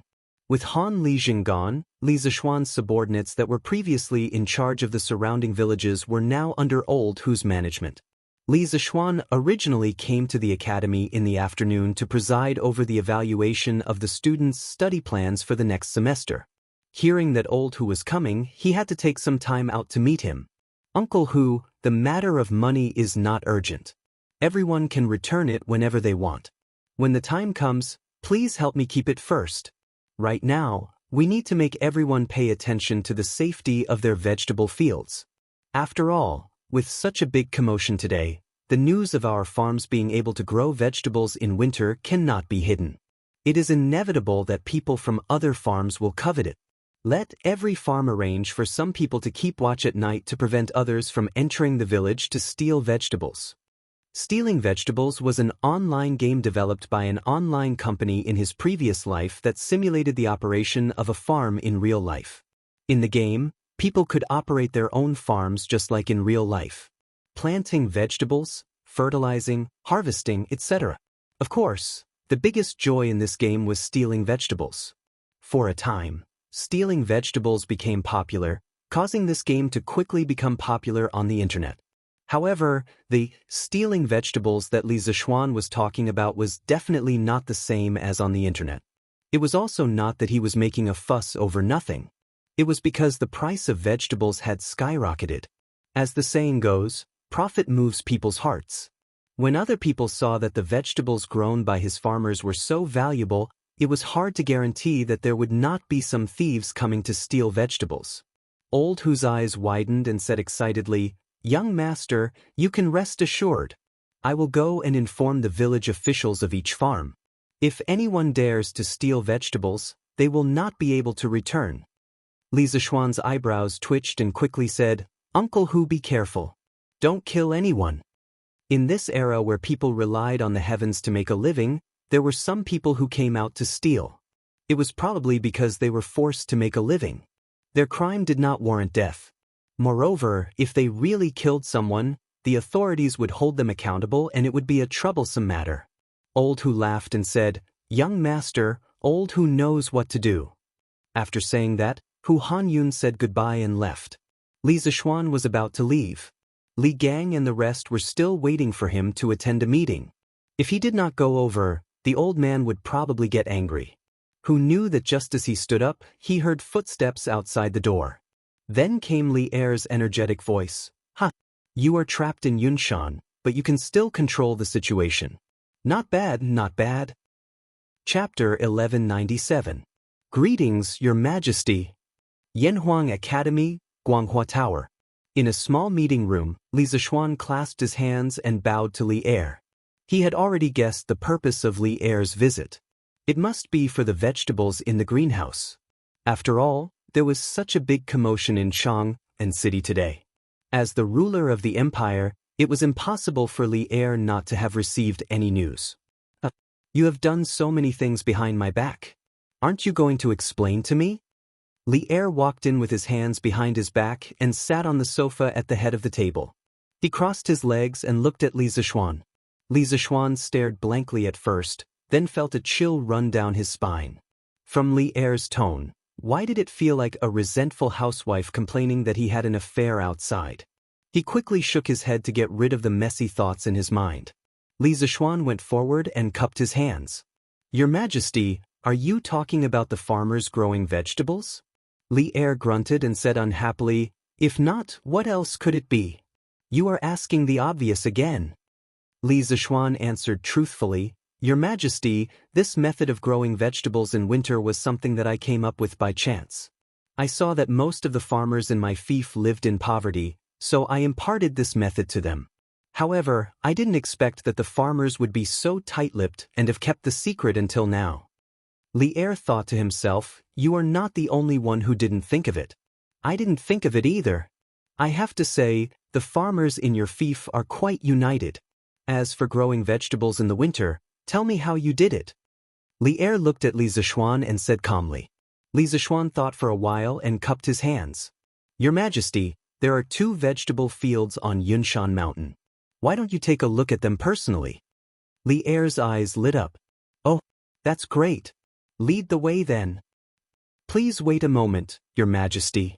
With Han Lijing gone, Li Zishuan's subordinates that were previously in charge of the surrounding villages were now under old Hu's management. Li Zishuan originally came to the academy in the afternoon to preside over the evaluation of the students' study plans for the next semester. Hearing that old Hu was coming, he had to take some time out to meet him. Uncle Hu, the matter of money is not urgent. Everyone can return it whenever they want. When the time comes, please help me keep it first. Right now, we need to make everyone pay attention to the safety of their vegetable fields. After all, with such a big commotion today, the news of our farms being able to grow vegetables in winter cannot be hidden. It is inevitable that people from other farms will covet it. Let every farm arrange for some people to keep watch at night to prevent others from entering the village to steal vegetables. Stealing Vegetables was an online game developed by an online company in his previous life that simulated the operation of a farm in real life. In the game, people could operate their own farms just like in real life. Planting vegetables, fertilizing, harvesting, etc. Of course, the biggest joy in this game was stealing vegetables. For a time, stealing vegetables became popular, causing this game to quickly become popular on the internet. However, the stealing vegetables that Li Zixuan was talking about was definitely not the same as on the internet. It was also not that he was making a fuss over nothing. It was because the price of vegetables had skyrocketed. As the saying goes, profit moves people's hearts. When other people saw that the vegetables grown by his farmers were so valuable, it was hard to guarantee that there would not be some thieves coming to steal vegetables. Old Hu's eyes widened and said excitedly, "Young master, you can rest assured. I will go and inform the village officials of each farm. If anyone dares to steal vegetables, they will not be able to return." Li Zixuan's eyebrows twitched and quickly said, "Uncle Hu, be careful. Don't kill anyone." In this era where people relied on the heavens to make a living, there were some people who came out to steal. It was probably because they were forced to make a living. Their crime did not warrant death. Moreover, if they really killed someone, the authorities would hold them accountable and it would be a troublesome matter. Old Hu laughed and said, "Young master, Old Hu knows what to do." After saying that, Hu Hanyun said goodbye and left. Li Zixuan was about to leave. Li Gang and the rest were still waiting for him to attend a meeting. If he did not go over, the old man would probably get angry. Hu knew that just as he stood up, he heard footsteps outside the door. Then came Li Er's energetic voice. "Ha! You are trapped in Yunshan, but you can still control the situation. Not bad, not bad." Chapter 1197. Greetings, Your Majesty. Yanhuang Academy, Guanghua Tower. In a small meeting room, Li Zixuan clasped his hands and bowed to Li Er. He had already guessed the purpose of Li Er's visit. It must be for the vegetables in the greenhouse. After all, there was such a big commotion in Chang and city today. As the ruler of the empire, it was impossible for Li Er not to have received any news. You have done so many things behind my back. Aren't you going to explain to me?" Li Er walked in with his hands behind his back and sat on the sofa at the head of the table. He crossed his legs and looked at Li Zixuan. Li Zixuan stared blankly at first, then felt a chill run down his spine. From Li Er's tone, why did it feel like a resentful housewife complaining that he had an affair outside? He quickly shook his head to get rid of the messy thoughts in his mind. Li Zixuan went forward and cupped his hands. "Your Majesty, are you talking about the farmers growing vegetables?" Li Er grunted and said unhappily, "If not, what else could it be? You are asking the obvious again." Li Zixuan answered truthfully, "Your Majesty, this method of growing vegetables in winter was something that I came up with by chance. I saw that most of the farmers in my fief lived in poverty, so I imparted this method to them. However, I didn't expect that the farmers would be so tight-lipped and have kept the secret until now." Li Er thought to himself, "You are not the only one who didn't think of it. I didn't think of it either. I have to say, the farmers in your fief are quite united. As for growing vegetables in the winter, tell me how you did it." Li Er looked at Li Zixuan and said calmly. Li Zixuan thought for a while and cupped his hands. "Your Majesty, there are 2 vegetable fields on Yunshan Mountain. Why don't you take a look at them personally?" Li Er's eyes lit up. "Oh, that's great. Lead the way then." "Please wait a moment, Your Majesty.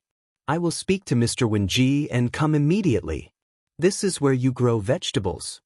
I will speak to Mr. Wenji and come immediately. This is where you grow vegetables."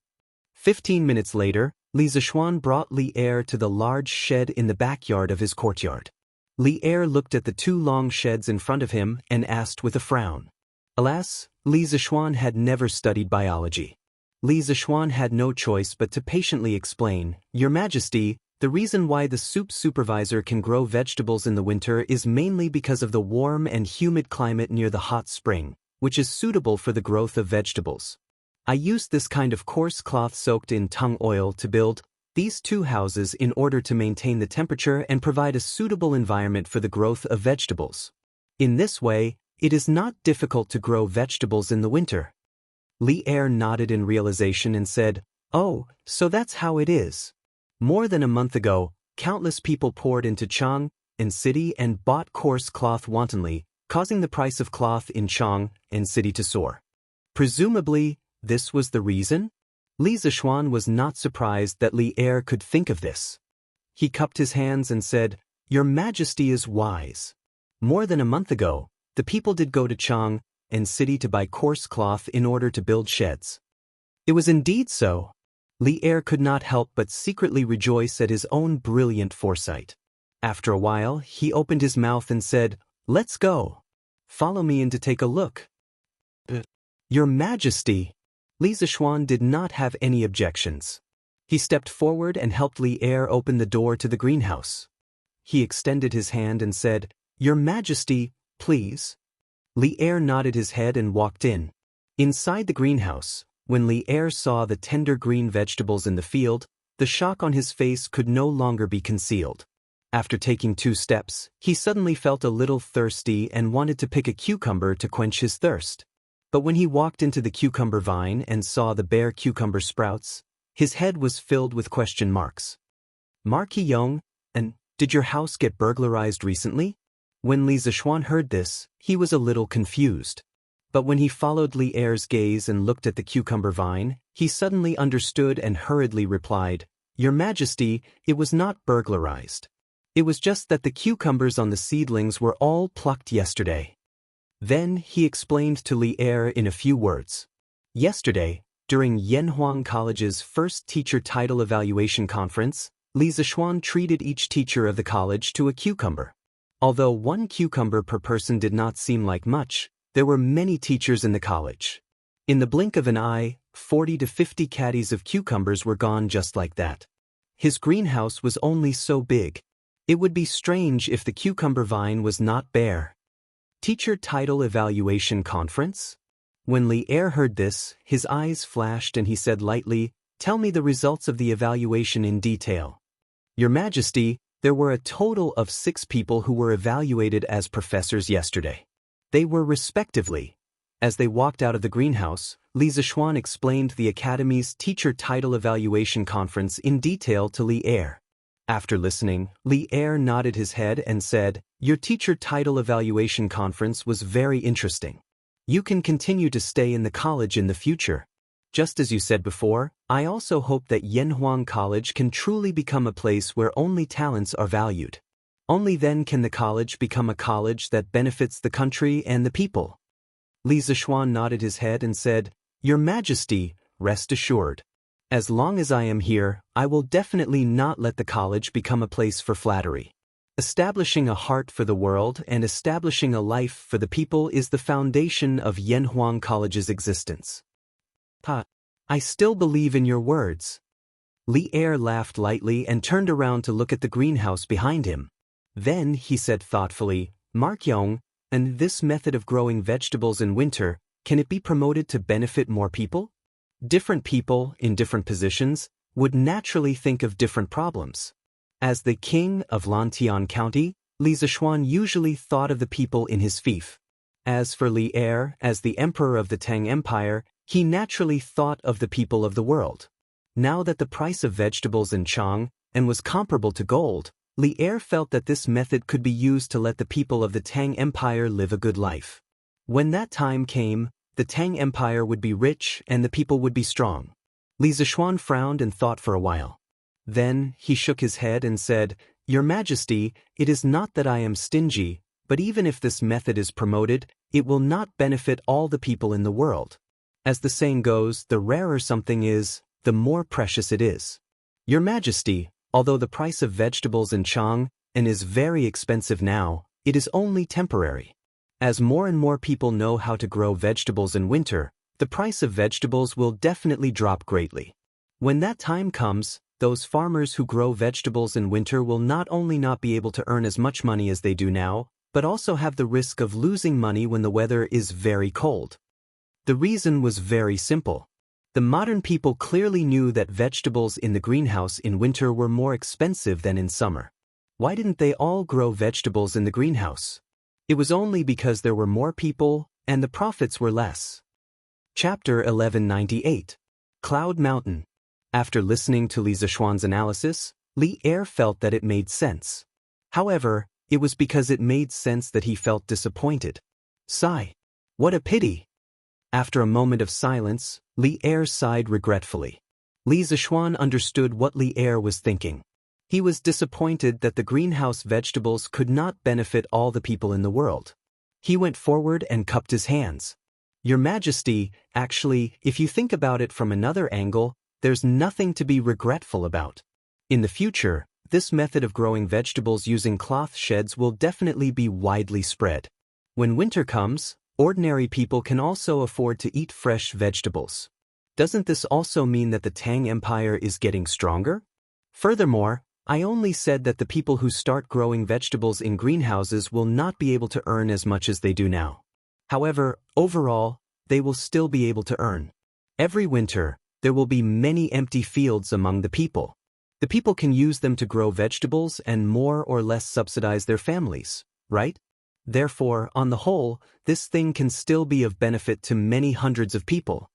15 minutes later, Li Zixuan brought Li Er to the large shed in the backyard of his courtyard. Li Er looked at the 2 long sheds in front of him and asked with a frown. Alas, Li Zixuan had never studied biology. Li Zixuan had no choice but to patiently explain, "Your Majesty, the reason why the soup supervisor can grow vegetables in the winter is mainly because of the warm and humid climate near the hot spring, which is suitable for the growth of vegetables. I used this kind of coarse cloth soaked in tung oil to build these two houses in order to maintain the temperature and provide a suitable environment for the growth of vegetables. In this way, it is not difficult to grow vegetables in the winter. Li Er nodded in realization and said, "Oh, so that's how it is." More than a month ago, countless people poured into Chang and city and bought coarse cloth wantonly, causing the price of cloth in Chang and city to soar. Presumably, this was the reason? Li Zishuan was not surprised that Li Er could think of this. He cupped his hands and said, "Your Majesty is wise. More than a month ago, the people did go to Chang and city to buy coarse cloth in order to build sheds." It was indeed so. Li Er could not help but secretly rejoice at his own brilliant foresight. After a while, he opened his mouth and said, "Let's go. Follow me in to take a look." "Your Majesty." Li Zishuan did not have any objections. He stepped forward and helped Li Er open the door to the greenhouse. He extended his hand and said, "Your Majesty, please." Li Er nodded his head and walked in. Inside the greenhouse, when Li Er saw the tender green vegetables in the field, the shock on his face could no longer be concealed. After taking 2 steps, he suddenly felt a little thirsty and wanted to pick a cucumber to quench his thirst. But when he walked into the cucumber vine and saw the bare cucumber sprouts, his head was filled with question marks. "Marquis Yong, and did your house get burglarized recently?" When Li Zishuan heard this, he was a little confused. But when he followed Li Er's gaze and looked at the cucumber vine, he suddenly understood and hurriedly replied, "Your Majesty, it was not burglarized. It was just that the cucumbers on the seedlings were all plucked yesterday." Then he explained to Li Er in a few words. Yesterday, during Yanhuang College's first teacher title evaluation conference, Li Zishuan treated each teacher of the college to a cucumber. Although 1 cucumber per person did not seem like much, there were many teachers in the college. In the blink of an eye, 40 to 50 caddies of cucumbers were gone just like that. His greenhouse was only so big. It would be strange if the cucumber vine was not bare. Teacher title evaluation conference? When Li Er heard this, his eyes flashed and he said lightly, "Tell me the results of the evaluation in detail." "Your Majesty, there were a total of 6 people who were evaluated as professors yesterday. They were respectively." As they walked out of the greenhouse, Li Zishuan explained the Academy's teacher title evaluation conference in detail to Li Er. After listening, Li Er nodded his head and said, "Your teacher title evaluation conference was very interesting. You can continue to stay in the college in the future. Just as you said before, I also hope that Yanhuang College can truly become a place where only talents are valued. Only then can the college become a college that benefits the country and the people." Li Zishuan nodded his head and said, "Your Majesty, rest assured. As long as I am here, I will definitely not let the college become a place for flattery. Establishing a heart for the world and establishing a life for the people is the foundation of Yanhuang College's existence." "I still believe in your words." Li Er laughed lightly and turned around to look at the greenhouse behind him. Then he said thoughtfully, "Mark Yong, and this method of growing vegetables in winter, can it be promoted to benefit more people?" Different people, in different positions, would naturally think of different problems. As the king of Lantian County, Li Zishuan usually thought of the people in his fief. As for Li Er, as the emperor of the Tang Empire, he naturally thought of the people of the world. Now that the price of vegetables in Chang and was comparable to gold, Li Er felt that this method could be used to let the people of the Tang Empire live a good life. When that time came, the Tang Empire would be rich and the people would be strong. Li Zishuan frowned and thought for a while. Then he shook his head and said, "Your Majesty, it is not that I am stingy, but even if this method is promoted, it will not benefit all the people in the world. As the saying goes, the rarer something is, the more precious it is. Your Majesty, although the price of vegetables in Chang and is very expensive now, it is only temporary. As more and more people know how to grow vegetables in winter, the price of vegetables will definitely drop greatly. When that time comes, those farmers who grow vegetables in winter will not only not be able to earn as much money as they do now, but also have the risk of losing money when the weather is very cold." The reason was very simple. The modern people clearly knew that vegetables in the greenhouse in winter were more expensive than in summer. Why didn't they all grow vegetables in the greenhouse? It was only because there were more people and the profits were less. Chapter 1198. Cloud Mountain. After listening to Li Zishuan's analysis, Li Er felt that it made sense. However, it was because it made sense that he felt disappointed. Sigh. What a pity. After a moment of silence, Li Er sighed regretfully. Li Zishuan understood what Li Er was thinking. He was disappointed that the greenhouse vegetables could not benefit all the people in the world. He went forward and cupped his hands. Your Majesty, actually, if you think about it from another angle, there's nothing to be regretful about. In the future, this method of growing vegetables using cloth sheds will definitely be widely spread. When winter comes, ordinary people can also afford to eat fresh vegetables. Doesn't this also mean that the Tang Empire is getting stronger? Furthermore, I only said that the people who start growing vegetables in greenhouses will not be able to earn as much as they do now. However, overall, they will still be able to earn. Every winter, there will be many empty fields among the people. The people can use them to grow vegetables and more or less subsidize their families, right? Therefore, on the whole, this thing can still be of benefit to many hundreds of people.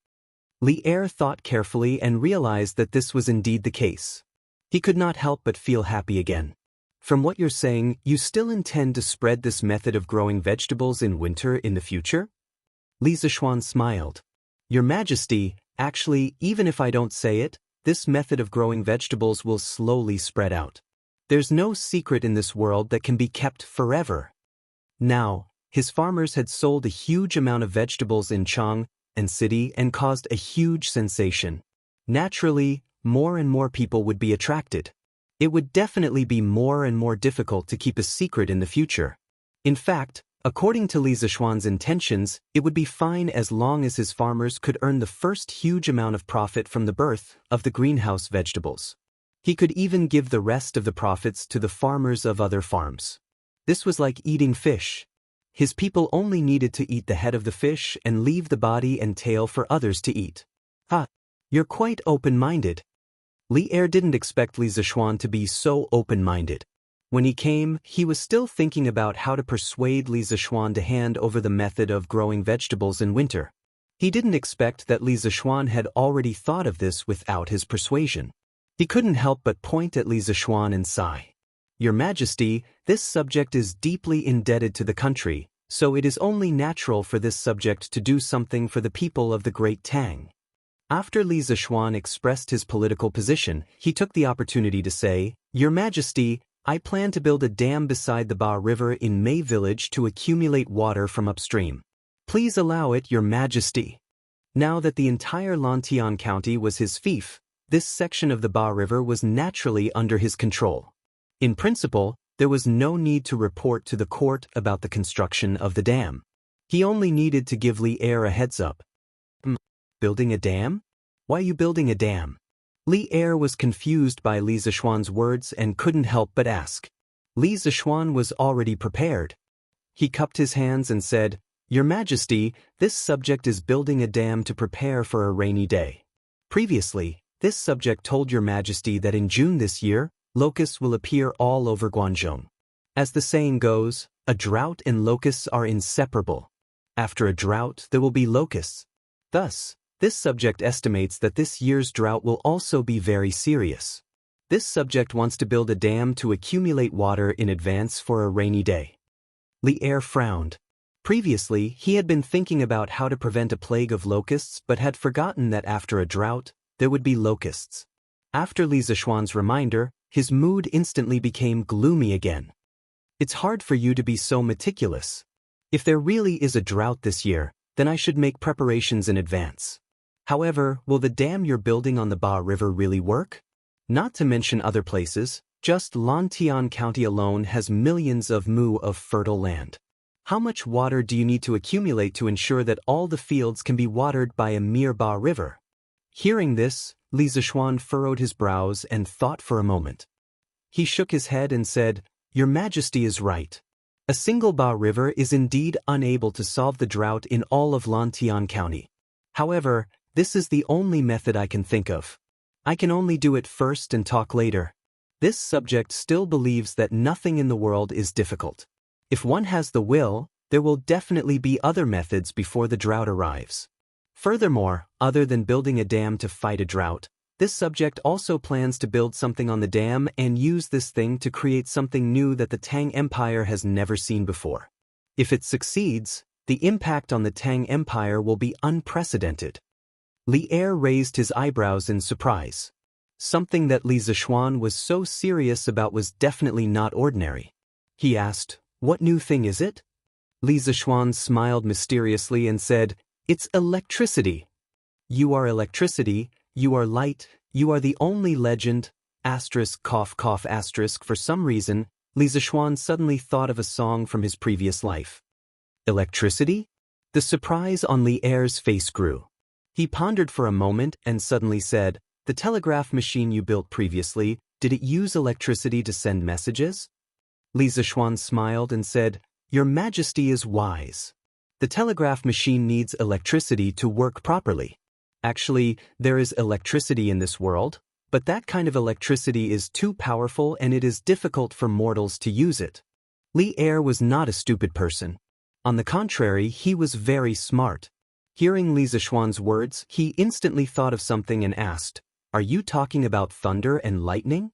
Li Er thought carefully and realized that this was indeed the case. He could not help but feel happy again. From what you're saying, you still intend to spread this method of growing vegetables in winter in the future? Li Zishuan smiled. Your Majesty, actually, even if I don't say it, this method of growing vegetables will slowly spread out. There's no secret in this world that can be kept forever. Now, his farmers had sold a huge amount of vegetables in Chang and city and caused a huge sensation. Naturally, more and more people would be attracted. It would definitely be more and more difficult to keep a secret in the future. In fact, according to Li Zishuan's intentions, it would be fine as long as his farmers could earn the first huge amount of profit from the birth of the greenhouse vegetables. He could even give the rest of the profits to the farmers of other farms. This was like eating fish. His people only needed to eat the head of the fish and leave the body and tail for others to eat. You're quite open-minded. Li Er didn't expect Li Zishuan to be so open-minded. When he came, he was still thinking about how to persuade Li Zishuan to hand over the method of growing vegetables in winter. He didn't expect that Li Zishuan had already thought of this without his persuasion. He couldn't help but point at Li Zishuan and sigh. Your Majesty, this subject is deeply indebted to the country, so it is only natural for this subject to do something for the people of the Great Tang. After Li Zishuan expressed his political position, he took the opportunity to say, Your Majesty, I plan to build a dam beside the Ba River in Mei Village to accumulate water from upstream. Please allow it, Your Majesty. Now that the entire Lantian County was his fief, this section of the Ba River was naturally under his control. In principle, there was no need to report to the court about the construction of the dam. He only needed to give Li Er a heads-up. Building a dam? Why are you building a dam? Li Er was confused by Li Zishuan's words and couldn't help but ask. Li Zishuan was already prepared. He cupped his hands and said, Your Majesty, this subject is building a dam to prepare for a rainy day. Previously, this subject told Your Majesty that in June this year, locusts will appear all over Guangzhou. As the saying goes, a drought and locusts are inseparable. After a drought, there will be locusts. Thus, this subject estimates that this year's drought will also be very serious. This subject wants to build a dam to accumulate water in advance for a rainy day. Li Er frowned. Previously, he had been thinking about how to prevent a plague of locusts but had forgotten that after a drought, there would be locusts. After Li Zishuan's reminder, his mood instantly became gloomy again. It's hard for you to be so meticulous. If there really is a drought this year, then I should make preparations in advance. However, will the dam you're building on the Ba River really work? Not to mention other places, just Lantian County alone has millions of mu of fertile land. How much water do you need to accumulate to ensure that all the fields can be watered by a mere Ba River? Hearing this, Li Zishuan furrowed his brows and thought for a moment. He shook his head and said, Your Majesty is right. A single Ba River is indeed unable to solve the drought in all of Lantian County. However, This is the only method I can think of. I can only do it first and talk later. This subject still believes that nothing in the world is difficult. If one has the will, there will definitely be other methods before the drought arrives. Furthermore, other than building a dam to fight a drought, this subject also plans to build something on the dam and use this thing to create something new that the Tang Empire has never seen before. If it succeeds, the impact on the Tang Empire will be unprecedented. Li Er raised his eyebrows in surprise. Something that Li Zishuan was so serious about was definitely not ordinary. He asked, "What new thing is it?" Li Zishuan smiled mysteriously and said, "It's electricity. You are electricity, you are light, you are the only legend, asterisk cough cough asterisk." For some reason, Li Zishuan suddenly thought of a song from his previous life. Electricity? The surprise on Li Er's face grew. He pondered for a moment and suddenly said, "The telegraph machine you built previously, did it use electricity to send messages?" Li Zishuan smiled and said, "Your Majesty is wise. The telegraph machine needs electricity to work properly. Actually, there is electricity in this world, but that kind of electricity is too powerful and it is difficult for mortals to use it." Li Er was not a stupid person. On the contrary, he was very smart. Hearing Li Zishuan's words, he instantly thought of something and asked, "Are you talking about thunder and lightning?"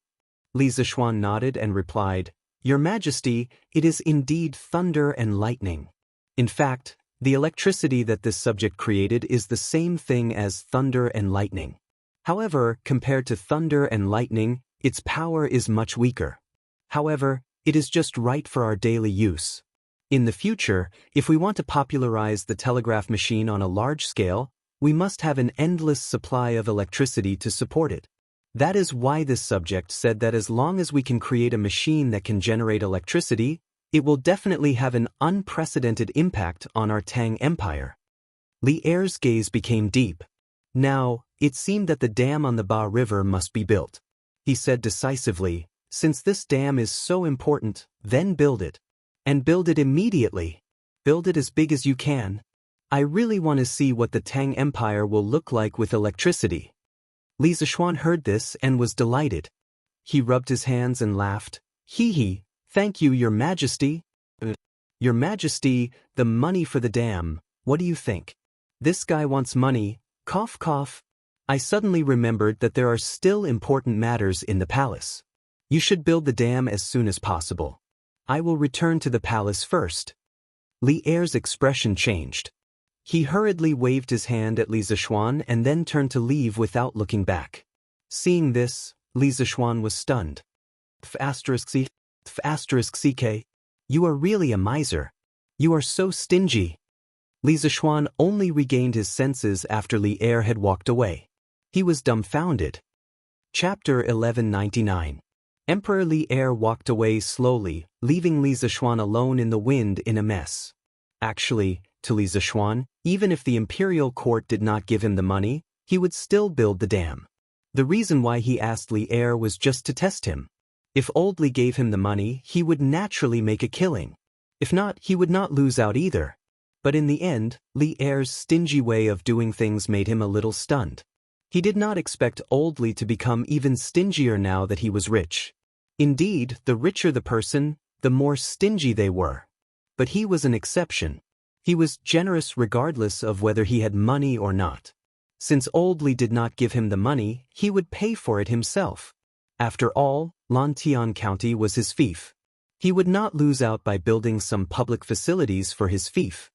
Li Zishuan nodded and replied, "Your Majesty, it is indeed thunder and lightning. In fact, the electricity that this subject created is the same thing as thunder and lightning. However, compared to thunder and lightning, its power is much weaker. However, it is just right for our daily use. In the future, if we want to popularize the telegraph machine on a large scale, we must have an endless supply of electricity to support it. That is why this subject said that as long as we can create a machine that can generate electricity, it will definitely have an unprecedented impact on our Tang Empire." Li Er's gaze became deep. Now, it seemed that the dam on the Ba River must be built. He said decisively, "Since this dam is so important, then build it. And build it immediately. Build it as big as you can. I really want to see what the Tang Empire will look like with electricity." Li Zishuan heard this and was delighted. He rubbed his hands and laughed. "Hee, thank you, Your Majesty." "Your Majesty, the money for the dam, what do you think?" "This guy wants money, cough cough." "I suddenly remembered that there are still important matters in the palace. You should build the dam as soon as possible. I will return to the palace first." Li Er's expression changed. He hurriedly waved his hand at Li Zishuan and then turned to leave without looking back. Seeing this, Li Zishuan was stunned. **CK. You are really a miser. You are so stingy." Li Zishuan only regained his senses after Li Er had walked away. He was dumbfounded. Chapter 1199. Emperor Li Er walked away slowly, leaving Li Zishuan alone in the wind in a mess. Actually, to Li Zishuan, even if the imperial court did not give him the money, he would still build the dam. The reason why he asked Li Er was just to test him. If Old Li gave him the money, he would naturally make a killing. If not, he would not lose out either. But in the end, Li Er's stingy way of doing things made him a little stunned. He did not expect Old Li to become even stingier now that he was rich. Indeed, the richer the person, the more stingy they were. But he was an exception. He was generous regardless of whether he had money or not. Since Old Li did not give him the money, he would pay for it himself. After all, Lantian County was his fief. He would not lose out by building some public facilities for his fief.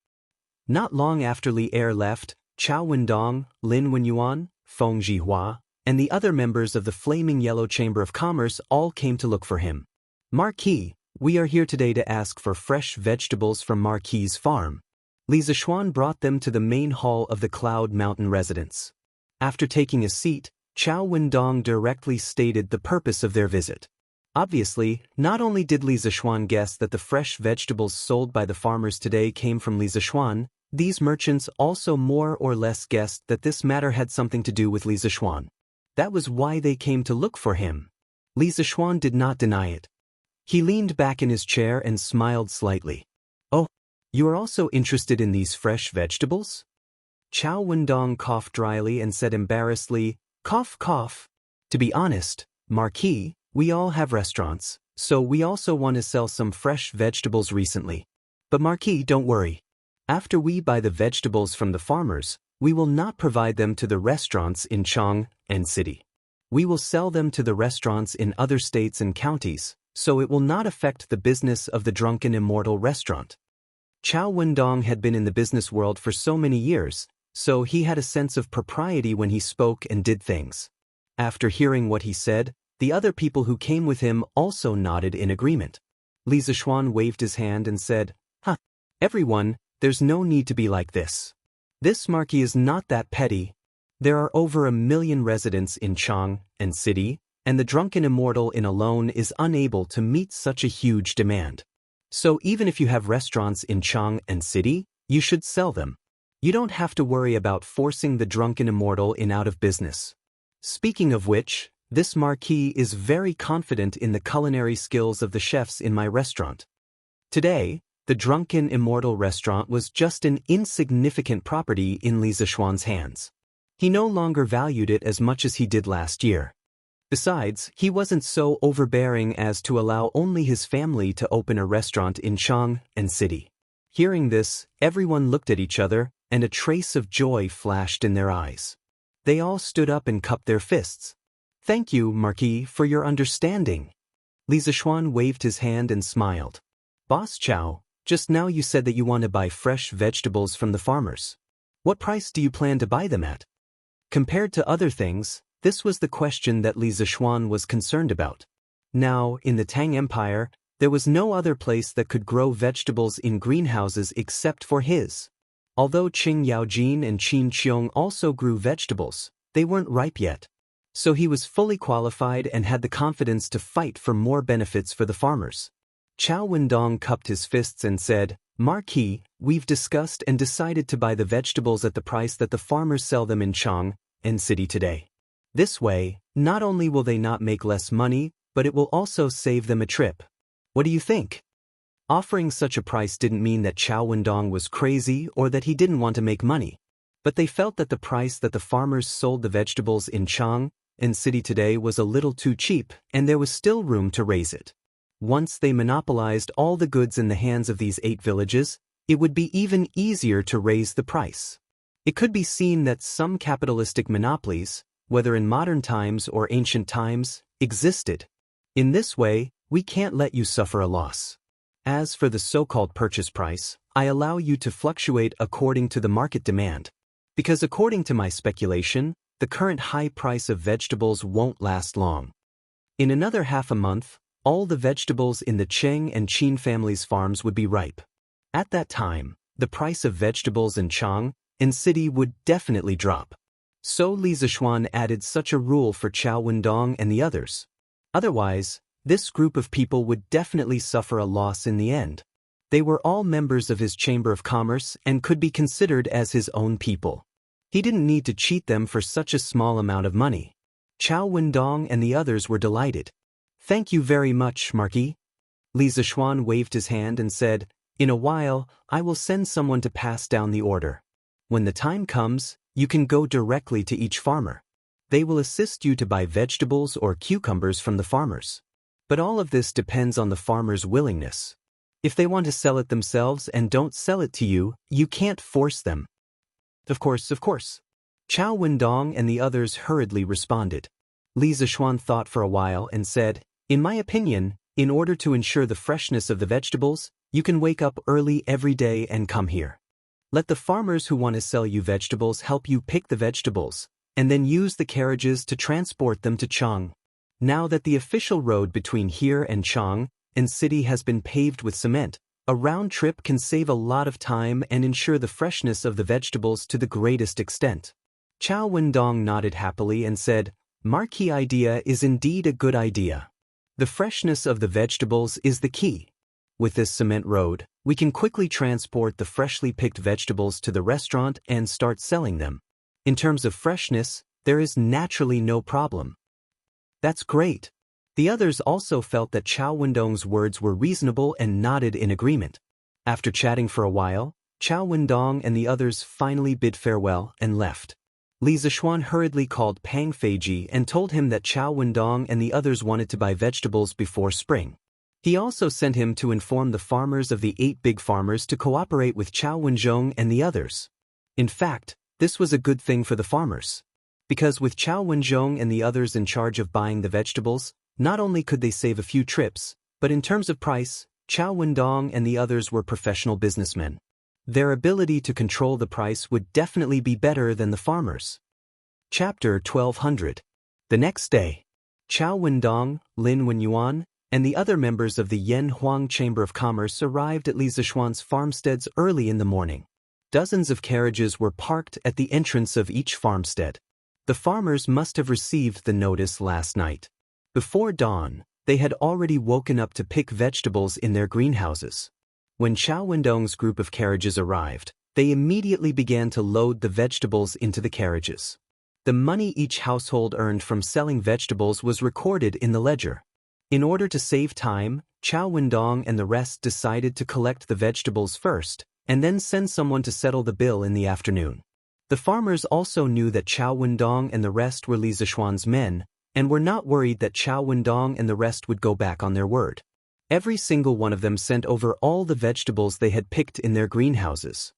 Not long after Li Er left, Chao Wendong, Lin Wenyuan, Feng Jihua, and the other members of the Flaming Yellow Chamber of Commerce all came to look for him. "Marquis, we are here today to ask for fresh vegetables from Marquis's farm." Li Zishuan brought them to the main hall of the Cloud Mountain residence. After taking a seat, Chao Wendong directly stated the purpose of their visit. Obviously, not only did Li Zishuan guess that the fresh vegetables sold by the farmers today came from Li Zishuan, these merchants also more or less guessed that this matter had something to do with Li Zishuan. That was why they came to look for him. Li Zishuan did not deny it. He leaned back in his chair and smiled slightly. "Oh, you are also interested in these fresh vegetables?" Chow Wendong coughed dryly and said embarrassedly, "Cough, cough. To be honest, Marquis, we all have restaurants, so we also want to sell some fresh vegetables recently. But Marquis, don't worry. After we buy the vegetables from the farmers, we will not provide them to the restaurants in Chang and City. We will sell them to the restaurants in other states and counties, so it will not affect the business of the Drunken Immortal restaurant." Chow Wendong had been in the business world for so many years, so he had a sense of propriety when he spoke and did things. After hearing what he said, the other people who came with him also nodded in agreement. Li Zishuan waved his hand and said, Everyone, there's no need to be like this. This marquee is not that petty. There are over 1 million residents in Chang and City, and the Drunken Immortal in alone is unable to meet such a huge demand. So even if you have restaurants in Chang and City, you should sell them. You don't have to worry about forcing the Drunken Immortal in out of business. Speaking of which, this marquis is very confident in the culinary skills of the chefs in my restaurant. Today, the Drunken Immortal restaurant was just an insignificant property in Li Zishuan's hands. He no longer valued it as much as he did last year. Besides, he wasn't so overbearing as to allow only his family to open a restaurant in Chang and City. Hearing this, everyone looked at each other, and a trace of joy flashed in their eyes. They all stood up and cupped their fists. "Thank you, Marquis, for your understanding." Li Zishuan waved his hand and smiled. "Boss Chow, just now you said that you want to buy fresh vegetables from the farmers. What price do you plan to buy them at?" Compared to other things, this was the question that Li Zishuan was concerned about. Now, in the Tang Empire, there was no other place that could grow vegetables in greenhouses except for his. Although Qing Yaojin and Qin Qiong also grew vegetables, they weren't ripe yet. So he was fully qualified and had the confidence to fight for more benefits for the farmers. Chow Wendong cupped his fists and said, "Marquis, we've discussed and decided to buy the vegetables at the price that the farmers sell them in Chang and City today. This way, not only will they not make less money, but it will also save them a trip. What do you think?" Offering such a price didn't mean that Chow Wendong was crazy or that he didn't want to make money. But they felt that the price that the farmers sold the vegetables in Chang and City today was a little too cheap, and there was still room to raise it. Once they monopolized all the goods in the hands of these 8 villages, it would be even easier to raise the price. It could be seen that some capitalistic monopolies, whether in modern times or ancient times, existed. In this way, we can't let you suffer a loss. As for the so-called purchase price, I allow you to fluctuate according to the market demand. Because according to my speculation, the current high price of vegetables won't last long. In another half a month, all the vegetables in the Cheng and Qin families' farms would be ripe. At that time, the price of vegetables in Chang and City would definitely drop. So Li Zishuan added such a rule for Chow Wendong and the others. Otherwise, this group of people would definitely suffer a loss in the end. They were all members of his Chamber of Commerce and could be considered as his own people. He didn't need to cheat them for such a small amount of money. Chow Wendong and the others were delighted. "Thank you very much, Marquis." Li Zishuan waved his hand and said, "In a while, I will send someone to pass down the order. When the time comes, you can go directly to each farmer. They will assist you to buy vegetables or cucumbers from the farmers. But all of this depends on the farmer's willingness. If they want to sell it themselves and don't sell it to you, you can't force them." Of course. Chow Wendong and the others hurriedly responded. Li Zishuan thought for a while and said, "In my opinion, in order to ensure the freshness of the vegetables, you can wake up early every day and come here. Let the farmers who want to sell you vegetables help you pick the vegetables, and then use the carriages to transport them to Chang. Now that the official road between here and Chang and City has been paved with cement, a round trip can save a lot of time and ensure the freshness of the vegetables to the greatest extent." Chow Wendong nodded happily and said, "Marquis idea is indeed a good idea. The freshness of the vegetables is the key. With this cement road, we can quickly transport the freshly picked vegetables to the restaurant and start selling them. In terms of freshness, there is naturally no problem." "That's great." The others also felt that Chow Wendong's words were reasonable and nodded in agreement. After chatting for a while, Chao Wendong and the others finally bid farewell and left. Li Zishuan hurriedly called Pang Feiji and told him that Chao Wendong and the others wanted to buy vegetables before spring. He also sent him to inform the farmers of the 8 big farmers to cooperate with Chao Wenzhong and the others. In fact, this was a good thing for the farmers. Because with Chao Wenzhong and the others in charge of buying the vegetables, not only could they save a few trips, but in terms of price, Chao Wendong and the others were professional businessmen. Their ability to control the price would definitely be better than the farmers. Chapter 1200. The next day, Chao Wendong, Lin Wenyuan, and the other members of the Yan Huang Chamber of Commerce arrived at Li Zishuan's farmsteads early in the morning. Dozens of carriages were parked at the entrance of each farmstead. The farmers must have received the notice last night. Before dawn, they had already woken up to pick vegetables in their greenhouses. When Chao Wendong's group of carriages arrived, they immediately began to load the vegetables into the carriages. The money each household earned from selling vegetables was recorded in the ledger. In order to save time, Chao Wendong and the rest decided to collect the vegetables first, and then send someone to settle the bill in the afternoon. The farmers also knew that Chao Wendong and the rest were Li Zishuan's men, and were not worried that Chao Wendong and the rest would go back on their word. Every single one of them sent over all the vegetables they had picked in their greenhouses.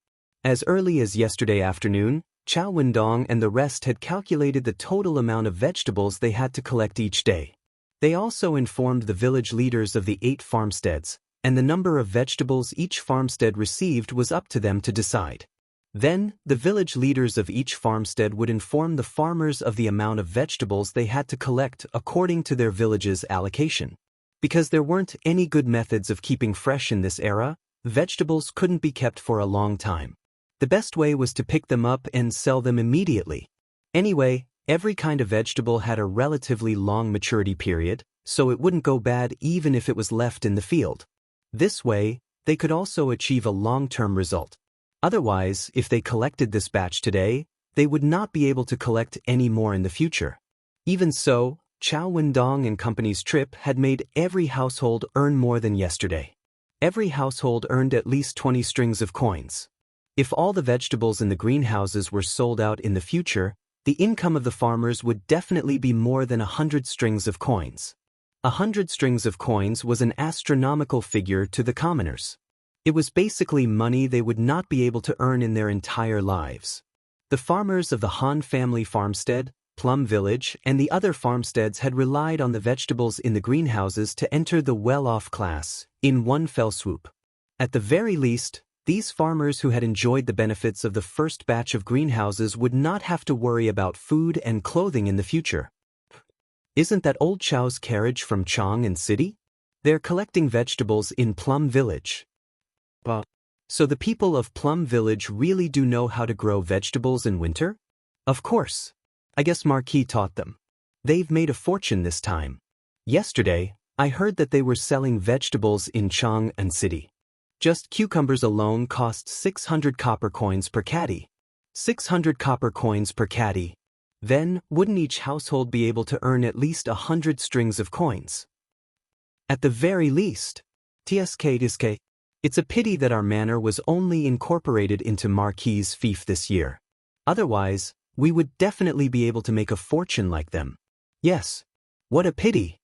As early as yesterday afternoon, Chao Wendong and the rest had calculated the total amount of vegetables they had to collect each day. They also informed the village leaders of the 8 farmsteads, and the number of vegetables each farmstead received was up to them to decide. Then, the village leaders of each farmstead would inform the farmers of the amount of vegetables they had to collect according to their village's allocation. Because there weren't any good methods of keeping fresh in this era, vegetables couldn't be kept for a long time. The best way was to pick them up and sell them immediately. Anyway, every kind of vegetable had a relatively long maturity period, so it wouldn't go bad even if it was left in the field. This way, they could also achieve a long-term result. Otherwise, if they collected this batch today, they would not be able to collect any more in the future. Even so, Chao Wendong and company's trip had made every household earn more than yesterday. Every household earned at least 20 strings of coins. If all the vegetables in the greenhouses were sold out in the future, the income of the farmers would definitely be more than 100 strings of coins. 100 strings of coins was an astronomical figure to the commoners. It was basically money they would not be able to earn in their entire lives. The farmers of the Han family farmstead, Plum Village, and the other farmsteads had relied on the vegetables in the greenhouses to enter the well-off class in one fell swoop. At the very least, these farmers who had enjoyed the benefits of the first batch of greenhouses would not have to worry about food and clothing in the future. Isn't that old Chao's carriage from Chang'an City? They're collecting vegetables in Plum Village. So the people of Plum Village really do know how to grow vegetables in winter? Of course. I guess Marquis taught them. They've made a fortune this time. Yesterday, I heard that they were selling vegetables in Chang'an City. Just cucumbers alone cost 600 copper coins per caddy. 600 copper coins per caddy. Then, wouldn't each household be able to earn at least 100 strings of coins? At the very least. TSK. It's a pity that our manor was only incorporated into Marquis' fief this year. Otherwise, we would definitely be able to make a fortune like them. Yes. What a pity.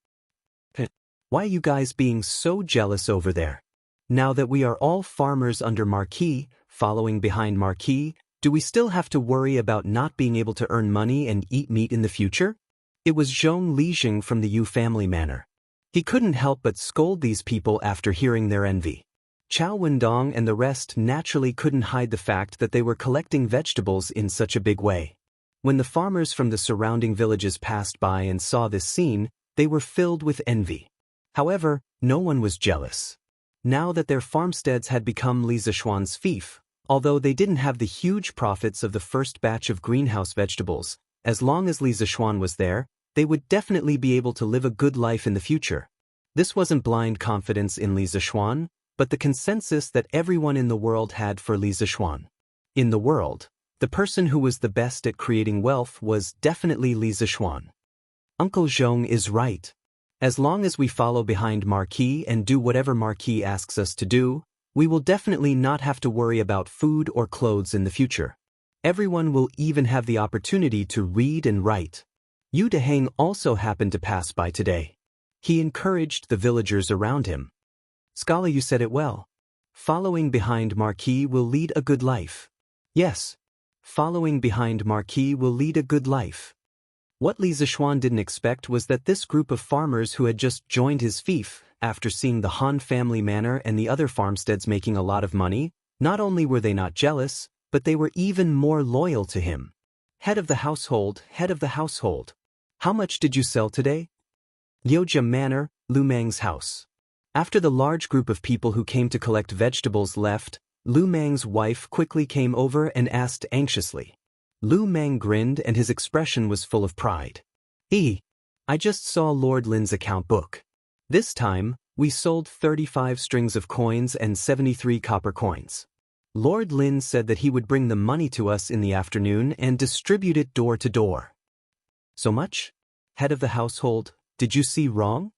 Why are you guys being so jealous over there? Now that we are all farmers under Marquis, following behind Marquis, do we still have to worry about not being able to earn money and eat meat in the future? It was Zhong Lijing from the Yu family manor. He couldn't help but scold these people after hearing their envy. Chao Wendong and the rest naturally couldn't hide the fact that they were collecting vegetables in such a big way. When the farmers from the surrounding villages passed by and saw this scene, they were filled with envy. However, no one was jealous. Now that their farmsteads had become Li Zishuan's fief, although they didn't have the huge profits of the first batch of greenhouse vegetables, as long as Li Zishuan was there, they would definitely be able to live a good life in the future. This wasn't blind confidence in Li Zishuan, but the consensus that everyone in the world had for Li Zishuan. In the world, the person who was the best at creating wealth was definitely Li Zishuan. Uncle Zhong is right. As long as we follow behind Marquis and do whatever Marquis asks us to do, We will definitely not have to worry about food or clothes in the future. Everyone will even have the opportunity to read and write. Yu Deheng also happened to pass by today. He encouraged the villagers around him. Scala, you said it well. Following behind Marquis will lead a good life. Yes. Following behind Marquis will lead a good life. What Li Zixuan didn't expect was that this group of farmers who had just joined his fief, after seeing the Han family manor and the other farmsteads making a lot of money, not only were they not jealous, but they were even more loyal to him. Head of the household, head of the household. How much did you sell today? Liujia Manor, Lu Mang's house. After the large group of people who came to collect vegetables left, Lu Mang's wife quickly came over and asked anxiously. Lu Mang grinned and his expression was full of pride. I just saw Lord Lin's account book. This time, we sold 35 strings of coins and 73 copper coins. Lord Lin said that he would bring the money to us in the afternoon and distribute it door to door. So much? Head of the household, did you see wrong?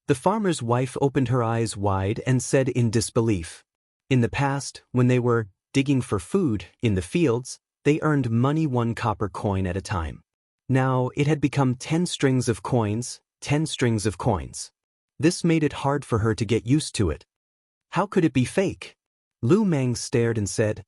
The farmer's wife opened her eyes wide and said in disbelief. In the past, when they were digging for food in the fields, they earned money 1 copper coin at a time. Now it had become 10 strings of coins, 10 strings of coins. This made it hard for her to get used to it. How could it be fake? Lu Mang stared and said,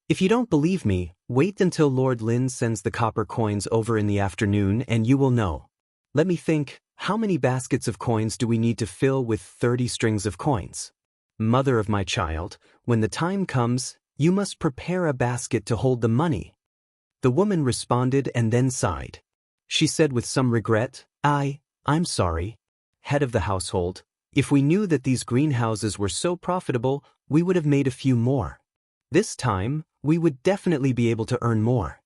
If you don't believe me, wait until Lord Lin sends the copper coins over in the afternoon and you will know. Let me think, how many baskets of coins do we need to fill with 30 strings of coins? Mother of my child, when the time comes, you must prepare a basket to hold the money. The woman responded and then sighed. She said with some regret, I'm sorry. Head of the household, if we knew that these greenhouses were so profitable, we would have made a few more. This time, we would definitely be able to earn more.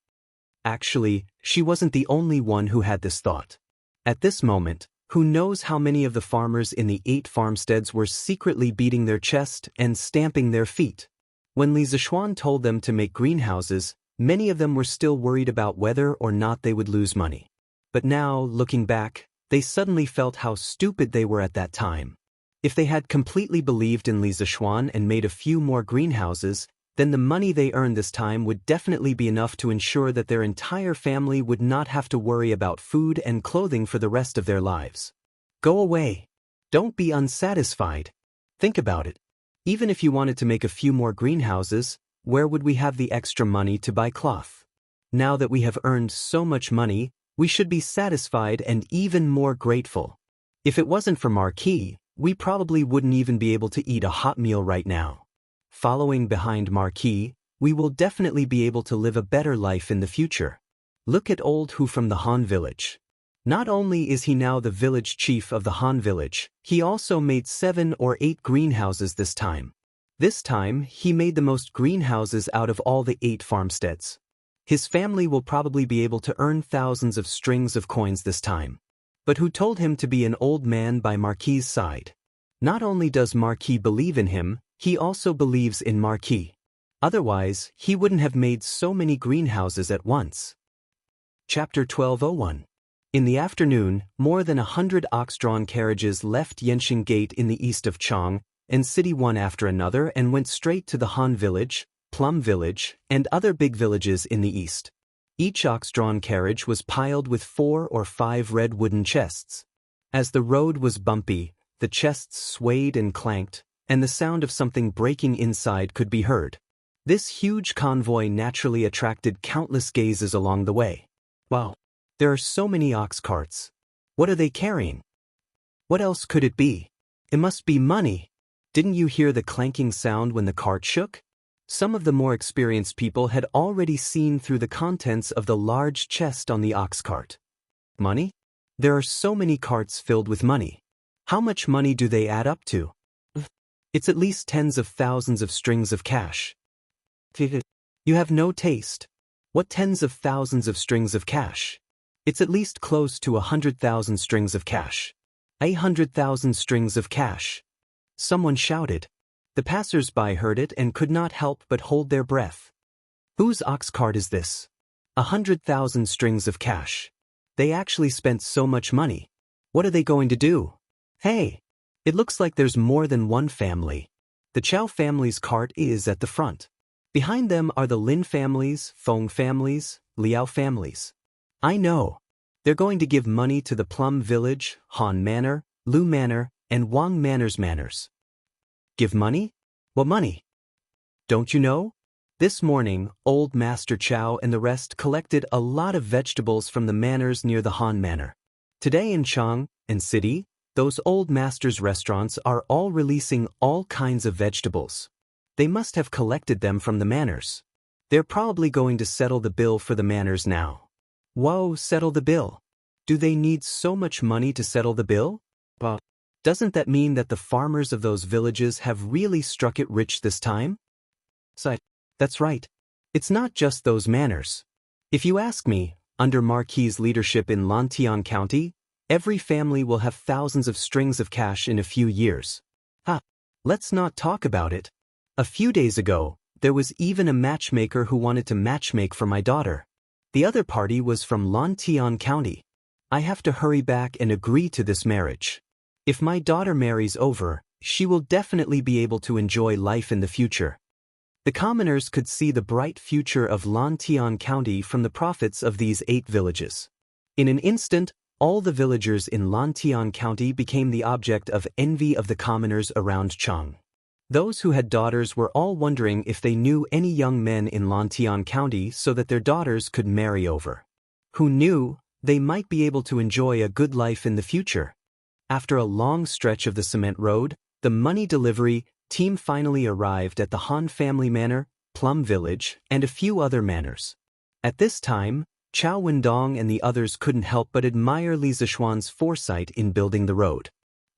Actually, she wasn't the only one who had this thought. At this moment, who knows how many of the farmers in the 8 farmsteads were secretly beating their chest and stamping their feet. When Li Zixuan told them to make greenhouses, many of them were still worried about whether or not they would lose money. But now, looking back, they suddenly felt how stupid they were at that time. If they had completely believed in Li Zixuan and made a few more greenhouses, then the money they earned this time would definitely be enough to ensure that their entire family would not have to worry about food and clothing for the rest of their lives. Go away. Don't be unsatisfied. Think about it. Even if you wanted to make a few more greenhouses, where would we have the extra money to buy cloth? Now that we have earned so much money, we should be satisfied and even more grateful. If it wasn't for Marquis, we probably wouldn't even be able to eat a hot meal right now. Following behind Marquis, we will definitely be able to live a better life in the future. Look at Old Hu from the Han village. Not only is he now the village chief of the Han village, he also made 7 or 8 greenhouses this time. This time, he made the most greenhouses out of all the 8 farmsteads. His family will probably be able to earn thousands of strings of coins this time. But who told him to be an old man by Marquis' side? Not only does Marquis believe in him, he also believes in Marquis. Otherwise, he wouldn't have made so many greenhouses at once. Chapter 1201. In the afternoon, more than 100 ox-drawn carriages left Yanxing Gate in the east of Chang, and city one after another and went straight to the Han village, Plum village, and other big villages in the east. Each ox-drawn carriage was piled with 4 or 5 red wooden chests. As the road was bumpy, the chests swayed and clanked, and the sound of something breaking inside could be heard. This huge convoy naturally attracted countless gazes along the way. Wow, there are so many ox carts. What are they carrying? What else could it be? It must be money. Didn't you hear the clanking sound when the cart shook? Some of the more experienced people had already seen through the contents of the large chest on the ox cart. Money? There are so many carts filled with money. How much money do they add up to? It's at least tens of thousands of strings of cash. You have no taste. What tens of thousands of strings of cash? It's at least close to 100,000 strings of cash. 100,000 strings of cash. Someone shouted. The passers-by heard it and could not help but hold their breath. Whose ox cart is this? 100,000 strings of cash. They actually spent so much money. What are they going to do? Hey! It looks like there's more than one family. The Chow family's cart is at the front. Behind them are the Lin families, Feng families, Liao families. I know. They're going to give money to the Plum Village, Han Manor, Lu Manor, and Wang Manors. Give money? What money? Don't you know? This morning, old Master Chow and the rest collected a lot of vegetables from the manors near the Han Manor. Today in Chang and City, those old masters' restaurants are all releasing all kinds of vegetables. They must have collected them from the manors. They're probably going to settle the bill for the manors now. Whoa, settle the bill. Do they need so much money to settle the bill? Well, doesn't that mean that the farmers of those villages have really struck it rich this time? That's right. It's not just those manors. If you ask me, under Marquis's leadership in Lantian County, every family will have thousands of strings of cash in a few years. Let's not talk about it. A few days ago, there was even a matchmaker who wanted to matchmake for my daughter. The other party was from Lantian County. I have to hurry back and agree to this marriage. If my daughter marries over, she will definitely be able to enjoy life in the future. The commoners could see the bright future of Lantian County from the profits of these 8 villages. In an instant, all the villagers in Lantian County became the object of envy of the commoners around Chang. Those who had daughters were all wondering if they knew any young men in Lantian County so that their daughters could marry over. Who knew, they might be able to enjoy a good life in the future. After a long stretch of the cement road, the money delivery team finally arrived at the Han family manor, Plum Village, and a few other manors. At this time, Chow Wendong and the others couldn't help but admire Li Zishuan's foresight in building the road.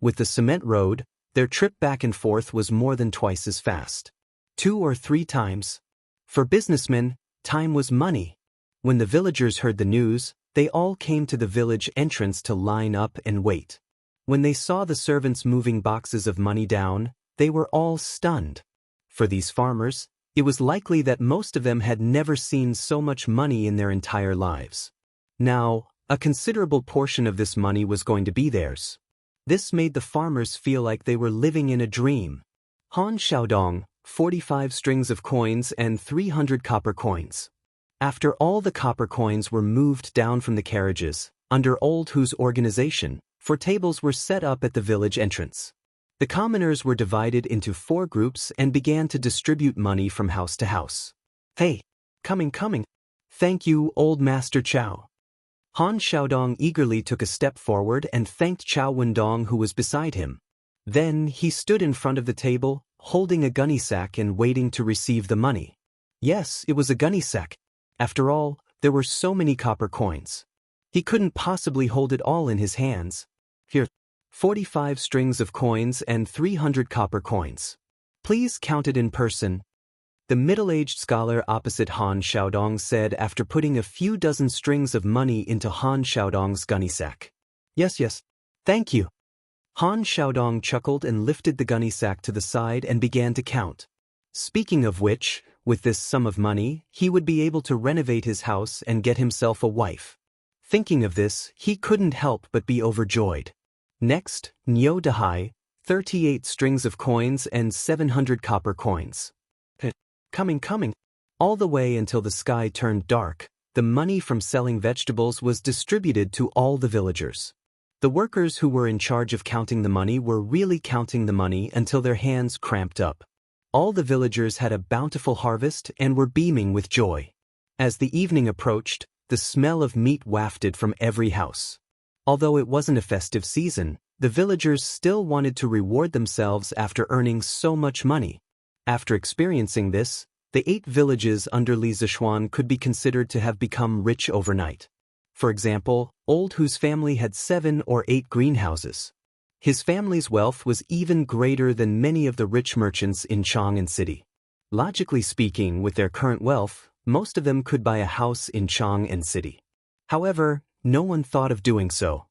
With the cement road, their trip back and forth was more than twice as fast. 2 or 3 times. For businessmen, time was money. When the villagers heard the news, they all came to the village entrance to line up and wait. When they saw the servants moving boxes of money down, they were all stunned. For these farmers, it was likely that most of them had never seen so much money in their entire lives. Now, a considerable portion of this money was going to be theirs. This made the farmers feel like they were living in a dream. Han Xiaodong, 45 strings of coins and 300 copper coins. After all the copper coins were moved down from the carriages, under Old Hu's organization, 4 tables were set up at the village entrance. The commoners were divided into 4 groups and began to distribute money from house to house. Hey, coming. Thank you, old Master Chow. Han Xiaodong eagerly took a step forward and thanked Chow Wendong who was beside him. Then he stood in front of the table, holding a gunny sack and waiting to receive the money. Yes, it was a gunny sack. After all, there were so many copper coins. He couldn't possibly hold it all in his hands. Here, 45 strings of coins and 300 copper coins. Please count it in person. The middle-aged scholar opposite Han Xiaodong said after putting a few dozen strings of money into Han Xiaodong's gunny sack. Yes, thank you. Han Xiaodong chuckled and lifted the gunny sack to the side and began to count. Speaking of which, with this sum of money, he would be able to renovate his house and get himself a wife. Thinking of this, he couldn't help but be overjoyed. Next, Niu Dahai, 38 strings of coins and 700 copper coins. Coming. All the way until the sky turned dark, the money from selling vegetables was distributed to all the villagers. The workers who were in charge of counting the money were really counting the money until their hands cramped up. All the villagers had a bountiful harvest and were beaming with joy. As the evening approached, the smell of meat wafted from every house. Although it wasn't a festive season, the villagers still wanted to reward themselves after earning so much money. After experiencing this, the 8 villages under Li Zishuan could be considered to have become rich overnight. For example, Old Hu's family had 7 or 8 greenhouses. His family's wealth was even greater than many of the rich merchants in Chang'an City. Logically speaking, with their current wealth, most of them could buy a house in Chang'an City. However, no one thought of doing so.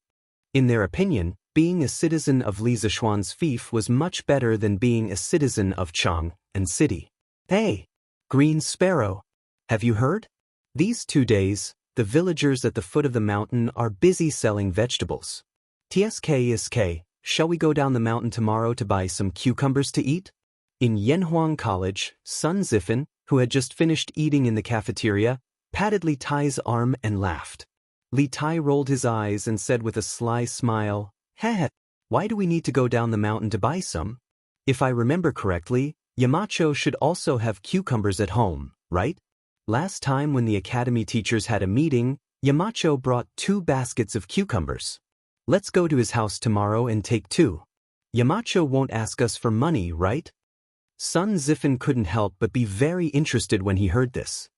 In their opinion, being a citizen of Li Zishuan's fief was much better than being a citizen of Chang'an City. Hey, Green Sparrow, have you heard? These 2 days, the villagers at the foot of the mountain are busy selling vegetables. TSK, shall we go down the mountain tomorrow to buy some cucumbers to eat? In Yanhuang College, Sun Zifan, who had just finished eating in the cafeteria, patted Li Tai's arm and laughed. Li Tai rolled his eyes and said with a sly smile, "Heh, why do we need to go down the mountain to buy some? If I remember correctly, Yamacho should also have cucumbers at home, right? Last time when the academy teachers had a meeting, Yamacho brought 2 baskets of cucumbers. Let's go to his house tomorrow and take 2. Yamacho won't ask us for money, right?" Sun Zifan couldn't help but be very interested when he heard this.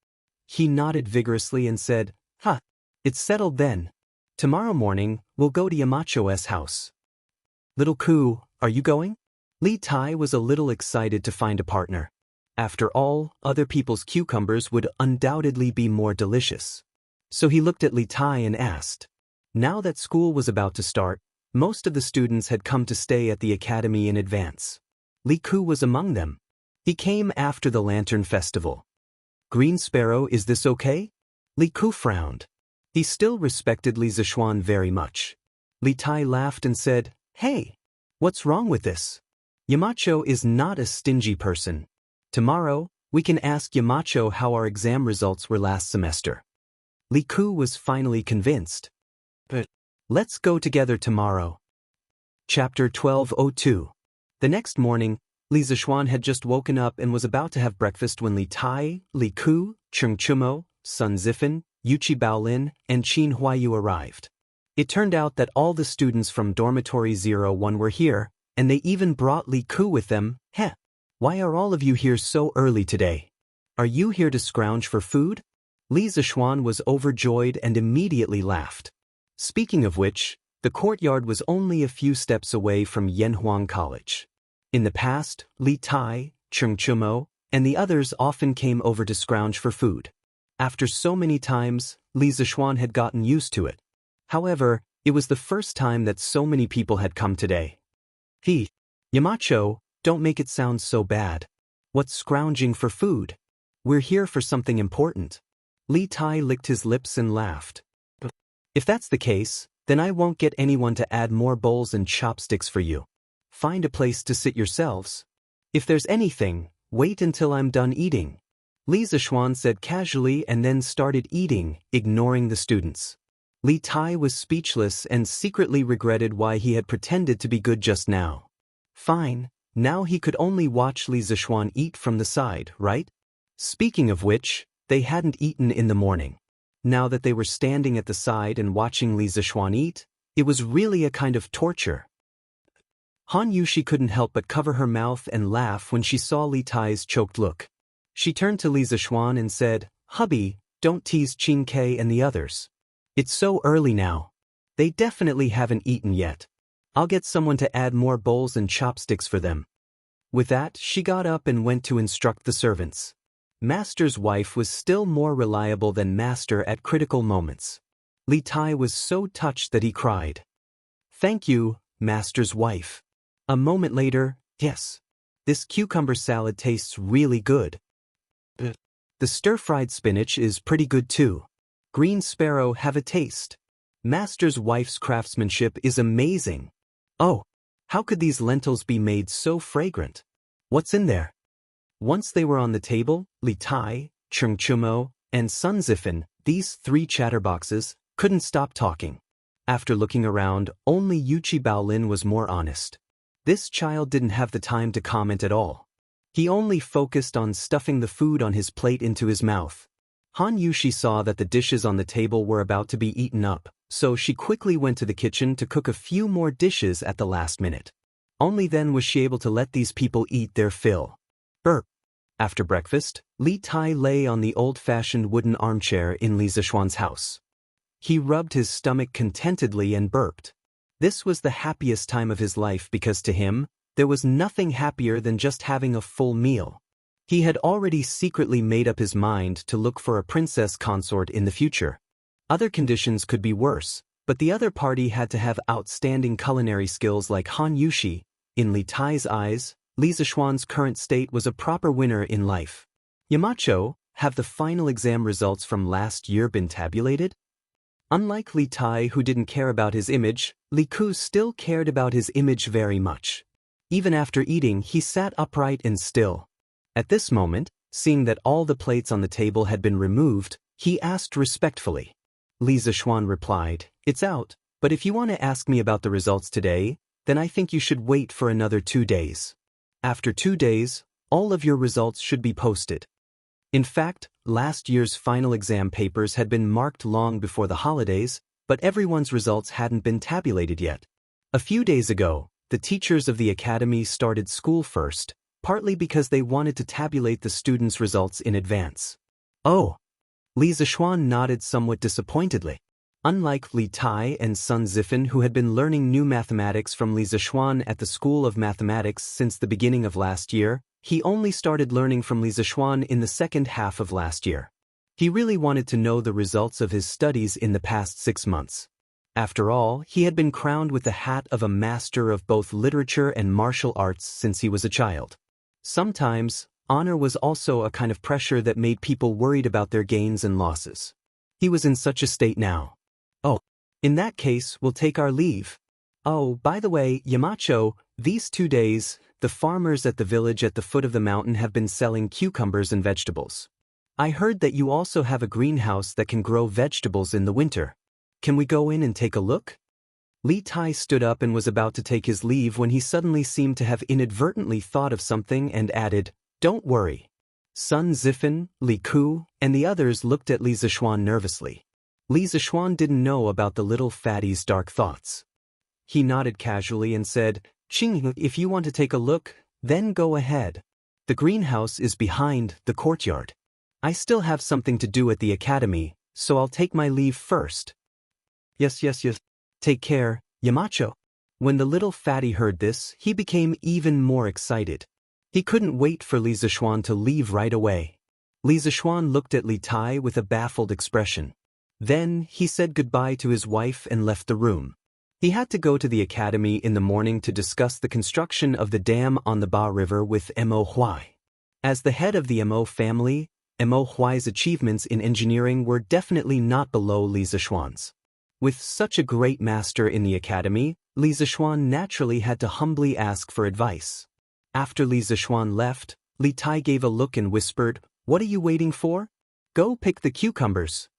He nodded vigorously and said, "Huh, it's settled then. Tomorrow morning, we'll go to Yamacho's house." "Little Ku, are you going?" Li Tai was a little excited to find a partner. After all, other people's cucumbers would undoubtedly be more delicious. So he looked at Li Tai and asked. Now that school was about to start, most of the students had come to stay at the academy in advance. Li Ku was among them. He came after the Lantern Festival. "Green Sparrow, is this okay?" Li Ku frowned. He still respected Li Zishuan very much. Li Tai laughed and said, "Hey, what's wrong with this? Yamacho is not a stingy person. Tomorrow, we can ask Yamacho how our exam results were last semester." Li Ku was finally convinced. "But let's go together tomorrow." Chapter 1202. The next morning, Li Zishuan had just woken up and was about to have breakfast when Li Tai, Li Ku, Cheng Chumo, Sun Zifan, Yuchi Baolin, and Qin Huayu arrived. It turned out that all the students from Dormitory 01 were here, and they even brought Li Ku with them. "Heh, why are all of you here so early today? Are you here to scrounge for food?" Li Zishuan was overjoyed and immediately laughed. Speaking of which, the courtyard was only a few steps away from Yanhuang College. In the past, Li Tai, Cheng Chumo, and the others often came over to scrounge for food. After so many times, Li Zishuan had gotten used to it. However, it was the first time that so many people had come today. Yamacho, don't make it sound so bad. What's scrounging for food? We're here for something important." Li Tai licked his lips and laughed. "If that's the case, then I won't get anyone to add more bowls and chopsticks for you. Find a place to sit yourselves. If there's anything, wait until I'm done eating." Li Zishuan said casually and then started eating, ignoring the students. Li Tai was speechless and secretly regretted why he had pretended to be good just now. Fine, now he could only watch Li Zishuan eat from the side, right? Speaking of which, they hadn't eaten in the morning. Now that they were standing at the side and watching Li Zishuan eat, it was really a kind of torture. Han Yushi couldn't help but cover her mouth and laugh when she saw Li Tai's choked look. She turned to Li Zishuan and said, "Hubby, don't tease Qin Ke and the others. It's so early now. They definitely haven't eaten yet. I'll get someone to add more bowls and chopsticks for them." With that, she got up and went to instruct the servants. Master's wife was still more reliable than Master at critical moments. Li Tai was so touched that he cried. "Thank you, Master's wife." A moment later, "Yes, this cucumber salad tastes really good. The stir-fried spinach is pretty good too. Green Sparrow, have a taste. Master's wife's craftsmanship is amazing. Oh, how could these lentils be made so fragrant? What's in there?" Once they were on the table, Li Tai, Cheng Chumo, and Sun Zifan, these 3 chatterboxes, couldn't stop talking. After looking around, only Yuchi Baolin was more honest. This child didn't have the time to comment at all. He only focused on stuffing the food on his plate into his mouth. Han Yushi saw that the dishes on the table were about to be eaten up, so she quickly went to the kitchen to cook a few more dishes at the last minute. Only then was she able to let these people eat their fill. Burp. After breakfast, Li Tai lay on the old-fashioned wooden armchair in Li Zishuan's house. He rubbed his stomach contentedly and burped. This was the happiest time of his life because to him, there was nothing happier than just having a full meal. He had already secretly made up his mind to look for a princess consort in the future. Other conditions could be worse, but the other party had to have outstanding culinary skills like Han Yushi. In Li Tai's eyes, Li Zishuan's current state was a proper winner in life. Yamacho, have the final exam results from last year been tabulated? Unlike Li Tai, who didn't care about his image, Li Ku still cared about his image very much. Even after eating, he sat upright and still. At this moment, seeing that all the plates on the table had been removed, he asked respectfully. Li Zishuan replied, "It's out, but if you want to ask me about the results today, then I think you should wait for another 2 days. After 2 days, all of your results should be posted." In fact, last year's final exam papers had been marked long before the holidays, but everyone's results hadn't been tabulated yet. A few days ago, the teachers of the academy started school first, partly because they wanted to tabulate the students' results in advance. Oh! Li Zishuan nodded somewhat disappointedly. Unlike Li Tai and Sun Zifan, who had been learning new mathematics from Li Zishuan at the School of Mathematics since the beginning of last year, he only started learning from Li Zishuan in the second half of last year. He really wanted to know the results of his studies in the past 6 months. After all, he had been crowned with the hat of a master of both literature and martial arts since he was a child. Sometimes, honor was also a kind of pressure that made people worried about their gains and losses. He was in such a state now. "Oh, in that case, we'll take our leave. Oh, by the way, Yamacho, these 2 days, the farmers at the village at the foot of the mountain have been selling cucumbers and vegetables. I heard that you also have a greenhouse that can grow vegetables in the winter. Can we go in and take a look?" Li Tai stood up and was about to take his leave when he suddenly seemed to have inadvertently thought of something and added, "Don't worry." Sun Zifan, Li Ku, and the others looked at Li Zishuan nervously. Li Zishuan didn't know about the little fatty's dark thoughts. He nodded casually and said, "Qing, if you want to take a look, then go ahead. The greenhouse is behind the courtyard. I still have something to do at the academy, so I'll take my leave first." Yes. Take care, Yamacho." When the little fatty heard this, he became even more excited. He couldn't wait for Li Zishuan to leave right away. Li Zishuan looked at Li Tai with a baffled expression. Then, he said goodbye to his wife and left the room. He had to go to the academy in the morning to discuss the construction of the dam on the Ba River with Mo Huai. As the head of the Mo family, Mo Huai's achievements in engineering were definitely not below Li Zishuan's. With such a great master in the academy, Li Zishuan naturally had to humbly ask for advice. After Li Zishuan left, Li Tai gave a look and whispered, "What are you waiting for? Go pick the cucumbers."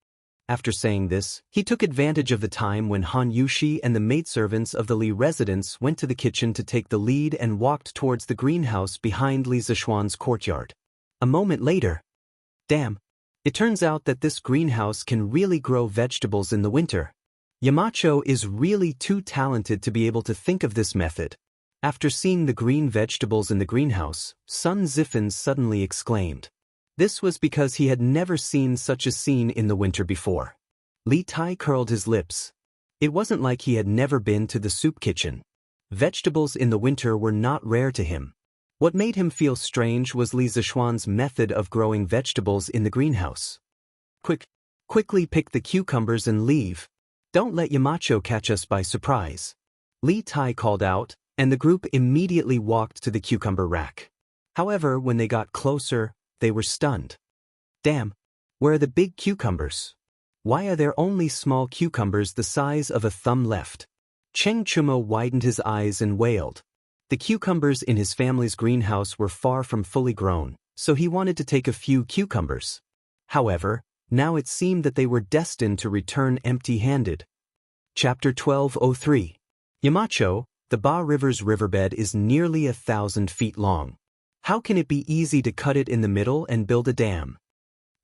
After saying this, he took advantage of the time when Han Yushi and the maidservants of the Li residence went to the kitchen to take the lead and walked towards the greenhouse behind Li Zishuan's courtyard. A moment later, "Damn! It turns out that this greenhouse can really grow vegetables in the winter. Yamacho is really too talented to be able to think of this method." After seeing the green vegetables in the greenhouse, Sun Zifan suddenly exclaimed. This was because he had never seen such a scene in the winter before. Li Tai curled his lips. It wasn't like he had never been to the soup kitchen. Vegetables in the winter were not rare to him. What made him feel strange was Li Zishuan's method of growing vegetables in the greenhouse. Quickly pick the cucumbers and leave. Don't let Yamacho catch us by surprise." Li Tai called out, and the group immediately walked to the cucumber rack. However, when they got closer, they were stunned. "Damn! Where are the big cucumbers? Why are there only small cucumbers the size of a thumb left?" Cheng Chumo widened his eyes and wailed. The cucumbers in his family's greenhouse were far from fully grown, so he wanted to take a few cucumbers. However, now it seemed that they were destined to return empty-handed. Chapter 1203. Yamacho, the Ba River's riverbed is nearly 1,000 feet long. How can it be easy to cut it in the middle and build a dam?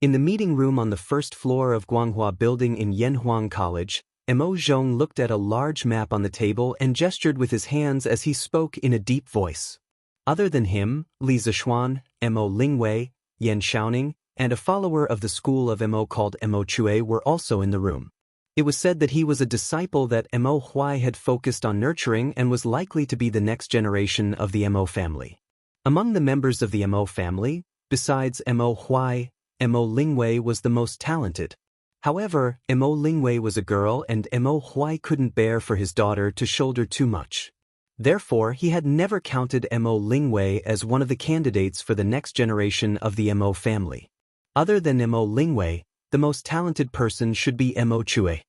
In the meeting room on the first floor of Guanghua Building in Yanhuang College, Mo Zhong looked at a large map on the table and gestured with his hands as he spoke in a deep voice. Other than him, Li Zishuan, Mo Lingwei, Yan Shaoning, and a follower of the school of Mo called Mo Chue were also in the room. It was said that he was a disciple that Mo Huai had focused on nurturing and was likely to be the next generation of the Mo family. Among the members of the Mo family, besides Mo Huai, Mo Lingwei was the most talented. However, Mo Lingwei was a girl and Mo Huai couldn't bear for his daughter to shoulder too much. Therefore, he had never counted Mo Lingwei as one of the candidates for the next generation of the Mo family. Other than Mo Lingwei, the most talented person should be Mo Chue.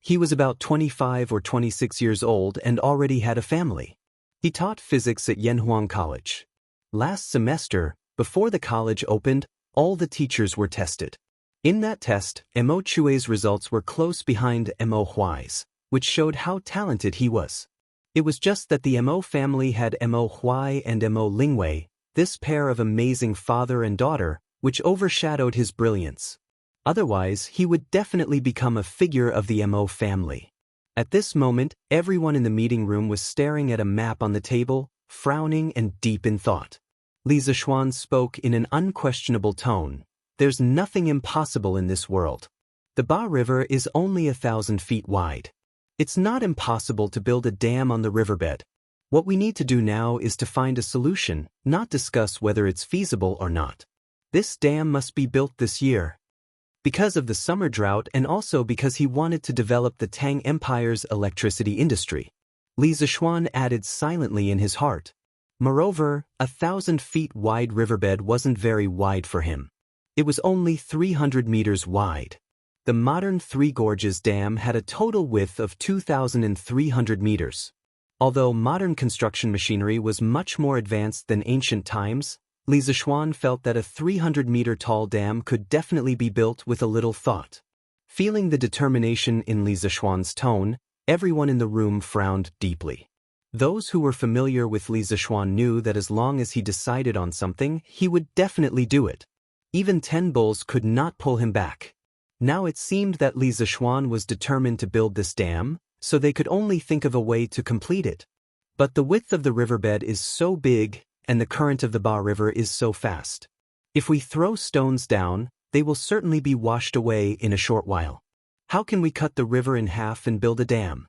He was about 25 or 26 years old and already had a family. He taught physics at Yanhuang College. Last semester, before the college opened, all the teachers were tested. In that test, Mo Chue's results were close behind Mo Huai's, which showed how talented he was. It was just that the Mo family had Mo Huai and Mo Lingwei, this pair of amazing father and daughter, which overshadowed his brilliance. Otherwise, he would definitely become a figure of the Mo family. At this moment, everyone in the meeting room was staring at a map on the table, frowning and deep in thought. Li Zishuan spoke in an unquestionable tone. There's nothing impossible in this world. The Ba River is only 1,000 feet wide. It's not impossible to build a dam on the riverbed. What we need to do now is to find a solution, not discuss whether it's feasible or not. This dam must be built this year. Because of the summer drought and also because he wanted to develop the Tang Empire's electricity industry. Li Zishuan added silently in his heart. Moreover, 1,000 feet wide riverbed wasn't very wide for him. It was only 300 meters wide. The modern Three Gorges Dam had a total width of 2,300 meters. Although modern construction machinery was much more advanced than ancient times, Li Zishuan felt that a 300-meter-tall dam could definitely be built with a little thought. Feeling the determination in Li Zishuan's tone, everyone in the room frowned deeply. Those who were familiar with Li Zishuan knew that as long as he decided on something, he would definitely do it. Even 10 bulls could not pull him back. Now it seemed that Li Zishuan was determined to build this dam, so they could only think of a way to complete it. But the width of the riverbed is so big, and the current of the Ba River is so fast. If we throw stones down, they will certainly be washed away in a short while. How can we cut the river in half and build a dam?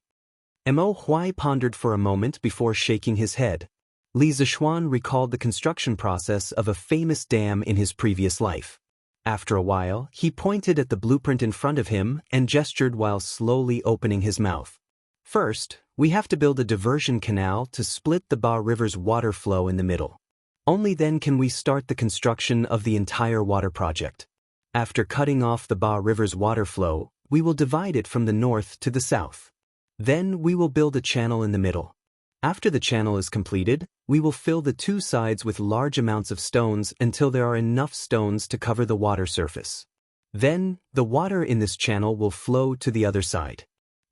Mo Huai pondered for a moment before shaking his head. Li Zishuan recalled the construction process of a famous dam in his previous life. After a while, he pointed at the blueprint in front of him and gestured while slowly opening his mouth. First, we have to build a diversion canal to split the Ba River's water flow in the middle. Only then can we start the construction of the entire water project. After cutting off the Ba River's water flow, we will divide it from the north to the south. Then we will build a channel in the middle. After the channel is completed, we will fill the two sides with large amounts of stones until there are enough stones to cover the water surface. Then, the water in this channel will flow to the other side.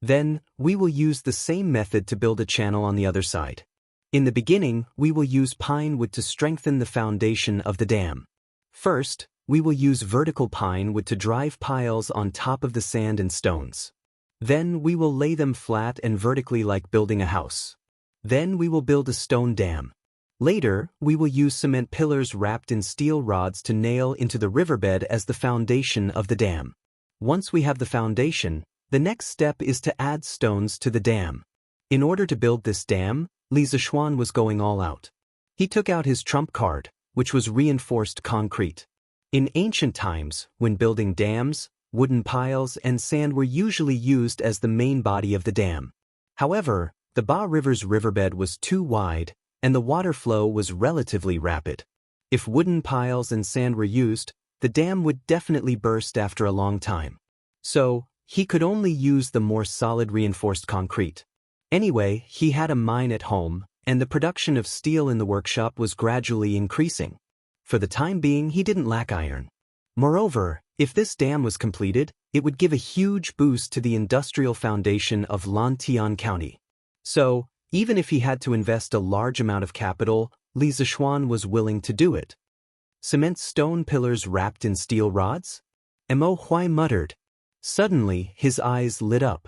Then, we will use the same method to build a channel on the other side. In the beginning, we will use pine wood to strengthen the foundation of the dam. First, we will use vertical pine wood to drive piles on top of the sand and stones. Then we will lay them flat and vertically like building a house. Then we will build a stone dam. Later, we will use cement pillars wrapped in steel rods to nail into the riverbed as the foundation of the dam. Once we have the foundation, the next step is to add stones to the dam. In order to build this dam, Li Zishuan was going all out. He took out his trump card, which was reinforced concrete. In ancient times, when building dams, wooden piles and sand were usually used as the main body of the dam. However, the Ba River's riverbed was too wide, and the water flow was relatively rapid. If wooden piles and sand were used, the dam would definitely burst after a long time. So, he could only use the more solid reinforced concrete. Anyway, he had a mine at home, and the production of steel in the workshop was gradually increasing. For the time being, he didn't lack iron. Moreover, if this dam was completed, it would give a huge boost to the industrial foundation of Lantian County. So, even if he had to invest a large amount of capital, Li Zishuan was willing to do it. Cement stone pillars wrapped in steel rods? Mo Huai muttered. Suddenly, his eyes lit up.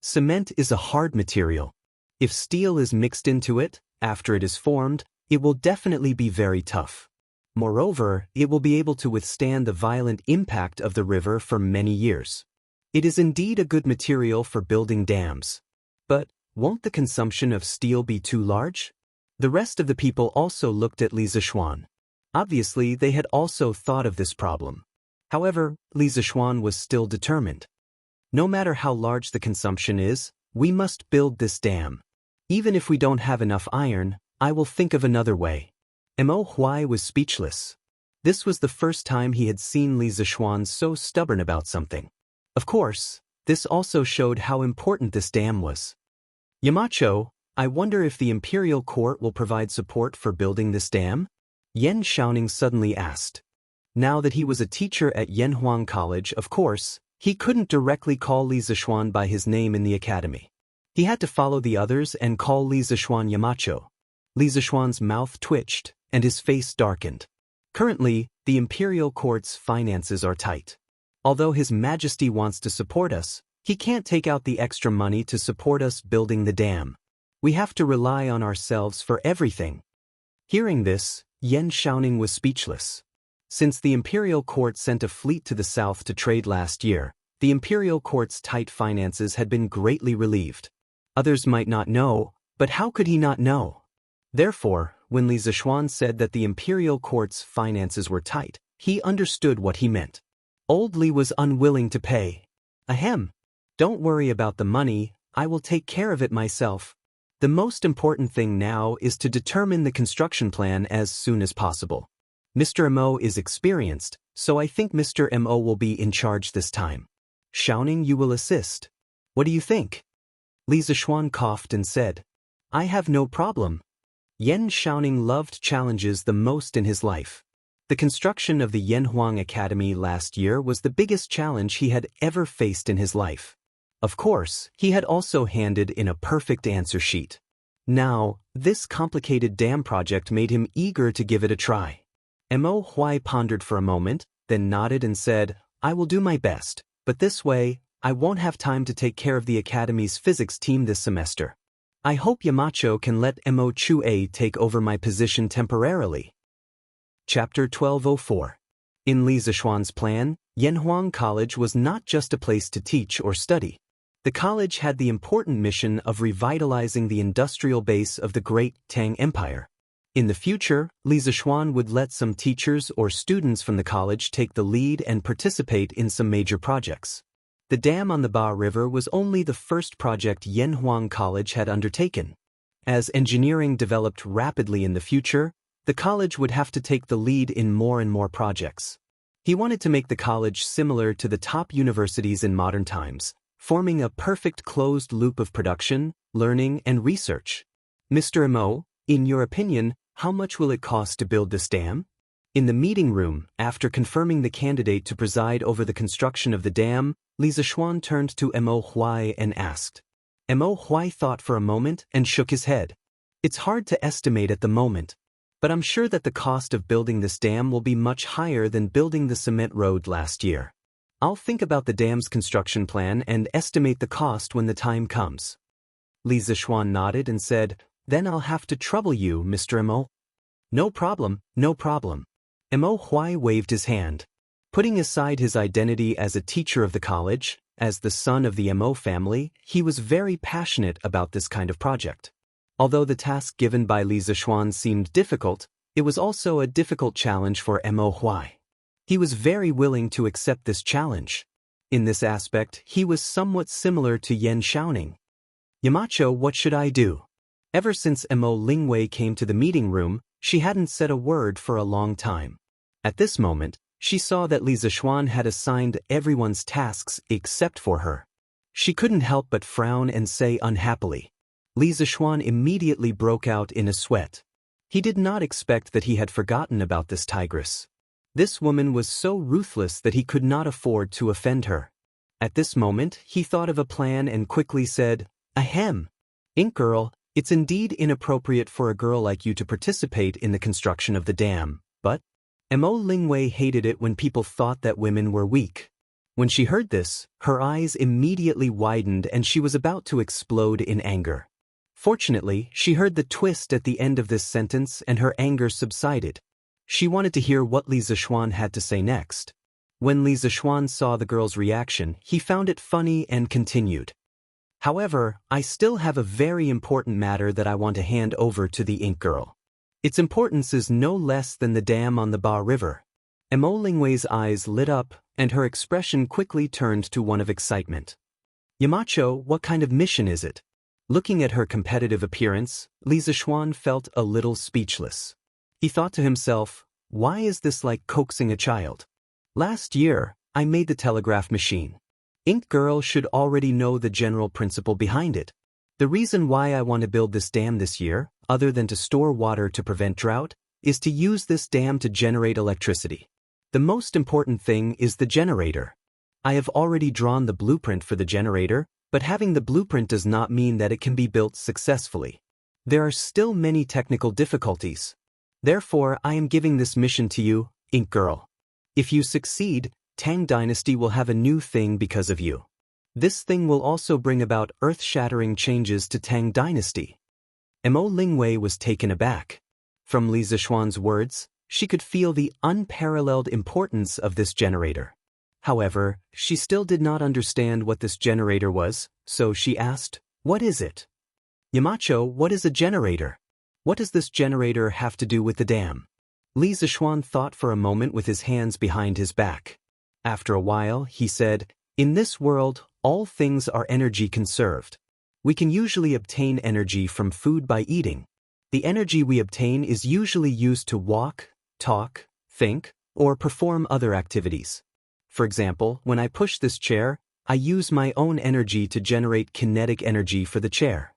Cement is a hard material. If steel is mixed into it, after it is formed, it will definitely be very tough. Moreover, it will be able to withstand the violent impact of the river for many years. It is indeed a good material for building dams. But, won't the consumption of steel be too large? The rest of the people also looked at Li Zishuan. Obviously, they had also thought of this problem. However, Li Zishuan was still determined. No matter how large the consumption is, we must build this dam. Even if we don't have enough iron, I will think of another way. Mo Huai was speechless. This was the first time he had seen Li Zishuan so stubborn about something. Of course, this also showed how important this dam was. Yamacho, I wonder if the imperial court will provide support for building this dam? Yan Shaoning suddenly asked. Now that he was a teacher at Yanhuang College, of course, he couldn't directly call Li Zishuan by his name in the academy. He had to follow the others and call Li Zishuan Yamacho. Li Zishuan's mouth twitched, and his face darkened. Currently, the imperial court's finances are tight. Although His Majesty wants to support us, he can't take out the extra money to support us building the dam. We have to rely on ourselves for everything. Hearing this, Yan Shaoning was speechless. Since the imperial court sent a fleet to the south to trade last year, the imperial court's tight finances had been greatly relieved. Others might not know, but how could he not know? Therefore, when Li Zishuan said that the imperial court's finances were tight, he understood what he meant. Old Li was unwilling to pay. Ahem. Don't worry about the money, I will take care of it myself. The most important thing now is to determine the construction plan as soon as possible. Mr. Mo is experienced, so I think Mr. Mo will be in charge this time. Shaoning, you will assist. What do you think? Li Zishuan coughed and said, I have no problem. Yan Shaoning loved challenges the most in his life. The construction of the Yanhuang Academy last year was the biggest challenge he had ever faced in his life. Of course, he had also handed in a perfect answer sheet. Now, this complicated dam project made him eager to give it a try. Mo Huai pondered for a moment, then nodded and said, I will do my best, but this way, I won't have time to take care of the Academy's physics team this semester. I hope Yamacho can let Mo Chue take over my position temporarily. Chapter 1204. In Li Zishuan's plan, Yanhuang College was not just a place to teach or study. The college had the important mission of revitalizing the industrial base of the great Tang Empire. In the future, Li Zishuan would let some teachers or students from the college take the lead and participate in some major projects. The dam on the Ba River was only the first project Yanhuang College had undertaken. As engineering developed rapidly in the future, the college would have to take the lead in more and more projects. He wanted to make the college similar to the top universities in modern times, forming a perfect closed loop of production, learning, and research. Mr. Mo, in your opinion, how much will it cost to build this dam? In the meeting room, after confirming the candidate to preside over the construction of the dam, Li Zishuan turned to Mo Huai and asked. Mo Huai thought for a moment and shook his head. It's hard to estimate at the moment, but I'm sure that the cost of building this dam will be much higher than building the cement road last year. I'll think about the dam's construction plan and estimate the cost when the time comes. Li Zishuan nodded and said, Then I'll have to trouble you, Mr. Mo. No problem, no problem. Mo Huai waved his hand. Putting aside his identity as a teacher of the college, as the son of the Mo family, he was very passionate about this kind of project. Although the task given by Li Zishuan seemed difficult, it was also a difficult challenge for Mo Huai. He was very willing to accept this challenge. In this aspect, he was somewhat similar to Yan Shaoning. Yamacho, what should I do? Ever since Mo Lingwei came to the meeting room, she hadn't said a word for a long time. At this moment, she saw that Li Zishuan had assigned everyone's tasks except for her. She couldn't help but frown and say unhappily. Li Zishuan immediately broke out in a sweat. He did not expect that he had forgotten about this tigress. This woman was so ruthless that he could not afford to offend her. At this moment, he thought of a plan and quickly said, Ahem. Ink girl, it's indeed inappropriate for a girl like you to participate in the construction of the dam, but Mo Lingwei hated it when people thought that women were weak. When she heard this, her eyes immediately widened and she was about to explode in anger. Fortunately, she heard the twist at the end of this sentence and her anger subsided. She wanted to hear what Li Zishuan had to say next. When Li Zishuan saw the girl's reaction, he found it funny and continued. However, I still have a very important matter that I want to hand over to the Ink Girl. Its importance is no less than the dam on the Ba River. Mo Lingwei's eyes lit up, and her expression quickly turned to one of excitement. Yamacho, what kind of mission is it? Looking at her competitive appearance, Li Zishuan felt a little speechless. He thought to himself, why is this like coaxing a child? Last year, I made the telegraph machine. Ink Girl should already know the general principle behind it. The reason why I want to build this dam this year, other than to store water to prevent drought, is to use this dam to generate electricity. The most important thing is the generator. I have already drawn the blueprint for the generator, but having the blueprint does not mean that it can be built successfully. There are still many technical difficulties. Therefore, I am giving this mission to you, Ink Girl. If you succeed, Tang Dynasty will have a new thing because of you. This thing will also bring about earth-shattering changes to Tang Dynasty. Mo Lingwei was taken aback. From Li Zishuan's words, she could feel the unparalleled importance of this generator. However, she still did not understand what this generator was, so she asked, "What is it?" "Yamacho, what is a generator? What does this generator have to do with the dam?" Li Zishuan thought for a moment with his hands behind his back. After a while, he said, "In this world, all things are energy conserved. We can usually obtain energy from food by eating. The energy we obtain is usually used to walk, talk, think, or perform other activities. For example, when I push this chair, I use my own energy to generate kinetic energy for the chair.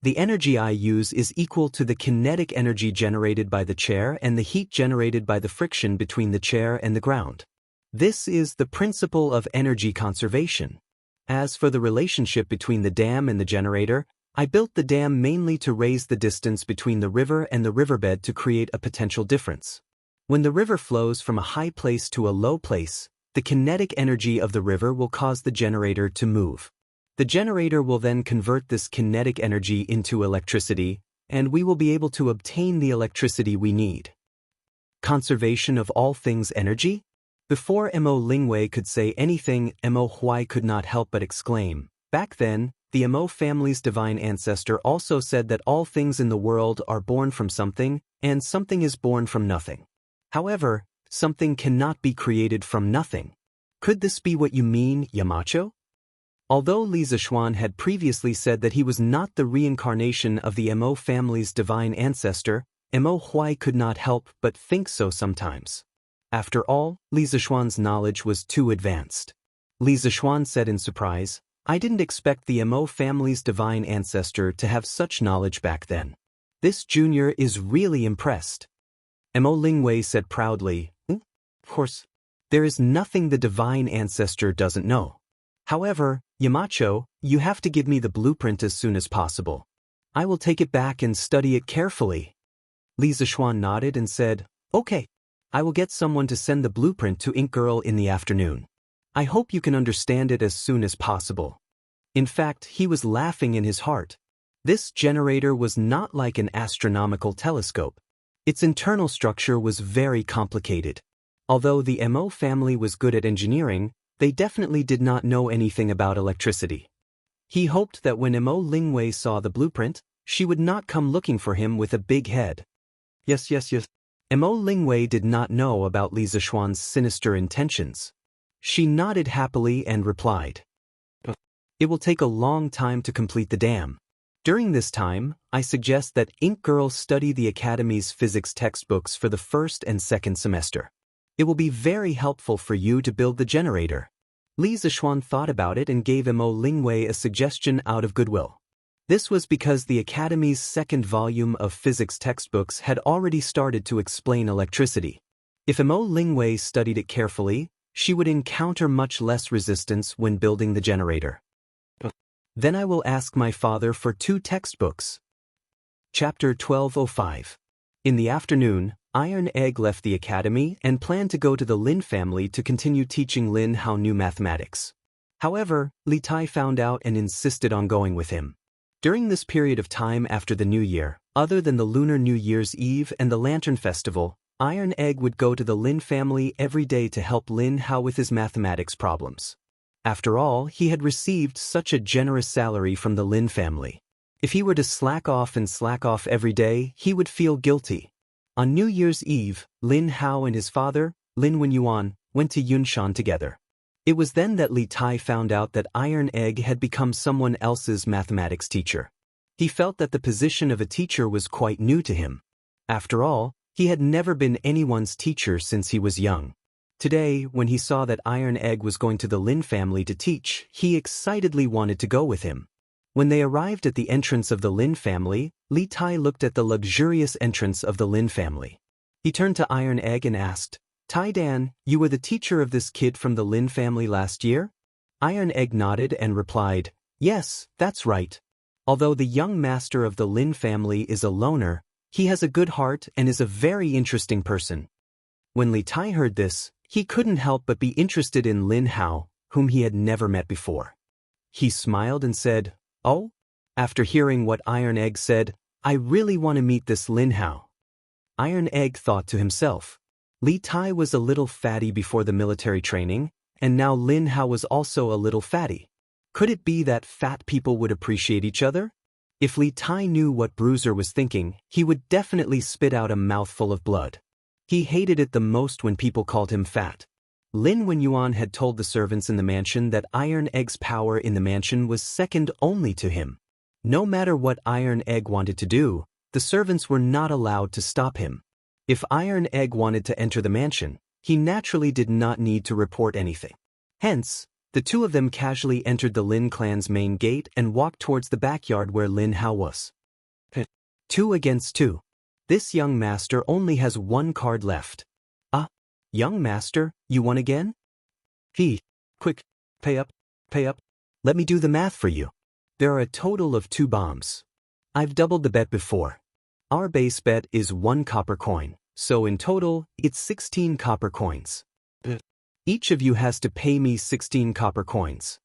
The energy I use is equal to the kinetic energy generated by the chair and the heat generated by the friction between the chair and the ground. This is the principle of energy conservation. As for the relationship between the dam and the generator, I built the dam mainly to raise the distance between the river and the riverbed to create a potential difference. When the river flows from a high place to a low place, the kinetic energy of the river will cause the generator to move. The generator will then convert this kinetic energy into electricity, and we will be able to obtain the electricity we need. Conservation of all things energy? Before Mo Lingwei could say anything, Mo Huai could not help but exclaim. Back then, the Mo family's divine ancestor also said that all things in the world are born from something, and something is born from nothing. However, something cannot be created from nothing. Could this be what you mean, Yamacho? Although Li Zishuan had previously said that he was not the reincarnation of the Mo family's divine ancestor, Mo Huai could not help but think so sometimes. After all, Li Zishuan's knowledge was too advanced. Li Zishuan said in surprise, "I didn't expect the Mo family's divine ancestor to have such knowledge back then. This junior is really impressed." Mo Lingwei said proudly, "Of course, there is nothing the divine ancestor doesn't know. However, Yamacho, you have to give me the blueprint as soon as possible. I will take it back and study it carefully." Li Zishuan nodded and said, "Okay. I will get someone to send the blueprint to Ink Girl in the afternoon. I hope you can understand it as soon as possible." In fact, he was laughing in his heart. This generator was not like an astronomical telescope. Its internal structure was very complicated. Although the Mo family was good at engineering, they definitely did not know anything about electricity. He hoped that when Mo Lingwei saw the blueprint, she would not come looking for him with a big head. Yes. Mo Lingwei did not know about Li Zishuan's sinister intentions. She nodded happily and replied, "It will take a long time to complete the dam. During this time, I suggest that Ink Girl study the Academy's physics textbooks for the first and second semester. It will be very helpful for you to build the generator." Li Zishuan thought about it and gave Mo Lingwei a suggestion out of goodwill. This was because the Academy's second volume of physics textbooks had already started to explain electricity. If Mo Lingwei studied it carefully, she would encounter much less resistance when building the generator. Then I will ask my father for 2 textbooks. Chapter 1205. In the afternoon, Iron Egg left the academy and planned to go to the Lin family to continue teaching Lin Hao new mathematics. However, Li Tai found out and insisted on going with him. During this period of time after the New Year, other than the Lunar New Year's Eve and the Lantern Festival, Iron Egg would go to the Lin family every day to help Lin Hao with his mathematics problems. After all, he had received such a generous salary from the Lin family. If he were to slack off every day, he would feel guilty. On New Year's Eve, Lin Hao and his father, Lin Wenyuan, went to Yunshan together. It was then that Li Tai found out that Iron Egg had become someone else's mathematics teacher. He felt that the position of a teacher was quite new to him. After all, he had never been anyone's teacher since he was young. Today, when he saw that Iron Egg was going to the Lin family to teach, he excitedly wanted to go with him. When they arrived at the entrance of the Lin family, Li Tai looked at the luxurious entrance of the Lin family. He turned to Iron Egg and asked, Tai Dan, you were the teacher of this kid from the Lin family last year? Iron Egg nodded and replied, yes, that's right. Although the young master of the Lin family is a loner, he has a good heart and is a very interesting person. When Li Tai heard this, he couldn't help but be interested in Lin Hao, whom he had never met before. He smiled and said, oh? After hearing what Iron Egg said, I really want to meet this Lin Hao. Iron Egg thought to himself. Li Tai was a little fatty before the military training, and now Lin Hao was also a little fatty. Could it be that fat people would appreciate each other? If Li Tai knew what Bruiser was thinking, he would definitely spit out a mouthful of blood. He hated it the most when people called him fat. Lin Wenyuan had told the servants in the mansion that Iron Egg's power in the mansion was second only to him. No matter what Iron Egg wanted to do, the servants were not allowed to stop him. If Iron Egg wanted to enter the mansion, he naturally did not need to report anything. Hence, the two of them casually entered the Lin clan's main gate and walked towards the backyard where Lin Hao was. 2 against 2. This young master only has one card left. Young master, you won again? Quick, pay up. Let me do the math for you. There are a total of 2 bombs. I've doubled the bet before. Our base bet is 1 copper coin, so in total, it's 16 copper coins. Each of you has to pay me 16 copper coins.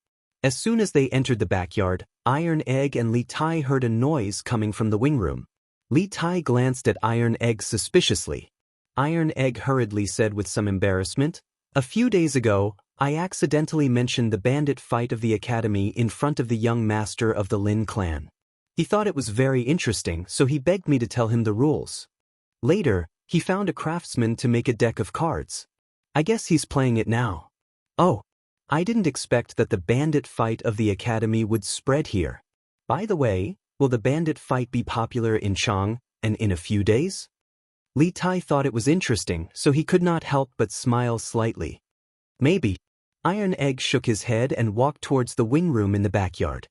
As soon as they entered the backyard, Iron Egg and Li Tai heard a noise coming from the wing room. Li Tai glanced at Iron Egg suspiciously. Iron Egg hurriedly said with some embarrassment, a few days ago, I accidentally mentioned the bandit fight of the academy in front of the young master of the Lin clan. He thought it was very interesting, so he begged me to tell him the rules. Later, he found a craftsman to make a deck of cards. I guess he's playing it now. Oh, I didn't expect that the bandit fight of the academy would spread here. By the way, will the bandit fight be popular in Chang, and in a few days? Li Tai thought it was interesting, so he could not help but smile slightly. Maybe. Iron Egg shook his head and walked towards the wing room in the backyard.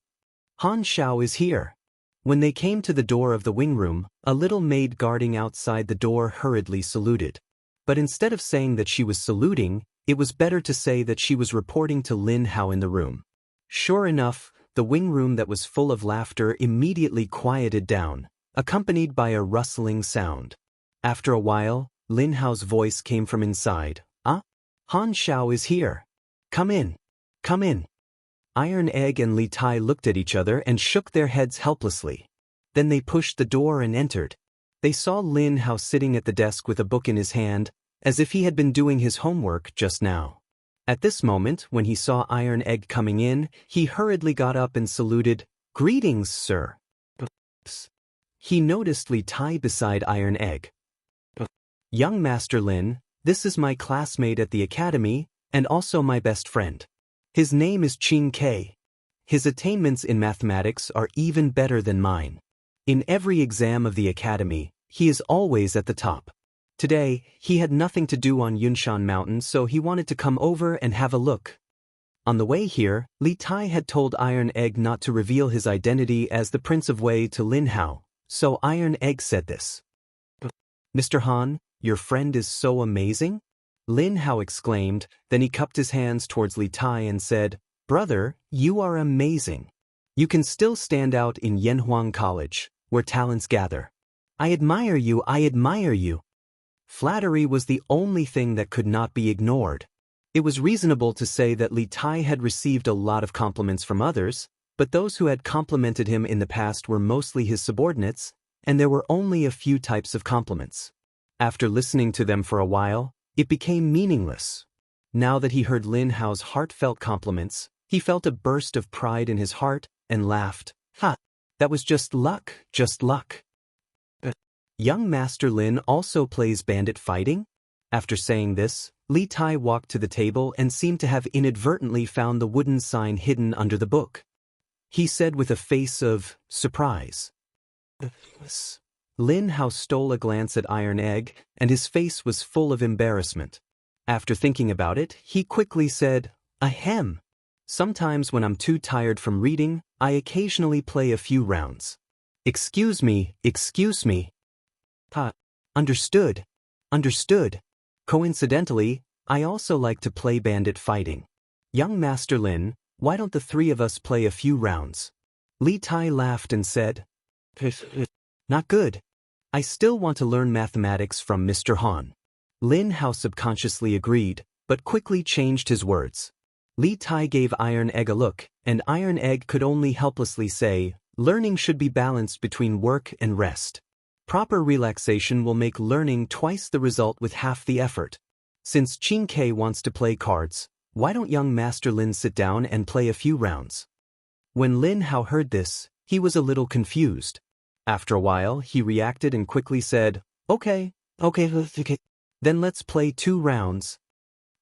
Han Shao is here. When they came to the door of the wing room, a little maid guarding outside the door hurriedly saluted. But instead of saying that she was saluting, it was better to say that she was reporting to Lin Hao in the room. Sure enough, the wing room that was full of laughter immediately quieted down, accompanied by a rustling sound. After a while, Lin Hao's voice came from inside. Han Shao is here. Come in. Iron Egg and Li Tai looked at each other and shook their heads helplessly. Then they pushed the door and entered. They saw Lin Hao sitting at the desk with a book in his hand, as if he had been doing his homework just now. At this moment, when he saw Iron Egg coming in, he hurriedly got up and saluted, Greetings, sir. He noticed Li Tai beside Iron Egg. Young Master Lin, this is my classmate at the academy, and also my best friend. His name is Ching Kei. His attainments in mathematics are even better than mine. In every exam of the academy, he is always at the top. Today, he had nothing to do on Yunshan Mountain, so he wanted to come over and have a look. On the way here, Li Tai had told Iron Egg not to reveal his identity as the Prince of Wei to Lin Hao, so Iron Egg said this. Mr. Han, your friend is so amazing? Lin Hao exclaimed, then he cupped his hands towards Li Tai and said, Brother, you are amazing. You can still stand out in Yanhuang College, where talents gather. I admire you. Flattery was the only thing that could not be ignored. It was reasonable to say that Li Tai had received a lot of compliments from others, but those who had complimented him in the past were mostly his subordinates, and there were only a few types of compliments. After listening to them for a while, it became meaningless. Now that he heard Lin Hao's heartfelt compliments, he felt a burst of pride in his heart and laughed. That was just luck. Young Master Lin also plays bandit fighting? After saying this, Li Tai walked to the table and seemed to have inadvertently found the wooden sign hidden under the book. He said with a face of surprise. Lin Hao stole a glance at Iron Egg, and his face was full of embarrassment. After thinking about it, he quickly said, Ahem. Sometimes when I'm too tired from reading, I occasionally play a few rounds. Excuse me, excuse me. Ha. Understood. Understood. Coincidentally, I also like to play bandit fighting. Young Master Lin, why don't the three of us play a few rounds? Li Tai laughed and said, Not good. I still want to learn mathematics from Mr. Han. Lin Hao subconsciously agreed, but quickly changed his words. Li Tai gave Iron Egg a look, and Iron Egg could only helplessly say, learning should be balanced between work and rest. Proper relaxation will make learning twice the result with half the effort. Since Qin Ke wants to play cards, why don't young Master Lin sit down and play a few rounds? When Lin Hao heard this, he was a little confused. After a while, he reacted and quickly said, Okay. Then let's play 2 rounds.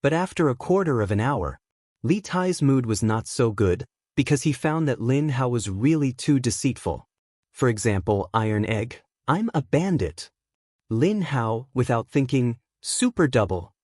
But after a quarter of an hour, Li Tai's mood was not so good, because he found that Lin Hao was really too deceitful. For example, Iron Egg, I'm a bandit. Lin Hao, without thinking, super double.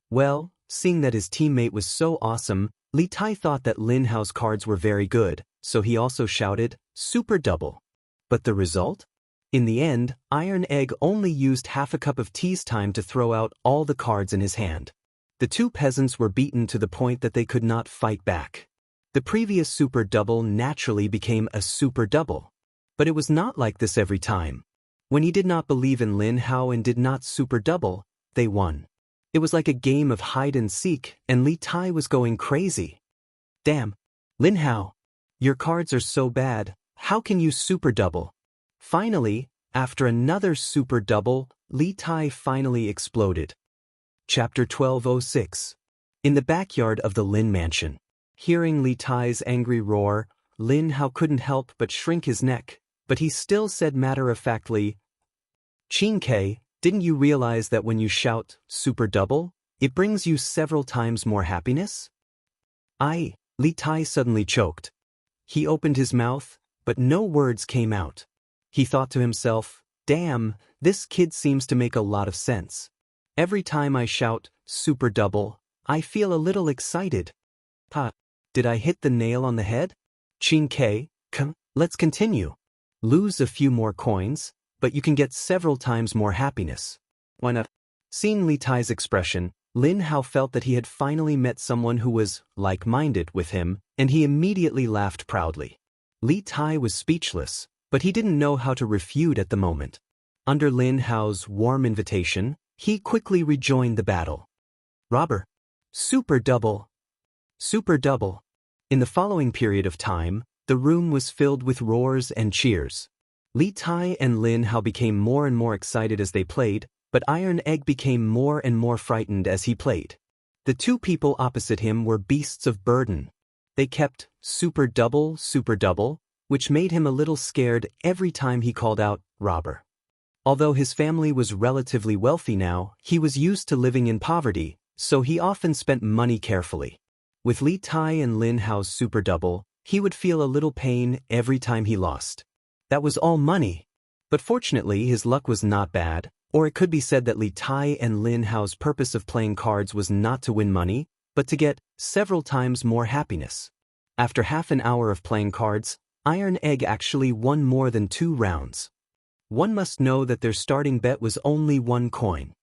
Well, seeing that his teammate was so awesome, Li Tai thought that Lin Hao's cards were very good, so he also shouted, super double. But the result? In the end, Iron Egg only used half a cup of tea's time to throw out all the cards in his hand. The 2 peasants were beaten to the point that they could not fight back. The previous super double naturally became a super double. But it was not like this every time. When he did not believe in Lin Hao and did not super double, they won. It was like a game of hide and seek, and Li Tai was going crazy. Damn, Lin Hao, your cards are so bad, how can you super double? Finally, after another super double, Li Tai finally exploded. Chapter 1206. In the backyard of the Lin mansion. Hearing Li Tai's angry roar, Lin Hao couldn't help but shrink his neck, but he still said matter-of-factly, Qin Ke, didn't you realize that when you shout, super double, it brings you several times more happiness? Li Tai suddenly choked. He opened his mouth, but no words came out. He thought to himself, damn, this kid seems to make a lot of sense. Every time I shout, super double, I feel a little excited. Did I hit the nail on the head? Qin Ke, let's continue. Lose a few more coins, but you can get several times more happiness. Why not? Seeing Li Tai's expression, Lin Hao felt that he had finally met someone who was like-minded with him, and he immediately laughed proudly. Li Tai was speechless, but he didn't know how to refute at the moment. Under Lin Hao's warm invitation, he quickly rejoined the battle. Robber. Super double. Super double. In the following period of time, the room was filled with roars and cheers. Li Tai and Lin Hao became more and more excited as they played, but Iron Egg became more and more frightened as he played. The 2 people opposite him were beasts of burden. They kept super double, which made him a little scared every time he called out, robber. Although his family was relatively wealthy now, he was used to living in poverty, so he often spent money carefully. With Li Tai and Lin Hao's super double, he would feel a little pain every time he lost. That was all money. But fortunately his luck was not bad, or it could be said that Li Tai and Lin Hao's purpose of playing cards was not to win money, but to get several times more happiness. After half an hour of playing cards, Iron Egg actually won more than 2 rounds. One must know that their starting bet was only 1 coin.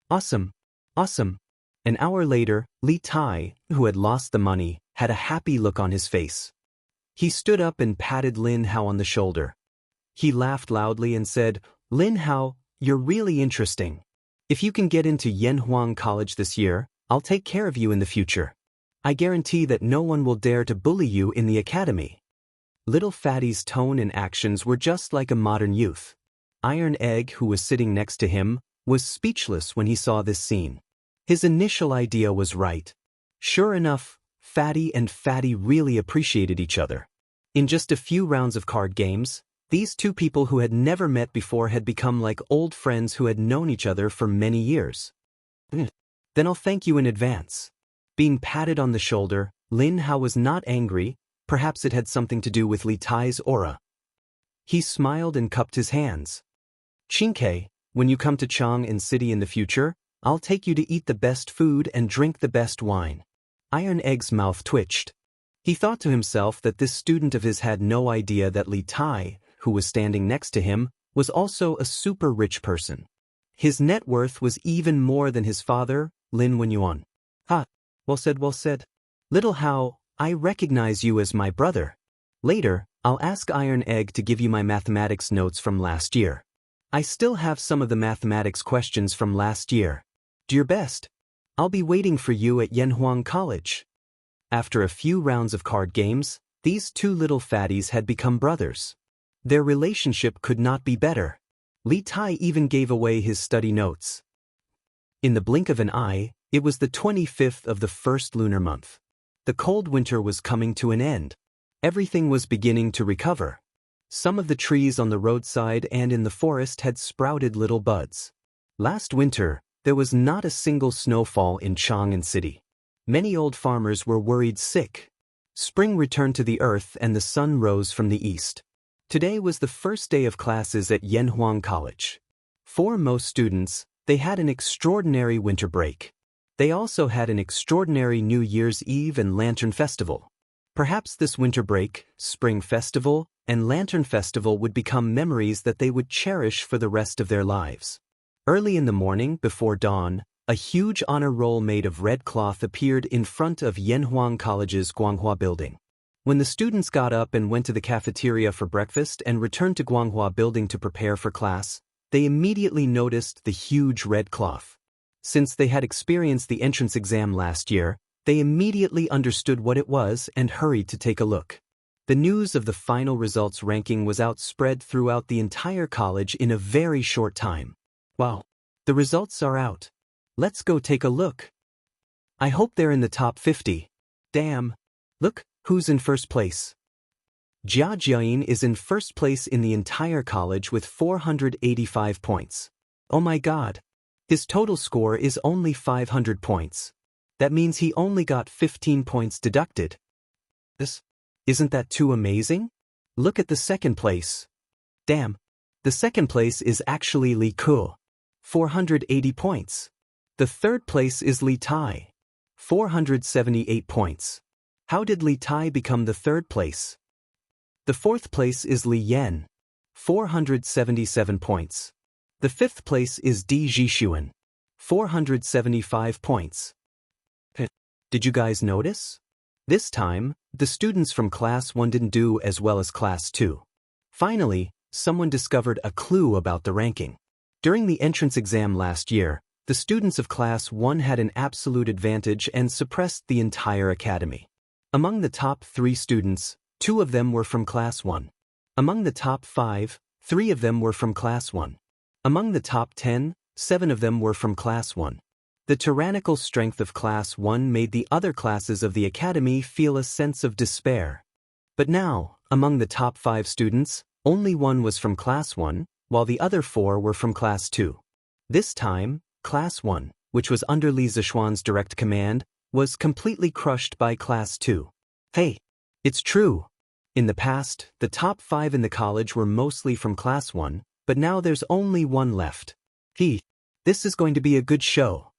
Awesome. Awesome. An hour later, Li Tai, who had lost the money, had a happy look on his face. He stood up and patted Lin Hao on the shoulder. He laughed loudly and said, Lin Hao, you're really interesting. If you can get into Yanhuang College this year, I'll take care of you in the future. I guarantee that no one will dare to bully you in the academy. Little Fatty's tone and actions were just like a modern youth. Iron Egg, who was sitting next to him, was speechless when he saw this scene. His initial idea was right. Sure enough, Fatty and Fatty really appreciated each other. In just a few rounds of card games, these 2 people who had never met before had become like old friends who had known each other for many years. Then I'll thank you in advance. Being patted on the shoulder, Lin Hao was not angry, perhaps it had something to do with Li Tai's aura. He smiled and cupped his hands. Qin Ke, when you come to Chang'an City in the future, I'll take you to eat the best food and drink the best wine. Iron Egg's mouth twitched. He thought to himself that this student of his had no idea that Li Tai, who was standing next to him, was also a super rich person. His net worth was even more than his father, Lin Wenyuan. Ha! Well said, well said. Little Hao, I recognize you as my brother. Later, I'll ask Iron Egg to give you my mathematics notes from last year. I still have some of the mathematics questions from last year. Do your best. I'll be waiting for you at Yanhuang College. After a few rounds of card games, these two little fatties had become brothers. Their relationship could not be better. Li Tai even gave away his study notes. In the blink of an eye, it was the 25th of the first lunar month. The cold winter was coming to an end. Everything was beginning to recover. Some of the trees on the roadside and in the forest had sprouted little buds. Last winter, there was not a single snowfall in Chang'an City. Many old farmers were worried sick. Spring returned to the earth and the sun rose from the east. Today was the first day of classes at Yanhuang College. For most students, they had an extraordinary winter break. They also had an extraordinary New Year's Eve and Lantern Festival. Perhaps this winter break, Spring Festival, and Lantern Festival would become memories that they would cherish for the rest of their lives. Early in the morning, before dawn, a huge honor roll made of red cloth appeared in front of Yanhuang College's Guanghua building. When the students got up and went to the cafeteria for breakfast and returned to Guanghua building to prepare for class, they immediately noticed the huge red cloth. Since they had experienced the entrance exam last year, they immediately understood what it was and hurried to take a look. The news of the final results ranking was outspread throughout the entire college in a very short time. Wow! The results are out. Let's go take a look. I hope they're in the top 50. Damn! Look, who's in first place? Jia Jiayin is in first place in the entire college with 485 points. Oh my god! His total score is only 500 points. That means he only got 15 points deducted. Isn't that too amazing? Look at the second place. Damn! The second place is actually Li Ku. 480 points. The third place is Li Tai. 478 points. How did Li Tai become the third place? The fourth place is Li Yan. 477 points. The fifth place is Di Jixuan. 475 points. Did you guys notice? This time, the students from Class 1 didn't do as well as Class 2. Finally, someone discovered a clue about the ranking. During the entrance exam last year, the students of Class 1 had an absolute advantage and suppressed the entire academy. Among the top 3 students, 2 of them were from Class 1. Among the top 5, 3 of them were from Class 1. Among the top 10, 7 of them were from Class 1. The tyrannical strength of Class 1 made the other classes of the academy feel a sense of despair. But now, among the top 5 students, only 1 was from Class 1, while the other 4 were from Class 2. This time, Class 1, which was under Li Zishuan's direct command, was completely crushed by Class 2. Hey, it's true. In the past, the top 5 in the college were mostly from Class 1, but now there's only 1 left. This is going to be a good show.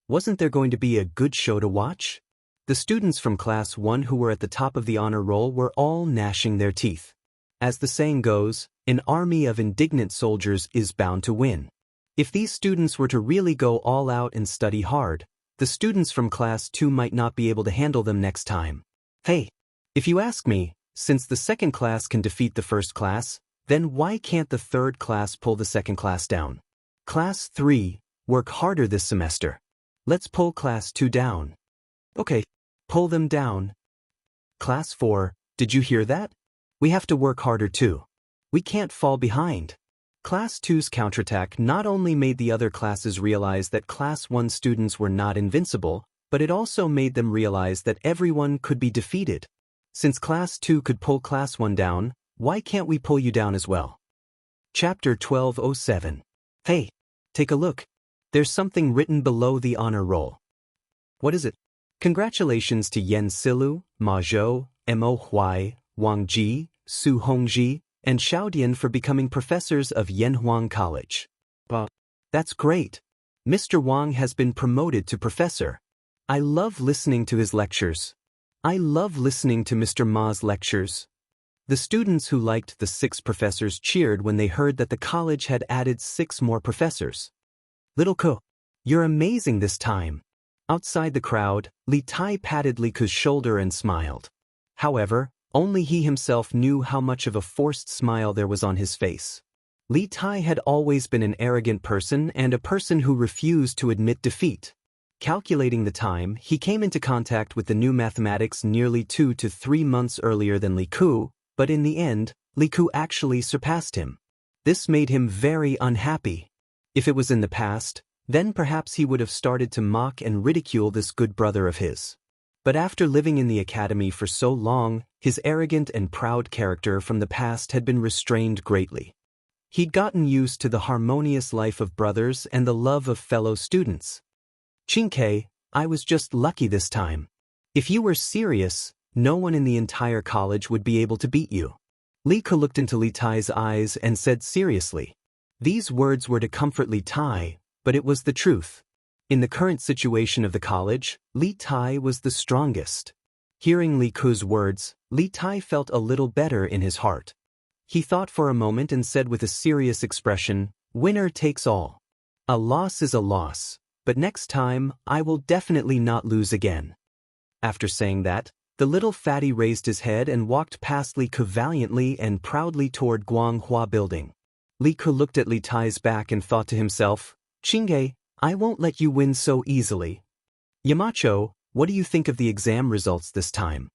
Wasn't there going to be a good show to watch? The students from Class 1 who were at the top of the honor roll were all gnashing their teeth. As the saying goes, an army of indignant soldiers is bound to win. If these students were to really go all out and study hard, the students from Class 2 might not be able to handle them next time. Hey, if you ask me, since the second class can defeat the first class, then why can't the third class pull the second class down? Class 3, work harder this semester. Let's pull Class 2 down. Okay, pull them down. Class 4, did you hear that? We have to work harder too. We can't fall behind. Class 2's counterattack not only made the other classes realize that Class 1 students were not invincible, but it also made them realize that everyone could be defeated. Since Class 2 could pull Class 1 down, why can't we pull you down as well? Chapter 1207. Hey, take a look. There's something written below the honor roll. What is it? Congratulations to Yen Silu, Ma Zhou, Mo Huai, Wang Ji, Su Hongji, and Xiaodian for becoming professors of Yanhuang College. That's great. Mr. Wang has been promoted to professor. I love listening to his lectures. I love listening to Mr. Ma's lectures. The students who liked the 6 professors cheered when they heard that the college had added 6 more professors. Little Ko, you're amazing this time. Outside the crowd, Li Tai patted Li Ku's shoulder and smiled. However, only he himself knew how much of a forced smile there was on his face. Li Tai had always been an arrogant person and a person who refused to admit defeat. Calculating the time, he came into contact with the new mathematics nearly 2 to 3 months earlier than Li Ku, but in the end, Li Ku actually surpassed him. This made him very unhappy. If it was in the past, then perhaps he would have started to mock and ridicule this good brother of his. But after living in the academy for so long, his arrogant and proud character from the past had been restrained greatly. He'd gotten used to the harmonious life of brothers and the love of fellow students. Chinke, I was just lucky this time. If you were serious, no one in the entire college would be able to beat you. Li Ke looked into Li Tai's eyes and said seriously. These words were to comfort Li Tai, but it was the truth. In the current situation of the college, Li Tai was the strongest. Hearing Li Ku's words, Li Tai felt a little better in his heart. He thought for a moment and said with a serious expression, "Winner takes all. A loss is a loss, but next time I will definitely not lose again." After saying that, the little fatty raised his head and walked past Li Ke valiantly and proudly toward Guanghua Building. Li Ke looked at Li Tai's back and thought to himself, "Chinge, I won't let you win so easily." "Yamacho, what do you think of the exam results this time?"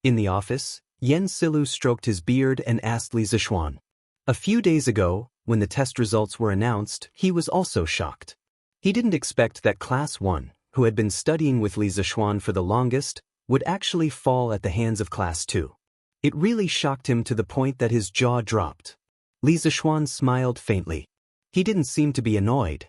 In the office, Yen Silu stroked his beard and asked Li Zishuan. A few days ago, when the test results were announced, he was also shocked. He didn't expect that Class 1, who had been studying with Li Zishuan for the longest, would actually fall at the hands of Class 2. It really shocked him to the point that his jaw dropped. Li Zishuan smiled faintly. He didn't seem to be annoyed.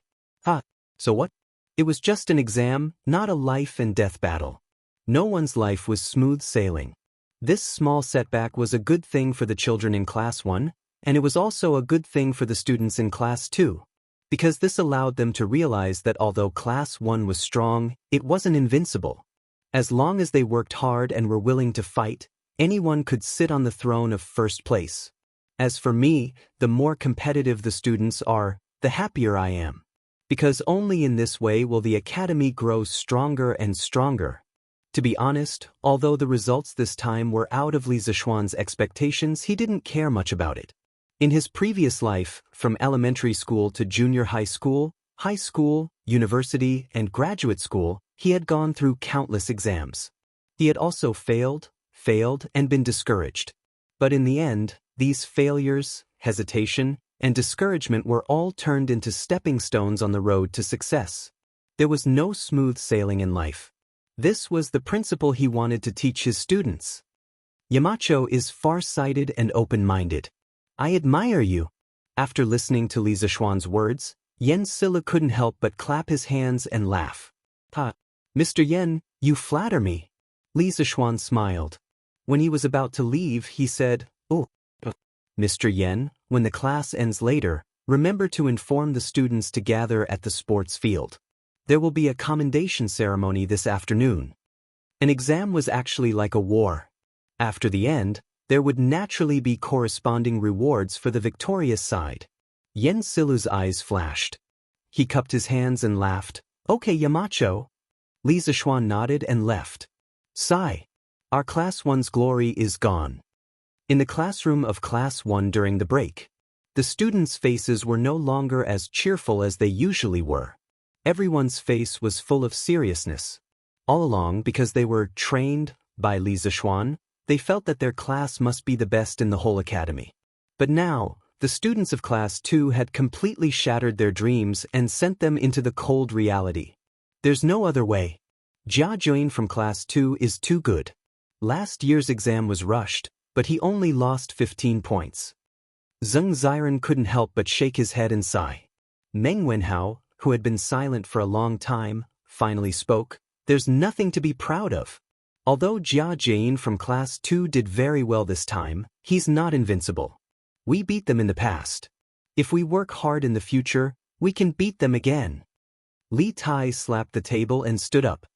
So what? It was just an exam, not a life and death battle. No one's life was smooth sailing. This small setback was a good thing for the children in Class 1, and it was also a good thing for the students in Class 2, because this allowed them to realize that although Class 1 was strong, it wasn't invincible. As long as they worked hard and were willing to fight, anyone could sit on the throne of first place. As for me, the more competitive the students are, the happier I am. Because only in this way will the academy grow stronger and stronger. To be honest, although the results this time were out of Li Zishuan's expectations, he didn't care much about it. In his previous life, from elementary school to junior high school, university, and graduate school, he had gone through countless exams. He had also failed, and been discouraged. But in the end, these failures, hesitation, and discouragement were all turned into stepping stones on the road to success. There was no smooth sailing in life. This was the principle he wanted to teach his students. Yamacho is far-sighted and open-minded. I admire you. After listening to Li Zishuan's words, Yen Silla couldn't help but clap his hands and laugh. Mr. Yen, you flatter me. Li Zishuan smiled. When he was about to leave, he said, "Oh, Mr. Yen, when the class ends later, remember to inform the students to gather at the sports field. There will be a commendation ceremony this afternoon." An exam was actually like a war. After the end, there would naturally be corresponding rewards for the victorious side. Yen Silu's eyes flashed. He cupped his hands and laughed. "Okay, Yamacho." Li Zishuan nodded and left. Sigh. Our Class 1's glory is gone. In the classroom of Class 1 during the break, the students' faces were no longer as cheerful as they usually were. Everyone's face was full of seriousness. All along, because they were trained by Li Zishuan, they felt that their class must be the best in the whole academy. But now, the students of Class 2 had completely shattered their dreams and sent them into the cold reality. There's no other way. Jia Juin from Class 2 is too good. Last year's exam was rushed, but he only lost 15 points. Zheng Ziren couldn't help but shake his head and sigh. Meng Wenhao, who had been silent for a long time, finally spoke. There's nothing to be proud of. Although Jia Jane from Class 2 did very well this time, he's not invincible. We beat them in the past. If we work hard in the future, we can beat them again. Li Tai slapped the table and stood up.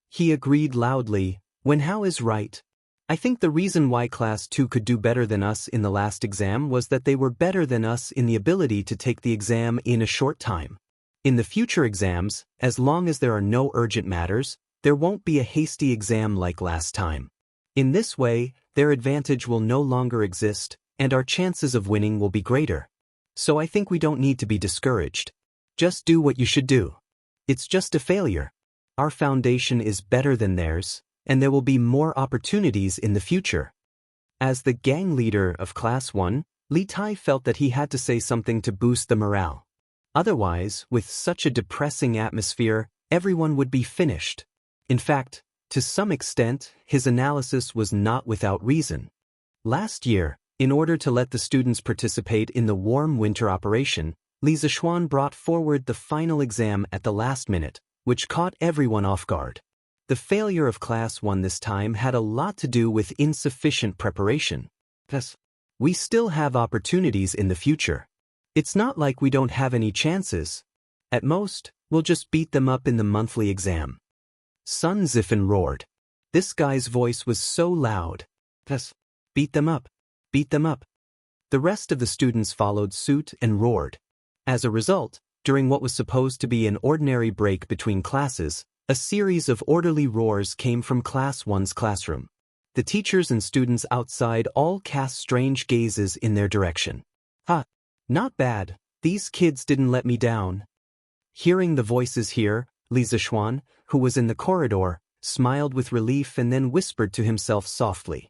He agreed loudly, "When Hao is right. I think the reason why Class 2 could do better than us in the last exam was that they were better than us in the ability to take the exam in a short time. In the future exams, as long as there are no urgent matters, there won't be a hasty exam like last time. In this way, their advantage will no longer exist, and our chances of winning will be greater. So I think we don't need to be discouraged. Just do what you should do. It's just a failure. Our foundation is better than theirs, and there will be more opportunities in the future." As the gang leader of Class 1, Li Tai felt that he had to say something to boost the morale. Otherwise, with such a depressing atmosphere, everyone would be finished. In fact, to some extent, his analysis was not without reason. Last year, in order to let the students participate in the warm winter operation, Li Zishuan brought forward the final exam at the last minute, which caught everyone off guard. The failure of Class 1 this time had a lot to do with insufficient preparation. Thus, we still have opportunities in the future. It's not like we don't have any chances. At most, we'll just beat them up in the monthly exam. Sun Zifan roared. This guy's voice was so loud. Thus, beat them up. Beat them up. The rest of the students followed suit and roared. As a result, during what was supposed to be an ordinary break between classes, a series of orderly roars came from Class 1's classroom. The teachers and students outside all cast strange gazes in their direction. "Ha! Not bad. These kids didn't let me down." Hearing the voices here, Li Zishuan, who was in the corridor, smiled with relief and then whispered to himself softly.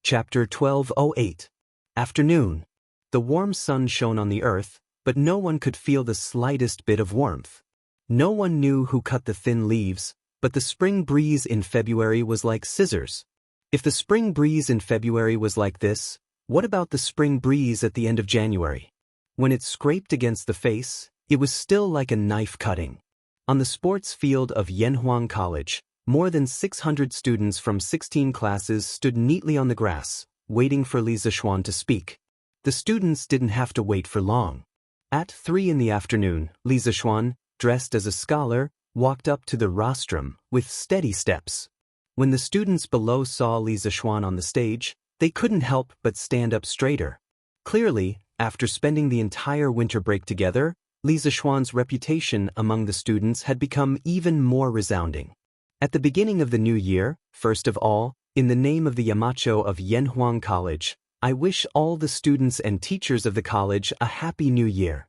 Chapter 12:08. Afternoon. The warm sun shone on the earth, but no one could feel the slightest bit of warmth. No one knew who cut the thin leaves, but the spring breeze in February was like scissors. If the spring breeze in February was like this, what about the spring breeze at the end of January? When it scraped against the face, it was still like a knife cutting. On the sports field of Yanhuang College, more than 600 students from 16 classes stood neatly on the grass, waiting for Li Zishuan to speak. The students didn't have to wait for long. At 3 in the afternoon, Li Zishuan, dressed as a scholar, walked up to the rostrum with steady steps. When the students below saw Li Zishuan on the stage, they couldn't help but stand up straighter. Clearly, after spending the entire winter break together, Li Zishuan's reputation among the students had become even more resounding. At the beginning of the new year, first of all, in the name of the Yamacho of Yanhuang College, I wish all the students and teachers of the college a happy new year.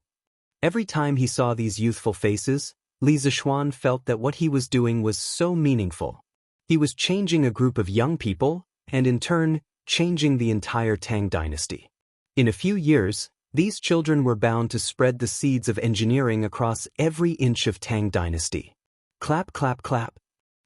Every time he saw these youthful faces, Li Zishuan felt that what he was doing was so meaningful. He was changing a group of young people, and in turn, changing the entire Tang dynasty. In a few years, these children were bound to spread the seeds of engineering across every inch of Tang dynasty. Clap, clap, clap.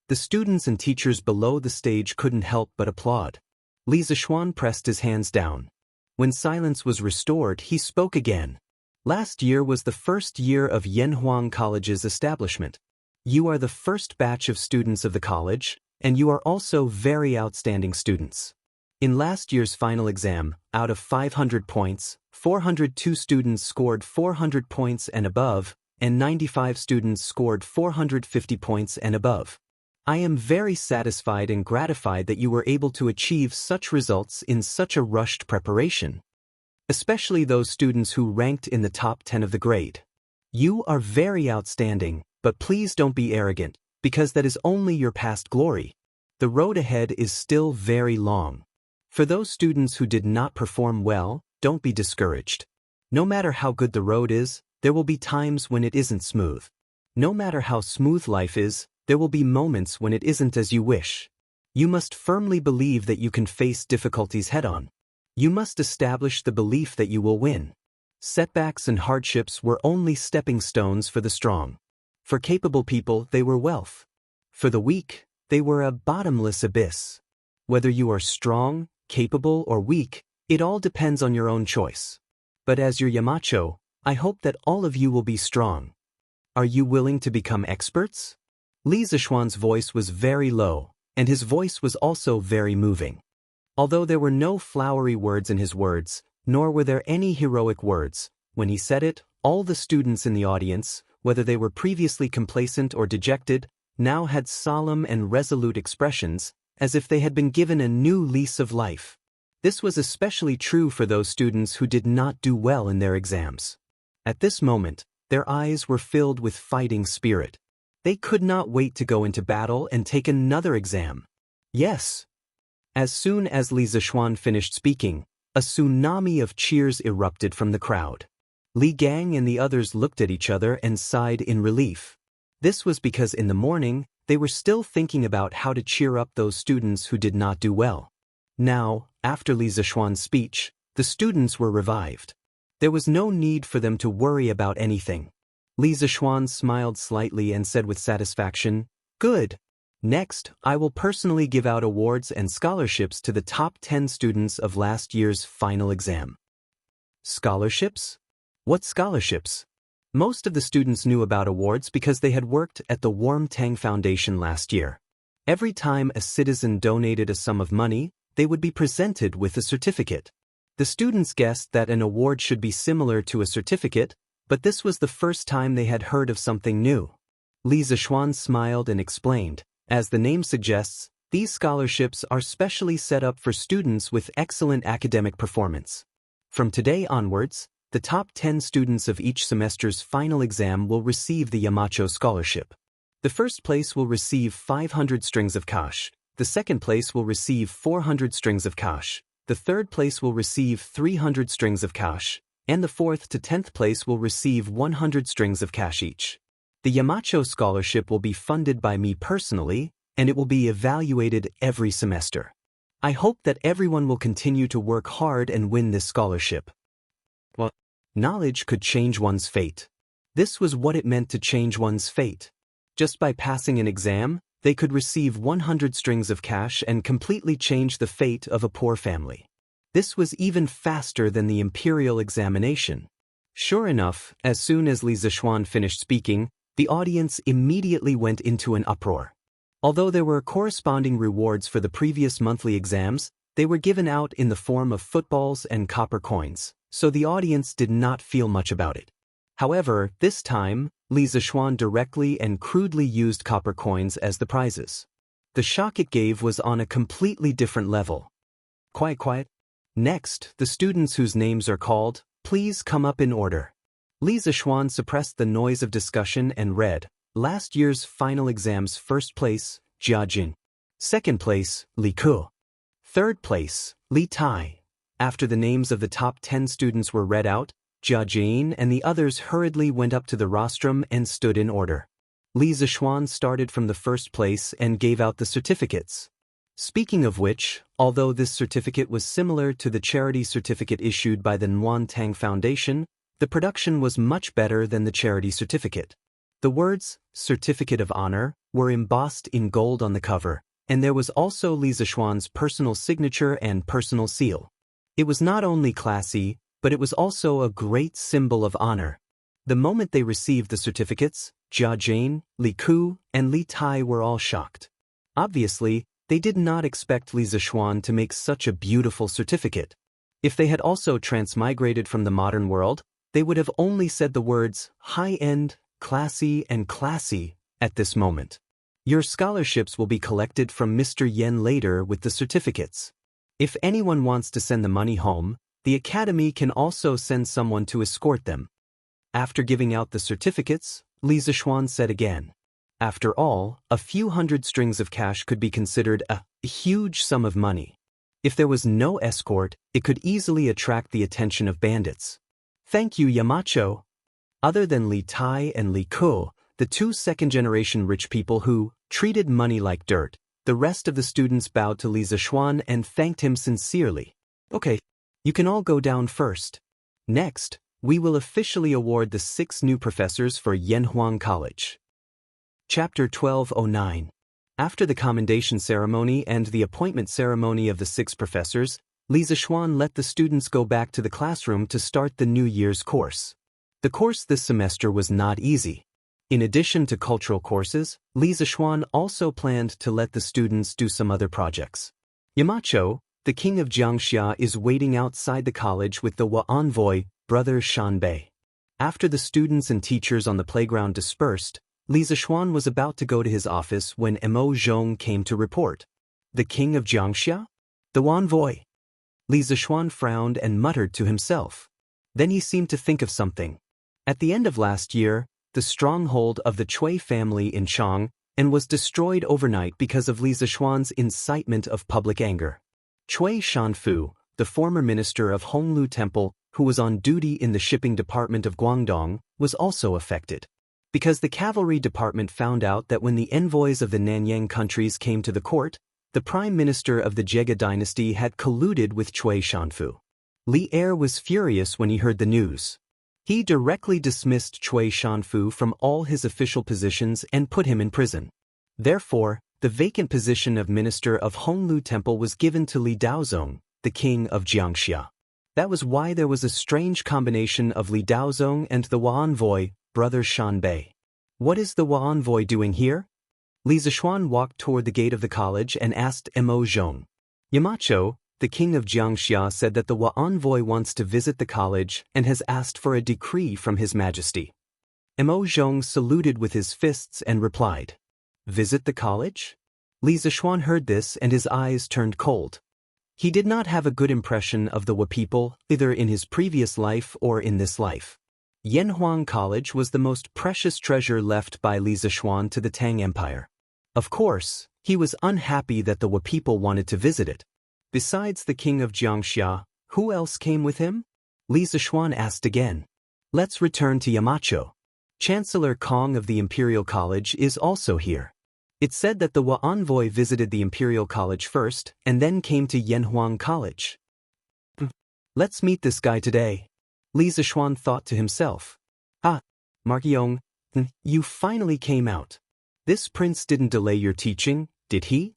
The students and teachers below the stage couldn't help but applaud. Li Zishuan pressed his hands down. When silence was restored, he spoke again. Last year was the first year of Yanhuang College's establishment. You are the first batch of students of the college, and you are also very outstanding students. In last year's final exam, out of 500 points, 402 students scored 400 points and above, and 95 students scored 450 points and above. I am very satisfied and gratified that you were able to achieve such results in such a rushed preparation. Especially those students who ranked in the top 10 of the grade. You are very outstanding, but please don't be arrogant, because that is only your past glory. The road ahead is still very long. For those students who did not perform well, don't be discouraged. No matter how good the road is, there will be times when it isn't smooth. No matter how smooth life is, there will be moments when it isn't as you wish. You must firmly believe that you can face difficulties head-on. You must establish the belief that you will win. Setbacks and hardships were only stepping stones for the strong. For capable people, they were wealth. For the weak, they were a bottomless abyss. Whether you are strong, capable, or weak, it all depends on your own choice. But as your Yamacho, I hope that all of you will be strong. Are you willing to become experts? Li Zishuan's voice was very low, and his voice was also very moving. Although there were no flowery words in his words, nor were there any heroic words, when he said it, all the students in the audience, whether they were previously complacent or dejected, now had solemn and resolute expressions, as if they had been given a new lease of life. This was especially true for those students who did not do well in their exams. At this moment, their eyes were filled with fighting spirit. They could not wait to go into battle and take another exam. Yes. As soon as Li Zishuan finished speaking, a tsunami of cheers erupted from the crowd. Li Gang and the others looked at each other and sighed in relief. This was because in the morning, they were still thinking about how to cheer up those students who did not do well. Now, after Li Zishuan's speech, the students were revived. There was no need for them to worry about anything. Li Zishuan smiled slightly and said with satisfaction, "Good. Next, I will personally give out awards and scholarships to the top 10 students of last year's final exam." Scholarships? What scholarships? Most of the students knew about awards because they had worked at the Warm Tang Foundation last year. Every time a citizen donated a sum of money, they would be presented with a certificate. The students guessed that an award should be similar to a certificate, but this was the first time they had heard of something new. Li Zishuan smiled and explained, as the name suggests, these scholarships are specially set up for students with excellent academic performance. From today onwards, the top 10 students of each semester's final exam will receive the Yamacho Scholarship. The first place will receive 500 strings of cash, the second place will receive 400 strings of cash, the third place will receive 300 strings of cash, and the 4th to 10th place will receive 100 strings of cash each. The Yamacho Scholarship will be funded by me personally, and it will be evaluated every semester. I hope that everyone will continue to work hard and win this scholarship. Well, knowledge could change one's fate. This was what it meant to change one's fate. Just by passing an exam, they could receive 100 strings of cash and completely change the fate of a poor family. This was even faster than the imperial examination. Sure enough, as soon as Li Zishuan finished speaking, the audience immediately went into an uproar. Although there were corresponding rewards for the previous monthly exams, they were given out in the form of footballs and copper coins, so the audience did not feel much about it. However, this time, Li Zishuan directly and crudely used copper coins as the prizes. The shock it gave was on a completely different level. Quiet. Next, the students whose names are called, please come up in order. Li Zishuan suppressed the noise of discussion and read, last year's final exams first place, Jia Jin. Second place, Li Ku. Third place, Li Tai. After the names of the top 10 students were read out, Jia Jin and the others hurriedly went up to the rostrum and stood in order. Li Zishuan started from the first place and gave out the certificates. Speaking of which, although this certificate was similar to the charity certificate issued by the Nuan Tang Foundation, the production was much better than the charity certificate. The words, Certificate of Honor, were embossed in gold on the cover, and there was also Li Zishuan's personal signature and personal seal. It was not only classy, but it was also a great symbol of honor. The moment they received the certificates, Jia Jin, Li Ku, and Li Tai were all shocked. Obviously, they did not expect Li Zishuan to make such a beautiful certificate. If they had also transmigrated from the modern world, they would have only said the words high-end, classy, and classy at this moment. Your scholarships will be collected from Mr. Yen later with the certificates. If anyone wants to send the money home, the academy can also send someone to escort them. After giving out the certificates, Li Zishuan said again, after all, a few hundred strings of cash could be considered a huge sum of money. If there was no escort, it could easily attract the attention of bandits. Thank you, Yamacho. Other than Li Tai and Li Ku, the two second-generation rich people who treated money like dirt, the rest of the students bowed to Li Zishuan and thanked him sincerely. Okay, you can all go down first. Next, we will officially award the 6 new professors for Yanhuang College. Chapter 1209. After the commendation ceremony and the appointment ceremony of the 6 professors, Li Zishuan let the students go back to the classroom to start the new year's course. The course this semester was not easy. In addition to cultural courses, Li Zishuan also planned to let the students do some other projects. Yamacho, the king of Jiangxia, is waiting outside the college with the Wa envoy, Brother Shanbei. After the students and teachers on the playground dispersed, Li Zixuan was about to go to his office when Mo Zhong came to report. The king of Jiangxia? The envoy. Li Zixuan frowned and muttered to himself. Then he seemed to think of something. At the end of last year, the stronghold of the Cui family in Chang and was destroyed overnight because of Li Zixuan's incitement of public anger. Cui Shanfu, the former minister of Honglu Temple, who was on duty in the shipping department of Guangdong, was also affected. Because the cavalry department found out that when the envoys of the Nanyang countries came to the court, the prime minister of the Jega dynasty had colluded with Cui Shanfu. Li Er was furious when he heard the news. He directly dismissed Cui Shanfu from all his official positions and put him in prison. Therefore, the vacant position of minister of Honglu Temple was given to Li Daozong, the king of Jiangxia. That was why there was a strange combination of Li Daozong and the envoy, brother Shan Bei. What is the envoy doing here? Li Zixuan walked toward the gate of the college and asked Mo Zhong. Yamacho, the king of Jiangxia, said that the envoy wants to visit the college and has asked for a decree from His Majesty. Mo Zhong saluted with his fists and replied, "Visit the college?" Li Zixuan heard this and his eyes turned cold. He did not have a good impression of the Wa people, either in his previous life or in this life. Yanhuang College was the most precious treasure left by Li Zixuan to the Tang Empire. Of course, he was unhappy that the Wa people wanted to visit it. Besides the king of Jiangxia, who else came with him? Li Zixuan asked again. Let's return to Yamacho. Chancellor Kong of the Imperial College is also here. It's said that the envoy visited the Imperial College first and then came to Yanhuang College. Let's meet this guy today. Li Zixuan thought to himself. Ah, Markyong, you finally came out. This prince didn't delay your teaching, did he?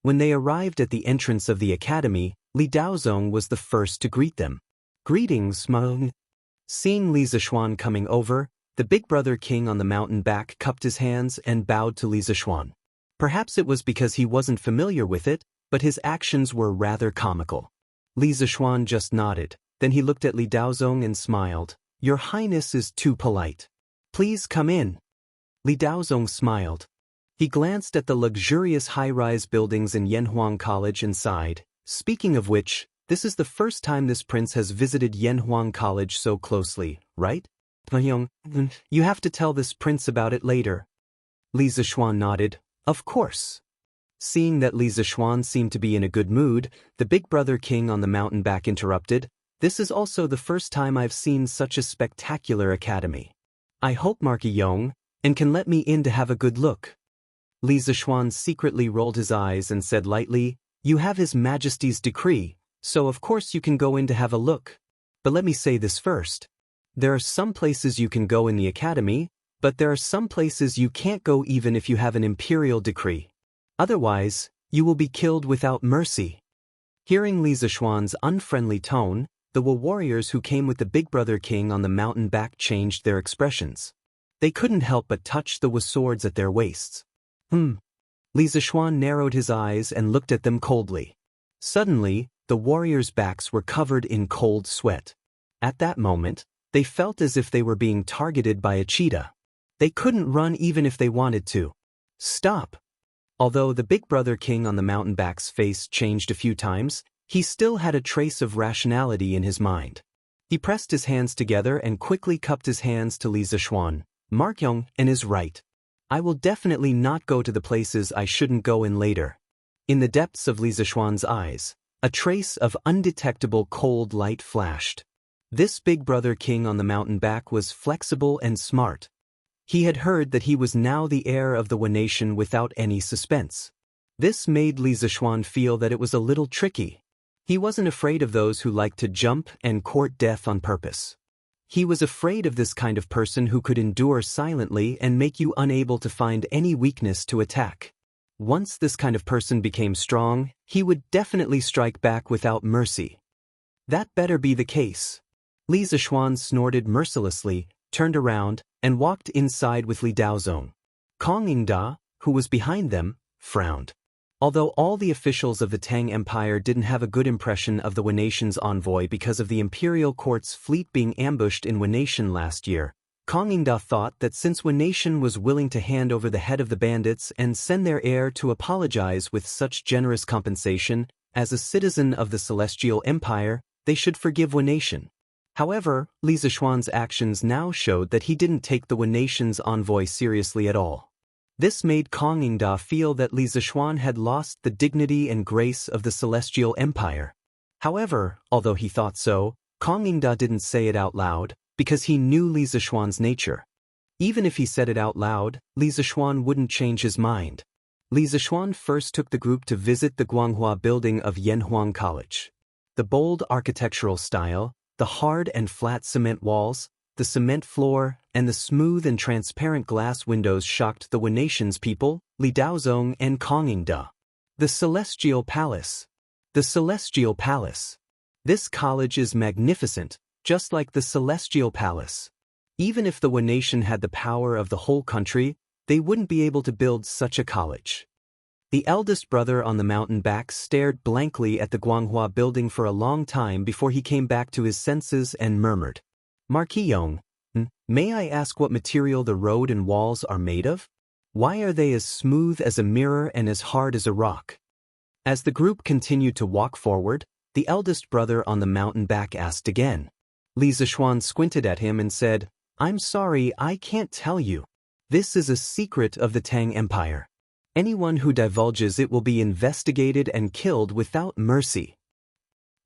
When they arrived at the entrance of the academy, Li Daozong was the first to greet them. Greetings, Meng. Seeing Li Zixuan coming over, the big brother king on the mountain back cupped his hands and bowed to Li Zixuan. Perhaps it was because he wasn't familiar with it, but his actions were rather comical. Li Zixuan just nodded, then he looked at Li Daozong and smiled. Your Highness is too polite. Please come in. Li Daozong smiled. He glanced at the luxurious high-rise buildings in Yanhuang College and sighed. Speaking of which, this is the first time this prince has visited Yanhuang College so closely, right? You have to tell this prince about it later. Li Zixuan nodded. Of course. Seeing that Li Zixuan seemed to be in a good mood, the big brother king on the mountain back interrupted. This is also the first time I've seen such a spectacular academy. I hope Marky Yong and can let me in to have a good look. Li Zixuan secretly rolled his eyes and said lightly, You have His Majesty's decree, so of course you can go in to have a look. But let me say this first. There are some places you can go in the academy, but there are some places you can't go even if you have an imperial decree. Otherwise, you will be killed without mercy. Hearing Li Zixuan's unfriendly tone, the warriors who came with the big brother king on the mountain back changed their expressions. They couldn't help but touch the swords at their waists. Li Zixuan narrowed his eyes and looked at them coldly. Suddenly, the warriors' backs were covered in cold sweat. At that moment, they felt as if they were being targeted by a cheetah. They couldn't run even if they wanted to. Stop! Although the big brother king on the mountain back's face changed a few times, he still had a trace of rationality in his mind. He pressed his hands together and quickly cupped his hands to Li Zixuan. Markyong and is right. I will definitely not go to the places I shouldn't go in later. In the depths of Li Zixuan's eyes, a trace of undetectable cold light flashed. This big brother king on the mountain back was flexible and smart. He had heard that he was now the heir of the Wan nation without any suspense. This made Li Zixuan feel that it was a little tricky. He wasn't afraid of those who liked to jump and court death on purpose. He was afraid of this kind of person who could endure silently and make you unable to find any weakness to attack. Once this kind of person became strong, he would definitely strike back without mercy. That better be the case. Li Zixuan snorted mercilessly, turned around, and walked inside with Li Daozong. Kong Yingda, who was behind them, frowned. Although all the officials of the Tang Empire didn't have a good impression of the Wan nation's envoy because of the imperial court's fleet being ambushed in Wan nation last year, Kong Ingda thought that since one nation was willing to hand over the head of the bandits and send their heir to apologize with such generous compensation, as a citizen of the Celestial Empire, they should forgive one nation. However, Li Zishuan's actions now showed that he didn't take the one nation's envoy seriously at all. This made Kong Ingda feel that Li Zishuan had lost the dignity and grace of the Celestial Empire. However, although he thought so, Kong Ingda didn't say it out loud, because he knew Li Zishuan's nature. Even if he said it out loud, Li Zishuan wouldn't change his mind. Li Zishuan first took the group to visit the Guanghua building of Yanhuang College. The bold architectural style, the hard and flat cement walls, the cement floor, and the smooth and transparent glass windows shocked the one nation's people, Li Daozong and Kong Ingda. The Celestial Palace. The Celestial Palace. This college is magnificent, just like the Celestial Palace. Even if the one nation had the power of the whole country, they wouldn't be able to build such a college. The eldest brother on the mountain back stared blankly at the Guanghua building for a long time before he came back to his senses and murmured, "Marquis Yong, may I ask what material the road and walls are made of? Why are they as smooth as a mirror and as hard as a rock?" As the group continued to walk forward, the eldest brother on the mountain back asked again. Li Zishuan squinted at him and said, "I'm sorry, I can't tell you. This is a secret of the Tang Empire. Anyone who divulges it will be investigated and killed without mercy."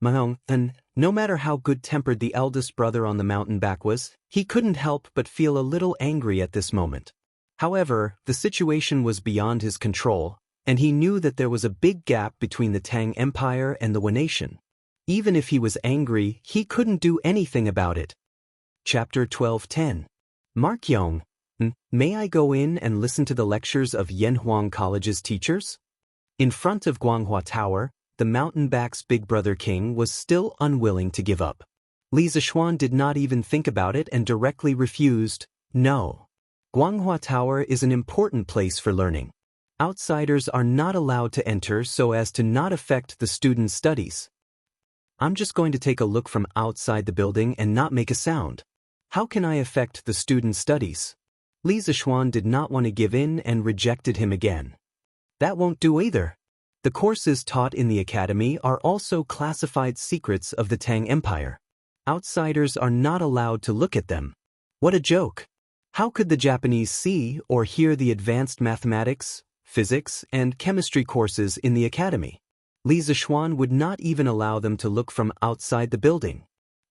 Mahong, and no matter how good-tempered the eldest brother on the mountain back was, he couldn't help but feel a little angry at this moment. However, the situation was beyond his control, and he knew that there was a big gap between the Tang Empire and the one nation. Even if he was angry, he couldn't do anything about it. Chapter 12:10. Mark Yong, may I go in and listen to the lectures of Yanhuang College's teachers? In front of Guanghua Tower, the mountain back's big brother King was still unwilling to give up. Li Zishuan did not even think about it and directly refused, "No. Guanghua Tower is an important place for learning. Outsiders are not allowed to enter so as to not affect the students' studies. I'm just going to take a look from outside the building and not make a sound. How can I affect the students' studies?" Li Zishuan did not want to give in and rejected him again. "That won't do either. The courses taught in the academy are also classified secrets of the Tang Empire. Outsiders are not allowed to look at them. What a joke! How could the Japanese see or hear the advanced mathematics, physics, and chemistry courses in the academy?" Li Zishuan would not even allow them to look from outside the building.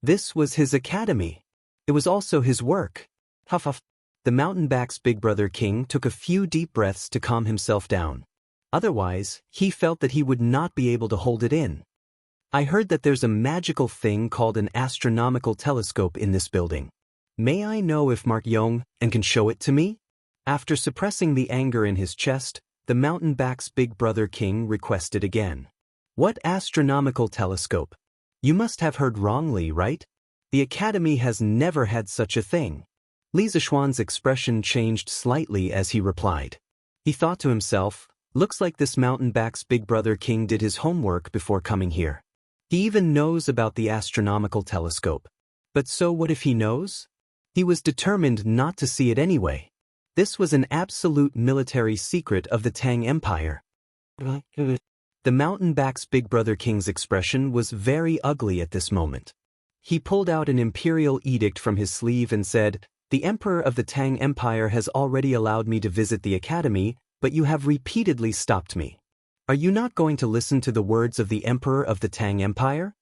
This was his academy. It was also his work. Huff huff. The mountain back's big brother King took a few deep breaths to calm himself down. Otherwise, he felt that he would not be able to hold it in. "I heard that there's a magical thing called an astronomical telescope in this building. May I know if Mark Yong and can show it to me?" After suppressing the anger in his chest, the mountain back's big brother King requested again. "What astronomical telescope? You must have heard wrongly, right? The academy has never had such a thing." Li Zishuan's expression changed slightly as he replied. He thought to himself, "Looks like this mountain back's big brother King did his homework before coming here. He even knows about the astronomical telescope. But so what if he knows?" He was determined not to see it anyway. This was an absolute military secret of the Tang Empire. The mountain back's big brother King's expression was very ugly at this moment. He pulled out an imperial edict from his sleeve and said, "The Emperor of the Tang Empire has already allowed me to visit the academy, but you have repeatedly stopped me. Are you not going to listen to the words of the Emperor of the Tang Empire?"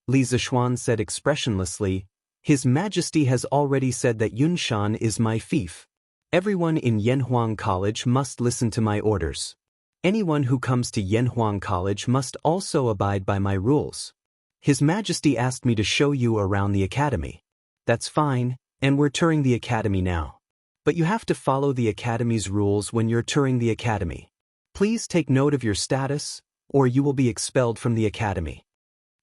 Li Zishuan said expressionlessly, "His Majesty has already said that Yunshan is my fief. Everyone in Yanhuang College must listen to my orders. Anyone who comes to Yanhuang College must also abide by my rules. His Majesty asked me to show you around the academy. That's fine, and we're touring the academy now. But you have to follow the academy's rules when you're touring the academy. Please take note of your status, or you will be expelled from the academy."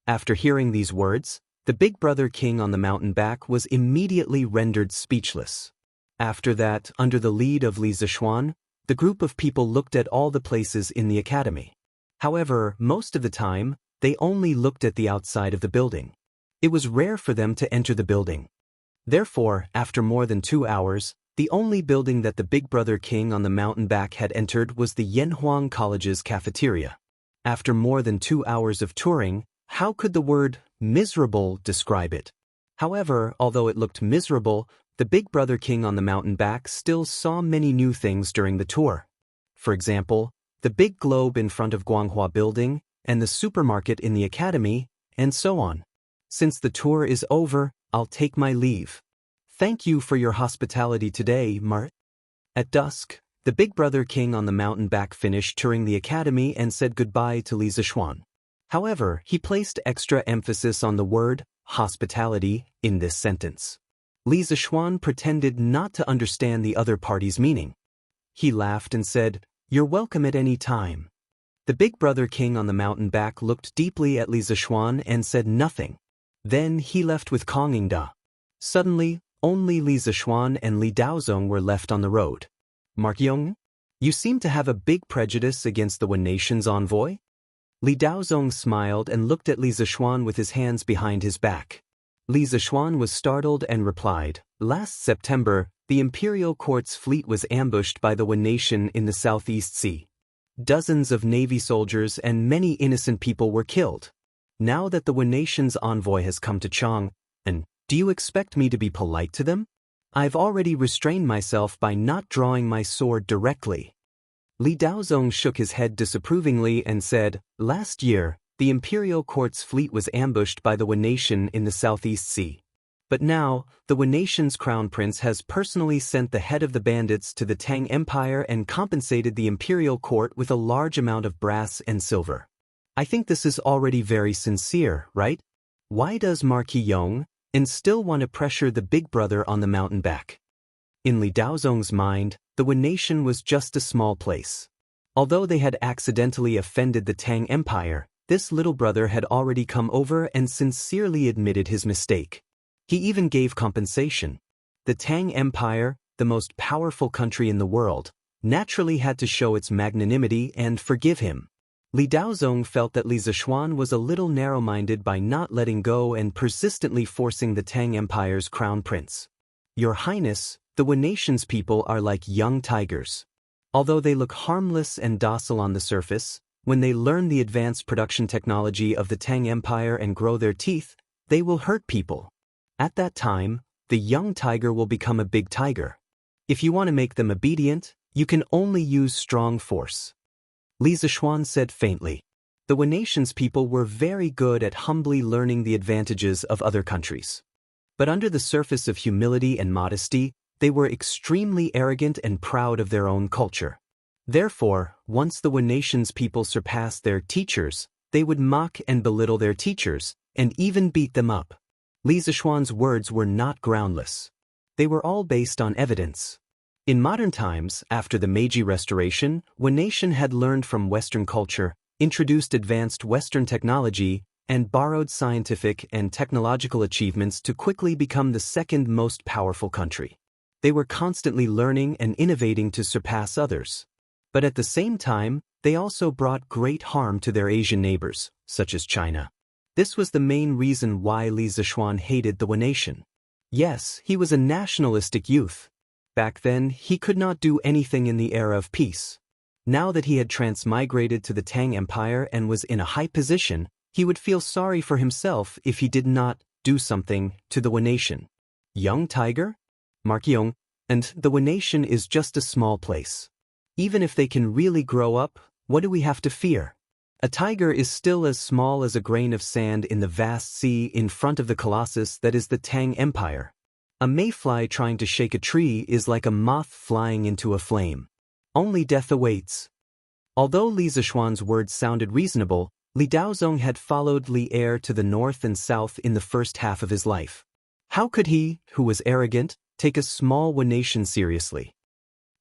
After hearing these words, the big brother King on the mountain back was immediately rendered speechless. After that, under the lead of Li Zishuan, the group of people looked at all the places in the academy. However, most of the time, they only looked at the outside of the building. It was rare for them to enter the building. Therefore, after more than 2 hours, the only building that the Big Brother King on the mountain back had entered was the Yenhuang College's cafeteria. After more than 2 hours of touring, how could the word miserable describe it? However, although it looked miserable, the Big Brother King on the mountain back still saw many new things during the tour. For example, the big globe in front of Guanghua Building, and the supermarket in the academy, and so on. Since the tour is over, I'll take my leave. Thank you for your hospitality today, Mart. At dusk, the Big Brother King on the mountain back finished touring the academy and said goodbye to Li Zixuan. However, he placed extra emphasis on the word hospitality in this sentence. Li Zixuan pretended not to understand the other party's meaning. He laughed and said, "You're welcome at any time." The Big Brother King on the mountain back looked deeply at Li Zixuan and said nothing. Then he left with Kong Yingda. Suddenly, only Li Zixuan and Li Daozong were left on the road. Mark Yong, you seem to have a big prejudice against the One Nation's envoy? Li Daozong smiled and looked at Li Zixuan with his hands behind his back. Li Zixuan was startled and replied, "Last September, the Imperial Court's fleet was ambushed by the One Nation in the Southeast Sea. Dozens of Navy soldiers and many innocent people were killed. Now that the One Nation's envoy has come to Chang'an, do you expect me to be polite to them? I've already restrained myself by not drawing my sword directly." Li Daozong shook his head disapprovingly and said, "Last year, the Imperial Court's fleet was ambushed by the One Nation in the Southeast Sea. But now, the One Nation's crown prince has personally sent the head of the bandits to the Tang Empire and compensated the Imperial Court with a large amount of brass and silver. I think this is already very sincere, right? Why does Marquis Yong and still want to pressure the Big Brother on the mountain back?" In Li Daozong's mind, the One Nation was just a small place. Although they had accidentally offended the Tang Empire, this little brother had already come over and sincerely admitted his mistake. He even gave compensation. The Tang Empire, the most powerful country in the world, naturally had to show its magnanimity and forgive him. Li Daozong felt that Li Zixuan was a little narrow-minded by not letting go and persistently forcing the Tang Empire's crown prince. "Your Highness, the One Nation's people are like young tigers. Although they look harmless and docile on the surface, when they learn the advanced production technology of the Tang Empire and grow their teeth, they will hurt people. At that time, the young tiger will become a big tiger. If you want to make them obedient, you can only use strong force." Li Zixuan said faintly. The One Nation's people were very good at humbly learning the advantages of other countries. But under the surface of humility and modesty, they were extremely arrogant and proud of their own culture. Therefore, once the One Nation's people surpassed their teachers, they would mock and belittle their teachers, and even beat them up. Li Zixuan's words were not groundless. They were all based on evidence. In modern times, after the Meiji Restoration, One Nation had learned from Western culture, introduced advanced Western technology, and borrowed scientific and technological achievements to quickly become the second most powerful country. They were constantly learning and innovating to surpass others. But at the same time, they also brought great harm to their Asian neighbors, such as China. This was the main reason why Li Zixuan hated the One Nation. Yes, he was a nationalistic youth. Back then, he could not do anything in the era of peace. Now that he had transmigrated to the Tang Empire and was in a high position, he would feel sorry for himself if he did not do something to the One Nation. Young tiger? Mark Yong, and the One Nation is just a small place. Even if they can really grow up, what do we have to fear? A tiger is still as small as a grain of sand in the vast sea in front of the colossus that is the Tang Empire. A mayfly trying to shake a tree is like a moth flying into a flame. Only death awaits. Although Li Zixuan's words sounded reasonable, Li Daozong had followed Li Er to the north and south in the first half of his life. How could he, who was arrogant, take a small One Nation seriously?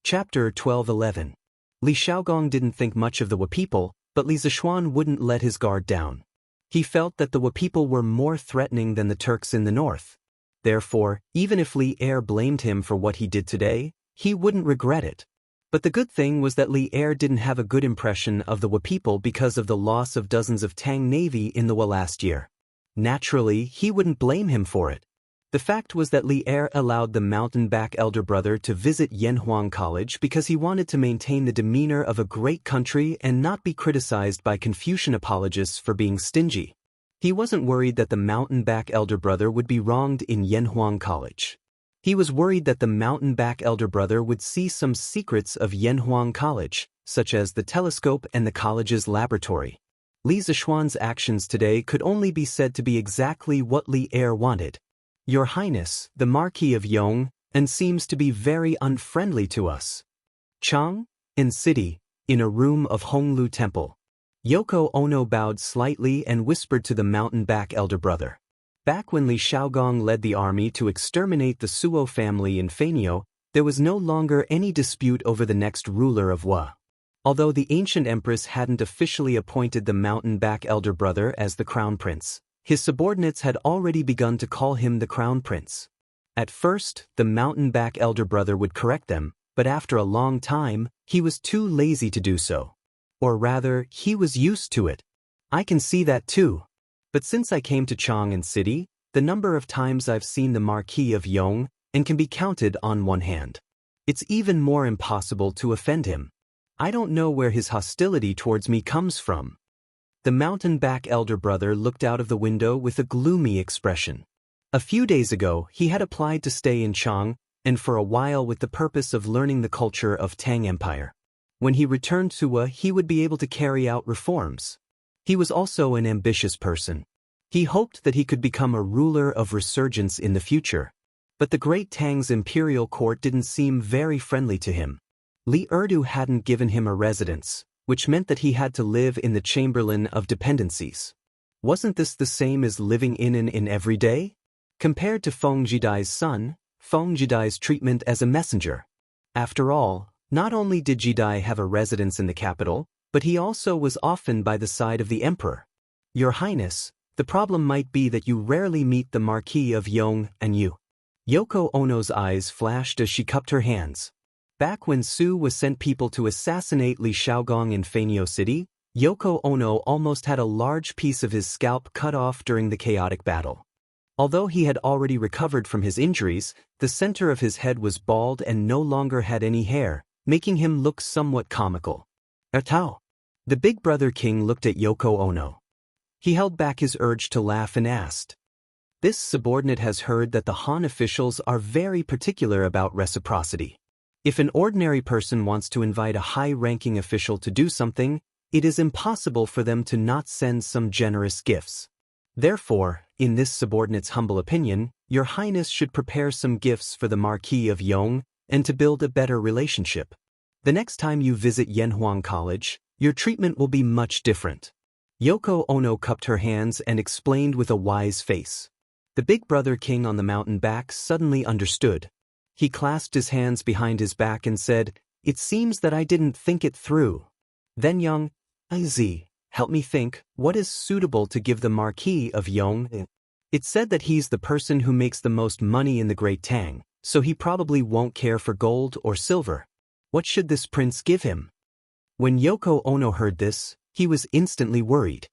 Chapter 12:11. Li Xiaogong didn't think much of the Wa people, but Li Zixuan wouldn't let his guard down. He felt that the Wa people were more threatening than the Turks in the north. Therefore, even if Li Er blamed him for what he did today, he wouldn't regret it. But the good thing was that Li Er didn't have a good impression of the Wa people because of the loss of dozens of Tang Navy in the Wa last year. Naturally, he wouldn't blame him for it. The fact was that Li Er allowed the mountain-back elder brother to visit Yanhuang College because he wanted to maintain the demeanor of a great country and not be criticized by Confucian apologists for being stingy. He wasn't worried that the mountain-back elder brother would be wronged in Yanhuang College. He was worried that the mountain-back elder brother would see some secrets of Yanhuang College, such as the telescope and the college's laboratory. Li Zishuan's actions today could only be said to be exactly what Li Er wanted. Your Highness, the Marquis of Yong, and seems to be very unfriendly to us. Chang, in city, in a room of Honglu Temple. Yoko Ono bowed slightly and whispered to the mountain-back elder brother. Back when Li Shaogong led the army to exterminate the Suo family in Feiniao, there was no longer any dispute over the next ruler of Wa. Although the ancient empress hadn't officially appointed the mountain-back elder brother as the crown prince, his subordinates had already begun to call him the crown prince. At first, the mountain-back elder brother would correct them, but after a long time, he was too lazy to do so. Or rather, he was used to it. I can see that too. But since I came to Chang'an City, the number of times I've seen the Marquis of Yong and can be counted on one hand. It's even more impossible to offend him. I don't know where his hostility towards me comes from. The mountain-back elder brother looked out of the window with a gloomy expression. A few days ago, he had applied to stay in Chang, and for a while with the purpose of learning the culture of Tang Empire. When he returned to Wa, he would be able to carry out reforms. He was also an ambitious person. He hoped that he could become a ruler of resurgence in the future. But the great Tang's imperial court didn't seem very friendly to him. Li Erdu hadn't given him a residence, which meant that he had to live in the Chamberlain of Dependencies. Wasn't this the same as living in an inn every day? Compared to Feng Jidai's son, Feng Jidai's treatment as a messenger. After all, not only did Jidai have a residence in the capital, but he also was often by the side of the emperor. Your Highness, the problem might be that you rarely meet the Marquis of Yong and you. Yoko Ono's eyes flashed as she cupped her hands. Back when Su was sent people to assassinate Li Shaogong in Feiniao City, Yoko Ono almost had a large piece of his scalp cut off during the chaotic battle. Although he had already recovered from his injuries, the center of his head was bald and no longer had any hair, making him look somewhat comical. Atao. The big brother king looked at Yoko Ono. He held back his urge to laugh and asked. This subordinate has heard that the Han officials are very particular about reciprocity. If an ordinary person wants to invite a high-ranking official to do something, it is impossible for them to not send some generous gifts. Therefore, in this subordinate's humble opinion, Your Highness should prepare some gifts for the Marquis of Yong and to build a better relationship. The next time you visit Yanhuang College, your treatment will be much different. Yoko Ono cupped her hands and explained with a wise face. The big brother king on the mountain back suddenly understood. He clasped his hands behind his back and said, "It seems that I didn't think it through." Then Young, Z, help me think, what is suitable to give the Marquis of Yong? It's said that he's the person who makes the most money in the Great Tang, so he probably won't care for gold or silver. What should this prince give him? When Yoko Ono heard this, he was instantly worried.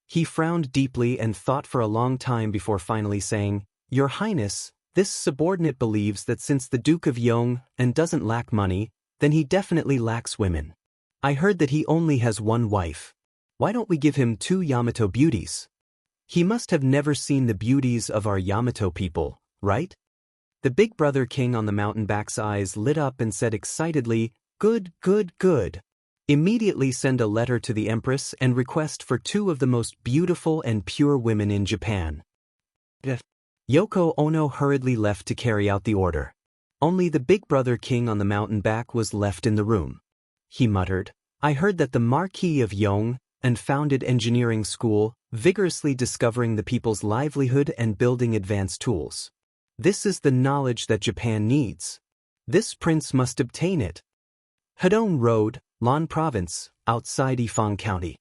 He frowned deeply and thought for a long time before finally saying, Your Highness, this subordinate believes that since the Duke of Yong and doesn't lack money, then he definitely lacks women. I heard that he only has one wife. Why don't we give him 2 Yamato beauties? He must have never seen the beauties of our Yamato people, right? The big brother king on the mountain back's eyes lit up and said excitedly, Good, good, good. Immediately send a letter to the Empress and request for 2 of the most beautiful and pure women in Japan. Yoko Ono hurriedly left to carry out the order. Only the big brother king on the mountain back was left in the room. He muttered, I heard that the Marquis of Yong and founded engineering school, vigorously discovering the people's livelihood and building advanced tools. This is the knowledge that Japan needs. This prince must obtain it. Hedong Road, Lan Province, outside Ifang County.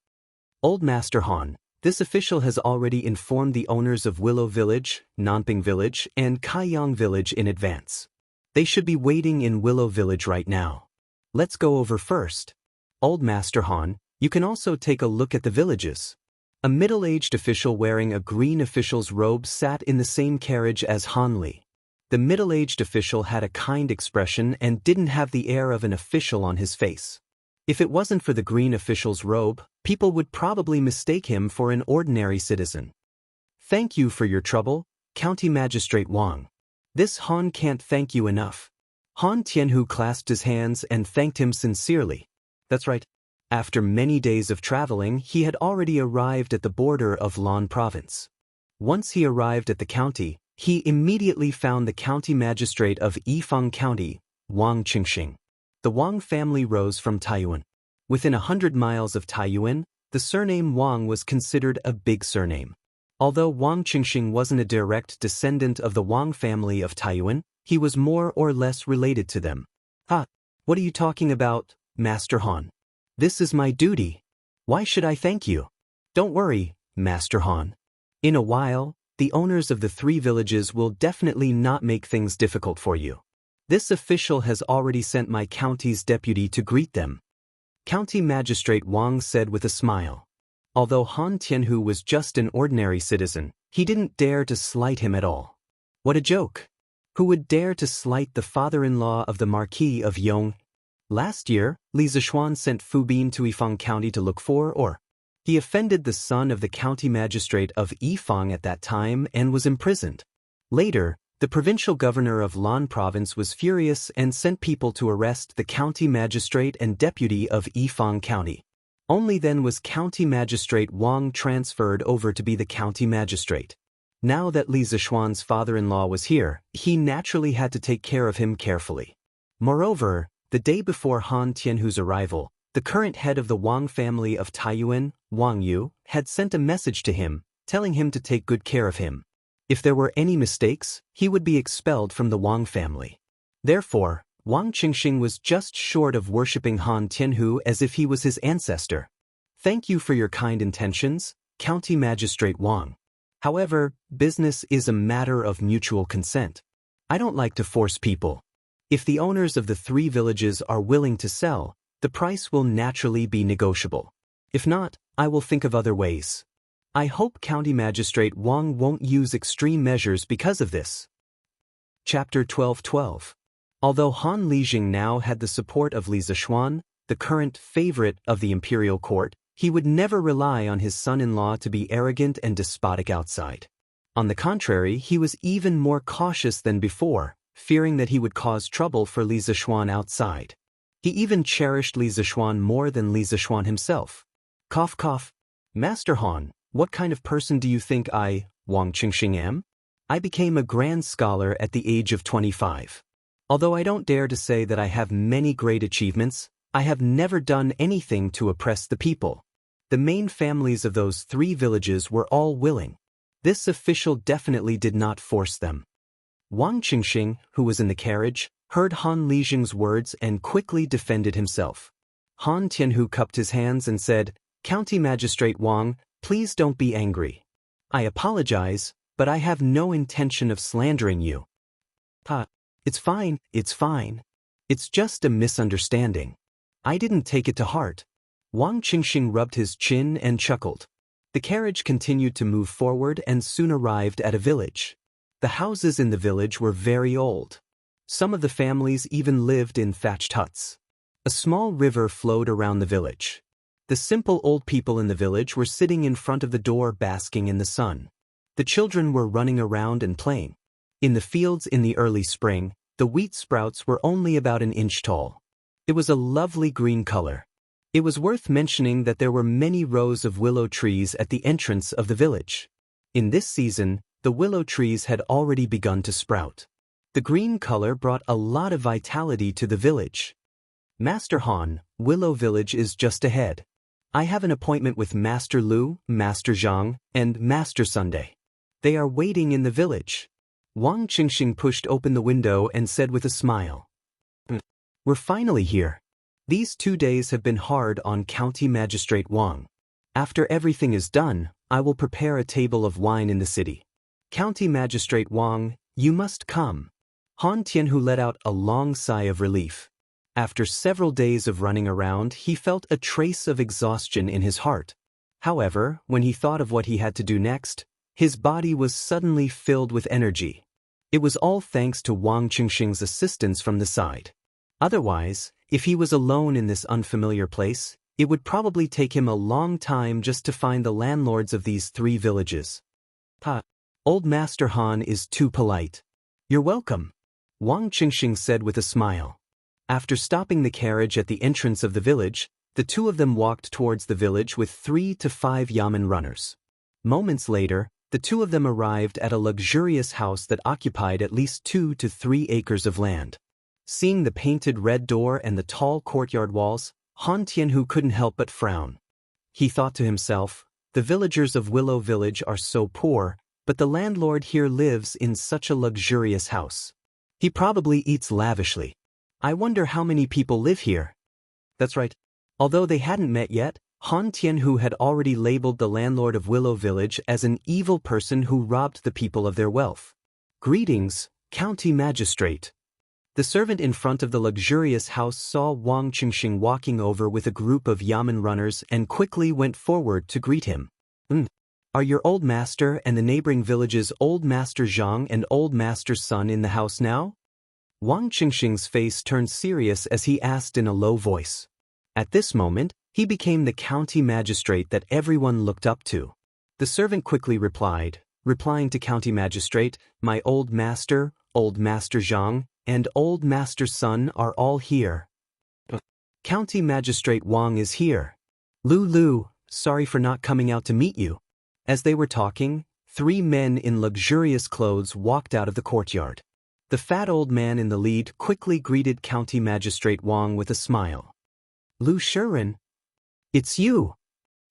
Old Master Han, this official has already informed the owners of Willow Village, Nanping Village, and Kaiyang Village in advance. They should be waiting in Willow Village right now. Let's go over first. Old Master Han, you can also take a look at the villages. A middle-aged official wearing a green official's robe sat in the same carriage as Han Li. The middle-aged official had a kind expression and didn't have the air of an official on his face. If it wasn't for the green official's robe, people would probably mistake him for an ordinary citizen. "Thank you for your trouble, County Magistrate Wang. This Han can't thank you enough." Han Tianhu clasped his hands and thanked him sincerely. That's right. After many days of traveling, he had already arrived at the border of Lan Province. Once he arrived at the county, he immediately found the county magistrate of Yifang County, Wang Qingxing. The Wang family rose from Taiyuan. Within 100 miles of Taiyuan, the surname Wang was considered a big surname. Although Wang Qingxing wasn't a direct descendant of the Wang family of Taiyuan, he was more or less related to them. "Ah, what are you talking about, Master Han? This is my duty. Why should I thank you?" "Don't worry, Master Han. In a while, the owners of the 3 villages will definitely not make things difficult for you. This official has already sent my county's deputy to greet them." County Magistrate Wang said with a smile. Although Han Tianhu was just an ordinary citizen, he didn't dare to slight him at all. What a joke! Who would dare to slight the father-in-law of the Marquis of Yong? Last year, Li Zishuan sent Fu Bin to Yifang County to look for, or he offended the son of the county magistrate of Yifang at that time and was imprisoned. Later, the provincial governor of Lan Province was furious and sent people to arrest the county magistrate and deputy of Yifang County. Only then was County Magistrate Wang transferred over to be the county magistrate. Now that Li Zishuan's father-in-law was here, he naturally had to take care of him carefully. Moreover, the day before Han Tianhu's arrival, the current head of the Wang family of Taiyuan, Wang Yu, had sent a message to him, telling him to take good care of him. If there were any mistakes, he would be expelled from the Wang family. Therefore, Wang Qingxing was just short of worshipping Han Tianhu as if he was his ancestor. "Thank you for your kind intentions, County Magistrate Wang. However, business is a matter of mutual consent. I don't like to force people. If the owners of the 3 villages are willing to sell, the price will naturally be negotiable. If not, I will think of other ways. I hope County Magistrate Wang won't use extreme measures because of this." Chapter 12:12. Although Han Lijing now had the support of Li Zishuan, the current favorite of the imperial court, he would never rely on his son-in-law to be arrogant and despotic outside. On the contrary, he was even more cautious than before, fearing that he would cause trouble for Li Zishuan outside. He even cherished Li Zishuan more than Li Zishuan himself. Cough cough. "Master Han, what kind of person do you think I, Wang Qingxing, am? I became a grand scholar at the age of 25. Although I don't dare to say that I have many great achievements, I have never done anything to oppress the people. The main families of those 3 villages were all willing. This official definitely did not force them." Wang Qingxing, who was in the carriage, heard Han Lijing's words and quickly defended himself. Han Tianhu cupped his hands and said, "County Magistrate Wang, please don't be angry. I apologize, but I have no intention of slandering you." It's fine, it's fine. It's just a misunderstanding. I didn't take it to heart." Wang Qingxing rubbed his chin and chuckled. The carriage continued to move forward and soon arrived at a village. The houses in the village were very old. Some of the families even lived in thatched huts. A small river flowed around the village. The simple old people in the village were sitting in front of the door basking in the sun. The children were running around and playing. In the fields in the early spring, the wheat sprouts were only about an inch tall. It was a lovely green color. It was worth mentioning that there were many rows of willow trees at the entrance of the village. In this season, the willow trees had already begun to sprout. The green color brought a lot of vitality to the village. "Master Han, Willow Village is just ahead. I have an appointment with Master Lu, Master Zhang, and Master Sunday. They are waiting in the village." Wang Qingxing pushed open the window and said with a smile, "We're finally here. These 2 days have been hard on County Magistrate Wang. After everything is done, I will prepare a table of wine in the city. County Magistrate Wang, you must come." Han Tianhu let out a long sigh of relief. After several days of running around, he felt a trace of exhaustion in his heart. However, when he thought of what he had to do next, his body was suddenly filled with energy. It was all thanks to Wang Qingxing's assistance from the side. Otherwise, if he was alone in this unfamiliar place, it would probably take him a long time just to find the landlords of these 3 villages. Old Master Han is too polite. You're welcome, Wang Qingxing said with a smile. After stopping the carriage at the entrance of the village, the 2 of them walked towards the village with 3 to 5 yamen runners. Moments later, the 2 of them arrived at a luxurious house that occupied at least 2 to 3 acres of land. Seeing the painted red door and the tall courtyard walls, Han Tianhu couldn't help but frown. He thought to himself, the villagers of Willow Village are so poor, but the landlord here lives in such a luxurious house. He probably eats lavishly. I wonder how many people live here. That's right. Although they hadn't met yet, Han Tianhu had already labeled the landlord of Willow Village as an evil person who robbed the people of their wealth. Greetings, County Magistrate. The servant in front of the luxurious house saw Wang Qingxing walking over with a group of yamen runners and quickly went forward to greet him. Are your old master and the neighboring village's old master Zhang and old master's son in the house now? Wang Qingxing's face turned serious as he asked in a low voice. At this moment, he became the county magistrate that everyone looked up to. The servant quickly replying to county magistrate, my old master Zhang, and old master's son are all here. County Magistrate Wang is here. Lu, sorry for not coming out to meet you. As they were talking, 3 men in luxurious clothes walked out of the courtyard. The fat old man in the lead quickly greeted County Magistrate Wang with a smile. Lu Shiren, it's you.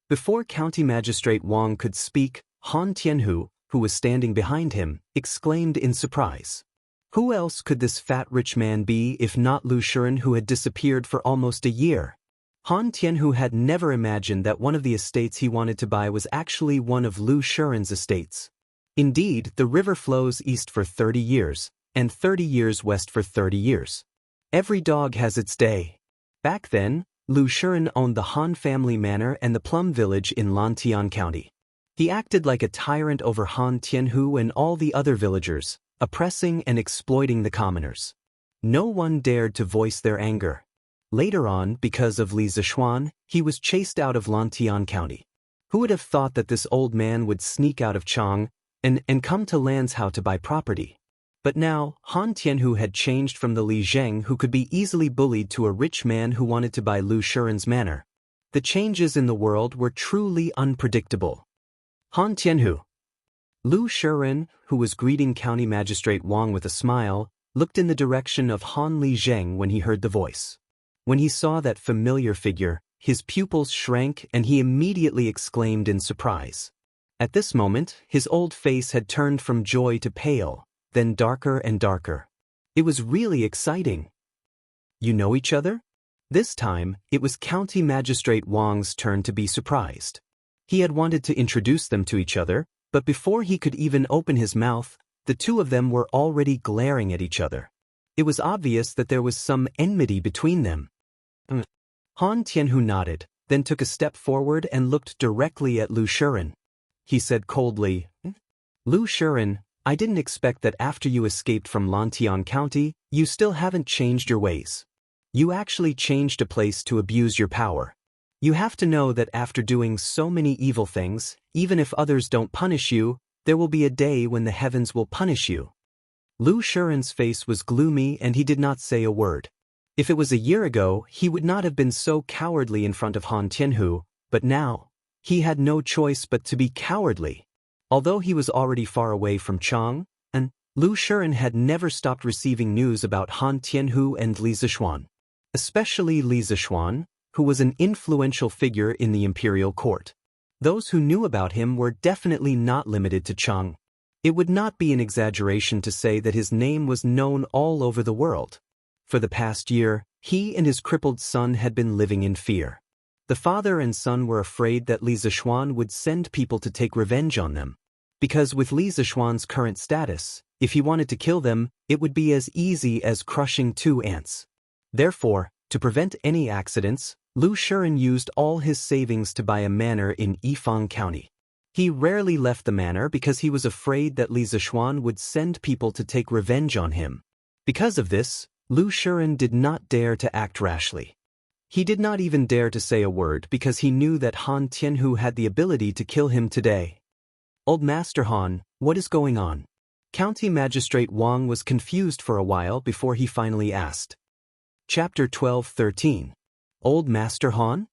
Before County Magistrate Wang could speak, Han Tianhu, who was standing behind him, exclaimed in surprise. Who else could this fat rich man be if not Lu Shiren, who had disappeared for almost a year? Han Tianhu had never imagined that one of the estates he wanted to buy was actually one of Lu Shiren's estates. Indeed, the river flows east for 30 years, and 30 years west for 30 years. Every dog has its day. Back then, Lu Shiren owned the Han family manor and the Plum Village in Lantian County. He acted like a tyrant over Han Tianhu and all the other villagers, oppressing and exploiting the commoners. No one dared to voice their anger. Later on, because of Li Zishuan, he was chased out of Lantian County. Who would have thought that this old man would sneak out of Chang and come to Lanzhou to buy property? But now, Han Tianhu had changed from the Li Zheng who could be easily bullied to a rich man who wanted to buy Lu Shiren's manor. The changes in the world were truly unpredictable. Han Tianhu. Lu Shiren, who was greeting County Magistrate Wang with a smile, looked in the direction of Han Li Zheng when he heard the voice. When he saw that familiar figure, his pupils shrank and he immediately exclaimed in surprise. At this moment, his old face had turned from joy to pale, then darker and darker. It was really exciting. You know each other? This time, it was County Magistrate Wang's turn to be surprised. He had wanted to introduce them to each other, but before he could even open his mouth, the 2 of them were already glaring at each other. It was obvious that there was some enmity between them. Han Tianhu nodded, then took a step forward and looked directly at Lu Shiren. He said coldly, Lu Shiren, I didn't expect that after you escaped from Lantian County, you still haven't changed your ways. You actually changed a place to abuse your power. You have to know that after doing so many evil things, even if others don't punish you, there will be a day when the heavens will punish you. Lu Shiren's face was gloomy and he did not say a word. If it was a year ago, he would not have been so cowardly in front of Han Tianhu, but now, he had no choice but to be cowardly. Although he was already far away from Chang, and Lu Shiren had never stopped receiving news about Han Tianhu and Li Zishuan. Especially Li Zishuan, who was an influential figure in the imperial court. Those who knew about him were definitely not limited to Chang. It would not be an exaggeration to say that his name was known all over the world. For the past year, he and his crippled son had been living in fear. The father and son were afraid that Li Zishuan would send people to take revenge on them. Because with Li Zishuan's current status, if he wanted to kill them, it would be as easy as crushing 2 ants. Therefore, to prevent any accidents, Lu Shiren used all his savings to buy a manor in Yifang County. He rarely left the manor because he was afraid that Li Zishuan would send people to take revenge on him. Because of this, Lu Shiren did not dare to act rashly. He did not even dare to say a word because he knew that Han Tianhu had the ability to kill him today. Old Master Han, what is going on? County Magistrate Wang was confused for a while before he finally asked. Chapter 12:13. Old Master Han?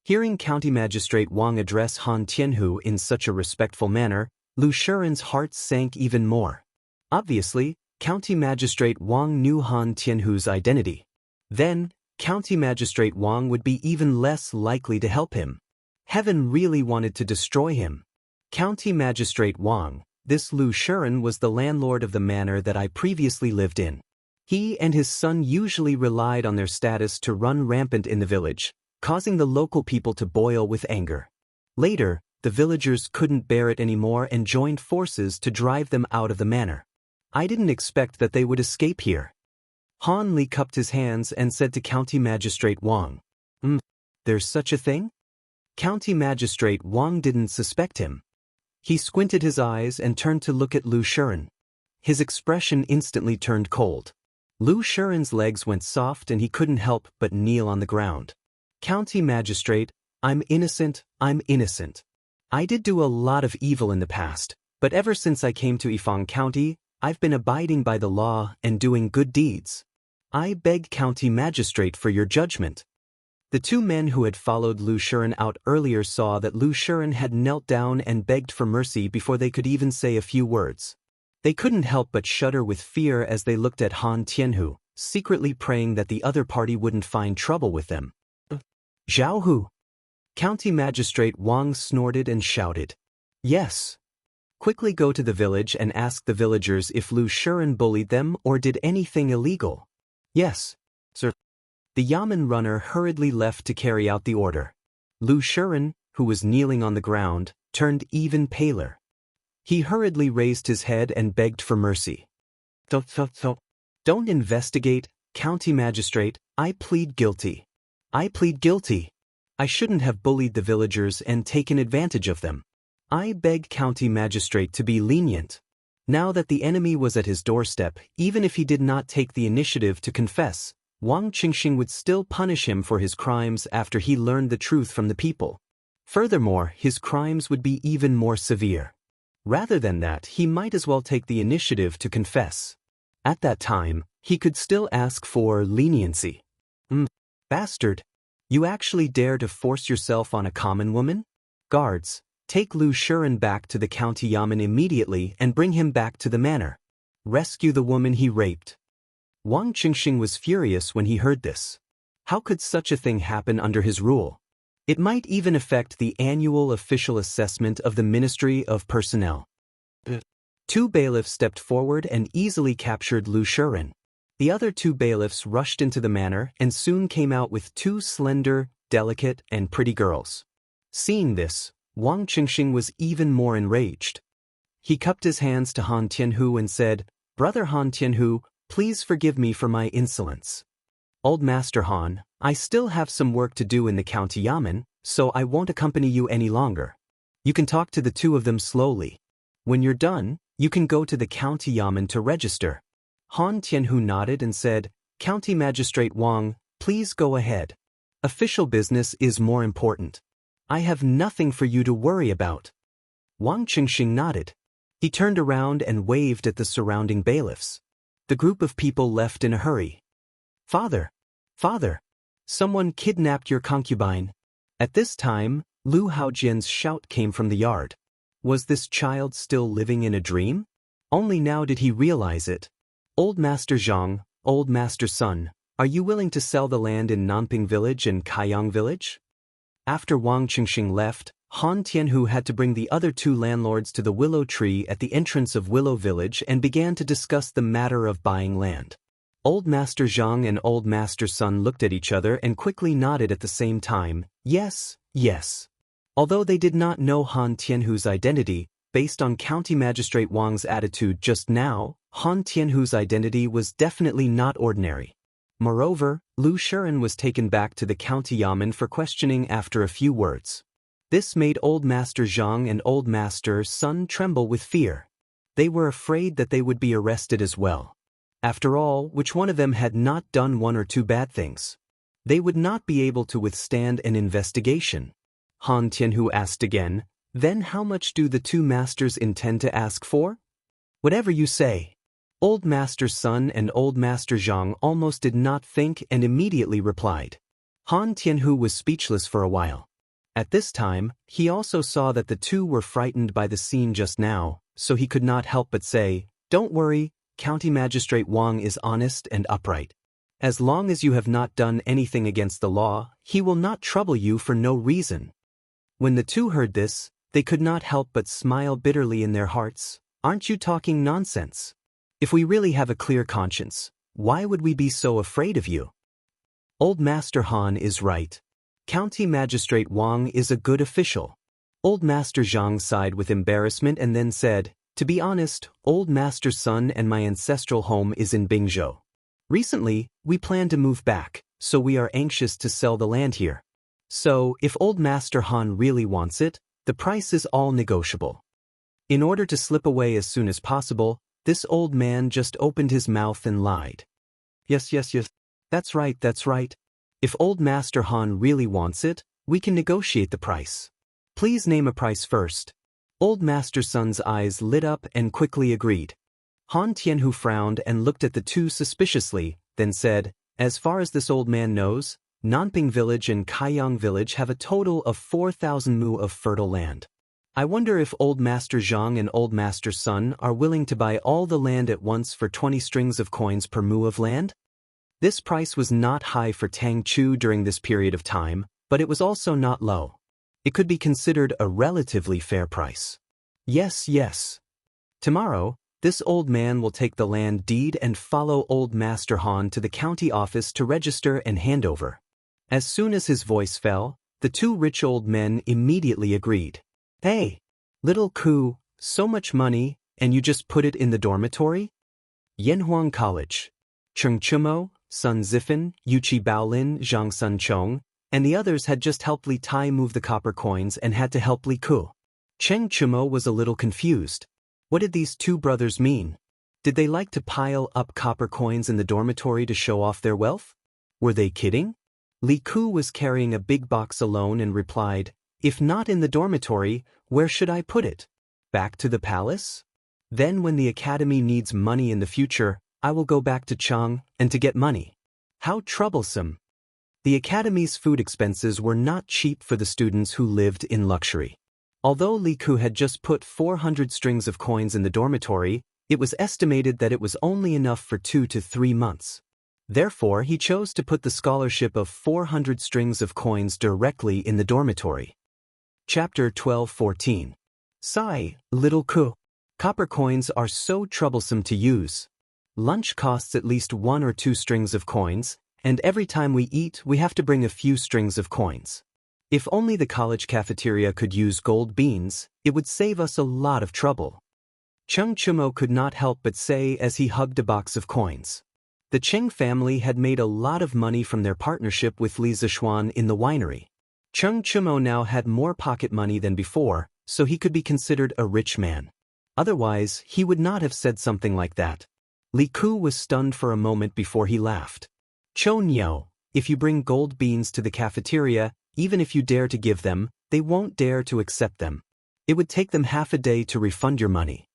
Hearing County Magistrate Wang address Han Tianhu in such a respectful manner, Lu Shiren's heart sank even more. Obviously, County Magistrate Wang knew Han Tianhu's identity. Then, County Magistrate Wang would be even less likely to help him. Heaven really wanted to destroy him. County Magistrate Wang, this Lu Shiren was the landlord of the manor that I previously lived in. He and his son usually relied on their status to run rampant in the village, causing the local people to boil with anger. Later, the villagers couldn't bear it anymore and joined forces to drive them out of the manor. I didn't expect that they would escape here. Han Li cupped his hands and said to County Magistrate Wang, there's such a thing? County Magistrate Wang didn't suspect him. He squinted his eyes and turned to look at Lu Shiren. His expression instantly turned cold. Lu Shiren's legs went soft and he couldn't help but kneel on the ground. County Magistrate, I'm innocent. I did do a lot of evil in the past, but ever since I came to Yifang County, I've been abiding by the law and doing good deeds. I beg County Magistrate for your judgment. The two men who had followed Lu Shiren out earlier saw that Lu Shiren had knelt down and begged for mercy before they could even say a few words. They couldn't help but shudder with fear as they looked at Han Tianhu, secretly praying that the other party wouldn't find trouble with them. Zhao Hu. County Magistrate Wang snorted and shouted. Yes. Quickly go to the village and ask the villagers if Lu Shiren bullied them or did anything illegal. Yes, sir. The Yamen runner hurriedly left to carry out the order. Lu Shiren, who was kneeling on the ground, turned even paler. He hurriedly raised his head and begged for mercy. Don't investigate, County Magistrate, I plead guilty. I plead guilty. I shouldn't have bullied the villagers and taken advantage of them. I beg County Magistrate to be lenient. Now that the enemy was at his doorstep, even if he did not take the initiative to confess, Wang Qingxing would still punish him for his crimes after he learned the truth from the people. Furthermore, his crimes would be even more severe. Rather than that, he might as well take the initiative to confess. At that time, he could still ask for leniency. Bastard! You actually dare to force yourself on a common woman? Guards, take Lu Shiren back to the county yamen immediately and bring him back to the manor. Rescue the woman he raped. Wang Qingxing was furious when he heard this. How could such a thing happen under his rule? It might even affect the annual official assessment of the Ministry of Personnel. Two bailiffs stepped forward and easily captured Lu Shiren. The other two bailiffs rushed into the manor and soon came out with two slender, delicate, and pretty girls. Seeing this, Wang Qingxing was even more enraged. He cupped his hands to Han Tianhu and said, Brother Han Tianhu, please forgive me for my insolence. Old Master Han, I still have some work to do in the county yamen, so I won't accompany you any longer. You can talk to the two of them slowly. When you're done, you can go to the county yamen to register. Han Tianhu nodded and said, County Magistrate Wang, please go ahead. Official business is more important. I have nothing for you to worry about. Wang Qingxing nodded. He turned around and waved at the surrounding bailiffs. The group of people left in a hurry. Father! Father! Someone kidnapped your concubine. At this time, Lu Haojian's shout came from the yard. Was this child still living in a dream? Only now did he realize it. Old Master Zhang, Old Master Sun, are you willing to sell the land in Nanping Village and Kaiyang Village? After Wang Qingxing left, Han Tianhu had to bring the other two landlords to the willow tree at the entrance of Willow Village and began to discuss the matter of buying land. Old Master Zhang and Old Master Sun looked at each other and quickly nodded at the same time, yes, yes. Although they did not know Han Tianhu's identity, based on County Magistrate Wang's attitude just now, Han Tianhu's identity was definitely not ordinary. Moreover, Lu Shuren was taken back to the county yamen for questioning after a few words. This made Old Master Zhang and Old Master Sun tremble with fear. They were afraid that they would be arrested as well. After all, which one of them had not done one or two bad things? They would not be able to withstand an investigation. Han Tianhu asked again, "Then how much do the two masters intend to ask for?" "Whatever you say." Old Master Sun and Old Master Zhang almost did not think and immediately replied. Han Tianhu was speechless for a while. At this time, he also saw that the two were frightened by the scene just now, so he could not help but say, "Don't worry, County Magistrate Wang is honest and upright. As long as you have not done anything against the law, he will not trouble you for no reason." When the two heard this, they could not help but smile bitterly in their hearts. "Aren't you talking nonsense? If we really have a clear conscience, why would we be so afraid of you?" Old Master Han is right. County Magistrate Wang is a good official. Old Master Zhang sighed with embarrassment and then said, "To be honest, Old Master Sun and my ancestral home is in Bingzhou. Recently, we plan to move back, so we are anxious to sell the land here. So, if Old Master Han really wants it, the price is all negotiable." In order to slip away as soon as possible, this old man just opened his mouth and lied. Yes. That's right. If Old Master Han really wants it, we can negotiate the price. Please name a price first. Old Master Sun's eyes lit up and quickly agreed. Han Tianhu frowned and looked at the two suspiciously, then said, "As far as this old man knows, Nanping Village and Kaiyang Village have a total of 4,000 mu of fertile land. I wonder if Old Master Zhang and Old Master Sun are willing to buy all the land at once for 20 strings of coins per mu of land?" This price was not high for Tang Chu during this period of time, but it was also not low. It could be considered a relatively fair price. Yes. Tomorrow, this old man will take the land deed and follow Old Master Han to the county office to register and hand over. As soon as his voice fell, the two rich old men immediately agreed. "Hey, little Ku, so much money, and you just put it in the dormitory?" Yanhuang College. Cheng Chumo, Sun Zifan, Yuchi Baolin, Zhang Sun Chong, and the others had just helped Li Tai move the copper coins and had to help Li Ku. Cheng Chumo was a little confused. What did these two brothers mean? Did they like to pile up copper coins in the dormitory to show off their wealth? Were they kidding? Li Ku was carrying a big box alone and replied, "If not in the dormitory, where should I put it? Back to the palace? Then when the academy needs money in the future, I will go back to Chang and to get money." How troublesome. The academy's food expenses were not cheap for the students who lived in luxury. Although Li Ku had just put 400 strings of coins in the dormitory, it was estimated that it was only enough for 2 to 3 months. Therefore, he chose to put the scholarship of 400 strings of coins directly in the dormitory. Chapter 12:14. Sigh, little Ku. Copper coins are so troublesome to use. Lunch costs at least 1 or 2 strings of coins, and every time we eat we have to bring a few strings of coins. If only the college cafeteria could use gold beans, it would save us a lot of trouble. Cheng Chumo could not help but say as he hugged a box of coins. The Cheng family had made a lot of money from their partnership with Li Zishuan in the winery. Cheng Chumo now had more pocket money than before, so he could be considered a rich man. Otherwise, he would not have said something like that. Li Ku was stunned for a moment before he laughed. "Cho Niao, if you bring gold beans to the cafeteria, even if you dare to give them, they won't dare to accept them. It would take them half a day to refund your money."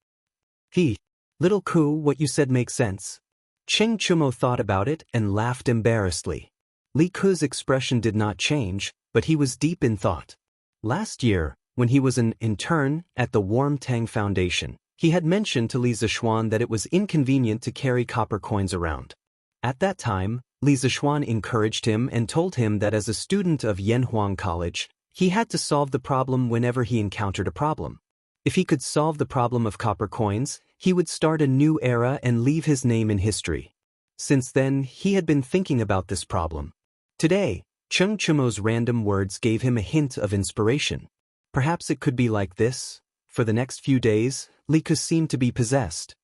Little Ku, what you said makes sense. Cheng Chumo thought about it and laughed embarrassedly. Li Ku's expression did not change, but he was deep in thought. Last year, when he was an intern at the Warm Tang Foundation, he had mentioned to Li Zishuan that it was inconvenient to carry copper coins around. At that time, Li Zishuan encouraged him and told him that as a student of Yanhuang College, he had to solve the problem whenever he encountered a problem. If he could solve the problem of copper coins, he would start a new era and leave his name in history. Since then, he had been thinking about this problem. Today, Cheng Chumo's random words gave him a hint of inspiration. Perhaps it could be like this. For the next few days, Li Ku seemed to be possessed.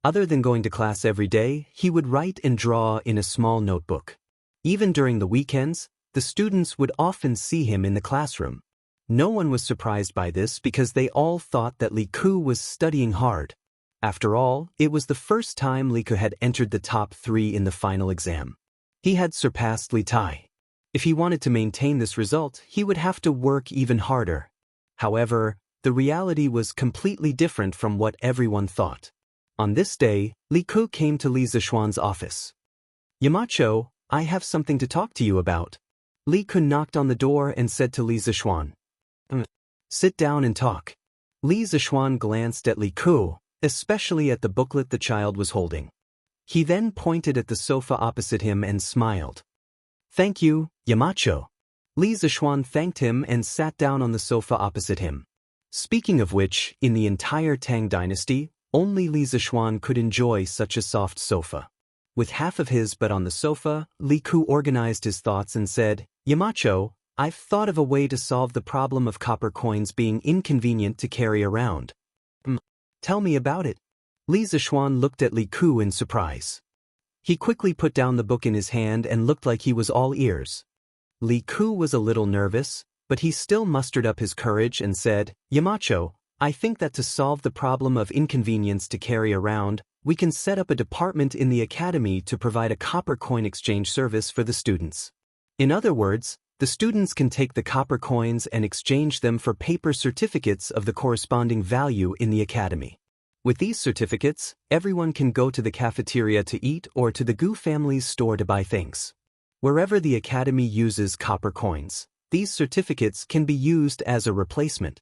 Other than going to class every day, he would write and draw in a small notebook. Even during the weekends, the students would often see him in the classroom. No one was surprised by this because they all thought that Li Ku was studying hard. After all, it was the first time Li Ku had entered the top 3 in the final exam. He had surpassed Li Tai. If he wanted to maintain this result, he would have to work even harder. However, the reality was completely different from what everyone thought. On this day, Li Ku came to Li Zishuan's office. "Yamacho, I have something to talk to you about." Li Ku knocked on the door and said to Li Zishuan, "Sit down and talk." Li Zishuan glanced at Li Ku, especially at the booklet the child was holding. He then pointed at the sofa opposite him and smiled. "Thank you, Yamacho." Li Zishuan thanked him and sat down on the sofa opposite him. Speaking of which, in the entire Tang dynasty, only Li Zishuan could enjoy such a soft sofa. With half of his butt on the sofa, Li Ku organized his thoughts and said, "Yamacho, I've thought of a way to solve the problem of copper coins being inconvenient to carry around." Tell me about it." Li Zishuan looked at Li Ku in surprise. He quickly put down the book in his hand and looked like he was all ears. Li Ku was a little nervous, but he still mustered up his courage and said, "Yamacho, I think that to solve the problem of inconvenience to carry around, we can set up a department in the academy to provide a copper coin exchange service for the students. In other words, the students can take the copper coins and exchange them for paper certificates of the corresponding value in the academy. With these certificates, everyone can go to the cafeteria to eat or to the Gu family's store to buy things. Wherever the academy uses copper coins, these certificates can be used as a replacement.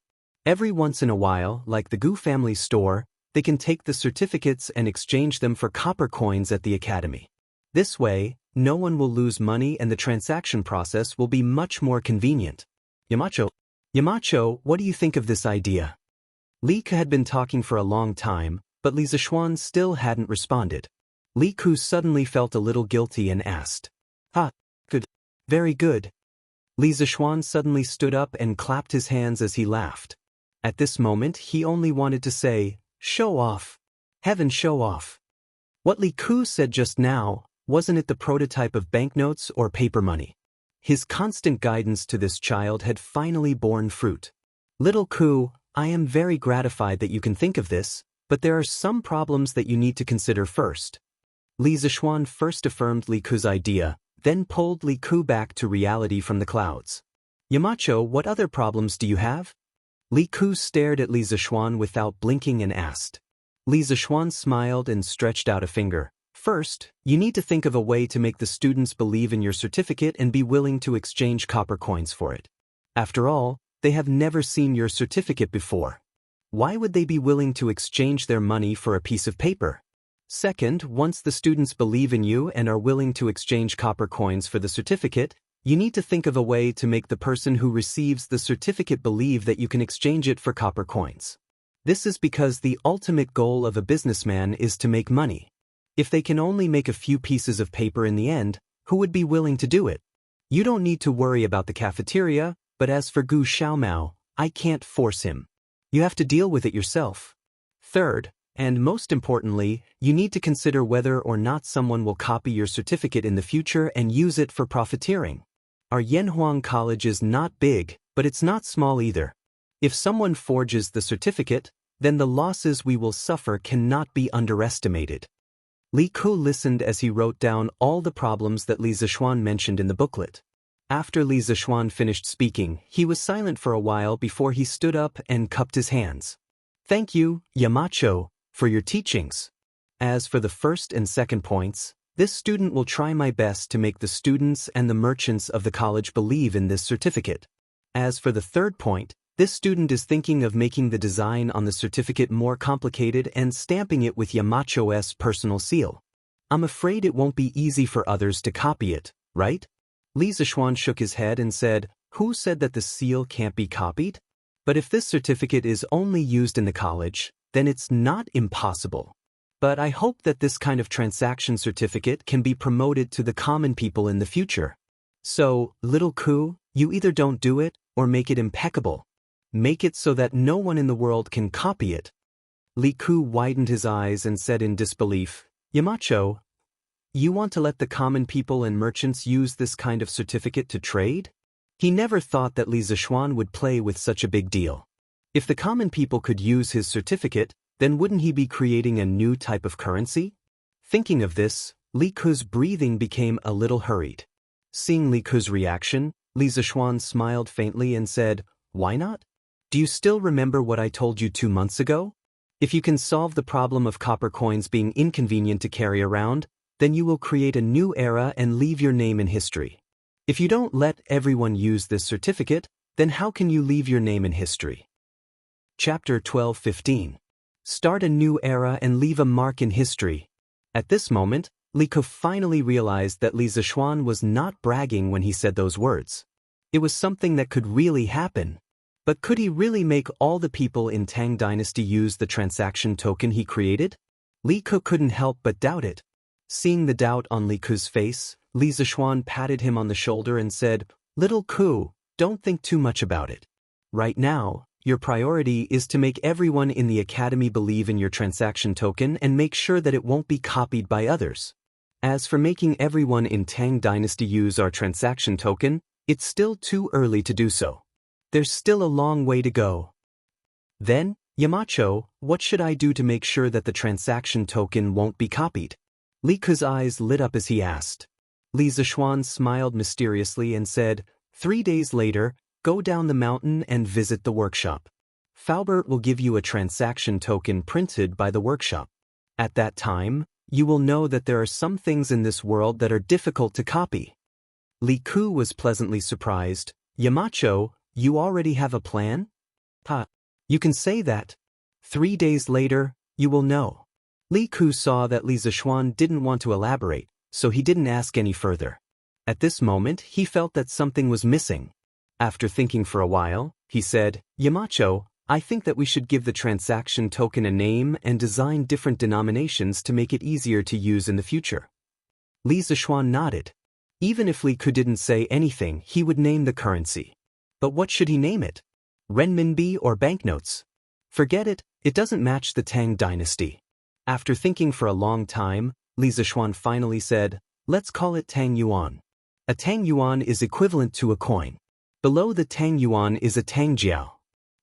Every once in a while, like the Gu family store, they can take the certificates and exchange them for copper coins at the academy. This way, no one will lose money and the transaction process will be much more convenient." Yamacho, what do you think of this idea?" Li Ku had been talking for a long time, but Li Zishuan still hadn't responded. Li Ku suddenly felt a little guilty and asked, Good. Very good." Li Zishuan suddenly stood up and clapped his hands as he laughed. At this moment, he only wanted to say, "Show off. Heaven show off." What Li Ku said just now, wasn't it the prototype of banknotes or paper money? His constant guidance to this child had finally borne fruit. "Little Ku, I am very gratified that you can think of this, but there are some problems that you need to consider first." Li Zishuan first affirmed Li Ku's idea, then pulled Li Ku back to reality from the clouds. "Yamacho, what other problems do you have?" Li Ku stared at Li Zishuan without blinking and asked. Li Zishuan smiled and stretched out a finger. "First, you need to think of a way to make the students believe in your certificate and be willing to exchange copper coins for it. After all, they have never seen your certificate before. Why would they be willing to exchange their money for a piece of paper? Second, once the students believe in you and are willing to exchange copper coins for the certificate, you need to think of a way to make the person who receives the certificate believe that you can exchange it for copper coins. This is because the ultimate goal of a businessman is to make money. If they can only make a few pieces of paper in the end, who would be willing to do it? You don't need to worry about the cafeteria, but as for Gu Xiaomao, I can't force him. You have to deal with it yourself. Third, and most importantly, you need to consider whether or not someone will copy your certificate in the future and use it for profiteering. Our Yanhuang College is not big, but it's not small either. If someone forges the certificate, then the losses we will suffer cannot be underestimated." Li Ku listened as he wrote down all the problems that Li Zishuan mentioned in the booklet. After Li Zishuan finished speaking, he was silent for a while before he stood up and cupped his hands. "Thank you, Yamacho, for your teachings. As for the first and second points, this student will try my best to make the students and the merchants of the college believe in this certificate. As for the third point, this student is thinking of making the design on the certificate more complicated and stamping it with Yamacho's personal seal. I'm afraid it won't be easy for others to copy it, right?" Li Zishuan shook his head and said, "Who said that the seal can't be copied? But if this certificate is only used in the college, then it's not impossible. But I hope that this kind of transaction certificate can be promoted to the common people in the future. So, little Ku, you either don't do it or make it impeccable. Make it so that no one in the world can copy it." Li Ku widened his eyes and said in disbelief, Yamacho, you want to let the common people and merchants use this kind of certificate to trade? He never thought that Li Zishuan would play with such a big deal. If the common people could use his certificate, then wouldn't he be creating a new type of currency? Thinking of this, Li Ku's breathing became a little hurried. Seeing Li Ku's reaction, Li Zishuan smiled faintly and said, Why not? Do you still remember what I told you 2 months ago? If you can solve the problem of copper coins being inconvenient to carry around, then you will create a new era and leave your name in history. If you don't let everyone use this certificate, then how can you leave your name in history? Chapter 12:15. Start a new era and leave a mark in history. At this moment, Li Ku finally realized that Li Zishuan was not bragging when he said those words. It was something that could really happen. But could he really make all the people in Tang Dynasty use the transaction token he created? Li Ku couldn't help but doubt it. Seeing the doubt on Li Ku's face, Li Zishuan patted him on the shoulder and said, Little Ku, don't think too much about it. Right now, your priority is to make everyone in the academy believe in your transaction token and make sure that it won't be copied by others. As for making everyone in Tang Dynasty use our transaction token, it's still too early to do so. There's still a long way to go. Then, Yamacho, what should I do to make sure that the transaction token won't be copied? Li Ku's eyes lit up as he asked. Li Zishuan smiled mysteriously and said, 3 days later, go down the mountain and visit the workshop. Faubert will give you a transaction token printed by the workshop. At that time, you will know that there are some things in this world that are difficult to copy. Li Ku was pleasantly surprised. Yamacho, you already have a plan? You can say that. 3 days later, you will know. Li Ku saw that Li Zishuan didn't want to elaborate, so he didn't ask any further. At this moment, he felt that something was missing. After thinking for a while, he said, Yamacho, I think that we should give the transaction token a name and design different denominations to make it easier to use in the future. Li Zishuan nodded. Even if Li Ku didn't say anything, he would name the currency. But what should he name it? Renminbi or banknotes? Forget it, it doesn't match the Tang Dynasty. After thinking for a long time, Li Zishuan finally said, let's call it Tang Yuan. A Tang Yuan is equivalent to a coin. Below the Tang Yuan is a Tang Jiao.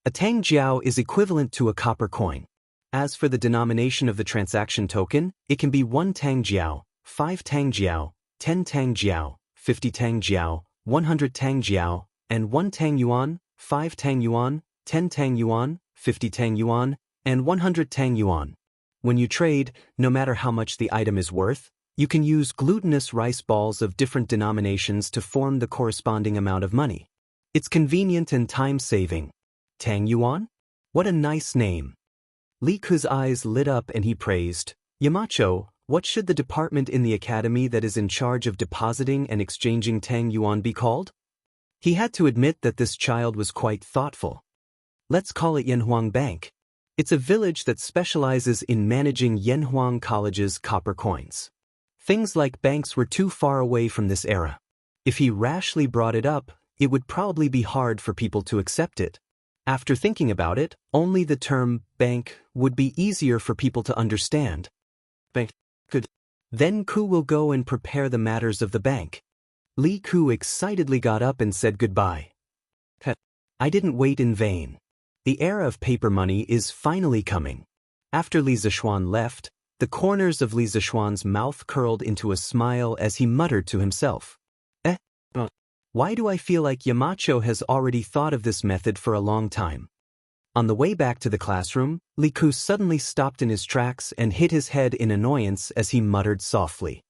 A Tang Jiao is equivalent to a copper coin. As for the denomination of the transaction token, it can be 1 Tang Jiao, 5 Tang Jiao, 10 Tang Jiao, 50 Tang Jiao, 100 Tang Jiao, and 1 Tang Yuan, 5 Tang Yuan, 10 Tang Yuan, 50 Tang Yuan, and 100 Tang Yuan. When you trade, no matter how much the item is worth, you can use glutinous rice balls of different denominations to form the corresponding amount of money. It's convenient and time-saving. Tang Yuan? What a nice name. Li Ku's eyes lit up and he praised, Yamacho, what should the department in the academy that is in charge of depositing and exchanging Tang Yuan be called? He had to admit that this child was quite thoughtful. Let's call it Yanhuang Bank. It's a village that specializes in managing Yanhuang College's copper coins. Things like banks were too far away from this era. If he rashly brought it up, it would probably be hard for people to accept it. After thinking about it, only the term bank would be easier for people to understand. Bank. Good. Then Ku will go and prepare the matters of the bank. Li Ku excitedly got up and said goodbye. I didn't wait in vain. The era of paper money is finally coming. After Li Zishuan left, the corners of Li Zishuan's mouth curled into a smile as he muttered to himself. Why do I feel like Yamacho has already thought of this method for a long time? On the way back to the classroom, Li Ku suddenly stopped in his tracks and hit his head in annoyance as he muttered softly.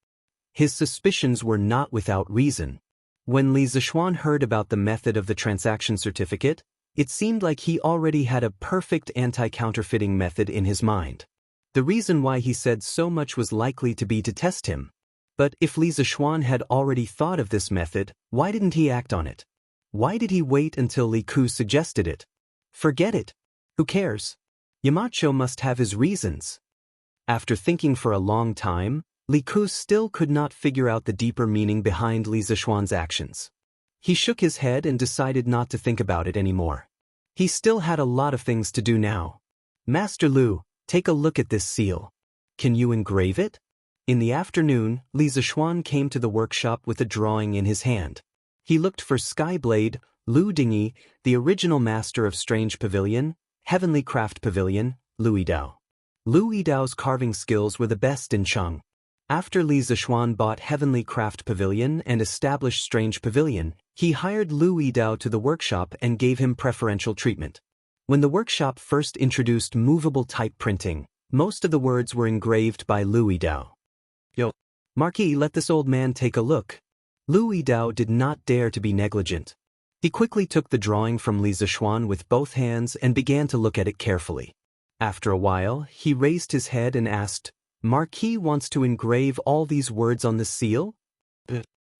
His suspicions were not without reason. When Li Zishuan heard about the method of the transaction certificate, it seemed like he already had a perfect anti-counterfeiting method in his mind. The reason why he said so much was likely to be to test him. But if Li Zishuan had already thought of this method, why didn't he act on it? Why did he wait until Li Ku suggested it? Forget it. Who cares? Yamacho must have his reasons. After thinking for a long time, Li Ku still could not figure out the deeper meaning behind Li Zishuan's actions. He shook his head and decided not to think about it anymore. He still had a lot of things to do now. Master Lu, take a look at this seal. Can you engrave it? In the afternoon, Li Zixuan came to the workshop with a drawing in his hand. He looked for Skyblade, Lu Dingyi, the original master of Strange Pavilion, Heavenly Craft Pavilion, Lu Yidao. Lu Yidao's carving skills were the best in Cheng. After Li Zixuan bought Heavenly Craft Pavilion and established Strange Pavilion, he hired Lu Yidao to the workshop and gave him preferential treatment. When the workshop first introduced movable type printing, most of the words were engraved by Lu Yidao. Yo, Marquis, let this old man take a look. Lu Yidao did not dare to be negligent. He quickly took the drawing from Li Zixuan with both hands and began to look at it carefully. After a while, he raised his head and asked, Marquis wants to engrave all these words on the seal?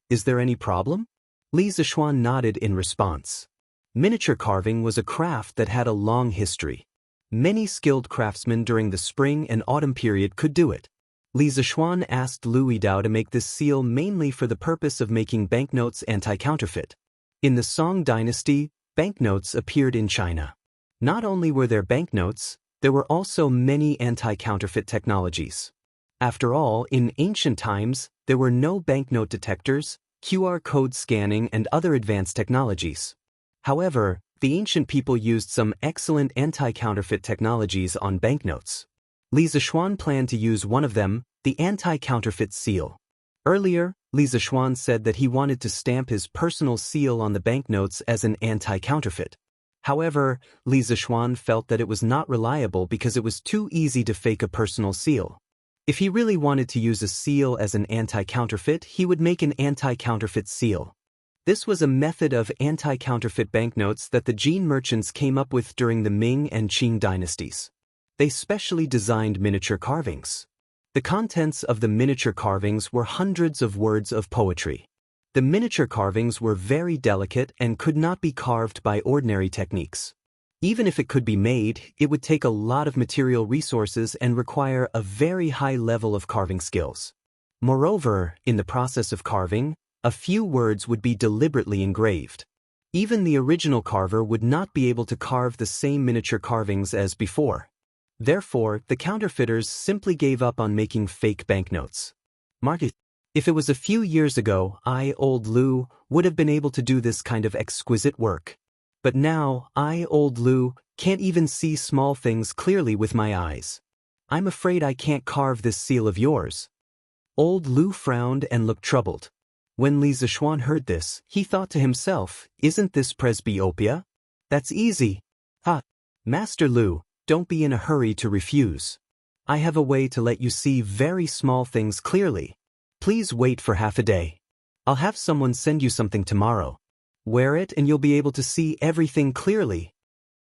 Is there any problem? Li Zixuan nodded in response. Miniature carving was a craft that had a long history. Many skilled craftsmen during the spring and autumn period could do it. Li Zixuan asked Lu Yidao to make this seal mainly for the purpose of making banknotes anti-counterfeit. In the Song dynasty, banknotes appeared in China. Not only were there banknotes, there were also many anti-counterfeit technologies. After all, in ancient times, there were no banknote detectors, QR code scanning, and other advanced technologies. However, the ancient people used some excellent anti-counterfeit technologies on banknotes. Li Zixuan planned to use one of them, the anti-counterfeit seal. Earlier, Li Zixuan said that he wanted to stamp his personal seal on the banknotes as an anti-counterfeit. However, Li Zixuan felt that it was not reliable because it was too easy to fake a personal seal. If he really wanted to use a seal as an anti-counterfeit, he would make an anti-counterfeit seal. This was a method of anti-counterfeit banknotes that the Jin merchants came up with during the Ming and Qing dynasties. They specially designed miniature carvings. The contents of the miniature carvings were hundreds of words of poetry. The miniature carvings were very delicate and could not be carved by ordinary techniques. Even if it could be made, it would take a lot of material resources and require a very high level of carving skills. Moreover, in the process of carving, a few words would be deliberately engraved. Even the original carver would not be able to carve the same miniature carvings as before. Therefore, the counterfeiters simply gave up on making fake banknotes. Market. If it was a few years ago, old Lu, would have been able to do this kind of exquisite work. But now, old Lu, can't even see small things clearly with my eyes. I'm afraid I can't carve this seal of yours. Old Lu frowned and looked troubled. When Li Zixuan heard this, he thought to himself, isn't this presbyopia? That's easy. Master Lu, don't be in a hurry to refuse. I have a way to let you see very small things clearly. Please wait for half a day. I'll have someone send you something tomorrow. Wear it and you'll be able to see everything clearly.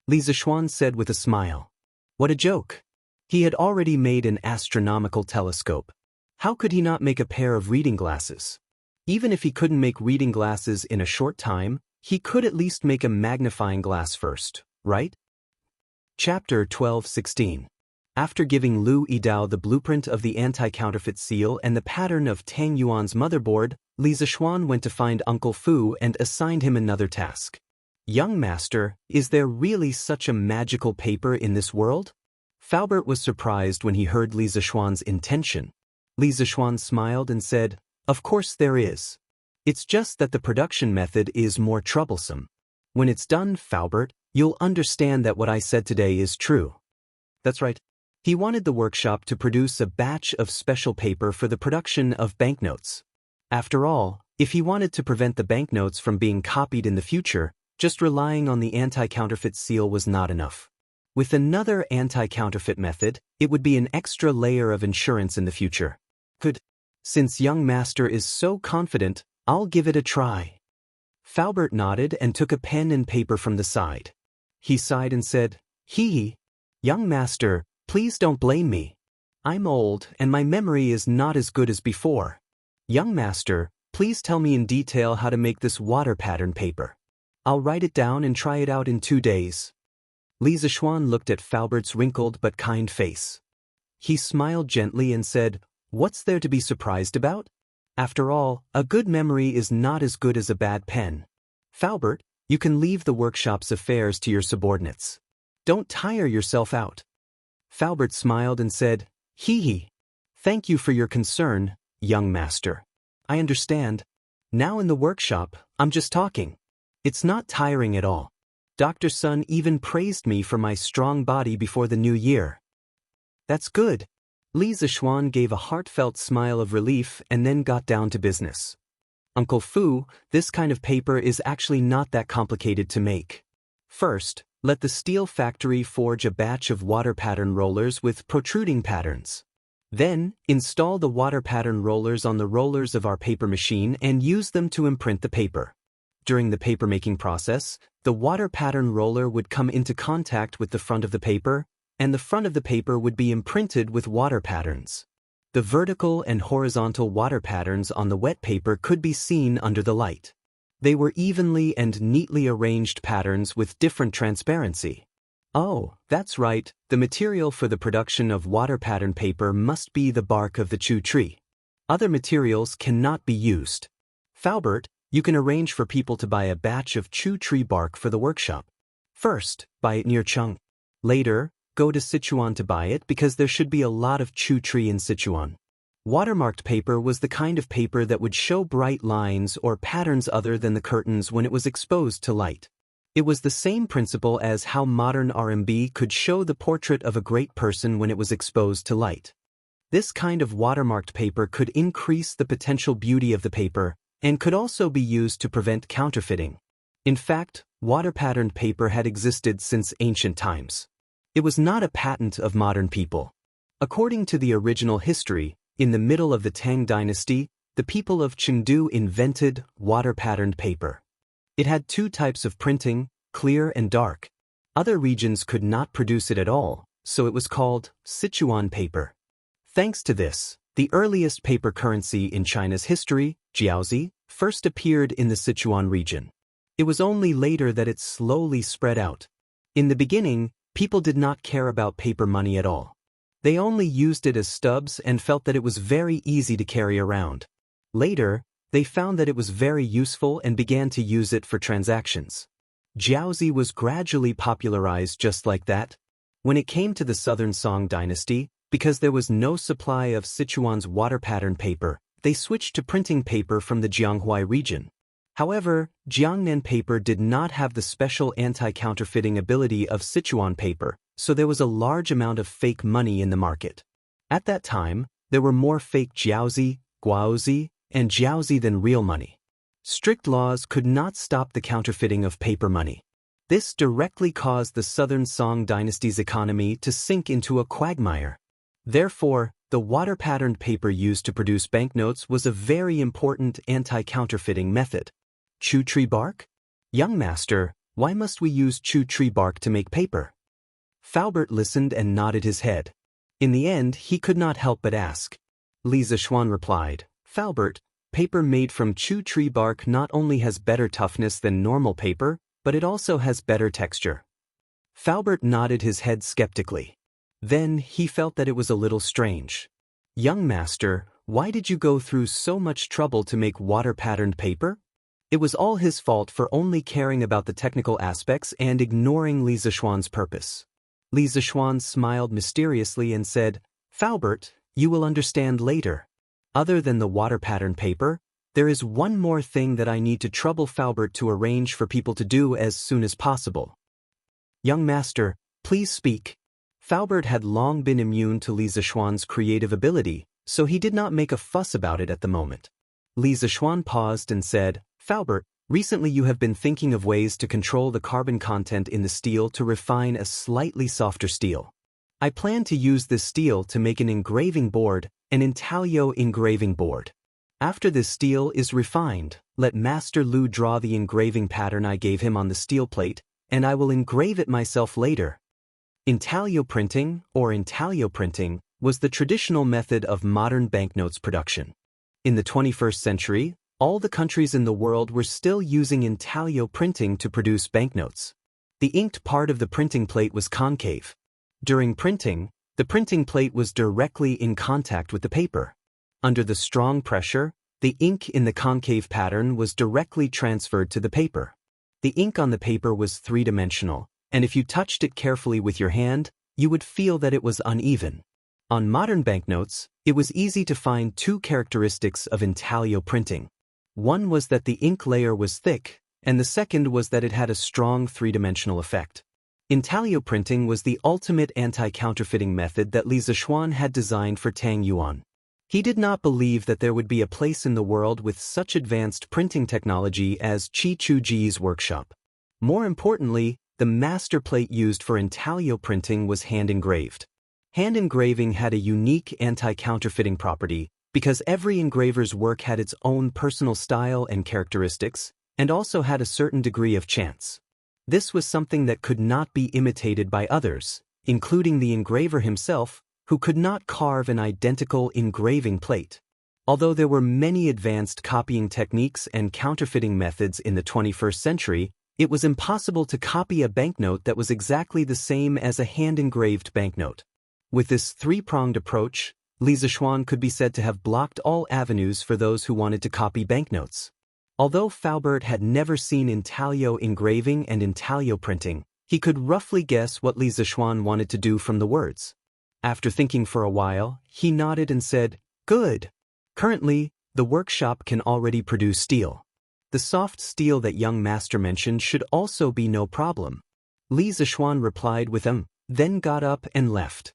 Li Zixuan said with a smile. What a joke. He had already made an astronomical telescope. How could he not make a pair of reading glasses? Even if he couldn't make reading glasses in a short time, he could at least make a magnifying glass first, right? Chapter 12:16. After giving Lu Yidao the blueprint of the anti-counterfeit seal and the pattern of Tang Yuan's motherboard, Li Zixuan went to find Uncle Fu and assigned him another task. Young master, is there really such a magical paper in this world? Faubert was surprised when he heard Li Zixuan's intention. Li Zixuan smiled and said, of course there is. It's just that the production method is more troublesome. When it's done, Faubert, you'll understand that what I said today is true. That's right. He wanted the workshop to produce a batch of special paper for the production of banknotes. After all, if he wanted to prevent the banknotes from being copied in the future, just relying on the anti-counterfeit seal was not enough. With another anti-counterfeit method, it would be an extra layer of insurance in the future. Since young master is so confident, I'll give it a try. Faubert nodded and took a pen and paper from the side. He sighed and said, young master, please don't blame me. I'm old and my memory is not as good as before. Young master, please tell me in detail how to make this water pattern paper. I'll write it down and try it out in 2 days. Li Zixuan looked at Faubert's wrinkled but kind face. He smiled gently and said, what's there to be surprised about? After all, a good memory is not as good as a bad pen. Faubert, you can leave the workshop's affairs to your subordinates. Don't tire yourself out. Faubert smiled and said, "Hee hee. Thank you for your concern, young master. I understand. Now in the workshop, I'm just talking. It's not tiring at all. Dr. Sun even praised me for my strong body before the new year." "That's good." Li Zishuan gave a heartfelt smile of relief and then got down to business. "Uncle Fu, this kind of paper is actually not that complicated to make. First, let the steel factory forge a batch of water pattern rollers with protruding patterns. Then, install the water pattern rollers on the rollers of our paper machine and use them to imprint the paper. During the paper-making process, the water pattern roller would come into contact with the front of the paper, and the front of the paper would be imprinted with water patterns. The vertical and horizontal water patterns on the wet paper could be seen under the light. They were evenly and neatly arranged patterns with different transparency. Oh, that's right, the material for the production of water pattern paper must be the bark of the chu tree. Other materials cannot be used. Faubert, you can arrange for people to buy a batch of chu tree bark for the workshop. First, buy it near Cheng. Later, go to Sichuan to buy it because there should be a lot of chu tree in Sichuan. Watermarked paper was the kind of paper that would show bright lines or patterns other than the curtains when it was exposed to light. It was the same principle as how modern RMB could show the portrait of a great person when it was exposed to light. This kind of watermarked paper could increase the potential beauty of the paper and could also be used to prevent counterfeiting. In fact, water-patterned paper had existed since ancient times. It was not a patent of modern people. According to the original history, in the middle of the Tang dynasty, the people of Chengdu invented water-patterned paper. It had two types of printing, clear and dark. Other regions could not produce it at all, so it was called Sichuan paper. Thanks to this, the earliest paper currency in China's history, jiaozi, first appeared in the Sichuan region. It was only later that it slowly spread out. In the beginning, people did not care about paper money at all. They only used it as stubs and felt that it was very easy to carry around. Later, they found that it was very useful and began to use it for transactions. Jiaozi was gradually popularized just like that. When it came to the Southern Song dynasty, because there was no supply of Sichuan's water pattern paper, they switched to printing paper from the Jianghuai region. However, Jiangnan paper did not have the special anti-counterfeiting ability of Sichuan paper, so there was a large amount of fake money in the market. At that time, there were more fake jiaozi, guaozi, and jiaozi than real money. Strict laws could not stop the counterfeiting of paper money. This directly caused the Southern Song dynasty's economy to sink into a quagmire. Therefore, the water-patterned paper used to produce banknotes was a very important anti-counterfeiting method. Chu tree bark? Young master, why must we use chu tree bark to make paper? Faubert listened and nodded his head. In the end, he could not help but ask. Li Zishuan replied, "Faubert, paper made from chu tree bark not only has better toughness than normal paper, but it also has better texture." Faubert nodded his head skeptically. Then he felt that it was a little strange. "Young master, why did you go through so much trouble to make water-patterned paper?" It was all his fault for only caring about the technical aspects and ignoring Li Zishuan's purpose. Li Zishuan smiled mysteriously and said, "Faubert, you will understand later. Other than the water-patterned paper, there is one more thing that I need to trouble Faubert to arrange for people to do as soon as possible." "Young master, please speak." Faubert had long been immune to Li Zishuan's creative ability, so he did not make a fuss about it at the moment. Li Zishuan paused and said, "Faubert, recently you have been thinking of ways to control the carbon content in the steel to refine a slightly softer steel. I plan to use this steel to make an engraving board, an intaglio engraving board. After this steel is refined, let Master Lu draw the engraving pattern I gave him on the steel plate, and I will engrave it myself later." Intaglio printing, or intaglio printing, was the traditional method of modern banknotes production. In the 21st century, all the countries in the world were still using intaglio printing to produce banknotes. The inked part of the printing plate was concave. During printing, the printing plate was directly in contact with the paper. Under the strong pressure, the ink in the concave pattern was directly transferred to the paper. The ink on the paper was three-dimensional, and if you touched it carefully with your hand, you would feel that it was uneven. On modern banknotes, it was easy to find two characteristics of intaglio printing. One was that the ink layer was thick, and the second was that it had a strong three-dimensional effect. Intaglio printing was the ultimate anti-counterfeiting method that Li Zixuan had designed for Tang Yuan. He did not believe that there would be a place in the world with such advanced printing technology as Qi Chuji's workshop. More importantly, the master plate used for intaglio printing was hand-engraved. Hand engraving had a unique anti-counterfeiting property because every engraver's work had its own personal style and characteristics, and also had a certain degree of chance. This was something that could not be imitated by others, including the engraver himself, who could not carve an identical engraving plate. Although there were many advanced copying techniques and counterfeiting methods in the 21st century, it was impossible to copy a banknote that was exactly the same as a hand-engraved banknote. With this three-pronged approach, Li Zixuan could be said to have blocked all avenues for those who wanted to copy banknotes. Although Faubert had never seen intaglio engraving and intaglio printing, he could roughly guess what Li Zixuan wanted to do from the words. After thinking for a while, he nodded and said, "Good. Currently, the workshop can already produce steel. The soft steel that young master mentioned should also be no problem." Li Zixuan replied with then got up and left.